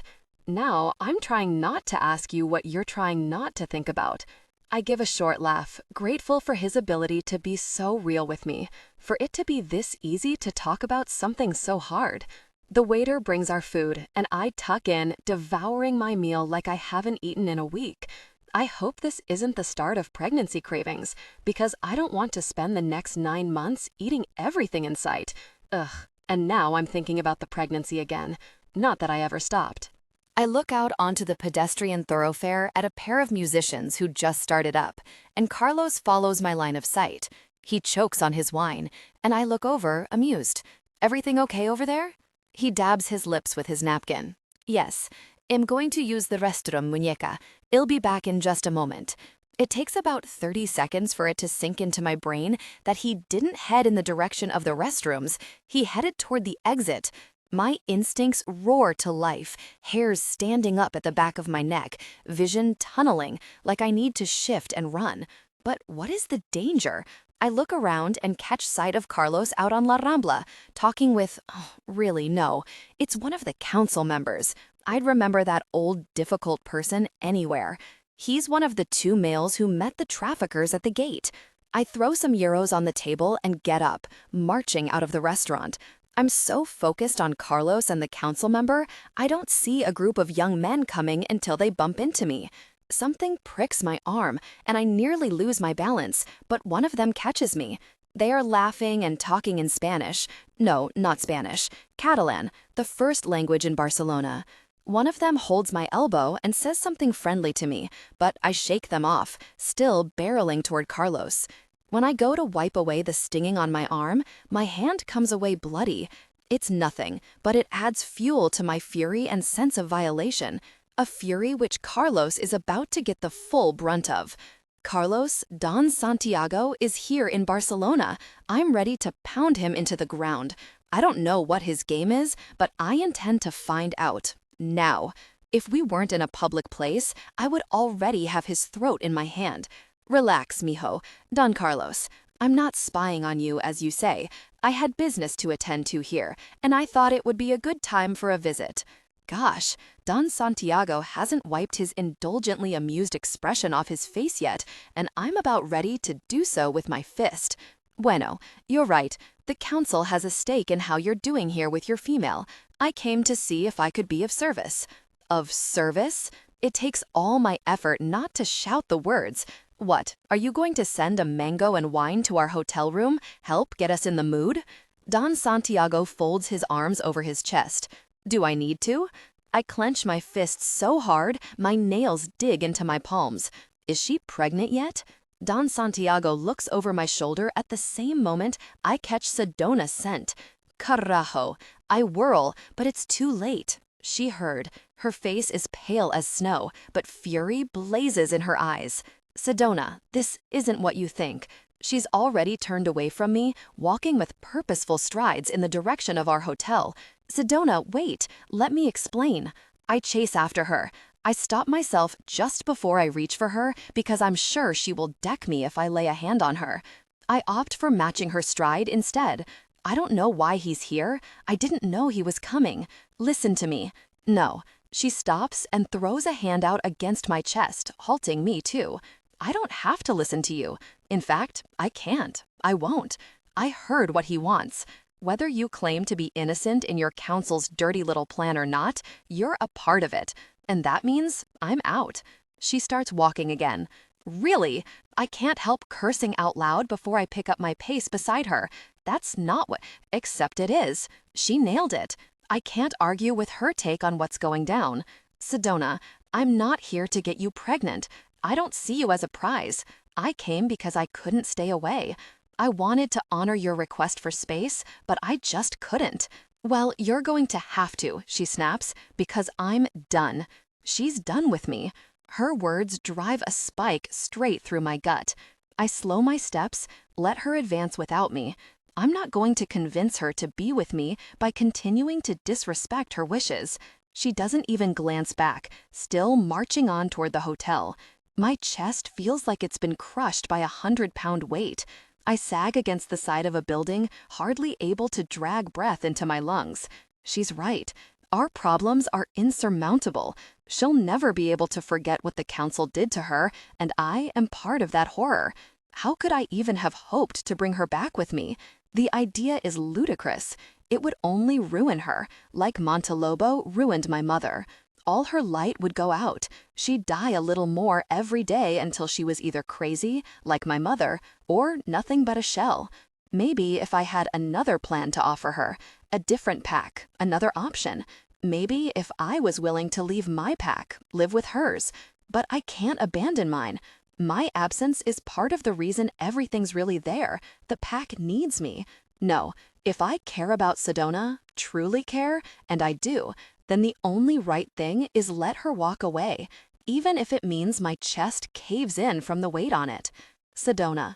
Now, I'm trying not to ask you what you're trying not to think about. I give a short laugh, grateful for his ability to be so real with me, for it to be this easy to talk about something so hard. The waiter brings our food, and I tuck in, devouring my meal like I haven't eaten in a week. I hope this isn't the start of pregnancy cravings, because I don't want to spend the next 9 months eating everything in sight. Ugh, and now I'm thinking about the pregnancy again. Not that I ever stopped. I look out onto the pedestrian thoroughfare at a pair of musicians who just started up, and Carlos follows my line of sight. He chokes on his wine, and I look over, amused. "Everything okay over there?" He dabs his lips with his napkin. "Yes. I'm going to use the restroom, muñeca. I'll be back in just a moment." It takes about 30 seconds for it to sink into my brain that he didn't head in the direction of the restrooms. He headed toward the exit. My instincts roar to life, hairs standing up at the back of my neck, vision tunneling, like I need to shift and run. But what is the danger? I look around and catch sight of Carlos out on La Rambla, talking with, really, no, it's one of the council members. I'd remember that old, difficult person anywhere. He's one of the 2 males who met the traffickers at the gate. I throw some euros on the table and get up, marching out of the restaurant. I'm so focused on Carlos and the council member, I don't see a group of young men coming until they bump into me. Something pricks my arm, and I nearly lose my balance, but one of them catches me. They are laughing and talking in Spanish. No, not Spanish. Catalan, the first language in Barcelona. One of them holds my elbow and says something friendly to me, but I shake them off, still barreling toward Carlos. When I go to wipe away the stinging on my arm, my hand comes away bloody. It's nothing, but it adds fuel to my fury and sense of violation, a fury which Carlos is about to get the full brunt of. Carlos, Don Santiago, is here in Barcelona. I'm ready to pound him into the ground. I don't know what his game is, but I intend to find out. Now. If we weren't in a public place, I would already have his throat in my hand. Relax, mijo. Don Carlos. I'm not spying on you, as you say. I had business to attend to here, and I thought it would be a good time for a visit. Gosh, Don Santiago hasn't wiped his indulgently amused expression off his face yet, and I'm about ready to do so with my fist. Bueno, you're right. The council has a stake in how you're doing here with your female. I came to see if I could be of service. Of service? It takes all my effort not to shout the words. What, are you going to send a mango and wine to our hotel room? Help get us in the mood? Don Santiago folds his arms over his chest. Do I need to? I clench my fists so hard, my nails dig into my palms. Is she pregnant yet? Don Santiago looks over my shoulder at the same moment I catch Sedona's scent. Carajo! I whirl, but it's too late. She heard. Her face is pale as snow, but fury blazes in her eyes. Sedona, this isn't what you think. She's already turned away from me, walking with purposeful strides in the direction of our hotel. Sedona, wait, let me explain. I chase after her. I stop myself just before I reach for her because I'm sure she will deck me if I lay a hand on her. I opt for matching her stride instead. I don't know why he's here. I didn't know he was coming. Listen to me. No. She stops and throws a hand out against my chest, halting me too. I don't have to listen to you. In fact, I can't. I won't. I heard what he wants. Whether you claim to be innocent in your council's dirty little plan or not, you're a part of it. And that means I'm out. She starts walking again. Really? I can't help cursing out loud before I pick up my pace beside her. That's not what... Except it is. She nailed it. I can't argue with her take on what's going down. Sedona, I'm not here to get you pregnant. I don't see you as a prize. I came because I couldn't stay away. I wanted to honor your request for space, but I just couldn't. Well, you're going to have to, she snaps, because I'm done. She's done with me. Her words drive a spike straight through my gut. I slow my steps, let her advance without me. I'm not going to convince her to be with me by continuing to disrespect her wishes. She doesn't even glance back, still marching on toward the hotel. My chest feels like it's been crushed by 100-pound weight. I sag against the side of a building, hardly able to drag breath into my lungs. She's right. Our problems are insurmountable. She'll never be able to forget what the council did to her, and I am part of that horror. How could I even have hoped to bring her back with me? The idea is ludicrous. It would only ruin her, like Montelobo ruined my mother. All her light would go out. She'd die a little more every day until she was either crazy, like my mother, or nothing but a shell. Maybe if I had another plan to offer her, a different pack, another option. Maybe if I was willing to leave my pack, live with hers. But I can't abandon mine. My absence is part of the reason everything's really there. The pack needs me. No, if I care about Sedona, truly care, and I do, then the only right thing is let her walk away, even if it means my chest caves in from the weight on it. Sedona.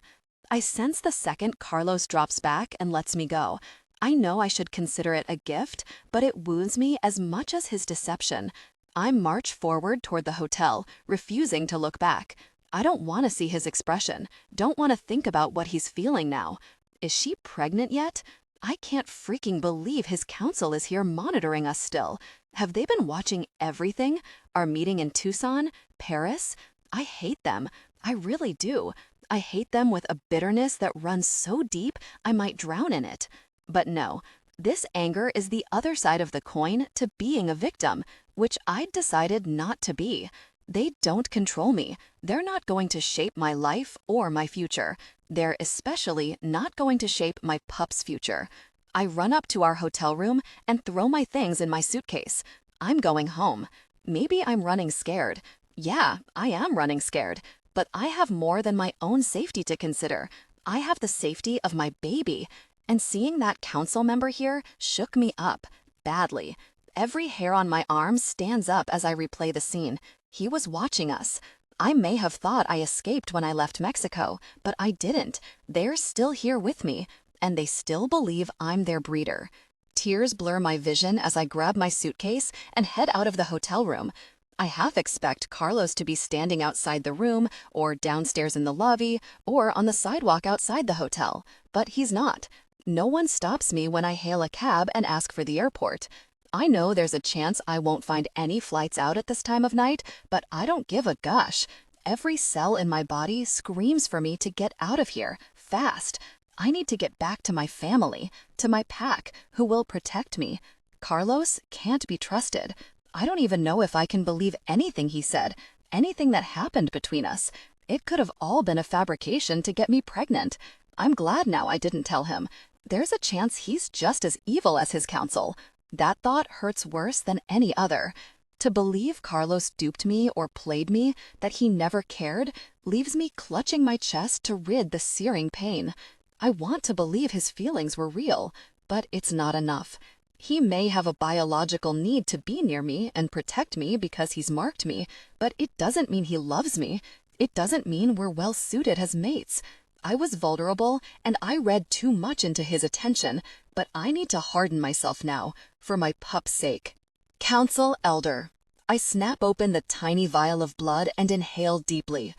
I sense the second Carlos drops back and lets me go. I know I should consider it a gift, but it wounds me as much as his deception. I march forward toward the hotel, refusing to look back. I don't want to see his expression, don't want to think about what he's feeling now. Is she pregnant yet? I can't freaking believe his counsel is here monitoring us still. Have they been watching everything? Our meeting in Tucson? Paris? I hate them. I really do. I hate them with a bitterness that runs so deep I might drown in it. But no, this anger is the other side of the coin to being a victim, which I'd decided not to be. They don't control me. They're not going to shape my life or my future. They're especially not going to shape my pup's future. I run up to our hotel room and throw my things in my suitcase. I'm going home. Maybe I'm running scared. Yeah, I am running scared. But I have more than my own safety to consider. I have the safety of my baby. And seeing that council member here shook me up, badly. Every hair on my arm stands up as I replay the scene. He was watching us. I may have thought I escaped when I left Mexico, but I didn't. They're still here with me, and they still believe I'm their breeder. Tears blur my vision as I grab my suitcase and head out of the hotel room. I half expect Carlos to be standing outside the room, or downstairs in the lobby, or on the sidewalk outside the hotel, but he's not. No one stops me when I hail a cab and ask for the airport. I know there's a chance I won't find any flights out at this time of night, but I don't give a gosh. Every cell in my body screams for me to get out of here, fast. I need to get back to my family, to my pack, who will protect me. Carlos can't be trusted. I don't even know if I can believe anything he said, anything that happened between us. It could have all been a fabrication to get me pregnant. I'm glad now I didn't tell him. There's a chance he's just as evil as his counsel. That thought hurts worse than any other. To believe Carlos duped me or played me, that he never cared, leaves me clutching my chest to rid the searing pain. I want to believe his feelings were real, but it's not enough. He may have a biological need to be near me and protect me because he's marked me, but it doesn't mean he loves me. It doesn't mean we're well suited as mates. I was vulnerable, and I read too much into his attention, but I need to harden myself now, for my pup's sake. Counsel Elder. I snap open the tiny vial of blood and inhale deeply.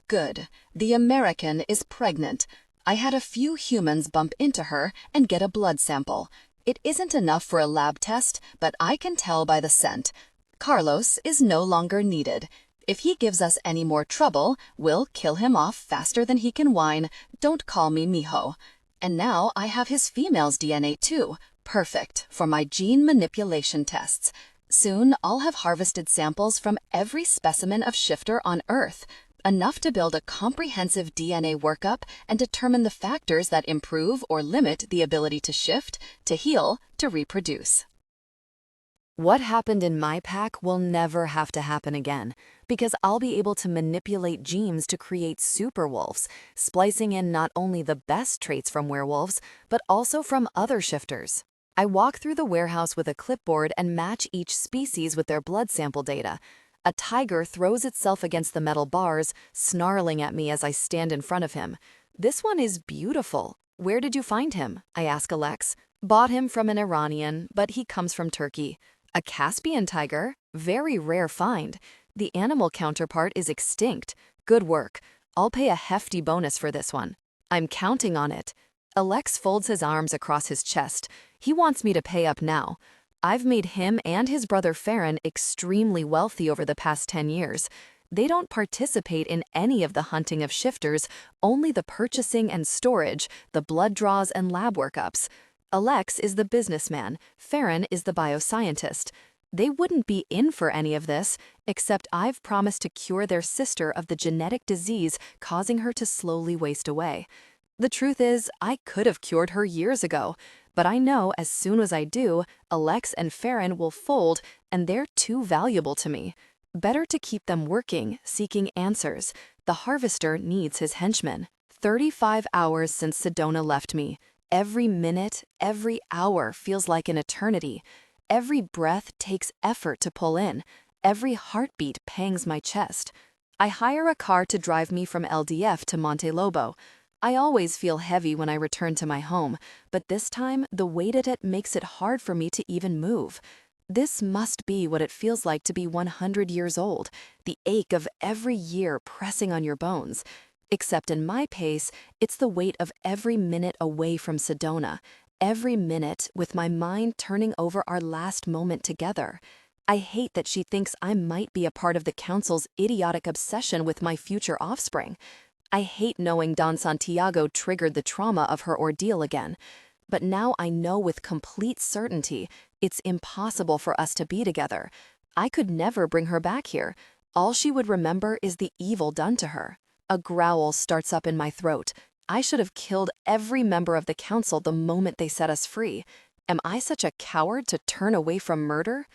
Good. The American is pregnant. I had a few humans bump into her and get a blood sample. It isn't enough for a lab test, but I can tell by the scent. Carlos is no longer needed. If he gives us any more trouble, we'll kill him off faster than he can whine. Don't call me mijo. And now I have his female's DNA too. Perfect for my gene manipulation tests. Soon I'll have harvested samples from every specimen of shifter on Earth. Enough to build a comprehensive DNA workup and determine the factors that improve or limit the ability to shift, to heal, to reproduce. What happened in my pack will never have to happen again, because I'll be able to manipulate genes to create super wolves, splicing in not only the best traits from werewolves, but also from other shifters. I walk through the warehouse with a clipboard and match each species with their blood sample data. A tiger throws itself against the metal bars, snarling at me as I stand in front of him. This one is beautiful. Where did you find him? I ask Alex. Bought him from an Iranian, but he comes from Turkey. A Caspian tiger? Very rare find. The animal counterpart is extinct. Good work. I'll pay a hefty bonus for this one. I'm counting on it. Alex folds his arms across his chest. He wants me to pay up now. I've made him and his brother Farron extremely wealthy over the past 10 years. They don't participate in any of the hunting of shifters, only the purchasing and storage, the blood draws and lab workups. Alex is the businessman, Farron is the bioscientist. They wouldn't be in for any of this, except I've promised to cure their sister of the genetic disease causing her to slowly waste away. The truth is, I could have cured her years ago, but I know as soon as I do, Alex and Farron will fold, and they're too valuable to me. Better to keep them working, seeking answers. The harvester needs his henchmen. 35 hours since Sedona left me. Every minute, every hour feels like an eternity. Every breath takes effort to pull in. Every heartbeat pangs my chest. I hire a car to drive me from LDF to Monte Lobo. I always feel heavy when I return to my home, but this time the weight at it makes it hard for me to even move. This must be what it feels like to be 100 years old, the ache of every year pressing on your bones. Except in my pace, it's the weight of every minute away from Sedona, every minute with my mind turning over our last moment together. I hate that she thinks I might be a part of the council's idiotic obsession with my future offspring. I hate knowing Don Santiago triggered the trauma of her ordeal again. But now I know with complete certainty it's impossible for us to be together. I could never bring her back here. All she would remember is the evil done to her. A growl starts up in my throat. I should have killed every member of the council the moment they set us free. Am I such a coward to turn away from murder?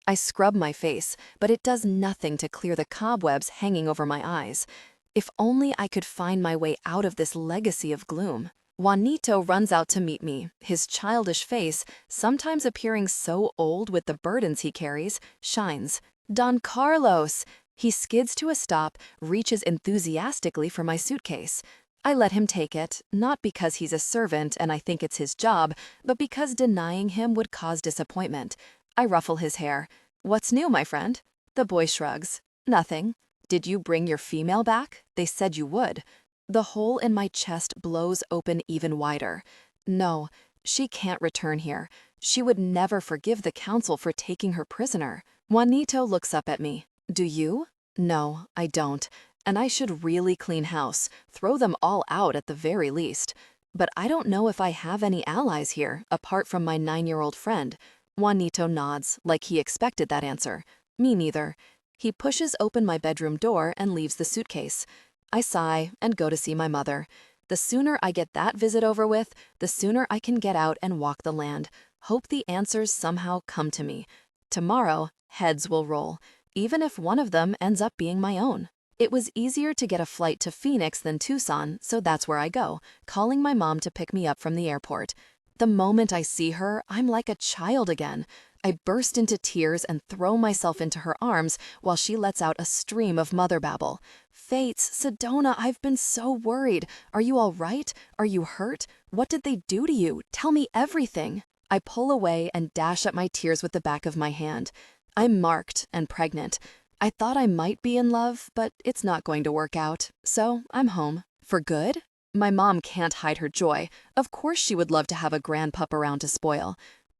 I scrub my face, but it does nothing to clear the cobwebs hanging over my eyes. If only I could find my way out of this legacy of gloom. Juanito runs out to meet me, his childish face, sometimes appearing so old with the burdens he carries, shines. Don Carlos! He skids to a stop, reaches enthusiastically for my suitcase. I let him take it, not because he's a servant and I think it's his job, but because denying him would cause disappointment. I ruffle his hair. "What's new, my friend?" The boy shrugs. "Nothing. Did you bring your female back? They said you would." The hole in my chest blows open even wider. No, she can't return here. She would never forgive the council for taking her prisoner. Juanito looks up at me. "Do you?" "No, I don't. And I should really clean house, throw them all out at the very least. But I don't know if I have any allies here, apart from my 9-year-old friend." Juanito nods, like he expected that answer. Me neither. He pushes open my bedroom door and leaves the suitcase. I sigh and go to see my mother. The sooner I get that visit over with, the sooner I can get out and walk the land. Hope the answers somehow come to me. Tomorrow, heads will roll, even if one of them ends up being my own. It was easier to get a flight to Phoenix than Tucson, so that's where I go, calling my mom to pick me up from the airport. The moment I see her, I'm like a child again. I burst into tears and throw myself into her arms while she lets out a stream of mother babble. "Fates, Sedona, I've been so worried. Are you all right? Are you hurt? What did they do to you? Tell me everything." I pull away and dash at my tears with the back of my hand. I'm marked and pregnant. I thought I might be in love, but it's not going to work out. So I'm home. For good? My mom can't hide her joy. Of course she would love to have a grandpup around to spoil.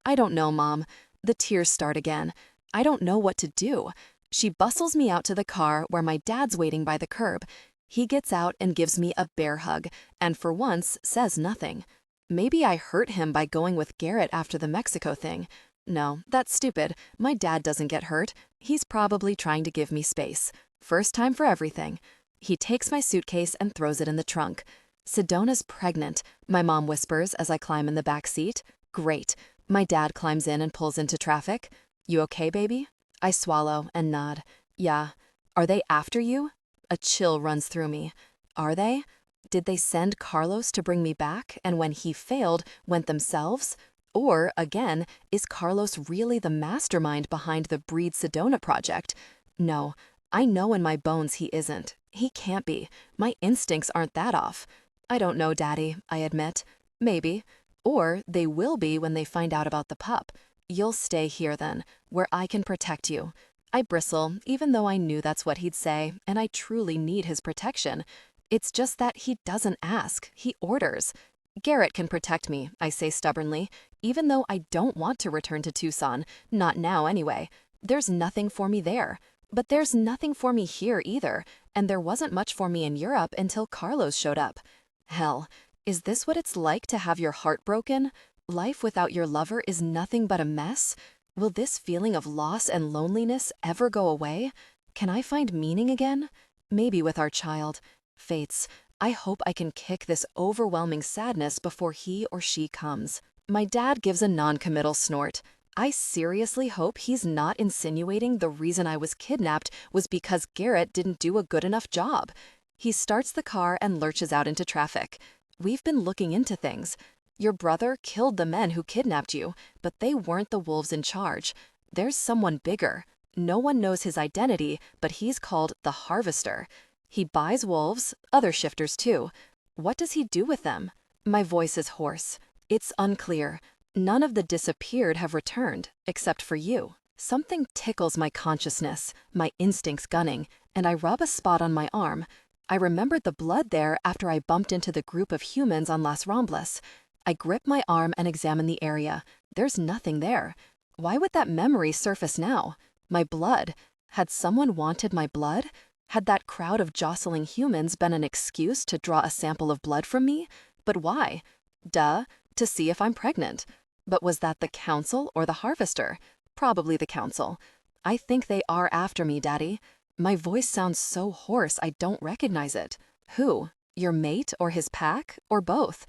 "I don't know, Mom." The tears start again. I don't know what to do. She bustles me out to the car where my dad's waiting by the curb. He gets out and gives me a bear hug, and for once says nothing. Maybe I hurt him by going with Garrett after the Mexico thing. No, that's stupid. My dad doesn't get hurt. He's probably trying to give me space. First time for everything. He takes my suitcase and throws it in the trunk. "Sedona's pregnant," my mom whispers as I climb in the back seat. Great. My dad climbs in and pulls into traffic. "You okay, baby?" I swallow and nod. "Yeah." "Are they after you?" A chill runs through me. Are they? Did they send Carlos to bring me back, and when he failed, went themselves? Or, again, is Carlos really the mastermind behind the Breed Sedona project? No, I know in my bones he isn't. He can't be. My instincts aren't that off. "I don't know, Daddy," I admit. "Maybe. Or they will be when they find out about the pup. You'll stay here then, where I can protect you." I bristle, even though I knew that's what he'd say, and I truly need his protection. It's just that he doesn't ask, he orders. "Garrett can protect me," I say stubbornly, even though I don't want to return to Tucson, not now anyway. There's nothing for me there. But there's nothing for me here either, and there wasn't much for me in Europe until Carlos showed up. Hell, is this what it's like to have your heart broken? Life without your lover is nothing but a mess? Will this feeling of loss and loneliness ever go away? Can I find meaning again? Maybe with our child. Fates, I hope I can kick this overwhelming sadness before he or she comes. My dad gives a non-committal snort. I seriously hope he's not insinuating the reason I was kidnapped was because Garrett didn't do a good enough job. He starts the car and lurches out into traffic. "We've been looking into things. Your brother killed the men who kidnapped you, but they weren't the wolves in charge. There's someone bigger. No one knows his identity, but he's called the Harvester. He buys wolves, other shifters too. What does he do with them?" My voice is hoarse. It's unclear. None of the disappeared have returned, except for you. Something tickles my consciousness, my instincts gunning, and I rub a spot on my arm. I remembered the blood there after I bumped into the group of humans on Las Ramblas. I grip my arm and examine the area. There's nothing there. Why would that memory surface now? My blood. Had someone wanted my blood? Had that crowd of jostling humans been an excuse to draw a sample of blood from me? But why? Duh, to see if I'm pregnant. But was that the council or the harvester? Probably the council. I think they are after me, Daddy. My voice sounds so hoarse I don't recognize it. Who? Your mate or his pack? Or both?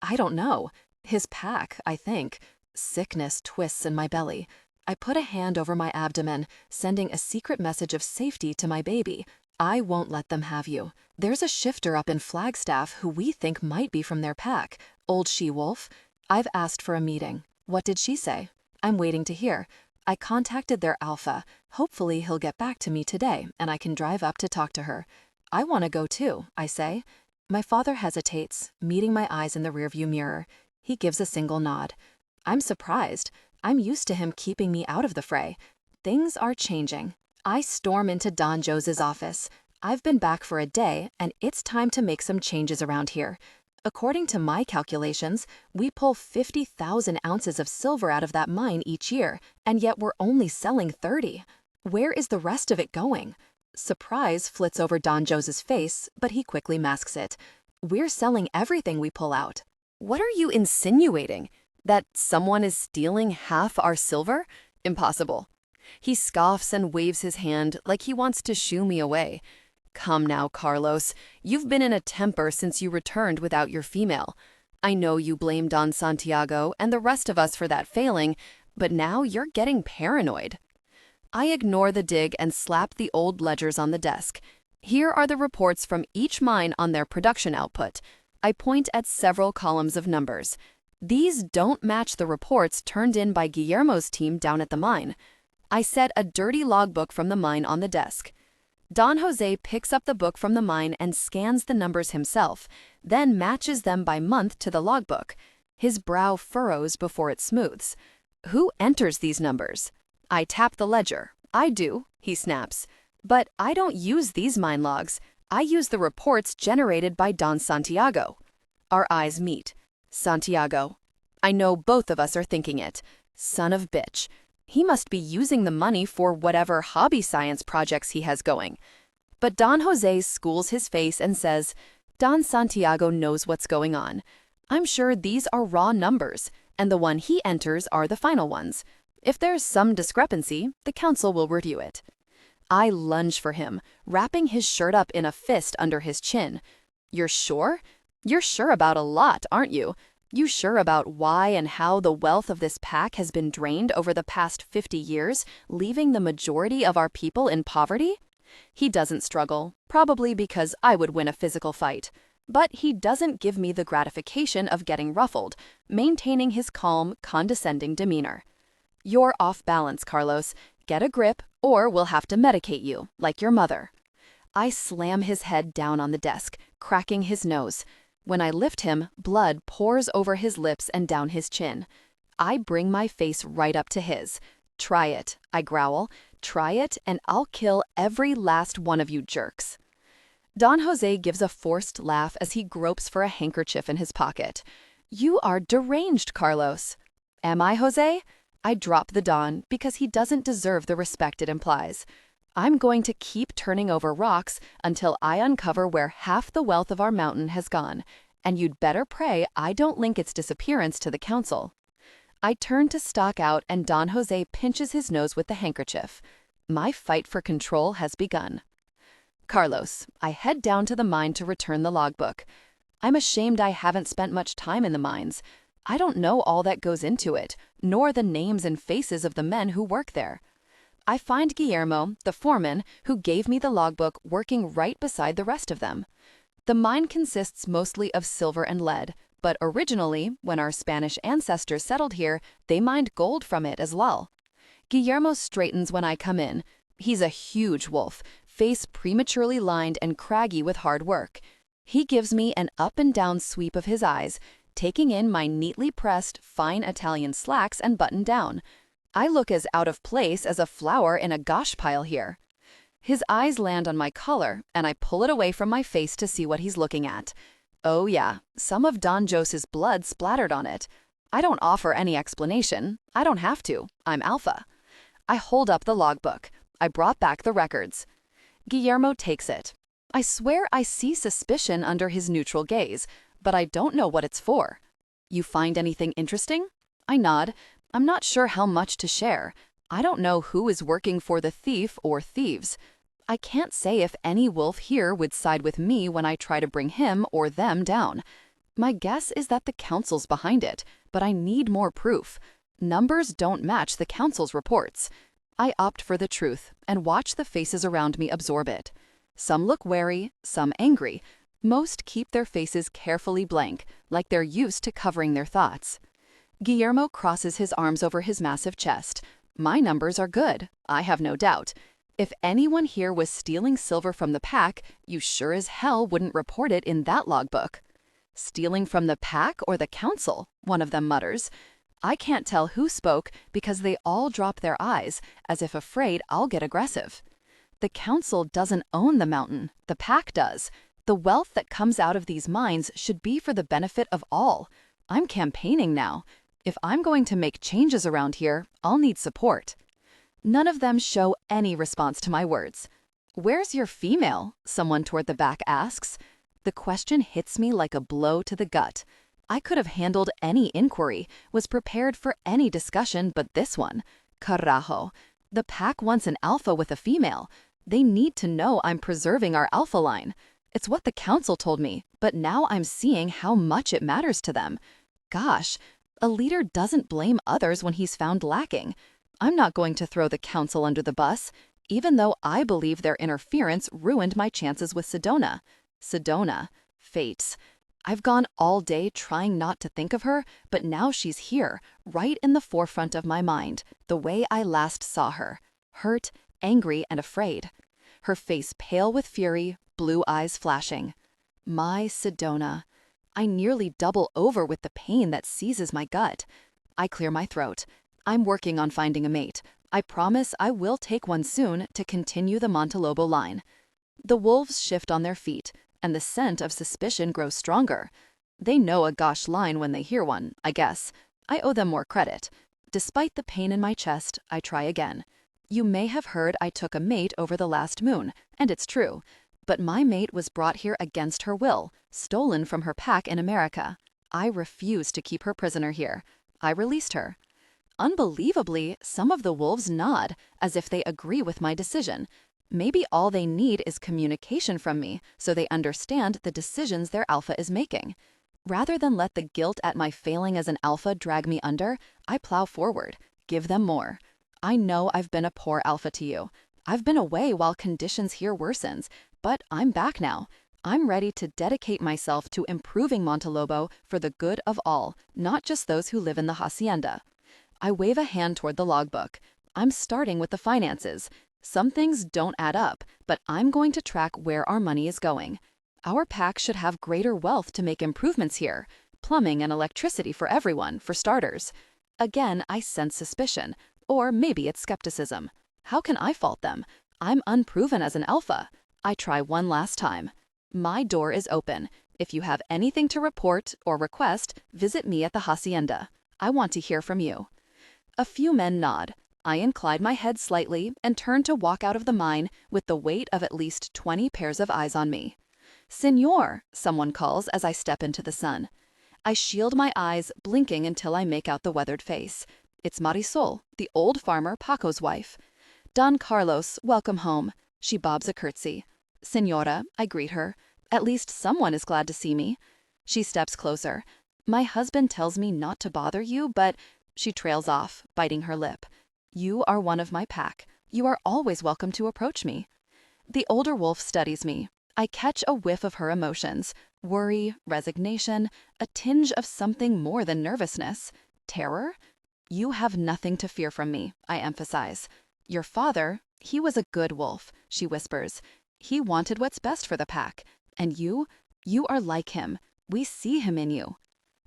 I don't know. His pack, I think. Sickness twists in my belly. I put a hand over my abdomen, sending a secret message of safety to my baby. I won't let them have you. There's a shifter up in Flagstaff who we think might be from their pack, old she-wolf. I've asked for a meeting. What did she say? I'm waiting to hear. I contacted their alpha. Hopefully he'll get back to me today and I can drive up to talk to her. I want to go too, I say. My father hesitates, meeting my eyes in the rearview mirror. He gives a single nod. I'm surprised. I'm used to him keeping me out of the fray. Things are changing. I storm into Don Jose's office. I've been back for a day, and it's time to make some changes around here. According to my calculations, we pull 50,000 ounces of silver out of that mine each year, and yet we're only selling 30. Where is the rest of it going? Surprise flits over Don Jose's face, but he quickly masks it. We're selling everything we pull out. What are you insinuating? That someone is stealing half our silver? Impossible. He scoffs and waves his hand like he wants to shoo me away. Come now, Carlos. You've been in a temper since you returned without your female. I know you blame Don Santiago and the rest of us for that failing, but now you're getting paranoid. I ignore the dig and slap the old ledgers on the desk. Here are the reports from each mine on their production output. I point at several columns of numbers. These don't match the reports turned in by Guillermo's team down at the mine. I set a dirty logbook from the mine on the desk. Don Jose picks up the book from the mine and scans the numbers himself, then matches them by month to the logbook. His brow furrows before it smooths. Who enters these numbers? I tap the ledger. I do, he snaps. But I don't use these mine logs. I use the reports generated by Don Santiago. Our eyes meet. Santiago. I know both of us are thinking it. Son of bitch. He must be using the money for whatever hobby science projects he has going. But Don Jose schools his face and says, Don Santiago knows what's going on. I'm sure these are raw numbers, and the one he enters are the final ones. If there's some discrepancy, the council will review it. I lunge for him, wrapping his shirt up in a fist under his chin. You're sure? You're sure about a lot, aren't you? You sure about why and how the wealth of this pack has been drained over the past 50 years, leaving the majority of our people in poverty? He doesn't struggle, probably because I would win a physical fight. But he doesn't give me the gratification of getting ruffled, maintaining his calm, condescending demeanor. You're off balance, Carlos. Get a grip, or we'll have to medicate you, like your mother. I slam his head down on the desk, cracking his nose. When I lift him, blood pours over his lips and down his chin. I bring my face right up to his. Try it, I growl. Try it, and I'll kill every last one of you jerks. Don Jose gives a forced laugh as he gropes for a handkerchief in his pocket. You are deranged, Carlos. Am I, Jose? I drop the Don because he doesn't deserve the respect it implies. I'm going to keep turning over rocks until I uncover where half the wealth of our mountain has gone, and you'd better pray I don't link its disappearance to the council. I turn to stalk out and Don Jose pinches his nose with the handkerchief. My fight for control has begun. Carlos, I head down to the mine to return the logbook. I'm ashamed I haven't spent much time in the mines. I don't know all that goes into it, nor the names and faces of the men who work there. I find Guillermo, the foreman, who gave me the logbook, working right beside the rest of them. The mine consists mostly of silver and lead, but originally, when our Spanish ancestors settled here, they mined gold from it as well. Guillermo straightens when I come in. He's a huge wolf, face prematurely lined and craggy with hard work. He gives me an up and down sweep of his eyes, taking in my neatly pressed, fine Italian slacks and buttoned down. I look as out of place as a flower in a gosh pile here. His eyes land on my collar, and I pull it away from my face to see what he's looking at. Oh yeah, some of Don Jose's blood splattered on it. I don't offer any explanation. I don't have to. I'm alpha. I hold up the logbook. I brought back the records. Guillermo takes it. I swear I see suspicion under his neutral gaze, but I don't know what it's for. You find anything interesting? I nod. I'm not sure how much to share. I don't know who is working for the thief or thieves. I can't say if any wolf here would side with me when I try to bring him or them down. My guess is that the council's behind it, but I need more proof. Numbers don't match the council's reports. I opt for the truth and watch the faces around me absorb it. Some look wary, some angry. Most keep their faces carefully blank, like they're used to covering their thoughts. Guillermo crosses his arms over his massive chest. My numbers are good, I have no doubt. If anyone here was stealing silver from the pack, you sure as hell wouldn't report it in that logbook. Stealing from the pack or the council, one of them mutters. I can't tell who spoke because they all drop their eyes, as if afraid I'll get aggressive. The council doesn't own the mountain, the pack does. The wealth that comes out of these mines should be for the benefit of all. I'm campaigning now. If I'm going to make changes around here, I'll need support. None of them show any response to my words. Where's your female? Someone toward the back asks. The question hits me like a blow to the gut. I could have handled any inquiry, was prepared for any discussion but this one. Carajo. The pack wants an alpha with a female. They need to know I'm preserving our alpha line. It's what the council told me, but now I'm seeing how much it matters to them. Gosh, a leader doesn't blame others when he's found lacking. I'm not going to throw the council under the bus, even though I believe their interference ruined my chances with Sedona. Sedona. Fates. I've gone all day trying not to think of her, but now she's here, right in the forefront of my mind, the way I last saw her. Hurt, angry, and afraid. Her face pale with fury, blue eyes flashing. My Sedona. I nearly double over with the pain that seizes my gut. I clear my throat. I'm working on finding a mate. I promise I will take one soon to continue the Montelobo line. The wolves shift on their feet, and the scent of suspicion grows stronger. They know a gosh line when they hear one, I guess. I owe them more credit. Despite the pain in my chest, I try again. You may have heard I took a mate over the last moon, and it's true. But my mate was brought here against her will, stolen from her pack in America. I refused to keep her prisoner here. I released her. Unbelievably, some of the wolves nod, as if they agree with my decision. Maybe all they need is communication from me, so they understand the decisions their alpha is making. Rather than let the guilt at my failing as an alpha drag me under, I plow forward, give them more. I know I've been a poor alpha to you. I've been away while conditions here worsens, but I'm back now. I'm ready to dedicate myself to improving Montelobo for the good of all, not just those who live in the hacienda. I wave a hand toward the logbook. I'm starting with the finances. Some things don't add up, but I'm going to track where our money is going. Our pack should have greater wealth to make improvements here. Plumbing and electricity for everyone, for starters. Again, I sense suspicion. Or maybe it's skepticism. How can I fault them? I'm unproven as an alpha. I try one last time. My door is open. If you have anything to report or request, visit me at the hacienda. I want to hear from you. A few men nod. I incline my head slightly and turn to walk out of the mine with the weight of at least 20 pairs of eyes on me. Señor, someone calls as I step into the sun. I shield my eyes, blinking until I make out the weathered face. It's Marisol, the old farmer Paco's wife. Don Carlos, welcome home. She bobs a curtsy. Señora, I greet her. At least someone is glad to see me. She steps closer. My husband tells me not to bother you, but... She trails off, biting her lip. You are one of my pack. You are always welcome to approach me. The older wolf studies me. I catch a whiff of her emotions. Worry, resignation, a tinge of something more than nervousness. Terror? You have nothing to fear from me, I emphasize. Your father, he was a good wolf, she whispers. He wanted what's best for the pack. And you are like him. We see him in you.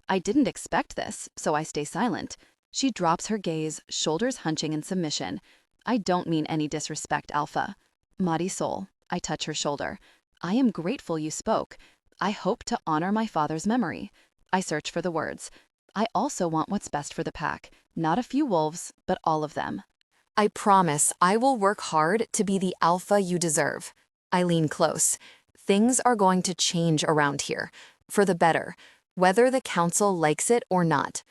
I didn't expect this, so I stay silent. She drops her gaze, shoulders hunching in submission. I don't mean any disrespect, Alpha. Marisol, I touch her shoulder. I am grateful you spoke. I hope to honor my father's memory. I search for the words. I also want what's best for the pack. Not a few wolves, but all of them. I promise I will work hard to be the alpha you deserve. I lean close. Things are going to change around here, for the better, whether the council likes it or not.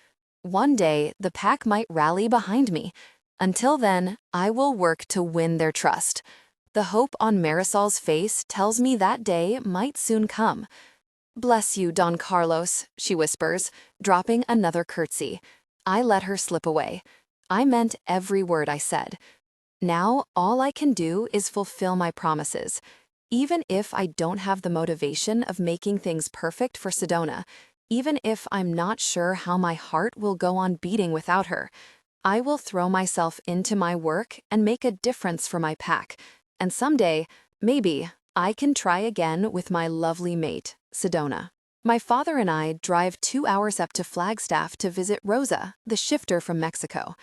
One day, the pack might rally behind me. Until then, I will work to win their trust. The hope on Marisol's face tells me that day might soon come. "Bless you, Don Carlos," she whispers, dropping another curtsy. I let her slip away. I meant every word I said. Now, all I can do is fulfill my promises. Even if I don't have the motivation of making things perfect for Sedona, even if I'm not sure how my heart will go on beating without her, I will throw myself into my work and make a difference for my pack. And someday, maybe, I can try again with my lovely mate, Sedona. My father and I drive 2 hours up to Flagstaff to visit Rosa, the shifter from Mexico.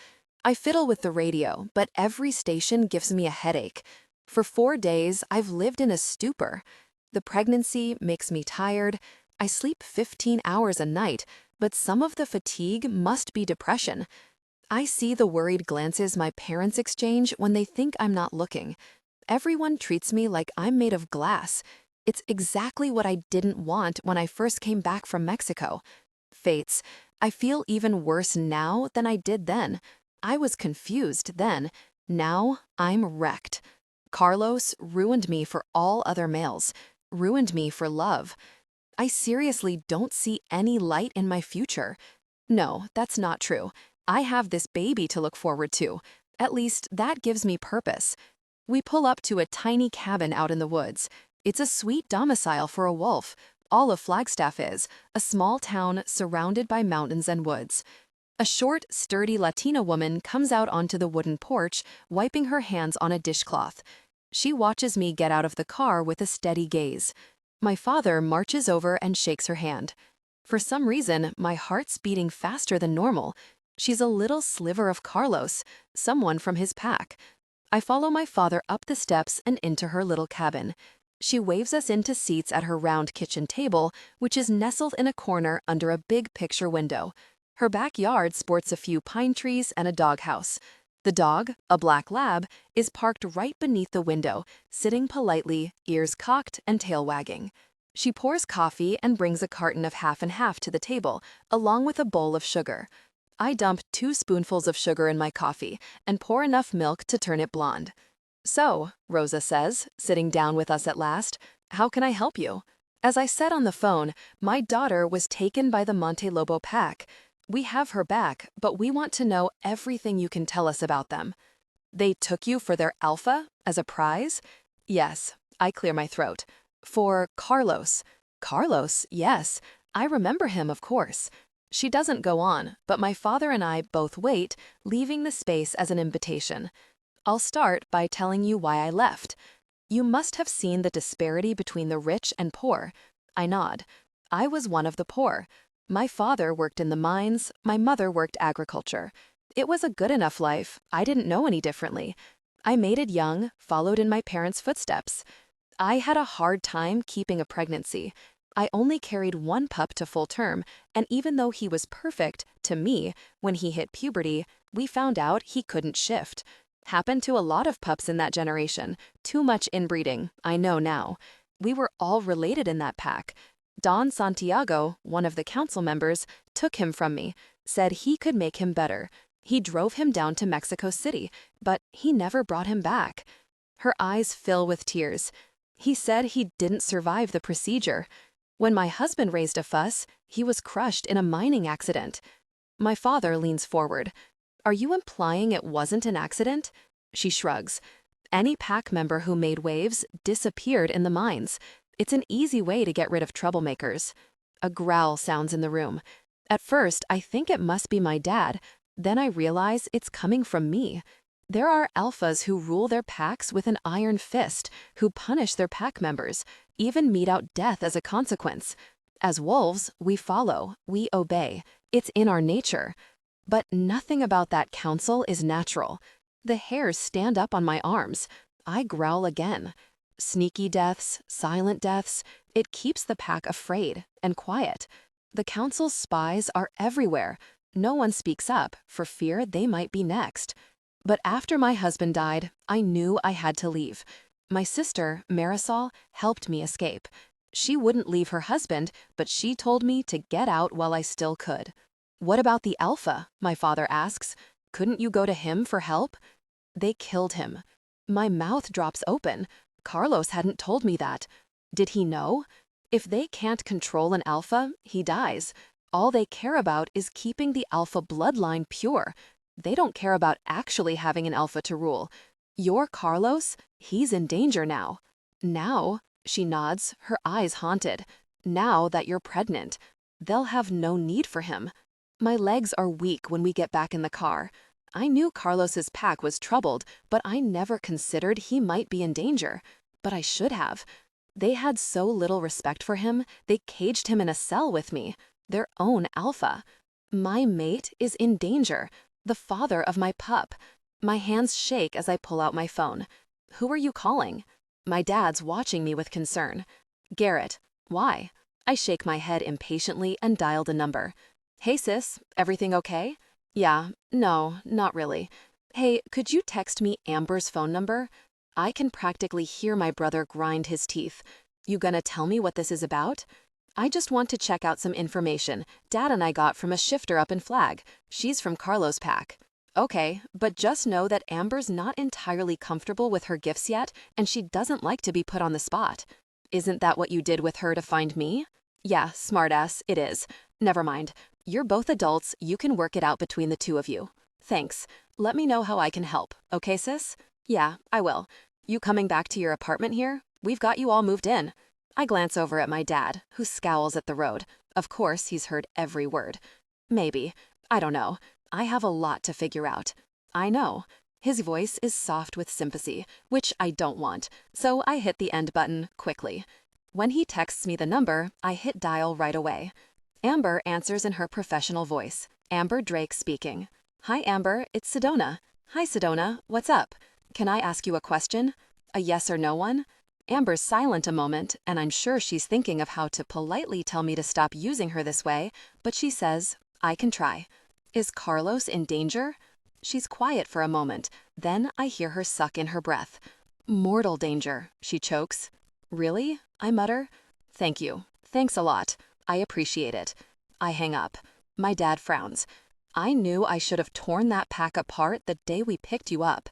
I fiddle with the radio, but every station gives me a headache. For 4 days, I've lived in a stupor. The pregnancy makes me tired. I sleep 15 hours a night, but some of the fatigue must be depression. I see the worried glances my parents exchange when they think I'm not looking. Everyone treats me like I'm made of glass. It's exactly what I didn't want when I first came back from Mexico. Fates, I feel even worse now than I did then. I was confused then. Now I'm wrecked. Carlos ruined me for all other males, ruined me for love. I seriously don't see any light in my future. No, that's not true. I have this baby to look forward to. At least that gives me purpose. We pull up to a tiny cabin out in the woods. It's a sweet domicile for a wolf. All of Flagstaff is, a small town surrounded by mountains and woods. A short, sturdy Latina woman comes out onto the wooden porch, wiping her hands on a dishcloth. She watches me get out of the car with a steady gaze. My father marches over and shakes her hand. For some reason, my heart's beating faster than normal. She's a little sliver of Carlos, someone from his pack. I follow my father up the steps and into her little cabin. She waves us into seats at her round kitchen table, which is nestled in a corner under a big picture window. Her backyard sports a few pine trees and a doghouse. The dog, a black lab, is parked right beneath the window, sitting politely, ears cocked and tail wagging. She pours coffee and brings a carton of half and half to the table, along with a bowl of sugar. I dump 2 spoonfuls of sugar in my coffee and pour enough milk to turn it blonde. "So," Rosa says, sitting down with us at last, "how can I help you?" As I said on the phone, my daughter was taken by the Monte Lobo pack. We have her back, but we want to know everything you can tell us about them. They took you for their alpha, as a prize? Yes, I clear my throat. For Carlos. Carlos, yes. I remember him, of course. She doesn't go on, but my father and I both wait, leaving the space as an invitation. I'll start by telling you why I left. You must have seen the disparity between the rich and poor. I nod. I was one of the poor. My father worked in the mines, my mother worked agriculture. It was a good enough life, I didn't know any differently. I mated young, followed in my parents' footsteps. I had a hard time keeping a pregnancy. I only carried 1 pup to full term, and even though he was perfect, to me, when he hit puberty, we found out he couldn't shift. Happened to a lot of pups in that generation. Too much inbreeding, I know now. We were all related in that pack. Don Santiago, one of the council members, took him from me, said he could make him better. He drove him down to Mexico City, but he never brought him back. Her eyes fill with tears. He said he didn't survive the procedure. When my husband raised a fuss, he was crushed in a mining accident. My father leans forward. Are you implying it wasn't an accident? She shrugs. Any pack member who made waves disappeared in the mines. It's an easy way to get rid of troublemakers. A growl sounds in the room. At first, I think it must be my dad. Then I realize it's coming from me. There are alphas who rule their packs with an iron fist, who punish their pack members, even mete out death as a consequence. As wolves, we follow, we obey. It's in our nature. But nothing about that council is natural. The hairs stand up on my arms. I growl again. Sneaky deaths, silent deaths, it keeps the pack afraid and quiet. The council's spies are everywhere. No one speaks up for fear they might be next. But after my husband died, I knew I had to leave. My sister, Marisol, helped me escape. She wouldn't leave her husband, but she told me to get out while I still could. What about the alpha? My father asks. Couldn't you go to him for help? They killed him. My mouth drops open. Carlos hadn't told me that. Did he know? If they can't control an alpha, he dies. All they care about is keeping the alpha bloodline pure. They don't care about actually having an alpha to rule. Your Carlos, he's in danger now. Now, she nods, her eyes haunted. Now that you're pregnant, they'll have no need for him. My legs are weak when we get back in the car. I knew Carlos's pack was troubled, but I never considered he might be in danger. But I should have. They had so little respect for him, they caged him in a cell with me, their own alpha. My mate is in danger, the father of my pup. My hands shake as I pull out my phone. Who are you calling? My dad's watching me with concern. Garrett. Why? I shake my head impatiently and dialed a number. Hey sis, everything okay? Yeah, no, not really. Hey, could you text me Amber's phone number? I can practically hear my brother grind his teeth. You gonna tell me what this is about? I just want to check out some information Dad and I got from a shifter up in Flag. She's from Carlos' pack. Okay, but just know that Amber's not entirely comfortable with her gifts yet, and she doesn't like to be put on the spot. Isn't that what you did with her to find me? Yeah, smartass, it is. Never mind. You're both adults, you can work it out between the two of you. Thanks. Let me know how I can help, okay sis? Yeah, I will. You coming back to your apartment here? We've got you all moved in. I glance over at my dad, who scowls at the road. Of course, he's heard every word. Maybe. I don't know. I have a lot to figure out. I know. His voice is soft with sympathy, which I don't want, so I hit the end button quickly. When he texts me the number, I hit dial right away. Amber answers in her professional voice. Amber Drake speaking. Hi Amber, it's Sedona. Hi Sedona, what's up? Can I ask you a question? A yes or no one? Amber's silent a moment, and I'm sure she's thinking of how to politely tell me to stop using her this way, but she says, I can try. Is Carlos in danger? She's quiet for a moment, then I hear her suck in her breath. Mortal danger, she chokes. Really? I mutter. Thank you. Thanks a lot. I appreciate it. I hang up. My dad frowns. I knew I should have torn that pack apart the day we picked you up.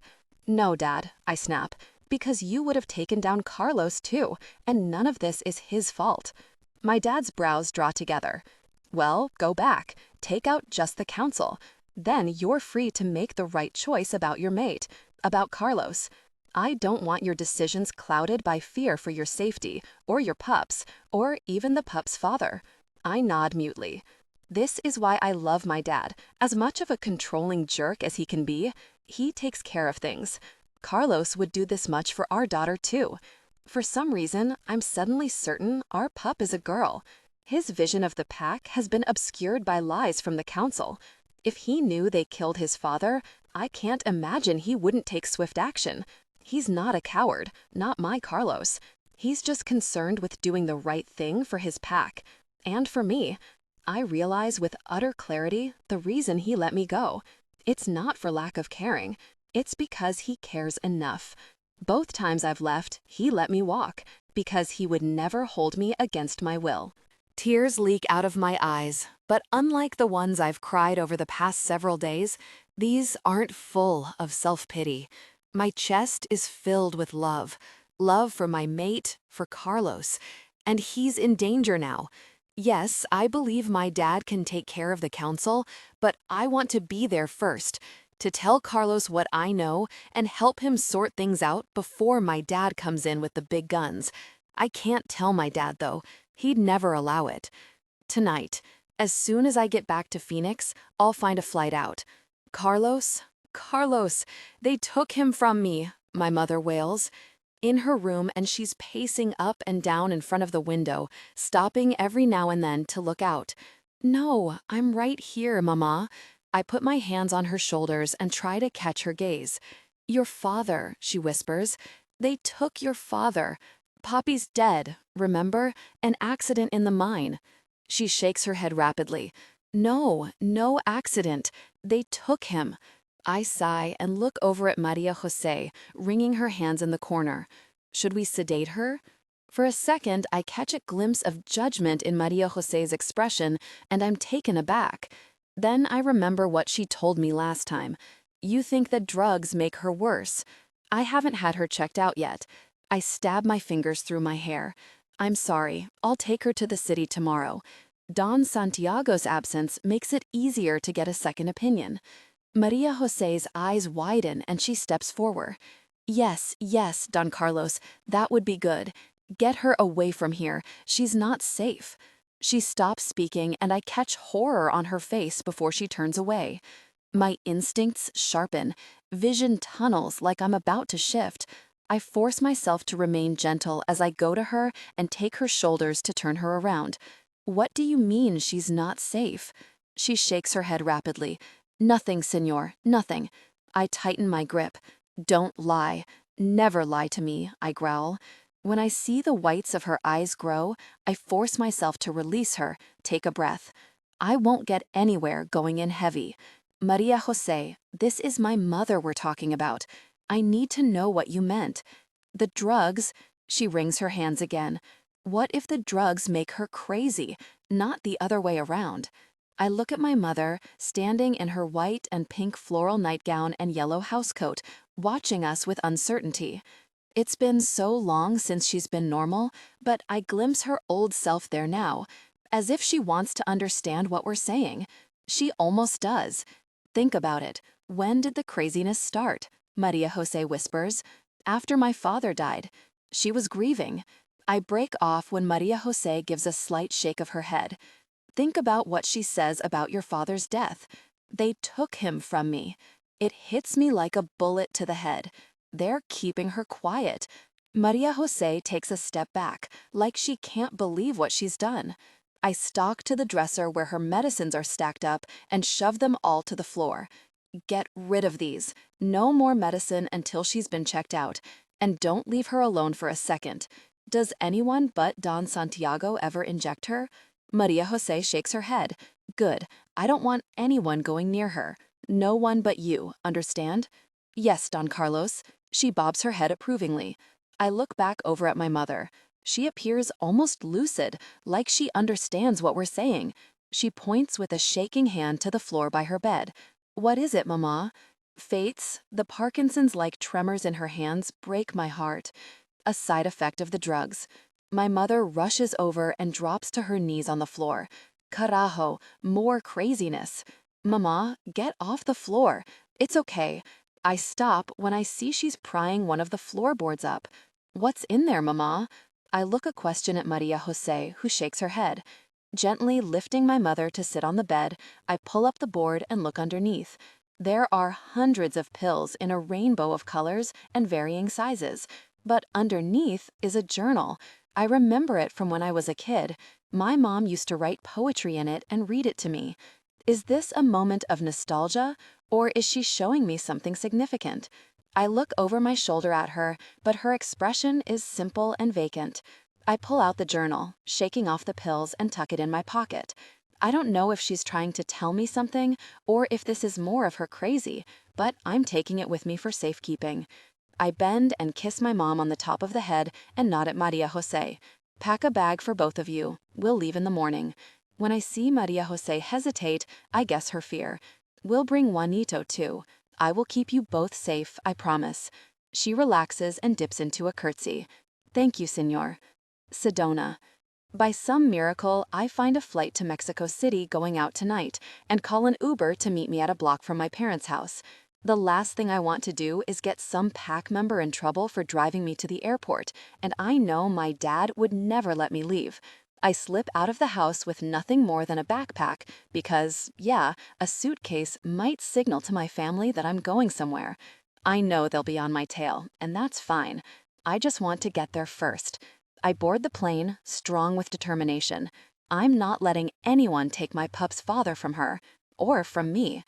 No, Dad, I snap, because you would have taken down Carlos too, and none of this is his fault. My dad's brows draw together. Well, go back. Take out just the council. Then you're free to make the right choice about your mate, about Carlos. I don't want your decisions clouded by fear for your safety, or your pup's, or even the pup's father. I nod mutely. This is why I love my dad. As much of a controlling jerk as he can be, he takes care of things. Carlos would do this much for our daughter too. For some reason, I'm suddenly certain our pup is a girl. His vision of the pack has been obscured by lies from the council. If he knew they killed his father, I can't imagine he wouldn't take swift action. He's not a coward, not my Carlos. He's just concerned with doing the right thing for his pack. And for me. I realize with utter clarity the reason he let me go. It's not for lack of caring. It's because he cares enough. Both times I've left, he let me walk, because he would never hold me against my will. Tears leak out of my eyes, but unlike the ones I've cried over the past several days, these aren't full of self-pity. My chest is filled with love. Love for my mate, for Carlos. And he's in danger now. Yes, I believe my dad can take care of the council, but I want to be there first, to tell Carlos what I know and help him sort things out before my dad comes in with the big guns. I can't tell my dad, though. He'd never allow it. Tonight, as soon as I get back to Phoenix, I'll find a flight out. Carlos, they took him from me, my mother wails. In her room, and she's pacing up and down in front of the window, stopping every now and then to look out. No, I'm right here, Mama. I put my hands on her shoulders and try to catch her gaze. Your father, she whispers. They took your father. Poppy's dead, remember? An accident in the mine. She shakes her head rapidly. No, no accident. They took him. I sigh and look over at Maria Jose, wringing her hands in the corner. Should we sedate her? For a second, I catch a glimpse of judgment in Maria Jose's expression, and I'm taken aback. Then I remember what she told me last time. You think that drugs make her worse. I haven't had her checked out yet. I stab my fingers through my hair. I'm sorry, I'll take her to the city tomorrow. Don Santiago's absence makes it easier to get a second opinion. Maria Jose's eyes widen and she steps forward. Yes, yes, Don Carlos, that would be good. Get her away from here. She's not safe. She stops speaking and I catch horror on her face before she turns away. My instincts sharpen. Vision tunnels like I'm about to shift. I force myself to remain gentle as I go to her and take her shoulders to turn her around. What do you mean she's not safe? She shakes her head rapidly. Nothing, senor, nothing. I tighten my grip. Don't lie. Never lie to me, I growl. When I see the whites of her eyes grow, I force myself to release her, take a breath. I won't get anywhere going in heavy. Maria Jose, this is my mother we're talking about. I need to know what you meant. The drugs, she wrings her hands again. What if the drugs make her crazy, not the other way around? I look at my mother, standing in her white and pink floral nightgown and yellow housecoat, watching us with uncertainty. It's been so long since she's been normal, but I glimpse her old self there now, as if she wants to understand what we're saying. She almost does. Think about it. When did the craziness start? Maria Jose whispers. After my father died. She was grieving. I break off when Maria Jose gives a slight shake of her head. Think about what she says about your father's death. They took him from me. It hits me like a bullet to the head. They're keeping her quiet. Maria Jose takes a step back, like she can't believe what she's done. I stalk to the dresser where her medicines are stacked up and shove them all to the floor. Get rid of these. No more medicine until she's been checked out. And don't leave her alone for a second. Does anyone but Don Santiago ever inject her? Maria Jose shakes her head. Good. I don't want anyone going near her. No one but you, understand? Yes, Don Carlos. She bobs her head approvingly. I look back over at my mother. She appears almost lucid, like she understands what we're saying. She points with a shaking hand to the floor by her bed. What is it, Mama? Fates, the Parkinson's-like tremors in her hands break my heart. A side effect of the drugs. My mother rushes over and drops to her knees on the floor. Carajo, more craziness. Mama, get off the floor. It's okay. I stop when I see she's prying one of the floorboards up. What's in there, Mama? I look a question at Maria Jose, who shakes her head. Gently lifting my mother to sit on the bed, I pull up the board and look underneath. There are hundreds of pills in a rainbow of colors and varying sizes. But underneath is a journal. I remember it from when I was a kid. My mom used to write poetry in it and read it to me. Is this a moment of nostalgia, or is she showing me something significant? I look over my shoulder at her, but her expression is simple and vacant. I pull out the journal, shaking off the pills, and tuck it in my pocket. I don't know if she's trying to tell me something, or if this is more of her crazy, but I'm taking it with me for safekeeping. I bend and kiss my mom on the top of the head and nod at Maria Jose. Pack a bag for both of you. We'll leave in the morning. When I see Maria Jose hesitate, I guess her fear. We'll bring Juanito too. I will keep you both safe, I promise. She relaxes and dips into a curtsy. Thank you, senor. Sedona. By some miracle, I find a flight to Mexico City going out tonight and call an Uber to meet me at a block from my parents' house. The last thing I want to do is get some pack member in trouble for driving me to the airport, and I know my dad would never let me leave. I slip out of the house with nothing more than a backpack because, yeah, a suitcase might signal to my family that I'm going somewhere. I know they'll be on my tail, and that's fine. I just want to get there first. I board the plane, strong with determination. I'm not letting anyone take my pup's father from her, or from me.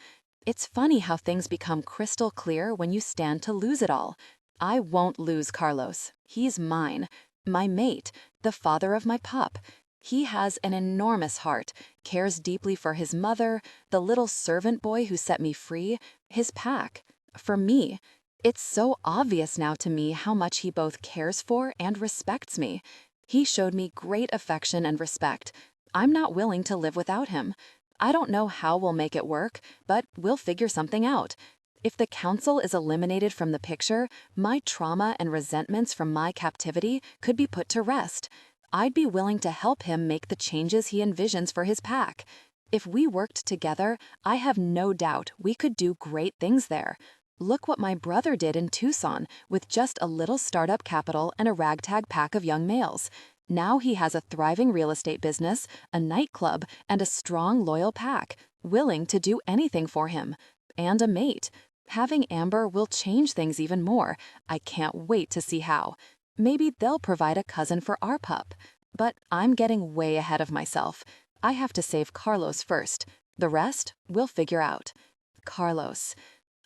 It's funny how things become crystal clear when you stand to lose it all. I won't lose Carlos. He's mine, my mate, the father of my pup. He has an enormous heart, cares deeply for his mother, the little servant boy who set me free, his pack. For me. It's so obvious now to me how much he both cares for and respects me. He showed me great affection and respect. I'm not willing to live without him. I don't know how we'll make it work, but we'll figure something out. If the council is eliminated from the picture, my trauma and resentments from my captivity could be put to rest. I'd be willing to help him make the changes he envisions for his pack. If we worked together, I have no doubt we could do great things there. Look what my brother did in Tucson with just a little startup capital and a ragtag pack of young males. Now he has a thriving real estate business, a nightclub, and a strong, loyal pack, willing to do anything for him. And a mate. Having Amber will change things even more. I can't wait to see how. Maybe they'll provide a cousin for our pup. But I'm getting way ahead of myself. I have to save Carlos first. The rest, we'll figure out. Carlos.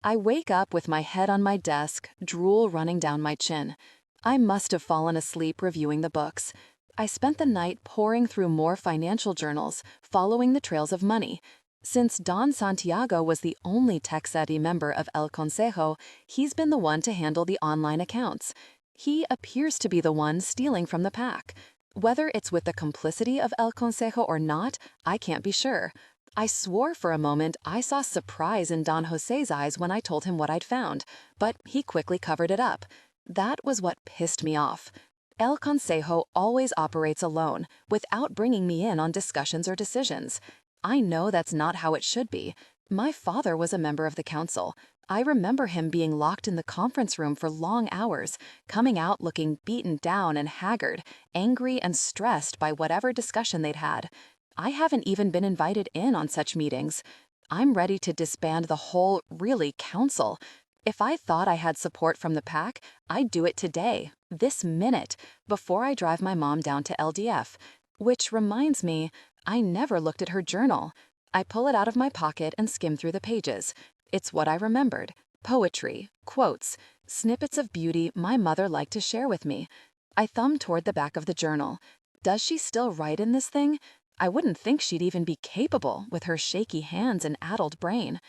I wake up with my head on my desk, drool running down my chin. I must have fallen asleep reviewing the books. I spent the night poring through more financial journals, following the trails of money. Since Don Santiago was the only tech-savvy member of El Consejo, he's been the one to handle the online accounts. He appears to be the one stealing from the pack. Whether it's with the complicity of El Consejo or not, I can't be sure. I swore for a moment I saw surprise in Don Jose's eyes when I told him what I'd found, but he quickly covered it up. That was what pissed me off. El Consejo always operates alone, without bringing me in on discussions or decisions. I know that's not how it should be. My father was a member of the council. I remember him being locked in the conference room for long hours, coming out looking beaten down and haggard, angry and stressed by whatever discussion they'd had. I haven't even been invited in on such meetings. I'm ready to disband the whole, really, council. If I thought I had support from the pack, I'd do it today, this minute, before I drive my mom down to LDF. Which reminds me, I never looked at her journal. I pull it out of my pocket and skim through the pages. It's what I remembered. Poetry, quotes, snippets of beauty my mother liked to share with me. I thumb toward the back of the journal. Does she still write in this thing? I wouldn't think she'd even be capable with her shaky hands and addled brain.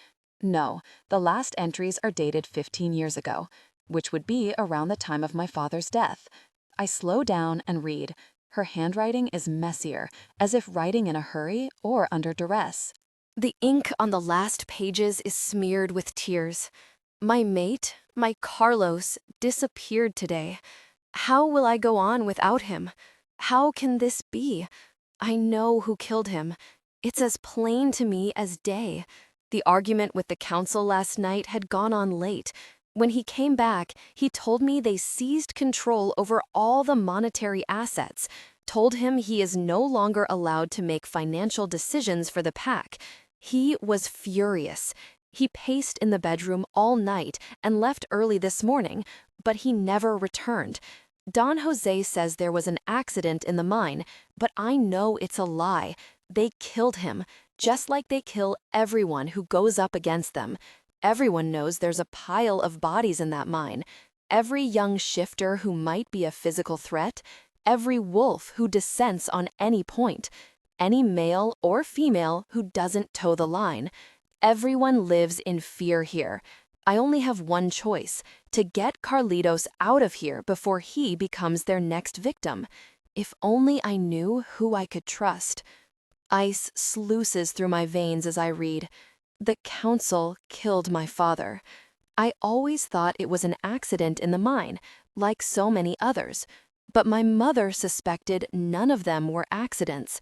No, the last entries are dated 15 years ago, which would be around the time of my father's death. I slow down and read. Her handwriting is messier, as if writing in a hurry or under duress. The ink on the last pages is smeared with tears. My mate, my Carlos, disappeared today. How will I go on without him? How can this be? I know who killed him. It's as plain to me as day. The argument with the council last night had gone on late. When he came back, he told me they seized control over all the monetary assets, told him he is no longer allowed to make financial decisions for the pack. He was furious. He paced in the bedroom all night and left early this morning, but he never returned. Don Jose says there was an accident in the mine, but I know it's a lie. They killed him, just like they kill everyone who goes up against them. Everyone knows there's a pile of bodies in that mine. Every young shifter who might be a physical threat, every wolf who dissents on any point, any male or female who doesn't toe the line. Everyone lives in fear here. I only have one choice, to get Carlitos out of here before he becomes their next victim. If only I knew who I could trust. Ice sluices through my veins as I read. The council killed my father. I always thought it was an accident in the mine, like so many others. But my mother suspected none of them were accidents.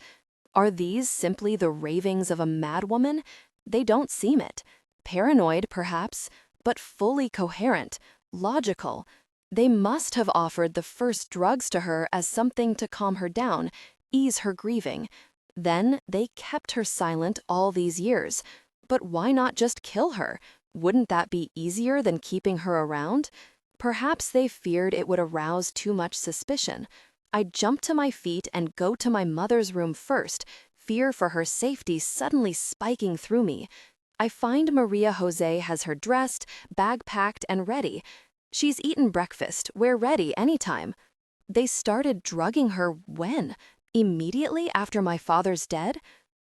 Are these simply the ravings of a madwoman? They don't seem it. Paranoid, perhaps, but fully coherent, logical. They must have offered the first drugs to her as something to calm her down, ease her grieving. Then they kept her silent all these years. But why not just kill her? Wouldn't that be easier than keeping her around? Perhaps they feared it would arouse too much suspicion. I jump to my feet and go to my mother's room first, fear for her safety suddenly spiking through me. I find Maria Jose has her dressed, bag packed, and ready. She's eaten breakfast, we're ready anytime. They started drugging her when? Immediately after my father's dead?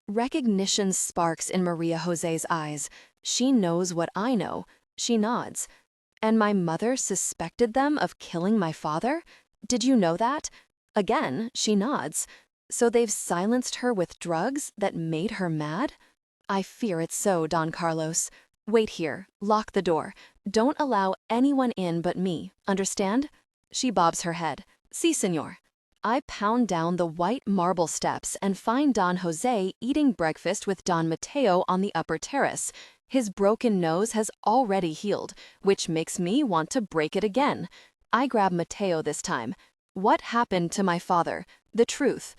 Recognition sparks in Maria Jose's eyes. She knows what I know. She nods. And my mother suspected them of killing my father? Did you know that? Again, she nods. So they've silenced her with drugs that made her mad? I fear it's so, Don Carlos. Wait here, lock the door. Don't allow anyone in but me, understand? She bobs her head. Si, senor. I pound down the white marble steps and find Don Jose eating breakfast with Don Mateo on the upper terrace. His broken nose has already healed, which makes me want to break it again. I grab Mateo this time. What happened to my father? The truth.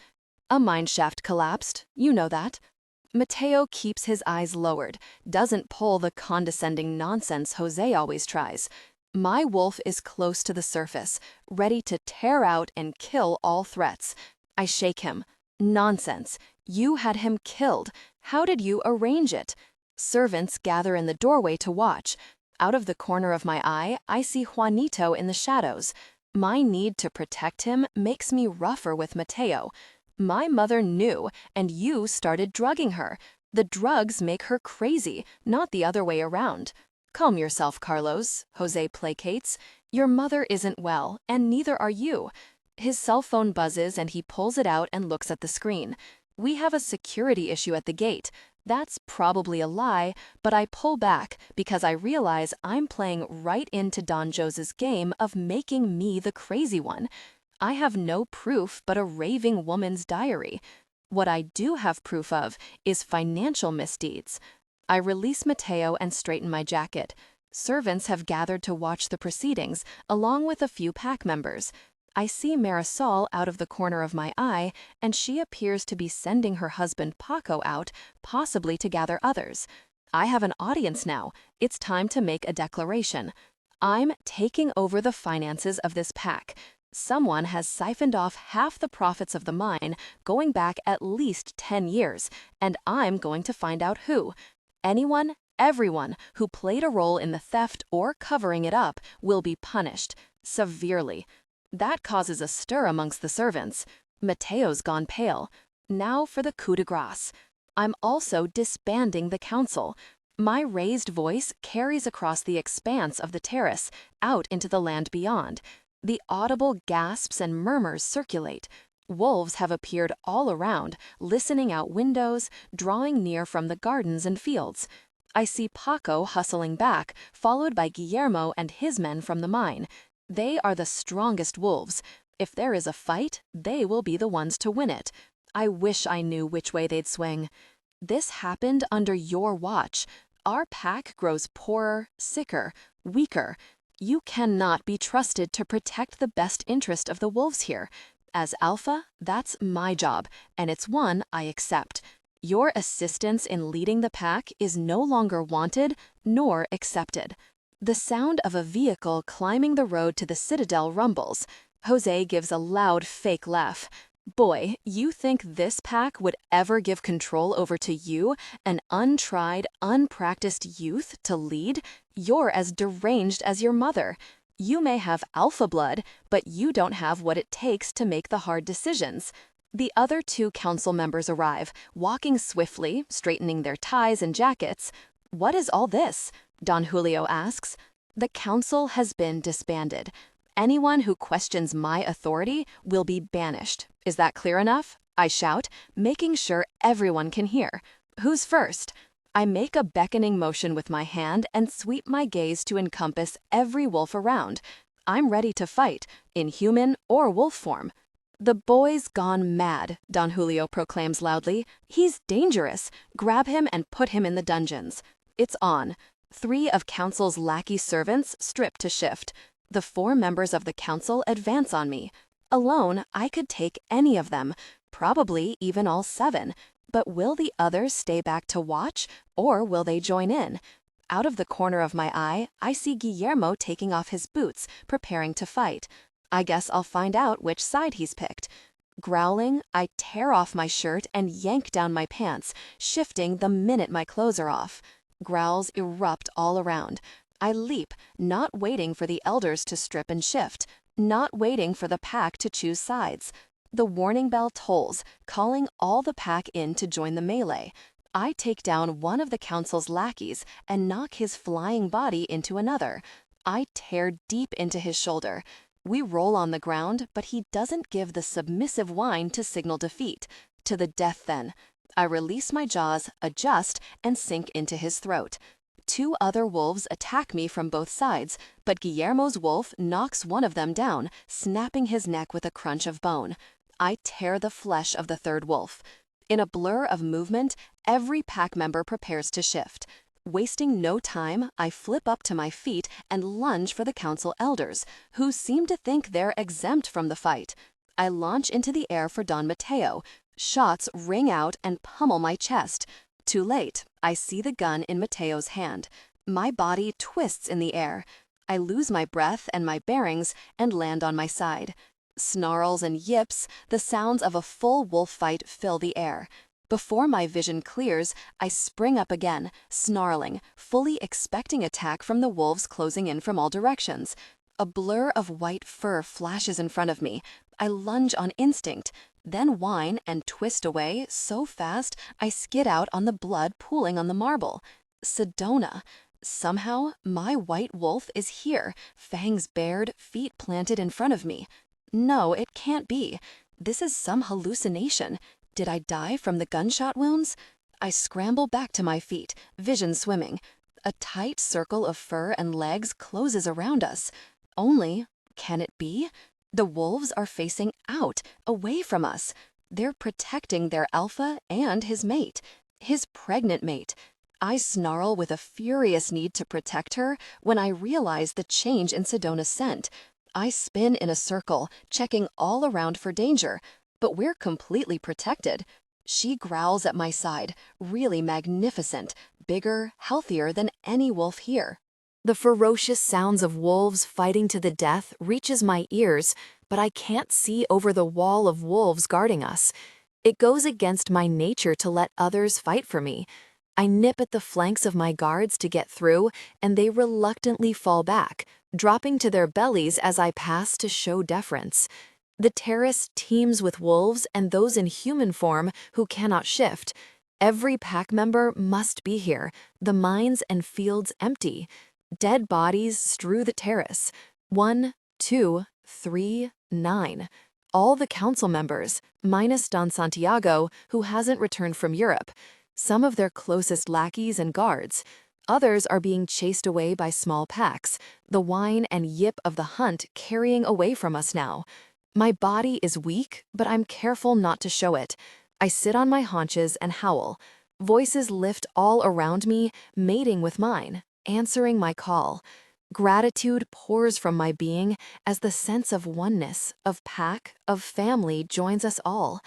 A mineshaft collapsed, you know that. Mateo keeps his eyes lowered, doesn't pull the condescending nonsense Jose always tries. My wolf is close to the surface, ready to tear out and kill all threats. I shake him. Nonsense. You had him killed. How did you arrange it? Servants gather in the doorway to watch. Out of the corner of my eye, I see Juanito in the shadows. My need to protect him makes me rougher with Mateo. My mother knew, and you started drugging her. The drugs make her crazy, not the other way around. Calm yourself, Carlos, Jose placates. Your mother isn't well, and neither are you. His cell phone buzzes and he pulls it out and looks at the screen. We have a security issue at the gate. That's probably a lie, but I pull back because I realize I'm playing right into Don Jose's game of making me the crazy one. I have no proof but a raving woman's diary. What I do have proof of is financial misdeeds. I release Mateo and straighten my jacket. Servants have gathered to watch the proceedings, along with a few pack members. I see Marisol out of the corner of my eye, and she appears to be sending her husband Paco out, possibly to gather others. I have an audience now. It's time to make a declaration. I'm taking over the finances of this pack. Someone has siphoned off half the profits of the mine, going back at least 10 years, and I'm going to find out who. Anyone, everyone who played a role in the theft or covering it up will be punished, severely. That causes a stir amongst the servants. Mateo's gone pale. Now for the coup de grace. I'm also disbanding the council. My raised voice carries across the expanse of the terrace, out into the land beyond. The audible gasps and murmurs circulate. Wolves have appeared all around, listening out windows, drawing near from the gardens and fields. I see Paco hustling back, followed by Guillermo and his men from the mine. They are the strongest wolves. If there is a fight, they will be the ones to win it. I wish I knew which way they'd swing. This happened under your watch. Our pack grows poorer, sicker, weaker. You cannot be trusted to protect the best interest of the wolves here. As alpha, that's my job, and it's one I accept. Your assistance in leading the pack is no longer wanted nor accepted. The sound of a vehicle climbing the road to the Citadel rumbles. Jose gives a loud fake laugh. Boy, you think this pack would ever give control over to you, an untried, unpracticed youth, to lead? You're as deranged as your mother. You may have alpha blood, but you don't have what it takes to make the hard decisions. The other two council members arrive, walking swiftly, straightening their ties and jackets. What is all this? Don Julio asks. The council has been disbanded. Anyone who questions my authority will be banished. Is that clear enough? I shout, making sure everyone can hear. Who's first? I make a beckoning motion with my hand and sweep my gaze to encompass every wolf around. I'm ready to fight, in human or wolf form. The boy's gone mad, Don Julio proclaims loudly. He's dangerous. Grab him and put him in the dungeons. It's on. 3 of council's lackey servants strip to shift. The 4 members of the council advance on me. Alone, I could take any of them, probably even all 7. But will the others stay back to watch, or will they join in? Out of the corner of my eye, I see Guillermo taking off his boots, preparing to fight. I guess I'll find out which side he's picked. Growling, I tear off my shirt and yank down my pants, shifting the minute my clothes are off. Growls erupt all around. I leap, not waiting for the elders to strip and shift, not waiting for the pack to choose sides. The warning bell tolls, calling all the pack in to join the melee. I take down one of the council's lackeys and knock his flying body into another. I tear deep into his shoulder. We roll on the ground, but he doesn't give the submissive whine to signal defeat. To the death then. I release my jaws, adjust, and sink into his throat. Two other wolves attack me from both sides, but Guillermo's wolf knocks one of them down, snapping his neck with a crunch of bone. I tear the flesh of the third wolf. In a blur of movement, every pack member prepares to shift. Wasting no time, I flip up to my feet and lunge for the council elders, who seem to think they're exempt from the fight. I launch into the air for Don Mateo. Shots ring out and pummel my chest. Too late, I see the gun in Mateo's hand. My body twists in the air. I lose my breath and my bearings and land on my side. Snarls and yips, the sounds of a full wolf fight fill the air. Before my vision clears, I spring up again, snarling, fully expecting attack from the wolves closing in from all directions. A blur of white fur flashes in front of me. I lunge on instinct, then whine and twist away so fast I skid out on the blood pooling on the marble. Sedona. Somehow, my white wolf is here, fangs bared, feet planted in front of me. No, it can't be. This is some hallucination. Did I die from the gunshot wounds? I scramble back to my feet, vision swimming. A tight circle of fur and legs closes around us. Only, can it be? The wolves are facing out, away from us. They're protecting their alpha and his mate, his pregnant mate. I snarl with a furious need to protect her when I realize the change in Sedona's scent. I spin in a circle, checking all around for danger, but we're completely protected. She growls at my side, really magnificent, bigger, healthier than any wolf here. The ferocious sounds of wolves fighting to the death reaches my ears, but I can't see over the wall of wolves guarding us. It goes against my nature to let others fight for me. I nip at the flanks of my guards to get through, and they reluctantly fall back, dropping to their bellies as I pass to show deference. The terrace teems with wolves and those in human form who cannot shift. Every pack member must be here, the mines and fields empty. Dead bodies strew the terrace. 1, 2, 3, 9. All the council members, minus Don Santiago, who hasn't returned from Europe. Some of their closest lackeys and guards. Others are being chased away by small packs, the whine and yip of the hunt carrying away from us now. My body is weak, but I'm careful not to show it. I sit on my haunches and howl. Voices lift all around me, mating with mine, answering my call. Gratitude pours from my being as the sense of oneness, of pack, of family joins us all.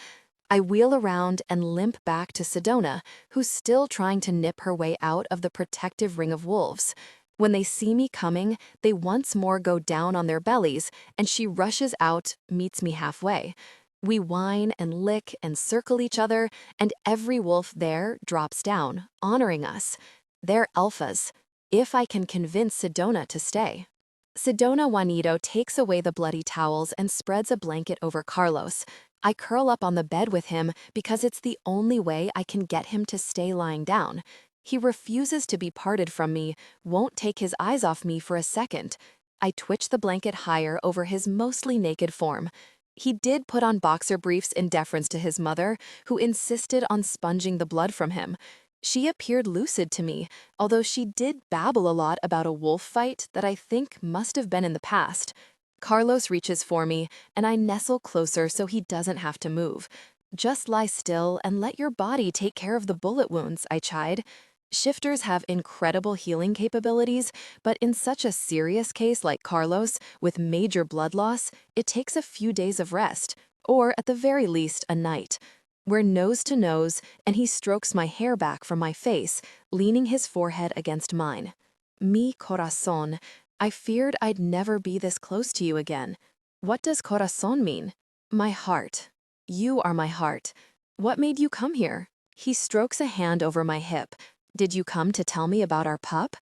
I wheel around and limp back to Sedona, who's still trying to nip her way out of the protective ring of wolves. When they see me coming, they once more go down on their bellies, and she rushes out, meets me halfway. We whine and lick and circle each other, and every wolf there drops down, honoring us. They're alphas, if I can convince Sedona to stay. Sedona Juanito takes away the bloody towels and spreads a blanket over Carlos. I curl up on the bed with him because it's the only way I can get him to stay lying down. He refuses to be parted from me, won't take his eyes off me for a second. I twitch the blanket higher over his mostly naked form. He did put on boxer briefs in deference to his mother, who insisted on sponging the blood from him. She appeared lucid to me, although she did babble a lot about a wolf fight that I think must have been in the past. Carlos reaches for me, and I nestle closer so he doesn't have to move. Just lie still and let your body take care of the bullet wounds, I chide. Shifters have incredible healing capabilities, but in such a serious case like Carlos, with major blood loss, it takes a few days of rest, or at the very least a night. We're nose to nose, and he strokes my hair back from my face, leaning his forehead against mine. Mi corazón. I feared I'd never be this close to you again. What does corazón mean? My heart. You are my heart. What made you come here? He strokes a hand over my hip. Did you come to tell me about our pup?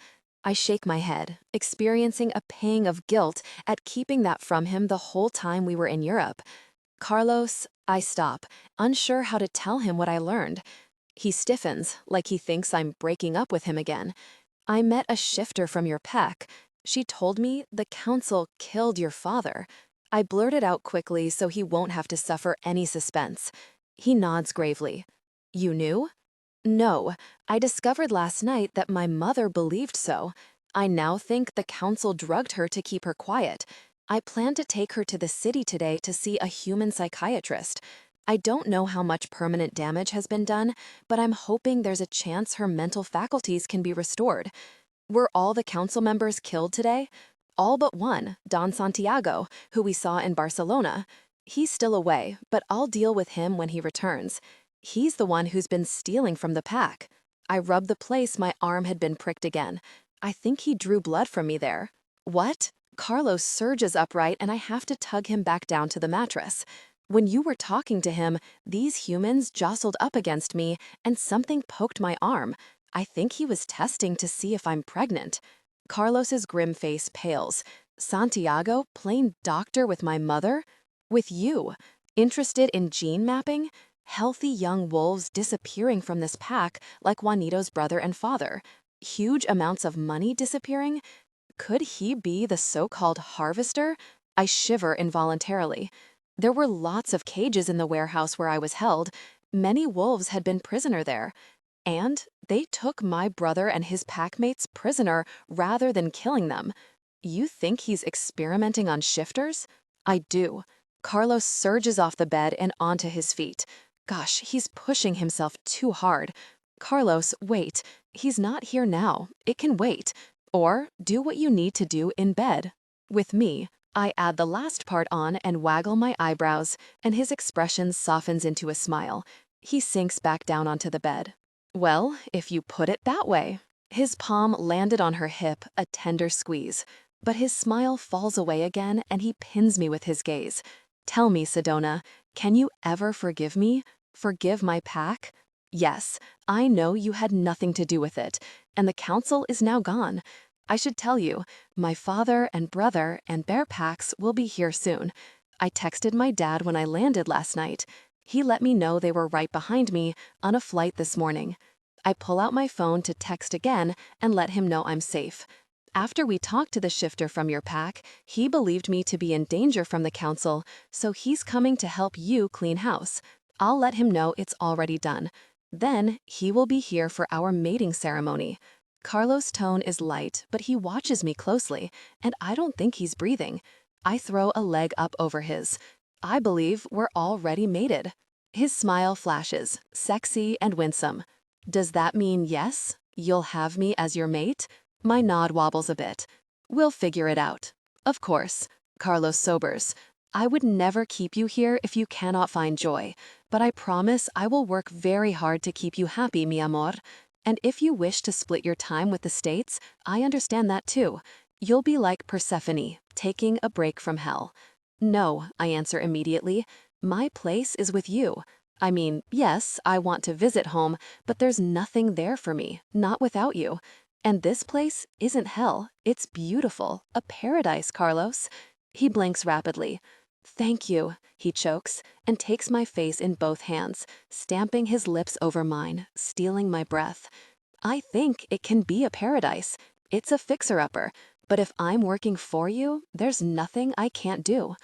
I shake my head, experiencing a pang of guilt at keeping that from him the whole time we were in Europe. Carlos, I stop, unsure how to tell him what I learned. He stiffens, like he thinks I'm breaking up with him again. I met a shifter from your pack. She told me the council killed your father. I blurt it out quickly so he won't have to suffer any suspense. He nods gravely. You knew? No, I discovered last night that my mother believed so. I now think the council drugged her to keep her quiet. I plan to take her to the city today to see a human psychiatrist. I don't know how much permanent damage has been done, but I'm hoping there's a chance her mental faculties can be restored. Were all the council members killed today? All but one, Don Santiago, who we saw in Barcelona. He's still away, but I'll deal with him when he returns. He's the one who's been stealing from the pack. I rubbed the place my arm had been pricked again. I think he drew blood from me there. What? Carlos surges upright and I have to tug him back down to the mattress. When you were talking to him, these humans jostled up against me and something poked my arm. I think he was testing to see if I'm pregnant. Carlos's grim face pales. Santiago, playing doctor with my mother? With you? Interested in gene mapping? Healthy young wolves disappearing from this pack like Juanito's brother and father. Huge amounts of money disappearing? Could he be the so-called harvester? I shiver involuntarily. There were lots of cages in the warehouse where I was held. Many wolves had been prisoner there. And they took my brother and his packmates prisoner rather than killing them. You think he's experimenting on shifters? I do. Carlos surges off the bed and onto his feet. Gosh, he's pushing himself too hard. Carlos, wait. He's not here now. It can wait. Or do what you need to do in bed. With me, I add the last part on and waggle my eyebrows, and his expression softens into a smile. He sinks back down onto the bed. Well, if you put it that way. His palm landed on her hip, a tender squeeze. But his smile falls away again and he pins me with his gaze. Tell me, Sedona, can you ever forgive me? Forgive my pack? Yes, I know you had nothing to do with it, and the council is now gone. I should tell you, my father and brother and bear packs will be here soon. I texted my dad when I landed last night. He let me know they were right behind me on a flight this morning. I pull out my phone to text again and let him know I'm safe. After we talked to the shifter from your pack, he believed me to be in danger from the council, so he's coming to help you clean house. I'll let him know it's already done. Then he will be here for our mating ceremony. Carlos' tone is light, but he watches me closely, and I don't think he's breathing. I throw a leg up over his. I believe we're already mated. His smile flashes, sexy and winsome. Does that mean yes? You'll have me as your mate? My nod wobbles a bit. We'll figure it out. Of course. Carlos sobers. I would never keep you here if you cannot find joy, but I promise I will work very hard to keep you happy, mi amor. And if you wish to split your time with the States, I understand that too. You'll be like Persephone, taking a break from hell. No, I answer immediately. My place is with you. I mean, yes, I want to visit home, but there's nothing there for me, not without you. And this place isn't hell. It's beautiful, a paradise, Carlos. He blinks rapidly. Thank you, he chokes, and takes my face in both hands, stamping his lips over mine, stealing my breath. I think it can be a paradise. It's a fixer-upper, but if I'm working for you, there's nothing I can't do.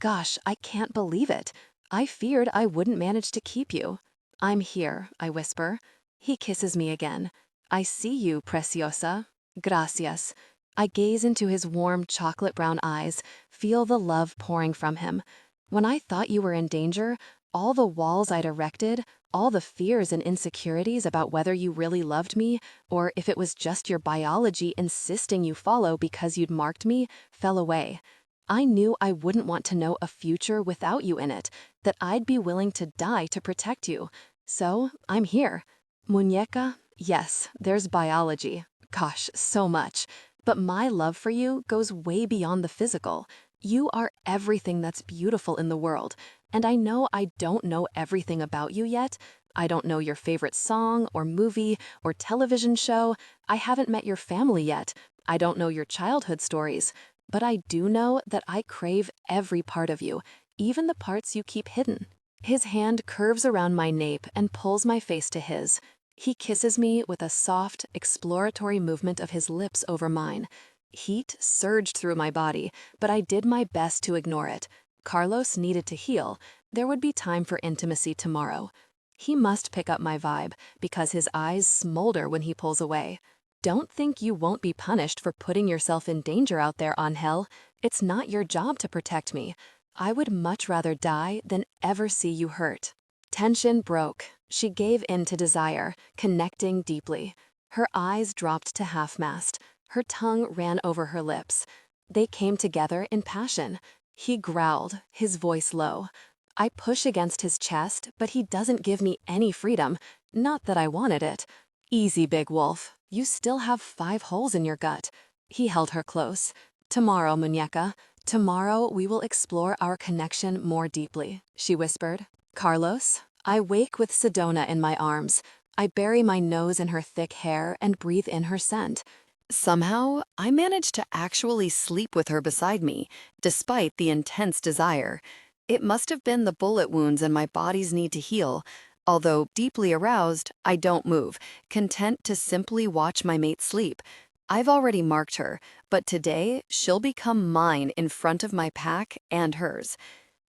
Gosh, I can't believe it. I feared I wouldn't manage to keep you. I'm here, I whisper. He kisses me again. I see you, preciosa. Gracias. I gaze into his warm chocolate brown eyes, feel the love pouring from him. When I thought you were in danger, all the walls I'd erected, all the fears and insecurities about whether you really loved me, or if it was just your biology insisting you follow because you'd marked me, fell away. I knew I wouldn't want to know a future without you in it, that I'd be willing to die to protect you. So, I'm here. Muñeca, yes, there's biology. Gosh, so much. But my love for you goes way beyond the physical. You are everything that's beautiful in the world, and I know I don't know everything about you yet, I don't know your favorite song or movie or television show. I haven't met your family yet. I don't know your childhood stories. But I do know that I crave every part of you, even the parts you keep hidden. His hand curves around my nape and pulls my face to his. He kisses me with a soft, exploratory movement of his lips over mine. Heat surged through my body, but I did my best to ignore it. Carlos needed to heal. There would be time for intimacy tomorrow. He must pick up my vibe, because his eyes smolder when he pulls away. Don't think you won't be punished for putting yourself in danger out there, Angel. It's not your job to protect me. I would much rather die than ever see you hurt. Tension broke. She gave in to desire, connecting deeply. Her eyes dropped to half-mast. Her tongue ran over her lips. They came together in passion. He growled, his voice low. I push against his chest, but he doesn't give me any freedom. Not that I wanted it. Easy, big wolf. You still have 5 holes in your gut. He held her close. Tomorrow, muñeca. Tomorrow we will explore our connection more deeply, she whispered. Carlos, I wake with Sedona in my arms. I bury my nose in her thick hair and breathe in her scent. Somehow, I managed to actually sleep with her beside me, despite the intense desire. It must have been the bullet wounds and my body's need to heal. Although deeply aroused, I don't move, content to simply watch my mate sleep. I've already marked her, but today she'll become mine in front of my pack and hers.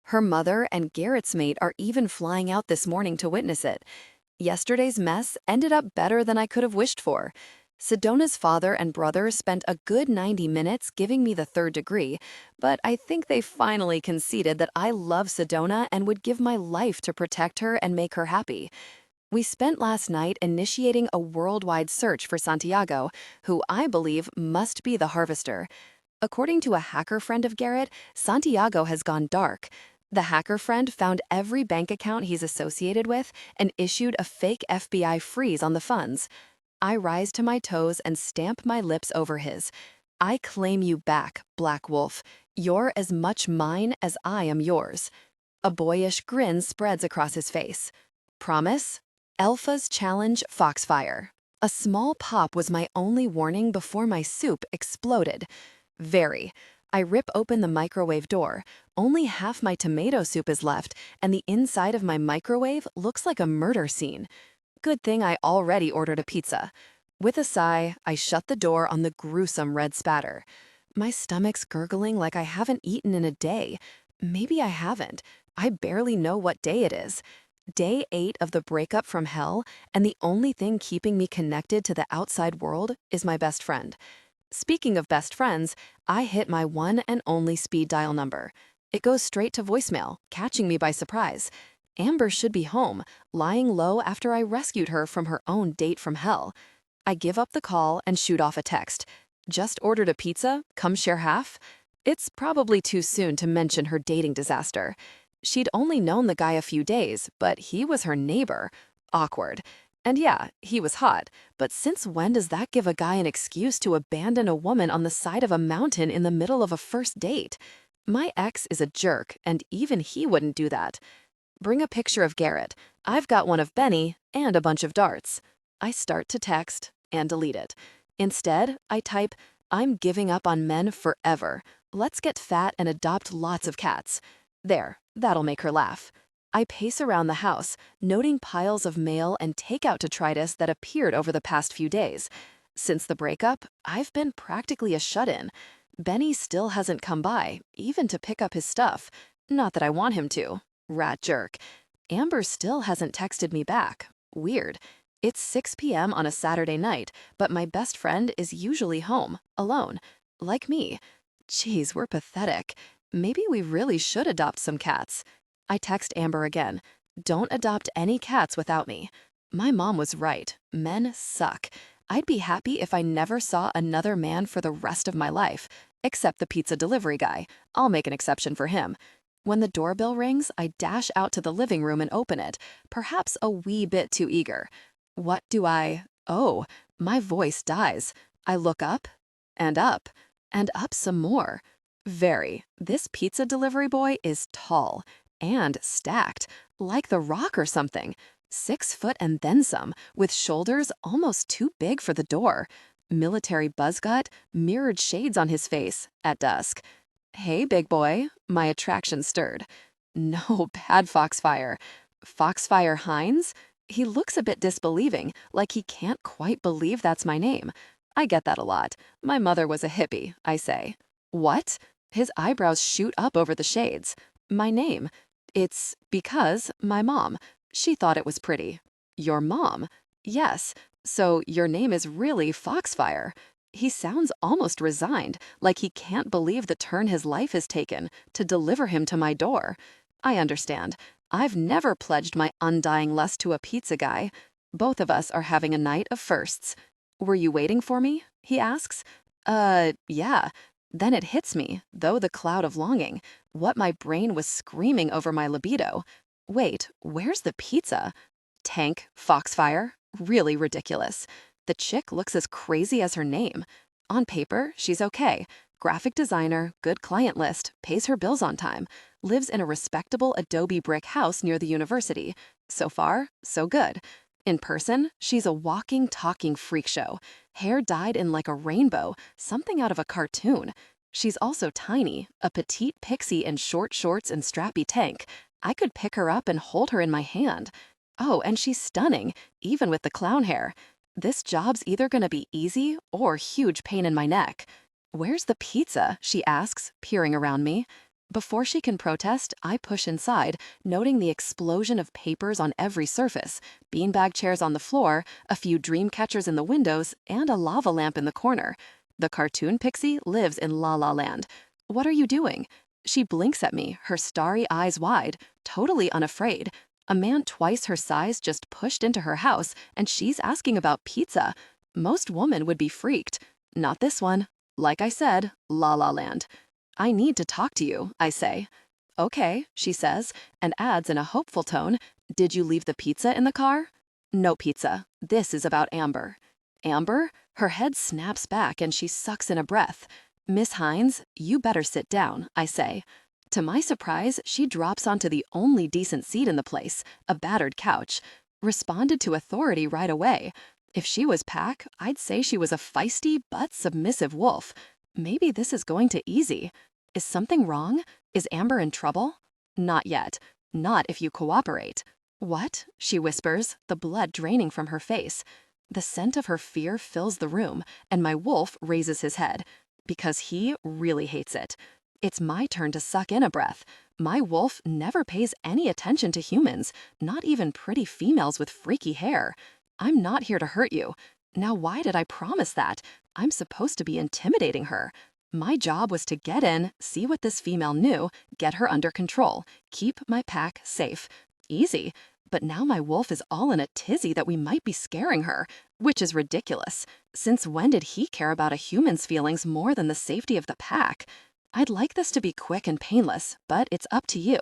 Her mother and Garrett's mate are even flying out this morning to witness it. Yesterday's mess ended up better than I could have wished for. Sedona's father and brother spent a good 90 minutes giving me the 3rd degree, but I think they finally conceded that I love Sedona and would give my life to protect her and make her happy. We spent last night initiating a worldwide search for Santiago, who I believe must be the harvester. According to a hacker friend of Garrett, Santiago has gone dark. The hacker friend found every bank account he's associated with and issued a fake FBI freeze on the funds. I rise to my toes and stamp my lips over his. I claim you back, Black Wolf. You're as much mine as I am yours. A boyish grin spreads across his face. Promise? Alpha's challenge Foxfire. A small pop was my only warning before my soup exploded. Very. I rip open the microwave door. Only half my tomato soup is left, and the inside of my microwave looks like a murder scene. Good thing I already ordered a pizza. With a sigh, I shut the door on the gruesome red spatter. My stomach's gurgling like I haven't eaten in a day. Maybe I haven't. I barely know what day it is. Day 8 of the breakup from hell, and the only thing keeping me connected to the outside world is my best friend. Speaking of best friends, I hit my one and only speed dial number. It goes straight to voicemail, catching me by surprise. Amber should be home, lying low after I rescued her from her own date from hell. I give up the call and shoot off a text. Just ordered a pizza, come share half? It's probably too soon to mention her dating disaster. She'd only known the guy a few days, but he was her neighbor. Awkward. And yeah, he was hot, but since when does that give a guy an excuse to abandon a woman on the side of a mountain in the middle of a first date? My ex is a jerk, and even he wouldn't do that. Bring a picture of Garrett. I've got one of Benny and a bunch of darts. I start to text and delete it. Instead, I type, I'm giving up on men forever. Let's get fat and adopt lots of cats. There, that'll make her laugh. I pace around the house, noting piles of mail and takeout detritus that appeared over the past few days. Since the breakup, I've been practically a shut-in. Benny still hasn't come by, even to pick up his stuff. Not that I want him to. Rat jerk. Amber still hasn't texted me back. Weird. It's 6 p.m. on a Saturday night, but my best friend is usually home, alone. Like me. Geez, we're pathetic. Maybe we really should adopt some cats. I text Amber again. Don't adopt any cats without me. My mom was right. Men suck. I'd be happy if I never saw another man for the rest of my life. Except the pizza delivery guy. I'll make an exception for him. When the doorbell rings, I dash out to the living room and open it, perhaps a wee bit too eager. What do I... Oh, my voice dies. I look up, and up some more. Very. This pizza delivery boy is tall and stacked, like The Rock or something. 6 foot and then some, with shoulders almost too big for the door. Military buzzcut, mirrored shades on his face, at dusk. "Hey, big boy," my attraction stirred. No, bad Foxfire. Foxfire Hines? He looks a bit disbelieving, like he can't quite believe that's my name. I get that a lot. My mother was a hippie, I say. What? His eyebrows shoot up over the shades. My name. It's because my mom. She thought it was pretty. Your mom? Yes. So your name is really Foxfire. He sounds almost resigned, like he can't believe the turn his life has taken to deliver him to my door. I understand. I've never pledged my undying lust to a pizza guy. Both of us are having a night of firsts. "Were you waiting for me?" he asks. Yeah. Then it hits me, though the cloud of longing, what my brain was screaming over my libido. Wait, where's the pizza? Tank, Foxfire. Really ridiculous. The chick looks as crazy as her name. On paper, she's okay. Graphic designer, good client list, pays her bills on time, lives in a respectable adobe brick house near the university. So far, so good. In person, she's a walking, talking freak show. Hair dyed in like a rainbow, something out of a cartoon. She's also tiny, a petite pixie in short shorts and strappy tank. I could pick her up and hold her in my hand. Oh, and she's stunning, even with the clown hair. This job's either gonna be easy or huge pain in my neck. "Where's the pizza?" she asks, peering around me. Before she can protest, I push inside, noting the explosion of papers on every surface, beanbag chairs on the floor, a few dream catchers in the windows, and a lava lamp in the corner. The cartoon pixie lives in La La Land. "What are you doing?" She blinks at me, her starry eyes wide, totally unafraid. A man twice her size just pushed into her house, and she's asking about pizza. Most women would be freaked. Not this one. Like I said, La La Land. "I need to talk to you," I say. "Okay," she says, and adds in a hopeful tone, "Did you leave the pizza in the car?" "No pizza. This is about Amber." "Amber?" Her head snaps back and she sucks in a breath. "Miss Hines, you better sit down," I say. To my surprise, she drops onto the only decent seat in the place, a battered couch. Responded to authority right away. If she was Pack, I'd say she was a feisty but submissive wolf. Maybe this is going to easy. Is something wrong? Is Amber in trouble? Not yet. Not if you cooperate. "What?" she whispers, the blood draining from her face. The scent of her fear fills the room, and my wolf raises his head. Because he really hates it. It's my turn to suck in a breath. My wolf never pays any attention to humans, not even pretty females with freaky hair. I'm not here to hurt you. Now why did I promise that? I'm supposed to be intimidating her. My job was to get in, see what this female knew, get her under control, keep my pack safe. Easy. But now my wolf is all in a tizzy that we might be scaring her, which is ridiculous. Since when did he care about a human's feelings more than the safety of the pack? I'd like this to be quick and painless, but it's up to you.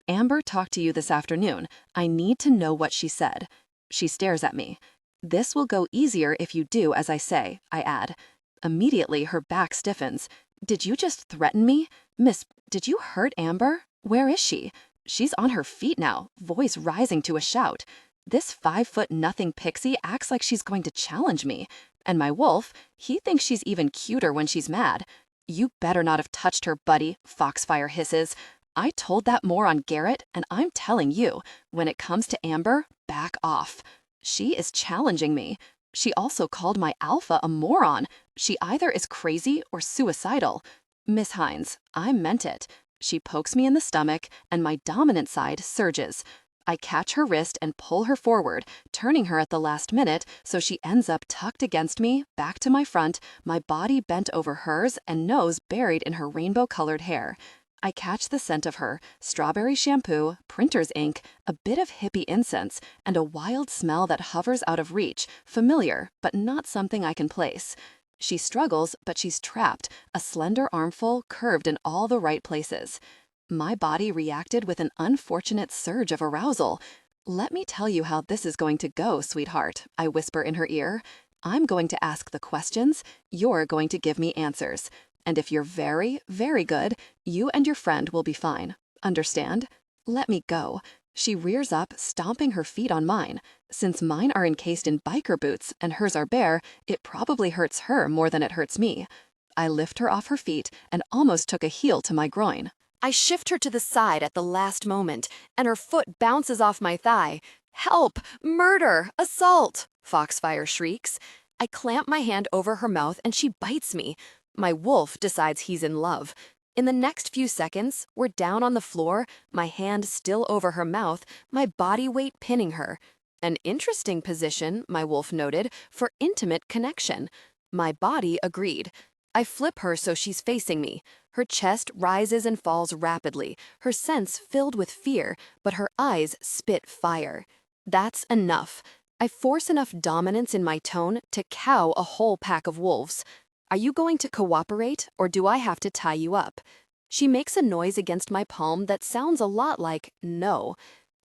"Amber talked to you this afternoon. I need to know what she said." She stares at me. "This will go easier if you do as I say," I add. Immediately, her back stiffens. "Did you just threaten me? Miss, did you hurt Amber? Where is she?" She's on her feet now, voice rising to a shout. This 5'0" pixie acts like she's going to challenge me. And my wolf, he thinks she's even cuter when she's mad. "You better not have touched her, buddy," Foxfire hisses. "I told that moron Garrett, and I'm telling you, when it comes to Amber, back off. She is challenging me. She also called my alpha a moron. She either is crazy or suicidal. Miss Hines, I meant it." She pokes me in the stomach, and my dominant side surges. I catch her wrist and pull her forward, turning her at the last minute so she ends up tucked against me, back to my front, my body bent over hers and nose buried in her rainbow-colored hair. I catch the scent of her, strawberry shampoo, printer's ink, a bit of hippie incense, and a wild smell that hovers out of reach, familiar, but not something I can place. She struggles, but she's trapped, a slender armful curved in all the right places. My body reacted with an unfortunate surge of arousal. "Let me tell you how this is going to go, sweetheart," I whisper in her ear. "I'm going to ask the questions, you're going to give me answers. And if you're very, very good, you and your friend will be fine. Understand? Let me go." She rears up, stomping her feet on mine. Since mine are encased in biker boots and hers are bare, it probably hurts her more than it hurts me. I lift her off her feet and almost took a heel to my groin. I shift her to the side at the last moment, and her foot bounces off my thigh. "Help! Murder! Assault!" Foxfire shrieks. I clamp my hand over her mouth and she bites me. My wolf decides he's in love. In the next few seconds, we're down on the floor, my hand still over her mouth, my body weight pinning her. An interesting position, my wolf noted, for intimate connection. My body agreed. I flip her so she's facing me. Her chest rises and falls rapidly, her sense filled with fear, but her eyes spit fire. That's enough. I force enough dominance in my tone to cow a whole pack of wolves. "Are you going to cooperate, or do I have to tie you up?" She makes a noise against my palm that sounds a lot like no.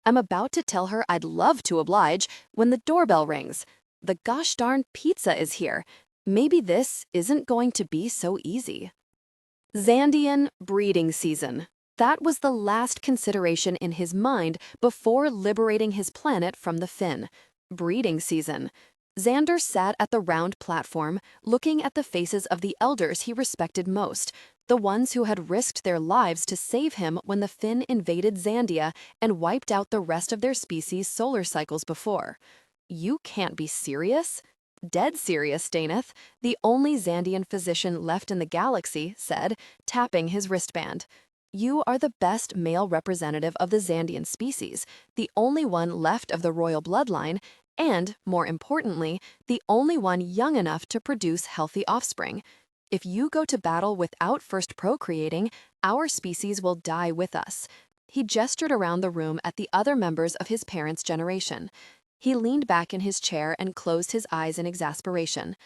I'm about to tell her I'd love to oblige when the doorbell rings. The gosh darn pizza is here. Maybe this isn't going to be so easy. Zandian breeding season. That was the last consideration in his mind before liberating his planet from the Fin. Breeding season. Xander sat at the round platform, looking at the faces of the elders he respected most, the ones who had risked their lives to save him when the Fin invaded Zandia and wiped out the rest of their species' solar cycles before. "You can't be serious?" "Dead serious, Daneth," the only Zandian physician left in the galaxy said, tapping his wristband. "You are the best male representative of the Zandian species, the only one left of the royal bloodline, and, more importantly, the only one young enough to produce healthy offspring. If you go to battle without first procreating, our species will die with us." He gestured around the room at the other members of his parents' generation. He leaned back in his chair and closed his eyes in exasperation.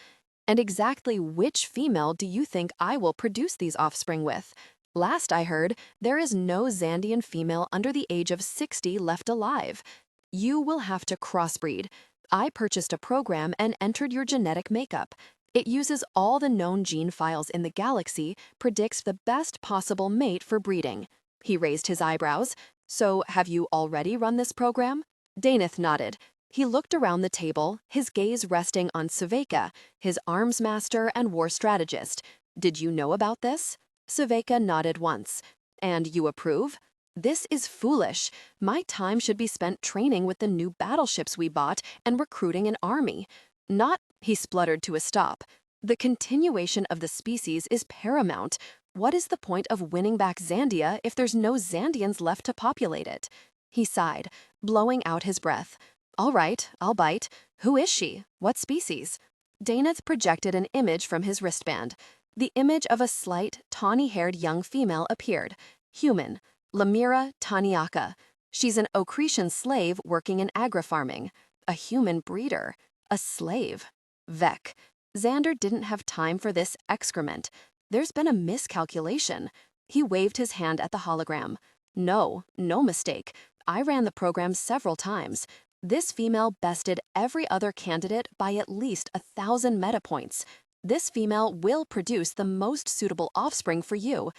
"And exactly which female do you think I will produce these offspring with? Last I heard, there is no Zandian female under the age of 60 left alive. You will have to crossbreed. I purchased a program and entered your genetic makeup. It uses all the known gene files in the galaxy, predicts the best possible mate for breeding." He raised his eyebrows. "So have you already run this program?" Daneth nodded. He looked around the table, his gaze resting on Saveka, his arms master and war strategist. "Did you know about this?" Saveka nodded once. "And you approve?" "This is foolish. My time should be spent training with the new battleships we bought and recruiting an army. Not," he spluttered to a stop. "The continuation of the species is paramount. What is the point of winning back Zandia if there's no Zandians left to populate it?" He sighed, blowing out his breath. "All right, I'll bite. Who is she? What species?" Daneth projected an image from his wristband. The image of a slight, tawny-haired young female appeared. Human. Lamira Taniaka. She's an Ocretian slave working in agri-farming. A human breeder. A slave. Vec. Xander didn't have time for this excrement. There's been a miscalculation. He waved his hand at the hologram. No mistake. I ran the program several times. This female bested every other candidate by at least 1,000 meta points. This female will produce the most suitable offspring for you.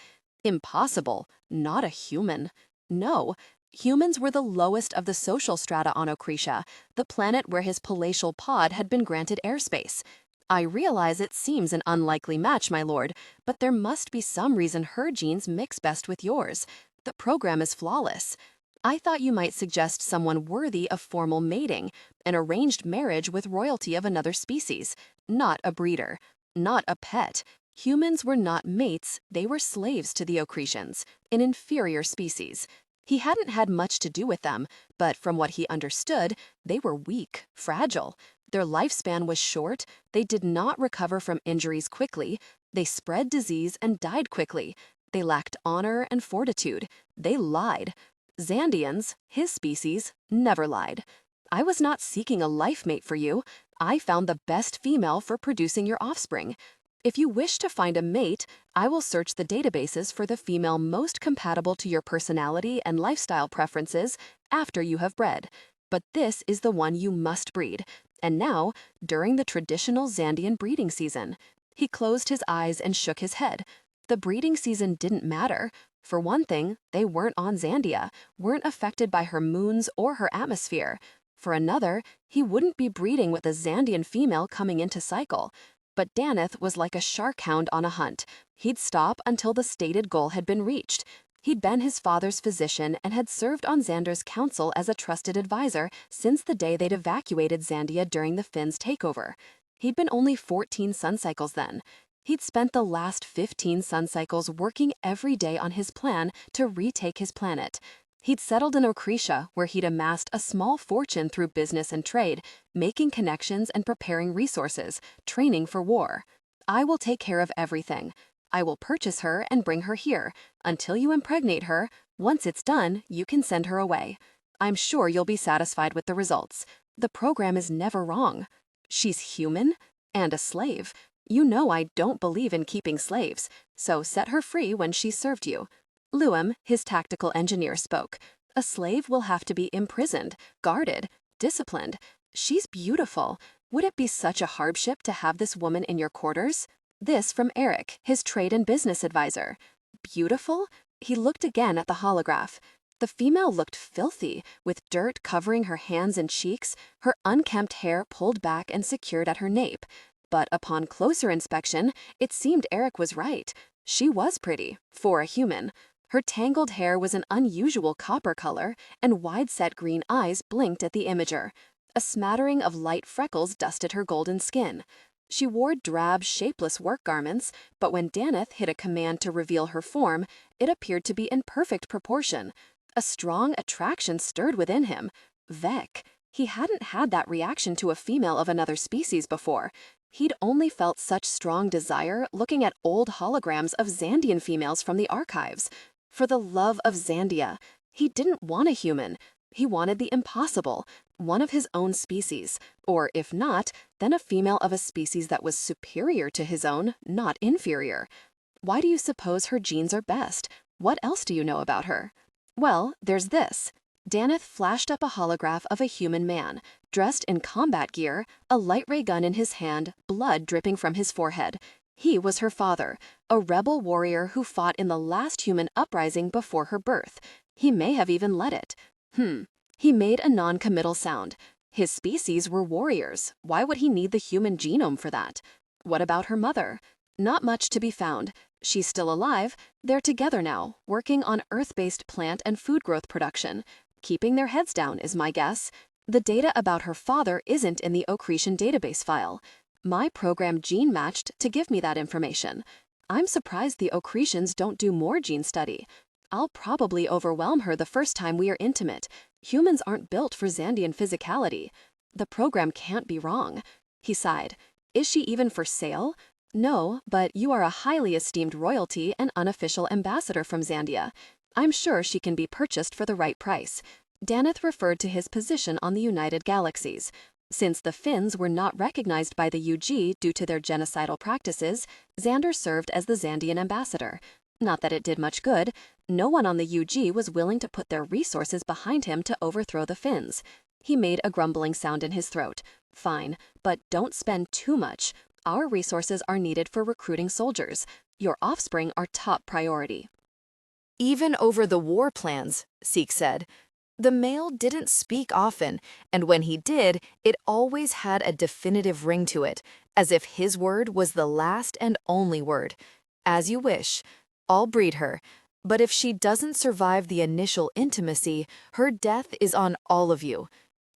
Impossible. Not a human. No. Humans were the lowest of the social strata on Ocretia, the planet where his palatial pod had been granted airspace. I realize it seems an unlikely match, my lord, but there must be some reason her genes mix best with yours. The program is flawless. I thought you might suggest someone worthy of formal mating, an arranged marriage with royalty of another species, not a breeder, not a pet. Humans were not mates, they were slaves to the Ocretians, an inferior species. He hadn't had much to do with them, but from what he understood, they were weak, fragile. Their lifespan was short, they did not recover from injuries quickly, they spread disease and died quickly. They lacked honor and fortitude. They lied. Zandians, his species, never lied. I was not seeking a life mate for you. I found the best female for producing your offspring. If you wish to find a mate, I will search the databases for the female most compatible to your personality and lifestyle preferences after you have bred. But this is the one you must breed, and now, during the traditional Zandian breeding season. He closed his eyes and shook his head. The breeding season didn't matter. For one thing, they weren't on Zandia, weren't affected by her moons or her atmosphere. For another, he wouldn't be breeding with a Zandian female coming into cycle. But Daneth was like a shark hound on a hunt. He'd stop until the stated goal had been reached. He'd been his father's physician and had served on Xander's council as a trusted advisor since the day they'd evacuated Zandia during the Finns' takeover. He'd been only 14 sun cycles then. He'd spent the last 15 sun cycles working every day on his plan to retake his planet. He'd settled in Okrisha, where he'd amassed a small fortune through business and trade, making connections and preparing resources, training for war. I will take care of everything. I will purchase her and bring her here. Until you impregnate her, once it's done, you can send her away. I'm sure you'll be satisfied with the results. The program is never wrong. She's human and a slave. You know I don't believe in keeping slaves, so set her free when she's served you. Lewim, his tactical engineer, spoke. A slave will have to be imprisoned, guarded, disciplined. She's beautiful. Would it be such a hardship to have this woman in your quarters? This from Eric, his trade and business advisor. Beautiful? He looked again at the holograph. The female looked filthy, with dirt covering her hands and cheeks, her unkempt hair pulled back and secured at her nape. But upon closer inspection, it seemed Eric was right. She was pretty, for a human. Her tangled hair was an unusual copper color, and wide-set green eyes blinked at the imager. A smattering of light freckles dusted her golden skin. She wore drab, shapeless work garments, but when Daneth hit a command to reveal her form, it appeared to be in perfect proportion. A strong attraction stirred within him. Vek. He hadn't had that reaction to a female of another species before. He'd only felt such strong desire looking at old holograms of Zandian females from the archives. For the love of Zandia, he didn't want a human. He wanted the impossible, one of his own species, or if not, then a female of a species that was superior to his own, not inferior. Why do you suppose her genes are best? What else do you know about her? Well, there's this. Daneth flashed up a holograph of a human man, dressed in combat gear, a light ray gun in his hand, blood dripping from his forehead. He was her father, a rebel warrior who fought in the last human uprising before her birth. He may have even led it. He made a non-committal sound. His species were warriors. Why would he need the human genome for that? What about her mother? Not much to be found. She's still alive. They're together now, working on Earth-based plant and food growth production. Keeping their heads down is my guess. The data about her father isn't in the Okretian database file. My program gene matched to give me that information. I'm surprised the Okretians don't do more gene study. I'll probably overwhelm her the first time we are intimate. Humans aren't built for Zandian physicality. The program can't be wrong. He sighed. Is she even for sale? No, but you are a highly esteemed royalty and unofficial ambassador from Zandia. I'm sure she can be purchased for the right price. Daneth referred to his position on the United Galaxies. Since the Finns were not recognized by the UG due to their genocidal practices, Xander served as the Zandian ambassador. Not that it did much good. No one on the UG was willing to put their resources behind him to overthrow the Finns. He made a grumbling sound in his throat. Fine, but don't spend too much. Our resources are needed for recruiting soldiers. Your offspring are top priority. Even over the war plans, Seek said. The male didn't speak often, and when he did, it always had a definitive ring to it, as if his word was the last and only word. As you wish. I'll breed her. But if she doesn't survive the initial intimacy, her death is on all of you.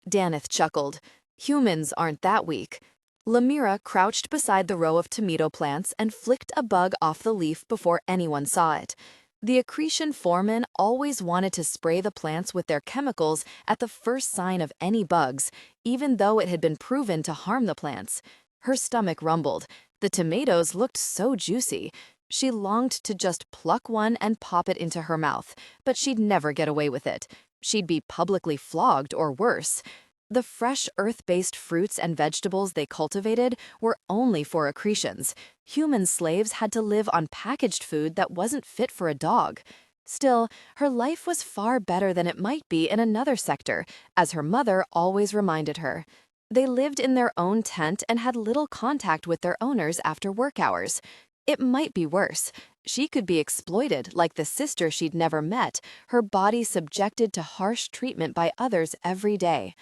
Daneth chuckled. Humans aren't that weak. Lemira crouched beside the row of tomato plants and flicked a bug off the leaf before anyone saw it. The Okretian foreman always wanted to spray the plants with their chemicals at the first sign of any bugs, even though it had been proven to harm the plants. Her stomach rumbled. The tomatoes looked so juicy. She longed to just pluck one and pop it into her mouth, but she'd never get away with it. She'd be publicly flogged or worse. The fresh earth-based fruits and vegetables they cultivated were only for Okretians. Human slaves had to live on packaged food that wasn't fit for a dog. Still, her life was far better than it might be in another sector, as her mother always reminded her. They lived in their own tent and had little contact with their owners after work hours. It might be worse. She could be exploited like the sister she'd never met, her body subjected to harsh treatment by others every day.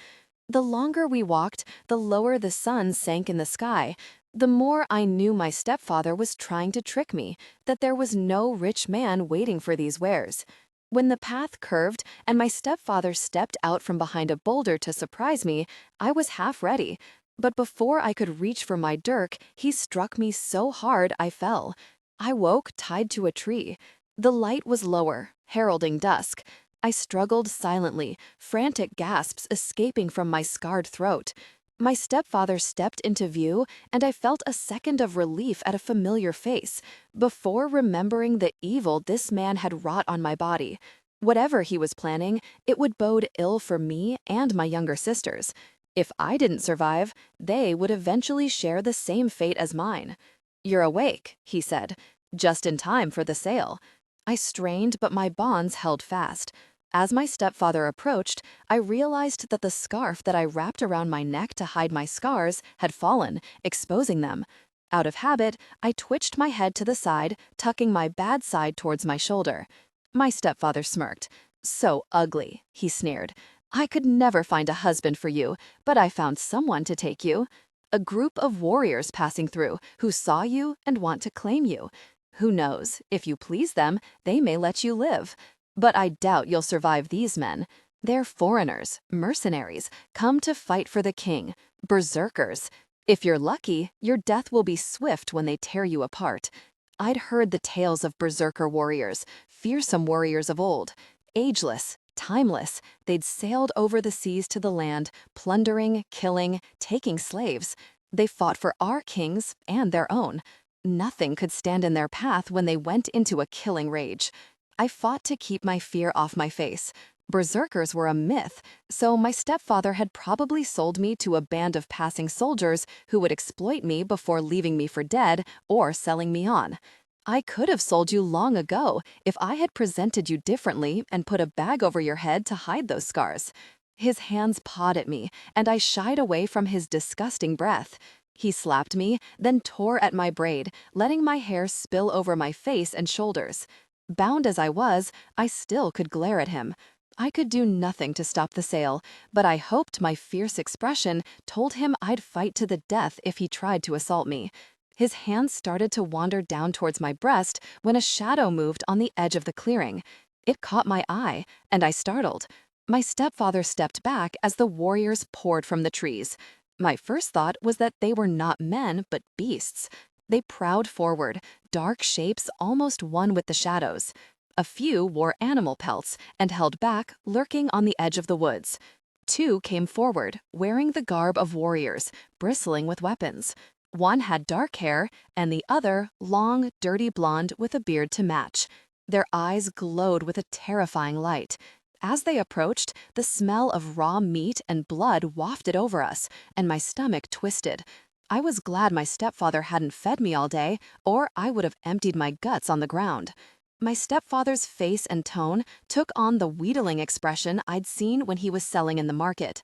The longer we walked, the lower the sun sank in the sky. The more I knew my stepfather was trying to trick me, that there was no rich man waiting for these wares. When the path curved and my stepfather stepped out from behind a boulder to surprise me, I was half ready. But before I could reach for my dirk, he struck me so hard I fell. I woke tied to a tree. The light was lower, heralding dusk. I struggled silently, frantic gasps escaping from my scarred throat. My stepfather stepped into view, and I felt a second of relief at a familiar face, before remembering the evil this man had wrought on my body. Whatever he was planning, it would bode ill for me and my younger sisters. If I didn't survive, they would eventually share the same fate as mine. "You're awake," he said, "just in time for the sale." I strained, but my bonds held fast. As my stepfather approached, I realized that the scarf that I wrapped around my neck to hide my scars had fallen, exposing them. Out of habit, I twitched my head to the side, tucking my bad side towards my shoulder. My stepfather smirked. "So ugly," he sneered. "I could never find a husband for you, but I found someone to take you. A group of warriors passing through who saw you and want to claim you. Who knows, if you please them, they may let you live. But I doubt you'll survive these men. They're foreigners, mercenaries, come to fight for the king, berserkers. If you're lucky, your death will be swift when they tear you apart." I'd heard the tales of berserker warriors, fearsome warriors of old. Ageless, timeless, they'd sailed over the seas to the land, plundering, killing, taking slaves. They fought for our kings and their own. Nothing could stand in their path when they went into a killing rage. I fought to keep my fear off my face. Berserkers were a myth, so my stepfather had probably sold me to a band of passing soldiers who would exploit me before leaving me for dead or selling me on. I could have sold you long ago if I had presented you differently and put a bag over your head to hide those scars. His hands pawed at me, and I shied away from his disgusting breath. He slapped me, then tore at my braid, letting my hair spill over my face and shoulders. Bound as I was, I still could glare at him. I could do nothing to stop the sale, but I hoped my fierce expression told him I'd fight to the death if he tried to assault me. His hands started to wander down towards my breast when a shadow moved on the edge of the clearing. It caught my eye, and I startled. My stepfather stepped back as the warriors poured from the trees. My first thought was that they were not men, but beasts. They prowled forward, dark shapes almost one with the shadows. A few wore animal pelts and held back, lurking on the edge of the woods. Two came forward, wearing the garb of warriors, bristling with weapons. One had dark hair, and the other long, dirty blonde with a beard to match. Their eyes glowed with a terrifying light. As they approached, the smell of raw meat and blood wafted over us, and my stomach twisted. I was glad my stepfather hadn't fed me all day, or I would have emptied my guts on the ground. My stepfather's face and tone took on the wheedling expression I'd seen when he was selling in the market.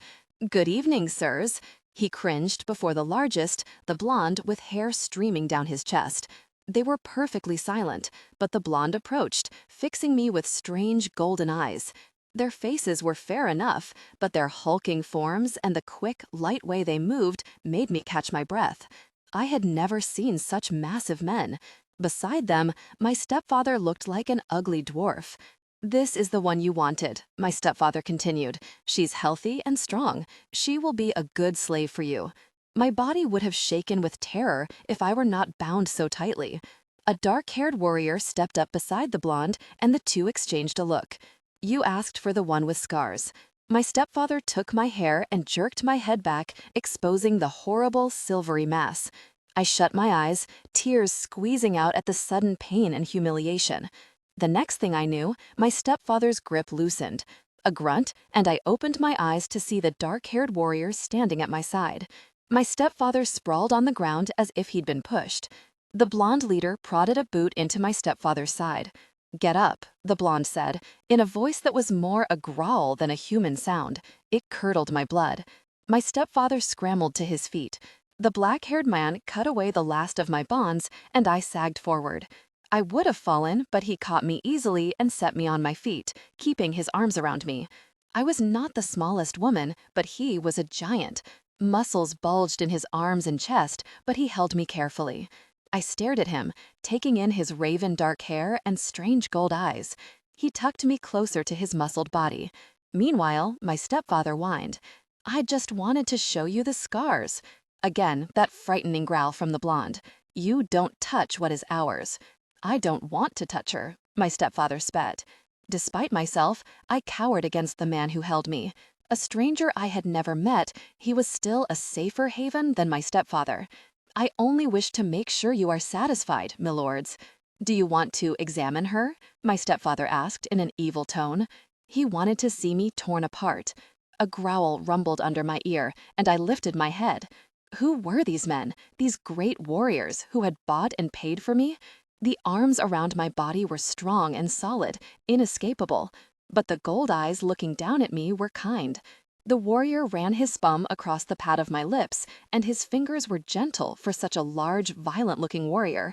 "Good evening, sirs." He cringed before the largest, the blonde with hair streaming down his chest. They were perfectly silent, but the blonde approached, fixing me with strange golden eyes. Their faces were fair enough, but their hulking forms and the quick, light way they moved made me catch my breath. I had never seen such massive men. Beside them, my stepfather looked like an ugly dwarf. "This is the one you wanted," my stepfather continued. "She's healthy and strong. She will be a good slave for you." My body would have shaken with terror if I were not bound so tightly. A dark-haired warrior stepped up beside the blonde, and the two exchanged a look. "You asked for the one with scars." My stepfather took my hair and jerked my head back, exposing the horrible silvery mass. I shut my eyes, tears squeezing out at the sudden pain and humiliation. The next thing I knew, my stepfather's grip loosened. A grunt, and I opened my eyes to see the dark-haired warrior standing at my side. My stepfather sprawled on the ground as if he'd been pushed. The blonde leader prodded a boot into my stepfather's side. "Get up," the blonde said, in a voice that was more a growl than a human sound. It curdled my blood. My stepfather scrambled to his feet. The black-haired man cut away the last of my bonds, and I sagged forward. I would have fallen, but he caught me easily and set me on my feet, keeping his arms around me. I was not the smallest woman, but he was a giant. Muscles bulged in his arms and chest, but he held me carefully. I stared at him, taking in his raven dark hair and strange gold eyes. He tucked me closer to his muscled body. Meanwhile, my stepfather whined, "I just wanted to show you the scars." Again, that frightening growl from the blonde. "You don't touch what is ours." I don't want to touch her, my stepfather spat. Despite myself, I cowered against the man who held me. A stranger I had never met, he was still a safer haven than my stepfather. "I only wish to make sure you are satisfied, milords." "Do you want to examine her?" my stepfather asked in an evil tone. He wanted to see me torn apart. A growl rumbled under my ear, and I lifted my head. Who were these men, these great warriors who had bought and paid for me? The arms around my body were strong and solid, inescapable, but the gold eyes looking down at me were kind. The warrior ran his thumb across the pad of my lips, and his fingers were gentle for such a large, violent-looking warrior.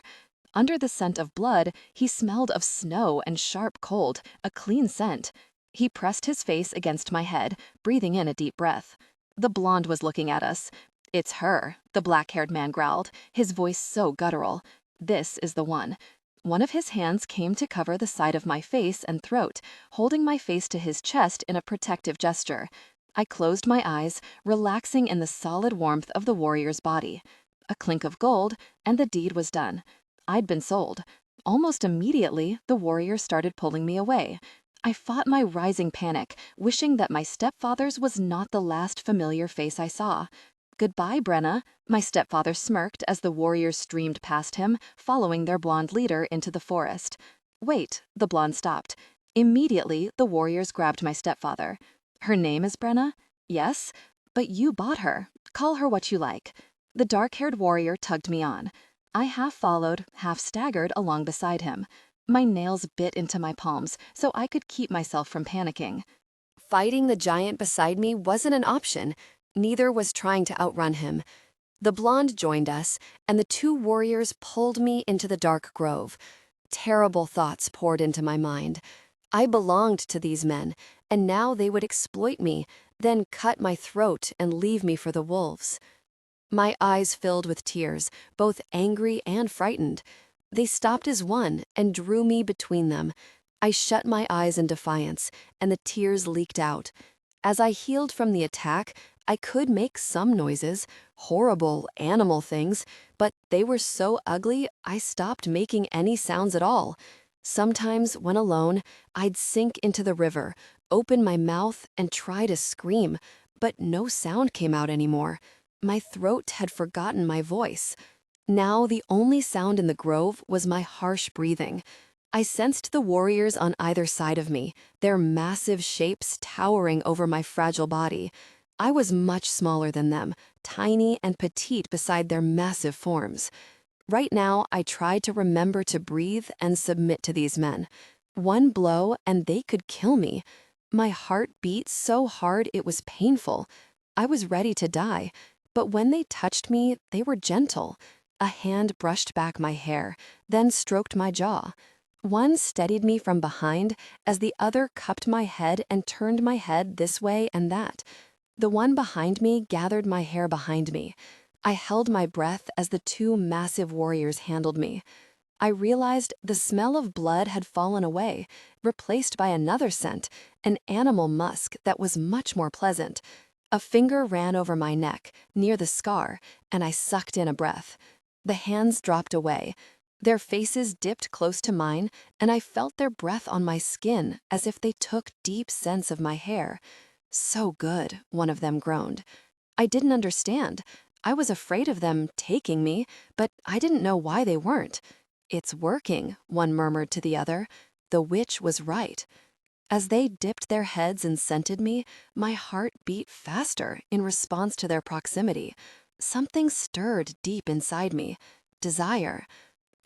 Under the scent of blood, he smelled of snow and sharp cold, a clean scent. He pressed his face against my head, breathing in a deep breath. The blonde was looking at us. "It's her," the black-haired man growled, his voice so guttural. "This is the one." One of his hands came to cover the side of my face and throat, holding my face to his chest in a protective gesture. I closed my eyes, relaxing in the solid warmth of the warrior's body. A clink of gold, and the deed was done. I'd been sold. Almost immediately, the warrior started pulling me away. I fought my rising panic, wishing that my stepfather's was not the last familiar face I saw. "Goodbye, Brenna," my stepfather smirked as the warriors streamed past him, following their blonde leader into the forest. "Wait," the blonde stopped. Immediately, the warriors grabbed my stepfather. "Her name is Brenna?" "Yes, but you bought her. Call her what you like." The dark-haired warrior tugged me on. I half followed, half staggered along beside him. My nails bit into my palms, so I could keep myself from panicking. Fighting the giant beside me wasn't an option. Neither was trying to outrun him. The blonde joined us, and the two warriors pulled me into the dark grove. Terrible thoughts poured into my mind. I belonged to these men, and now they would exploit me, then cut my throat and leave me for the wolves. My eyes filled with tears, both angry and frightened. They stopped as one and drew me between them. I shut my eyes in defiance, and the tears leaked out. As I healed from the attack, I could make some noises, horrible animal things, but they were so ugly I stopped making any sounds at all. Sometimes, when alone, I'd sink into the river, open my mouth, and try to scream, but no sound came out anymore. My throat had forgotten my voice. Now the only sound in the grove was my harsh breathing. I sensed the warriors on either side of me, their massive shapes towering over my fragile body. I was much smaller than them, tiny and petite beside their massive forms. Right now, I tried to remember to breathe and submit to these men. One blow and they could kill me. My heart beat so hard it was painful. I was ready to die. But when they touched me, they were gentle. A hand brushed back my hair, then stroked my jaw. One steadied me from behind as the other cupped my head and turned my head this way and that. The one behind me gathered my hair behind me. I held my breath as the two massive warriors handled me. I realized the smell of blood had fallen away, replaced by another scent, an animal musk that was much more pleasant. A finger ran over my neck, near the scar, and I sucked in a breath. The hands dropped away. Their faces dipped close to mine, and I felt their breath on my skin as if they took deep scents of my hair. "So good," one of them groaned. I didn't understand. I was afraid of them taking me, but I didn't know why they weren't. "It's working," one murmured to the other. The witch was right. As they dipped their heads and scented me, my heart beat faster in response to their proximity. Something stirred deep inside me. Desire.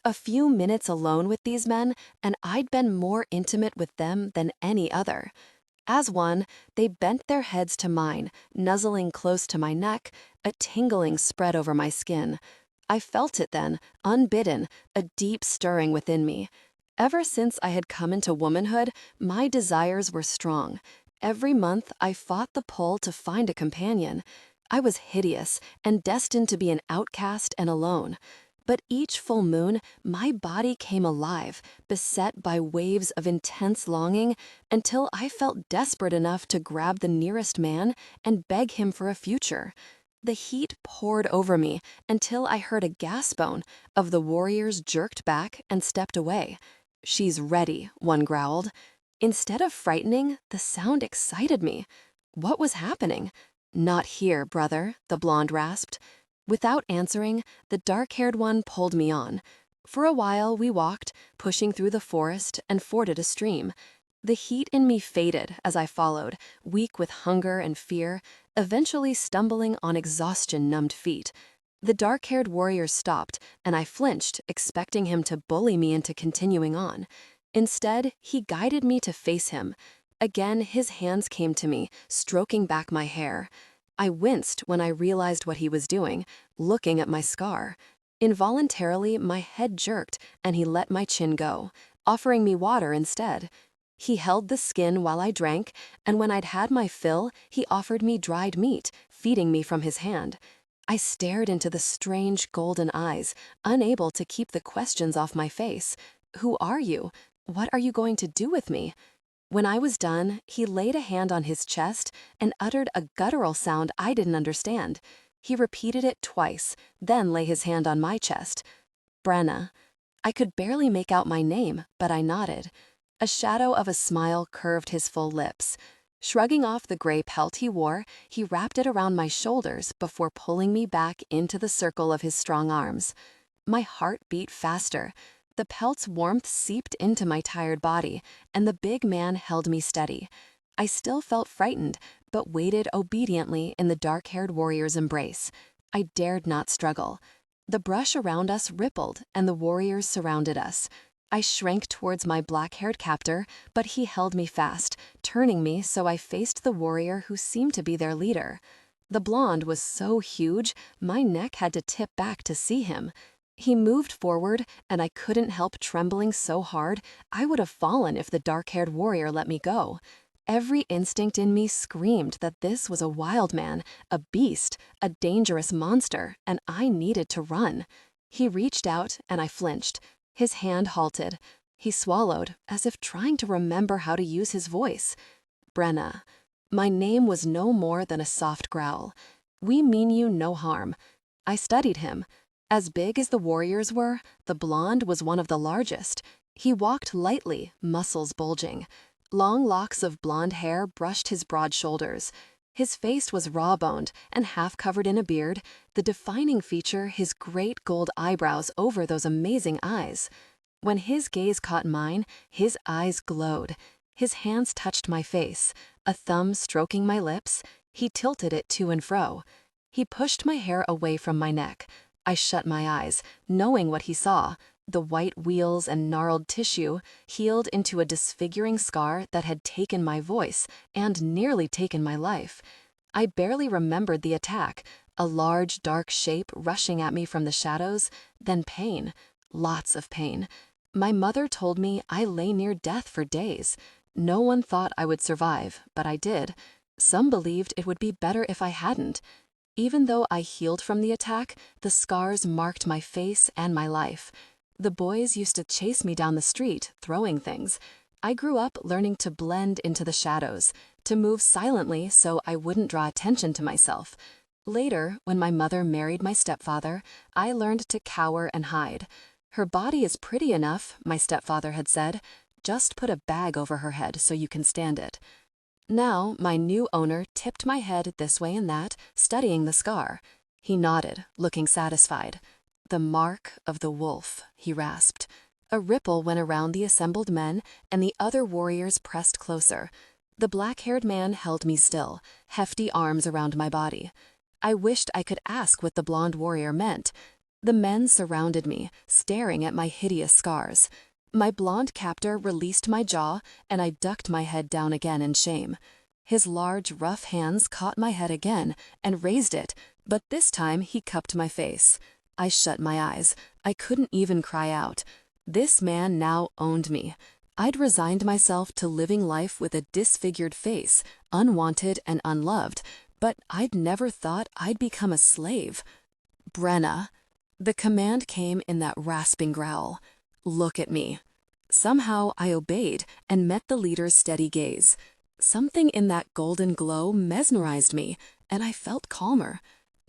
A few minutes alone with these men, and I'd been more intimate with them than any other. As one, they bent their heads to mine, nuzzling close to my neck, a tingling spread over my skin. I felt it then, unbidden, a deep stirring within me. Ever since I had come into womanhood, my desires were strong. Every month I fought the pull to find a companion. I was hideous and destined to be an outcast and alone. But each full moon, my body came alive, beset by waves of intense longing, until I felt desperate enough to grab the nearest man and beg him for a future. The heat poured over me until I heard a gasp of the warriors jerked back and stepped away. "She's ready," one growled. Instead of frightening, the sound excited me. What was happening? "Not here, brother," the blonde rasped. Without answering, the dark-haired one pulled me on. For a while we walked, pushing through the forest and forded a stream. The heat in me faded as I followed, weak with hunger and fear, eventually stumbling on exhaustion-numbed feet. The dark-haired warrior stopped, and I flinched, expecting him to bully me into continuing on. Instead, he guided me to face him. Again, his hands came to me, stroking back my hair. I winced when I realized what he was doing, looking at my scar. Involuntarily, my head jerked, and he let my chin go, offering me water instead. He held the skin while I drank, and when I'd had my fill, he offered me dried meat, feeding me from his hand. I stared into the strange golden eyes, unable to keep the questions off my face. "Who are you? What are you going to do with me?" When I was done, he laid a hand on his chest and uttered a guttural sound I didn't understand. He repeated it twice, then lay his hand on my chest. "Brenna." I could barely make out my name, but I nodded. A shadow of a smile curved his full lips. Shrugging off the gray pelt he wore, he wrapped it around my shoulders before pulling me back into the circle of his strong arms. My heart beat faster. The pelt's warmth seeped into my tired body, and the big man held me steady. I still felt frightened, but waited obediently in the dark-haired warrior's embrace. I dared not struggle. The brush around us rippled, and the warriors surrounded us. I shrank towards my black-haired captor, but he held me fast, turning me so I faced the warrior who seemed to be their leader. The blonde was so huge, my neck had to tip back to see him. He moved forward, and I couldn't help trembling so hard I would have fallen if the dark-haired warrior let me go. Every instinct in me screamed that this was a wild man, a beast, a dangerous monster, and I needed to run. He reached out, and I flinched. His hand halted. He swallowed, as if trying to remember how to use his voice. "Brenna." My name was no more than a soft growl. "We mean you no harm." I studied him. As big as the warriors were, the blonde was one of the largest. He walked lightly, muscles bulging. Long locks of blonde hair brushed his broad shoulders. His face was raw-boned and half covered in a beard, the defining feature his great gold eyebrows over those amazing eyes. When his gaze caught mine, his eyes glowed. His hands touched my face, a thumb stroking my lips. He tilted it to and fro. He pushed my hair away from my neck. I shut my eyes, knowing what he saw. The white wheals and gnarled tissue healed into a disfiguring scar that had taken my voice and nearly taken my life. I barely remembered the attack, a large dark shape rushing at me from the shadows, then pain, lots of pain. My mother told me I lay near death for days. No one thought I would survive, but I did. Some believed it would be better if I hadn't. Even though I healed from the attack, the scars marked my face and my life. The boys used to chase me down the street, throwing things. I grew up learning to blend into the shadows, to move silently so I wouldn't draw attention to myself. Later, when my mother married my stepfather, I learned to cower and hide. "Her body is pretty enough," my stepfather had said. "Just put a bag over her head so you can stand it." Now, my new owner tipped my head this way and that, studying the scar. He nodded, looking satisfied. "The mark of the wolf," he rasped. A ripple went around the assembled men, and the other warriors pressed closer. The black-haired man held me still, hefty arms around my body. I wished I could ask what the blonde warrior meant. The men surrounded me, staring at my hideous scars. My blonde captor released my jaw, and I ducked my head down again in shame. His large, rough hands caught my head again and raised it, but this time he cupped my face. I shut my eyes. I couldn't even cry out. This man now owned me. I'd resigned myself to living life with a disfigured face, unwanted and unloved, but I'd never thought I'd become a slave. Brenna. The command came in that rasping growl. Look at me. Somehow I obeyed and met the leader's steady gaze. Something in that golden glow mesmerized me, and I felt calmer.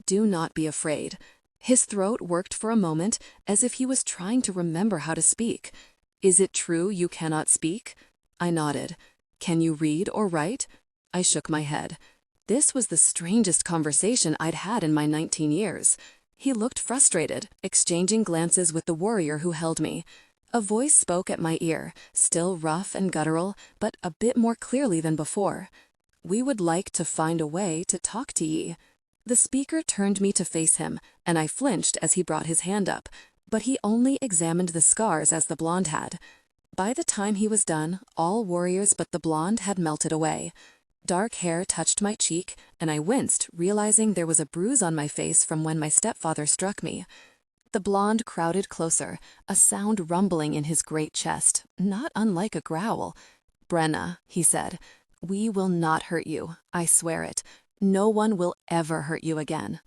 Do not be afraid. His throat worked for a moment as if he was trying to remember how to speak. Is it true you cannot speak? I nodded. Can you read or write? I shook my head. This was the strangest conversation I'd had in my 19 years. He looked frustrated, exchanging glances with the warrior who held me. A voice spoke at my ear, still rough and guttural, but a bit more clearly than before. We would like to find a way to talk to ye. The speaker turned me to face him, and I flinched as he brought his hand up, but he only examined the scars as the blonde had. By the time he was done, all warriors but the blonde had melted away. Dark hair touched my cheek, and I winced, realizing there was a bruise on my face from when my stepfather struck me. The blonde crowded closer, a sound rumbling in his great chest, not unlike a growl. Brenna, he said, we will not hurt you, I swear it. No one will ever hurt you again.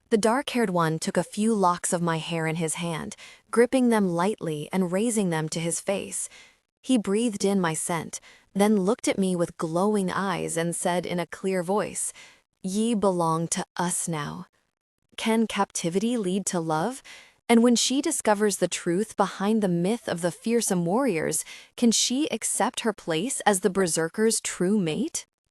The dark-haired one took a few locks of my hair in his hand, gripping them lightly and raising them to his face. He breathed in my scent, then looked at me with glowing eyes and said in a clear voice, "Ye belong to us now." Can captivity lead to love? And when she discovers the truth behind the myth of the fearsome warriors, can she accept her place as the berserker's true mate?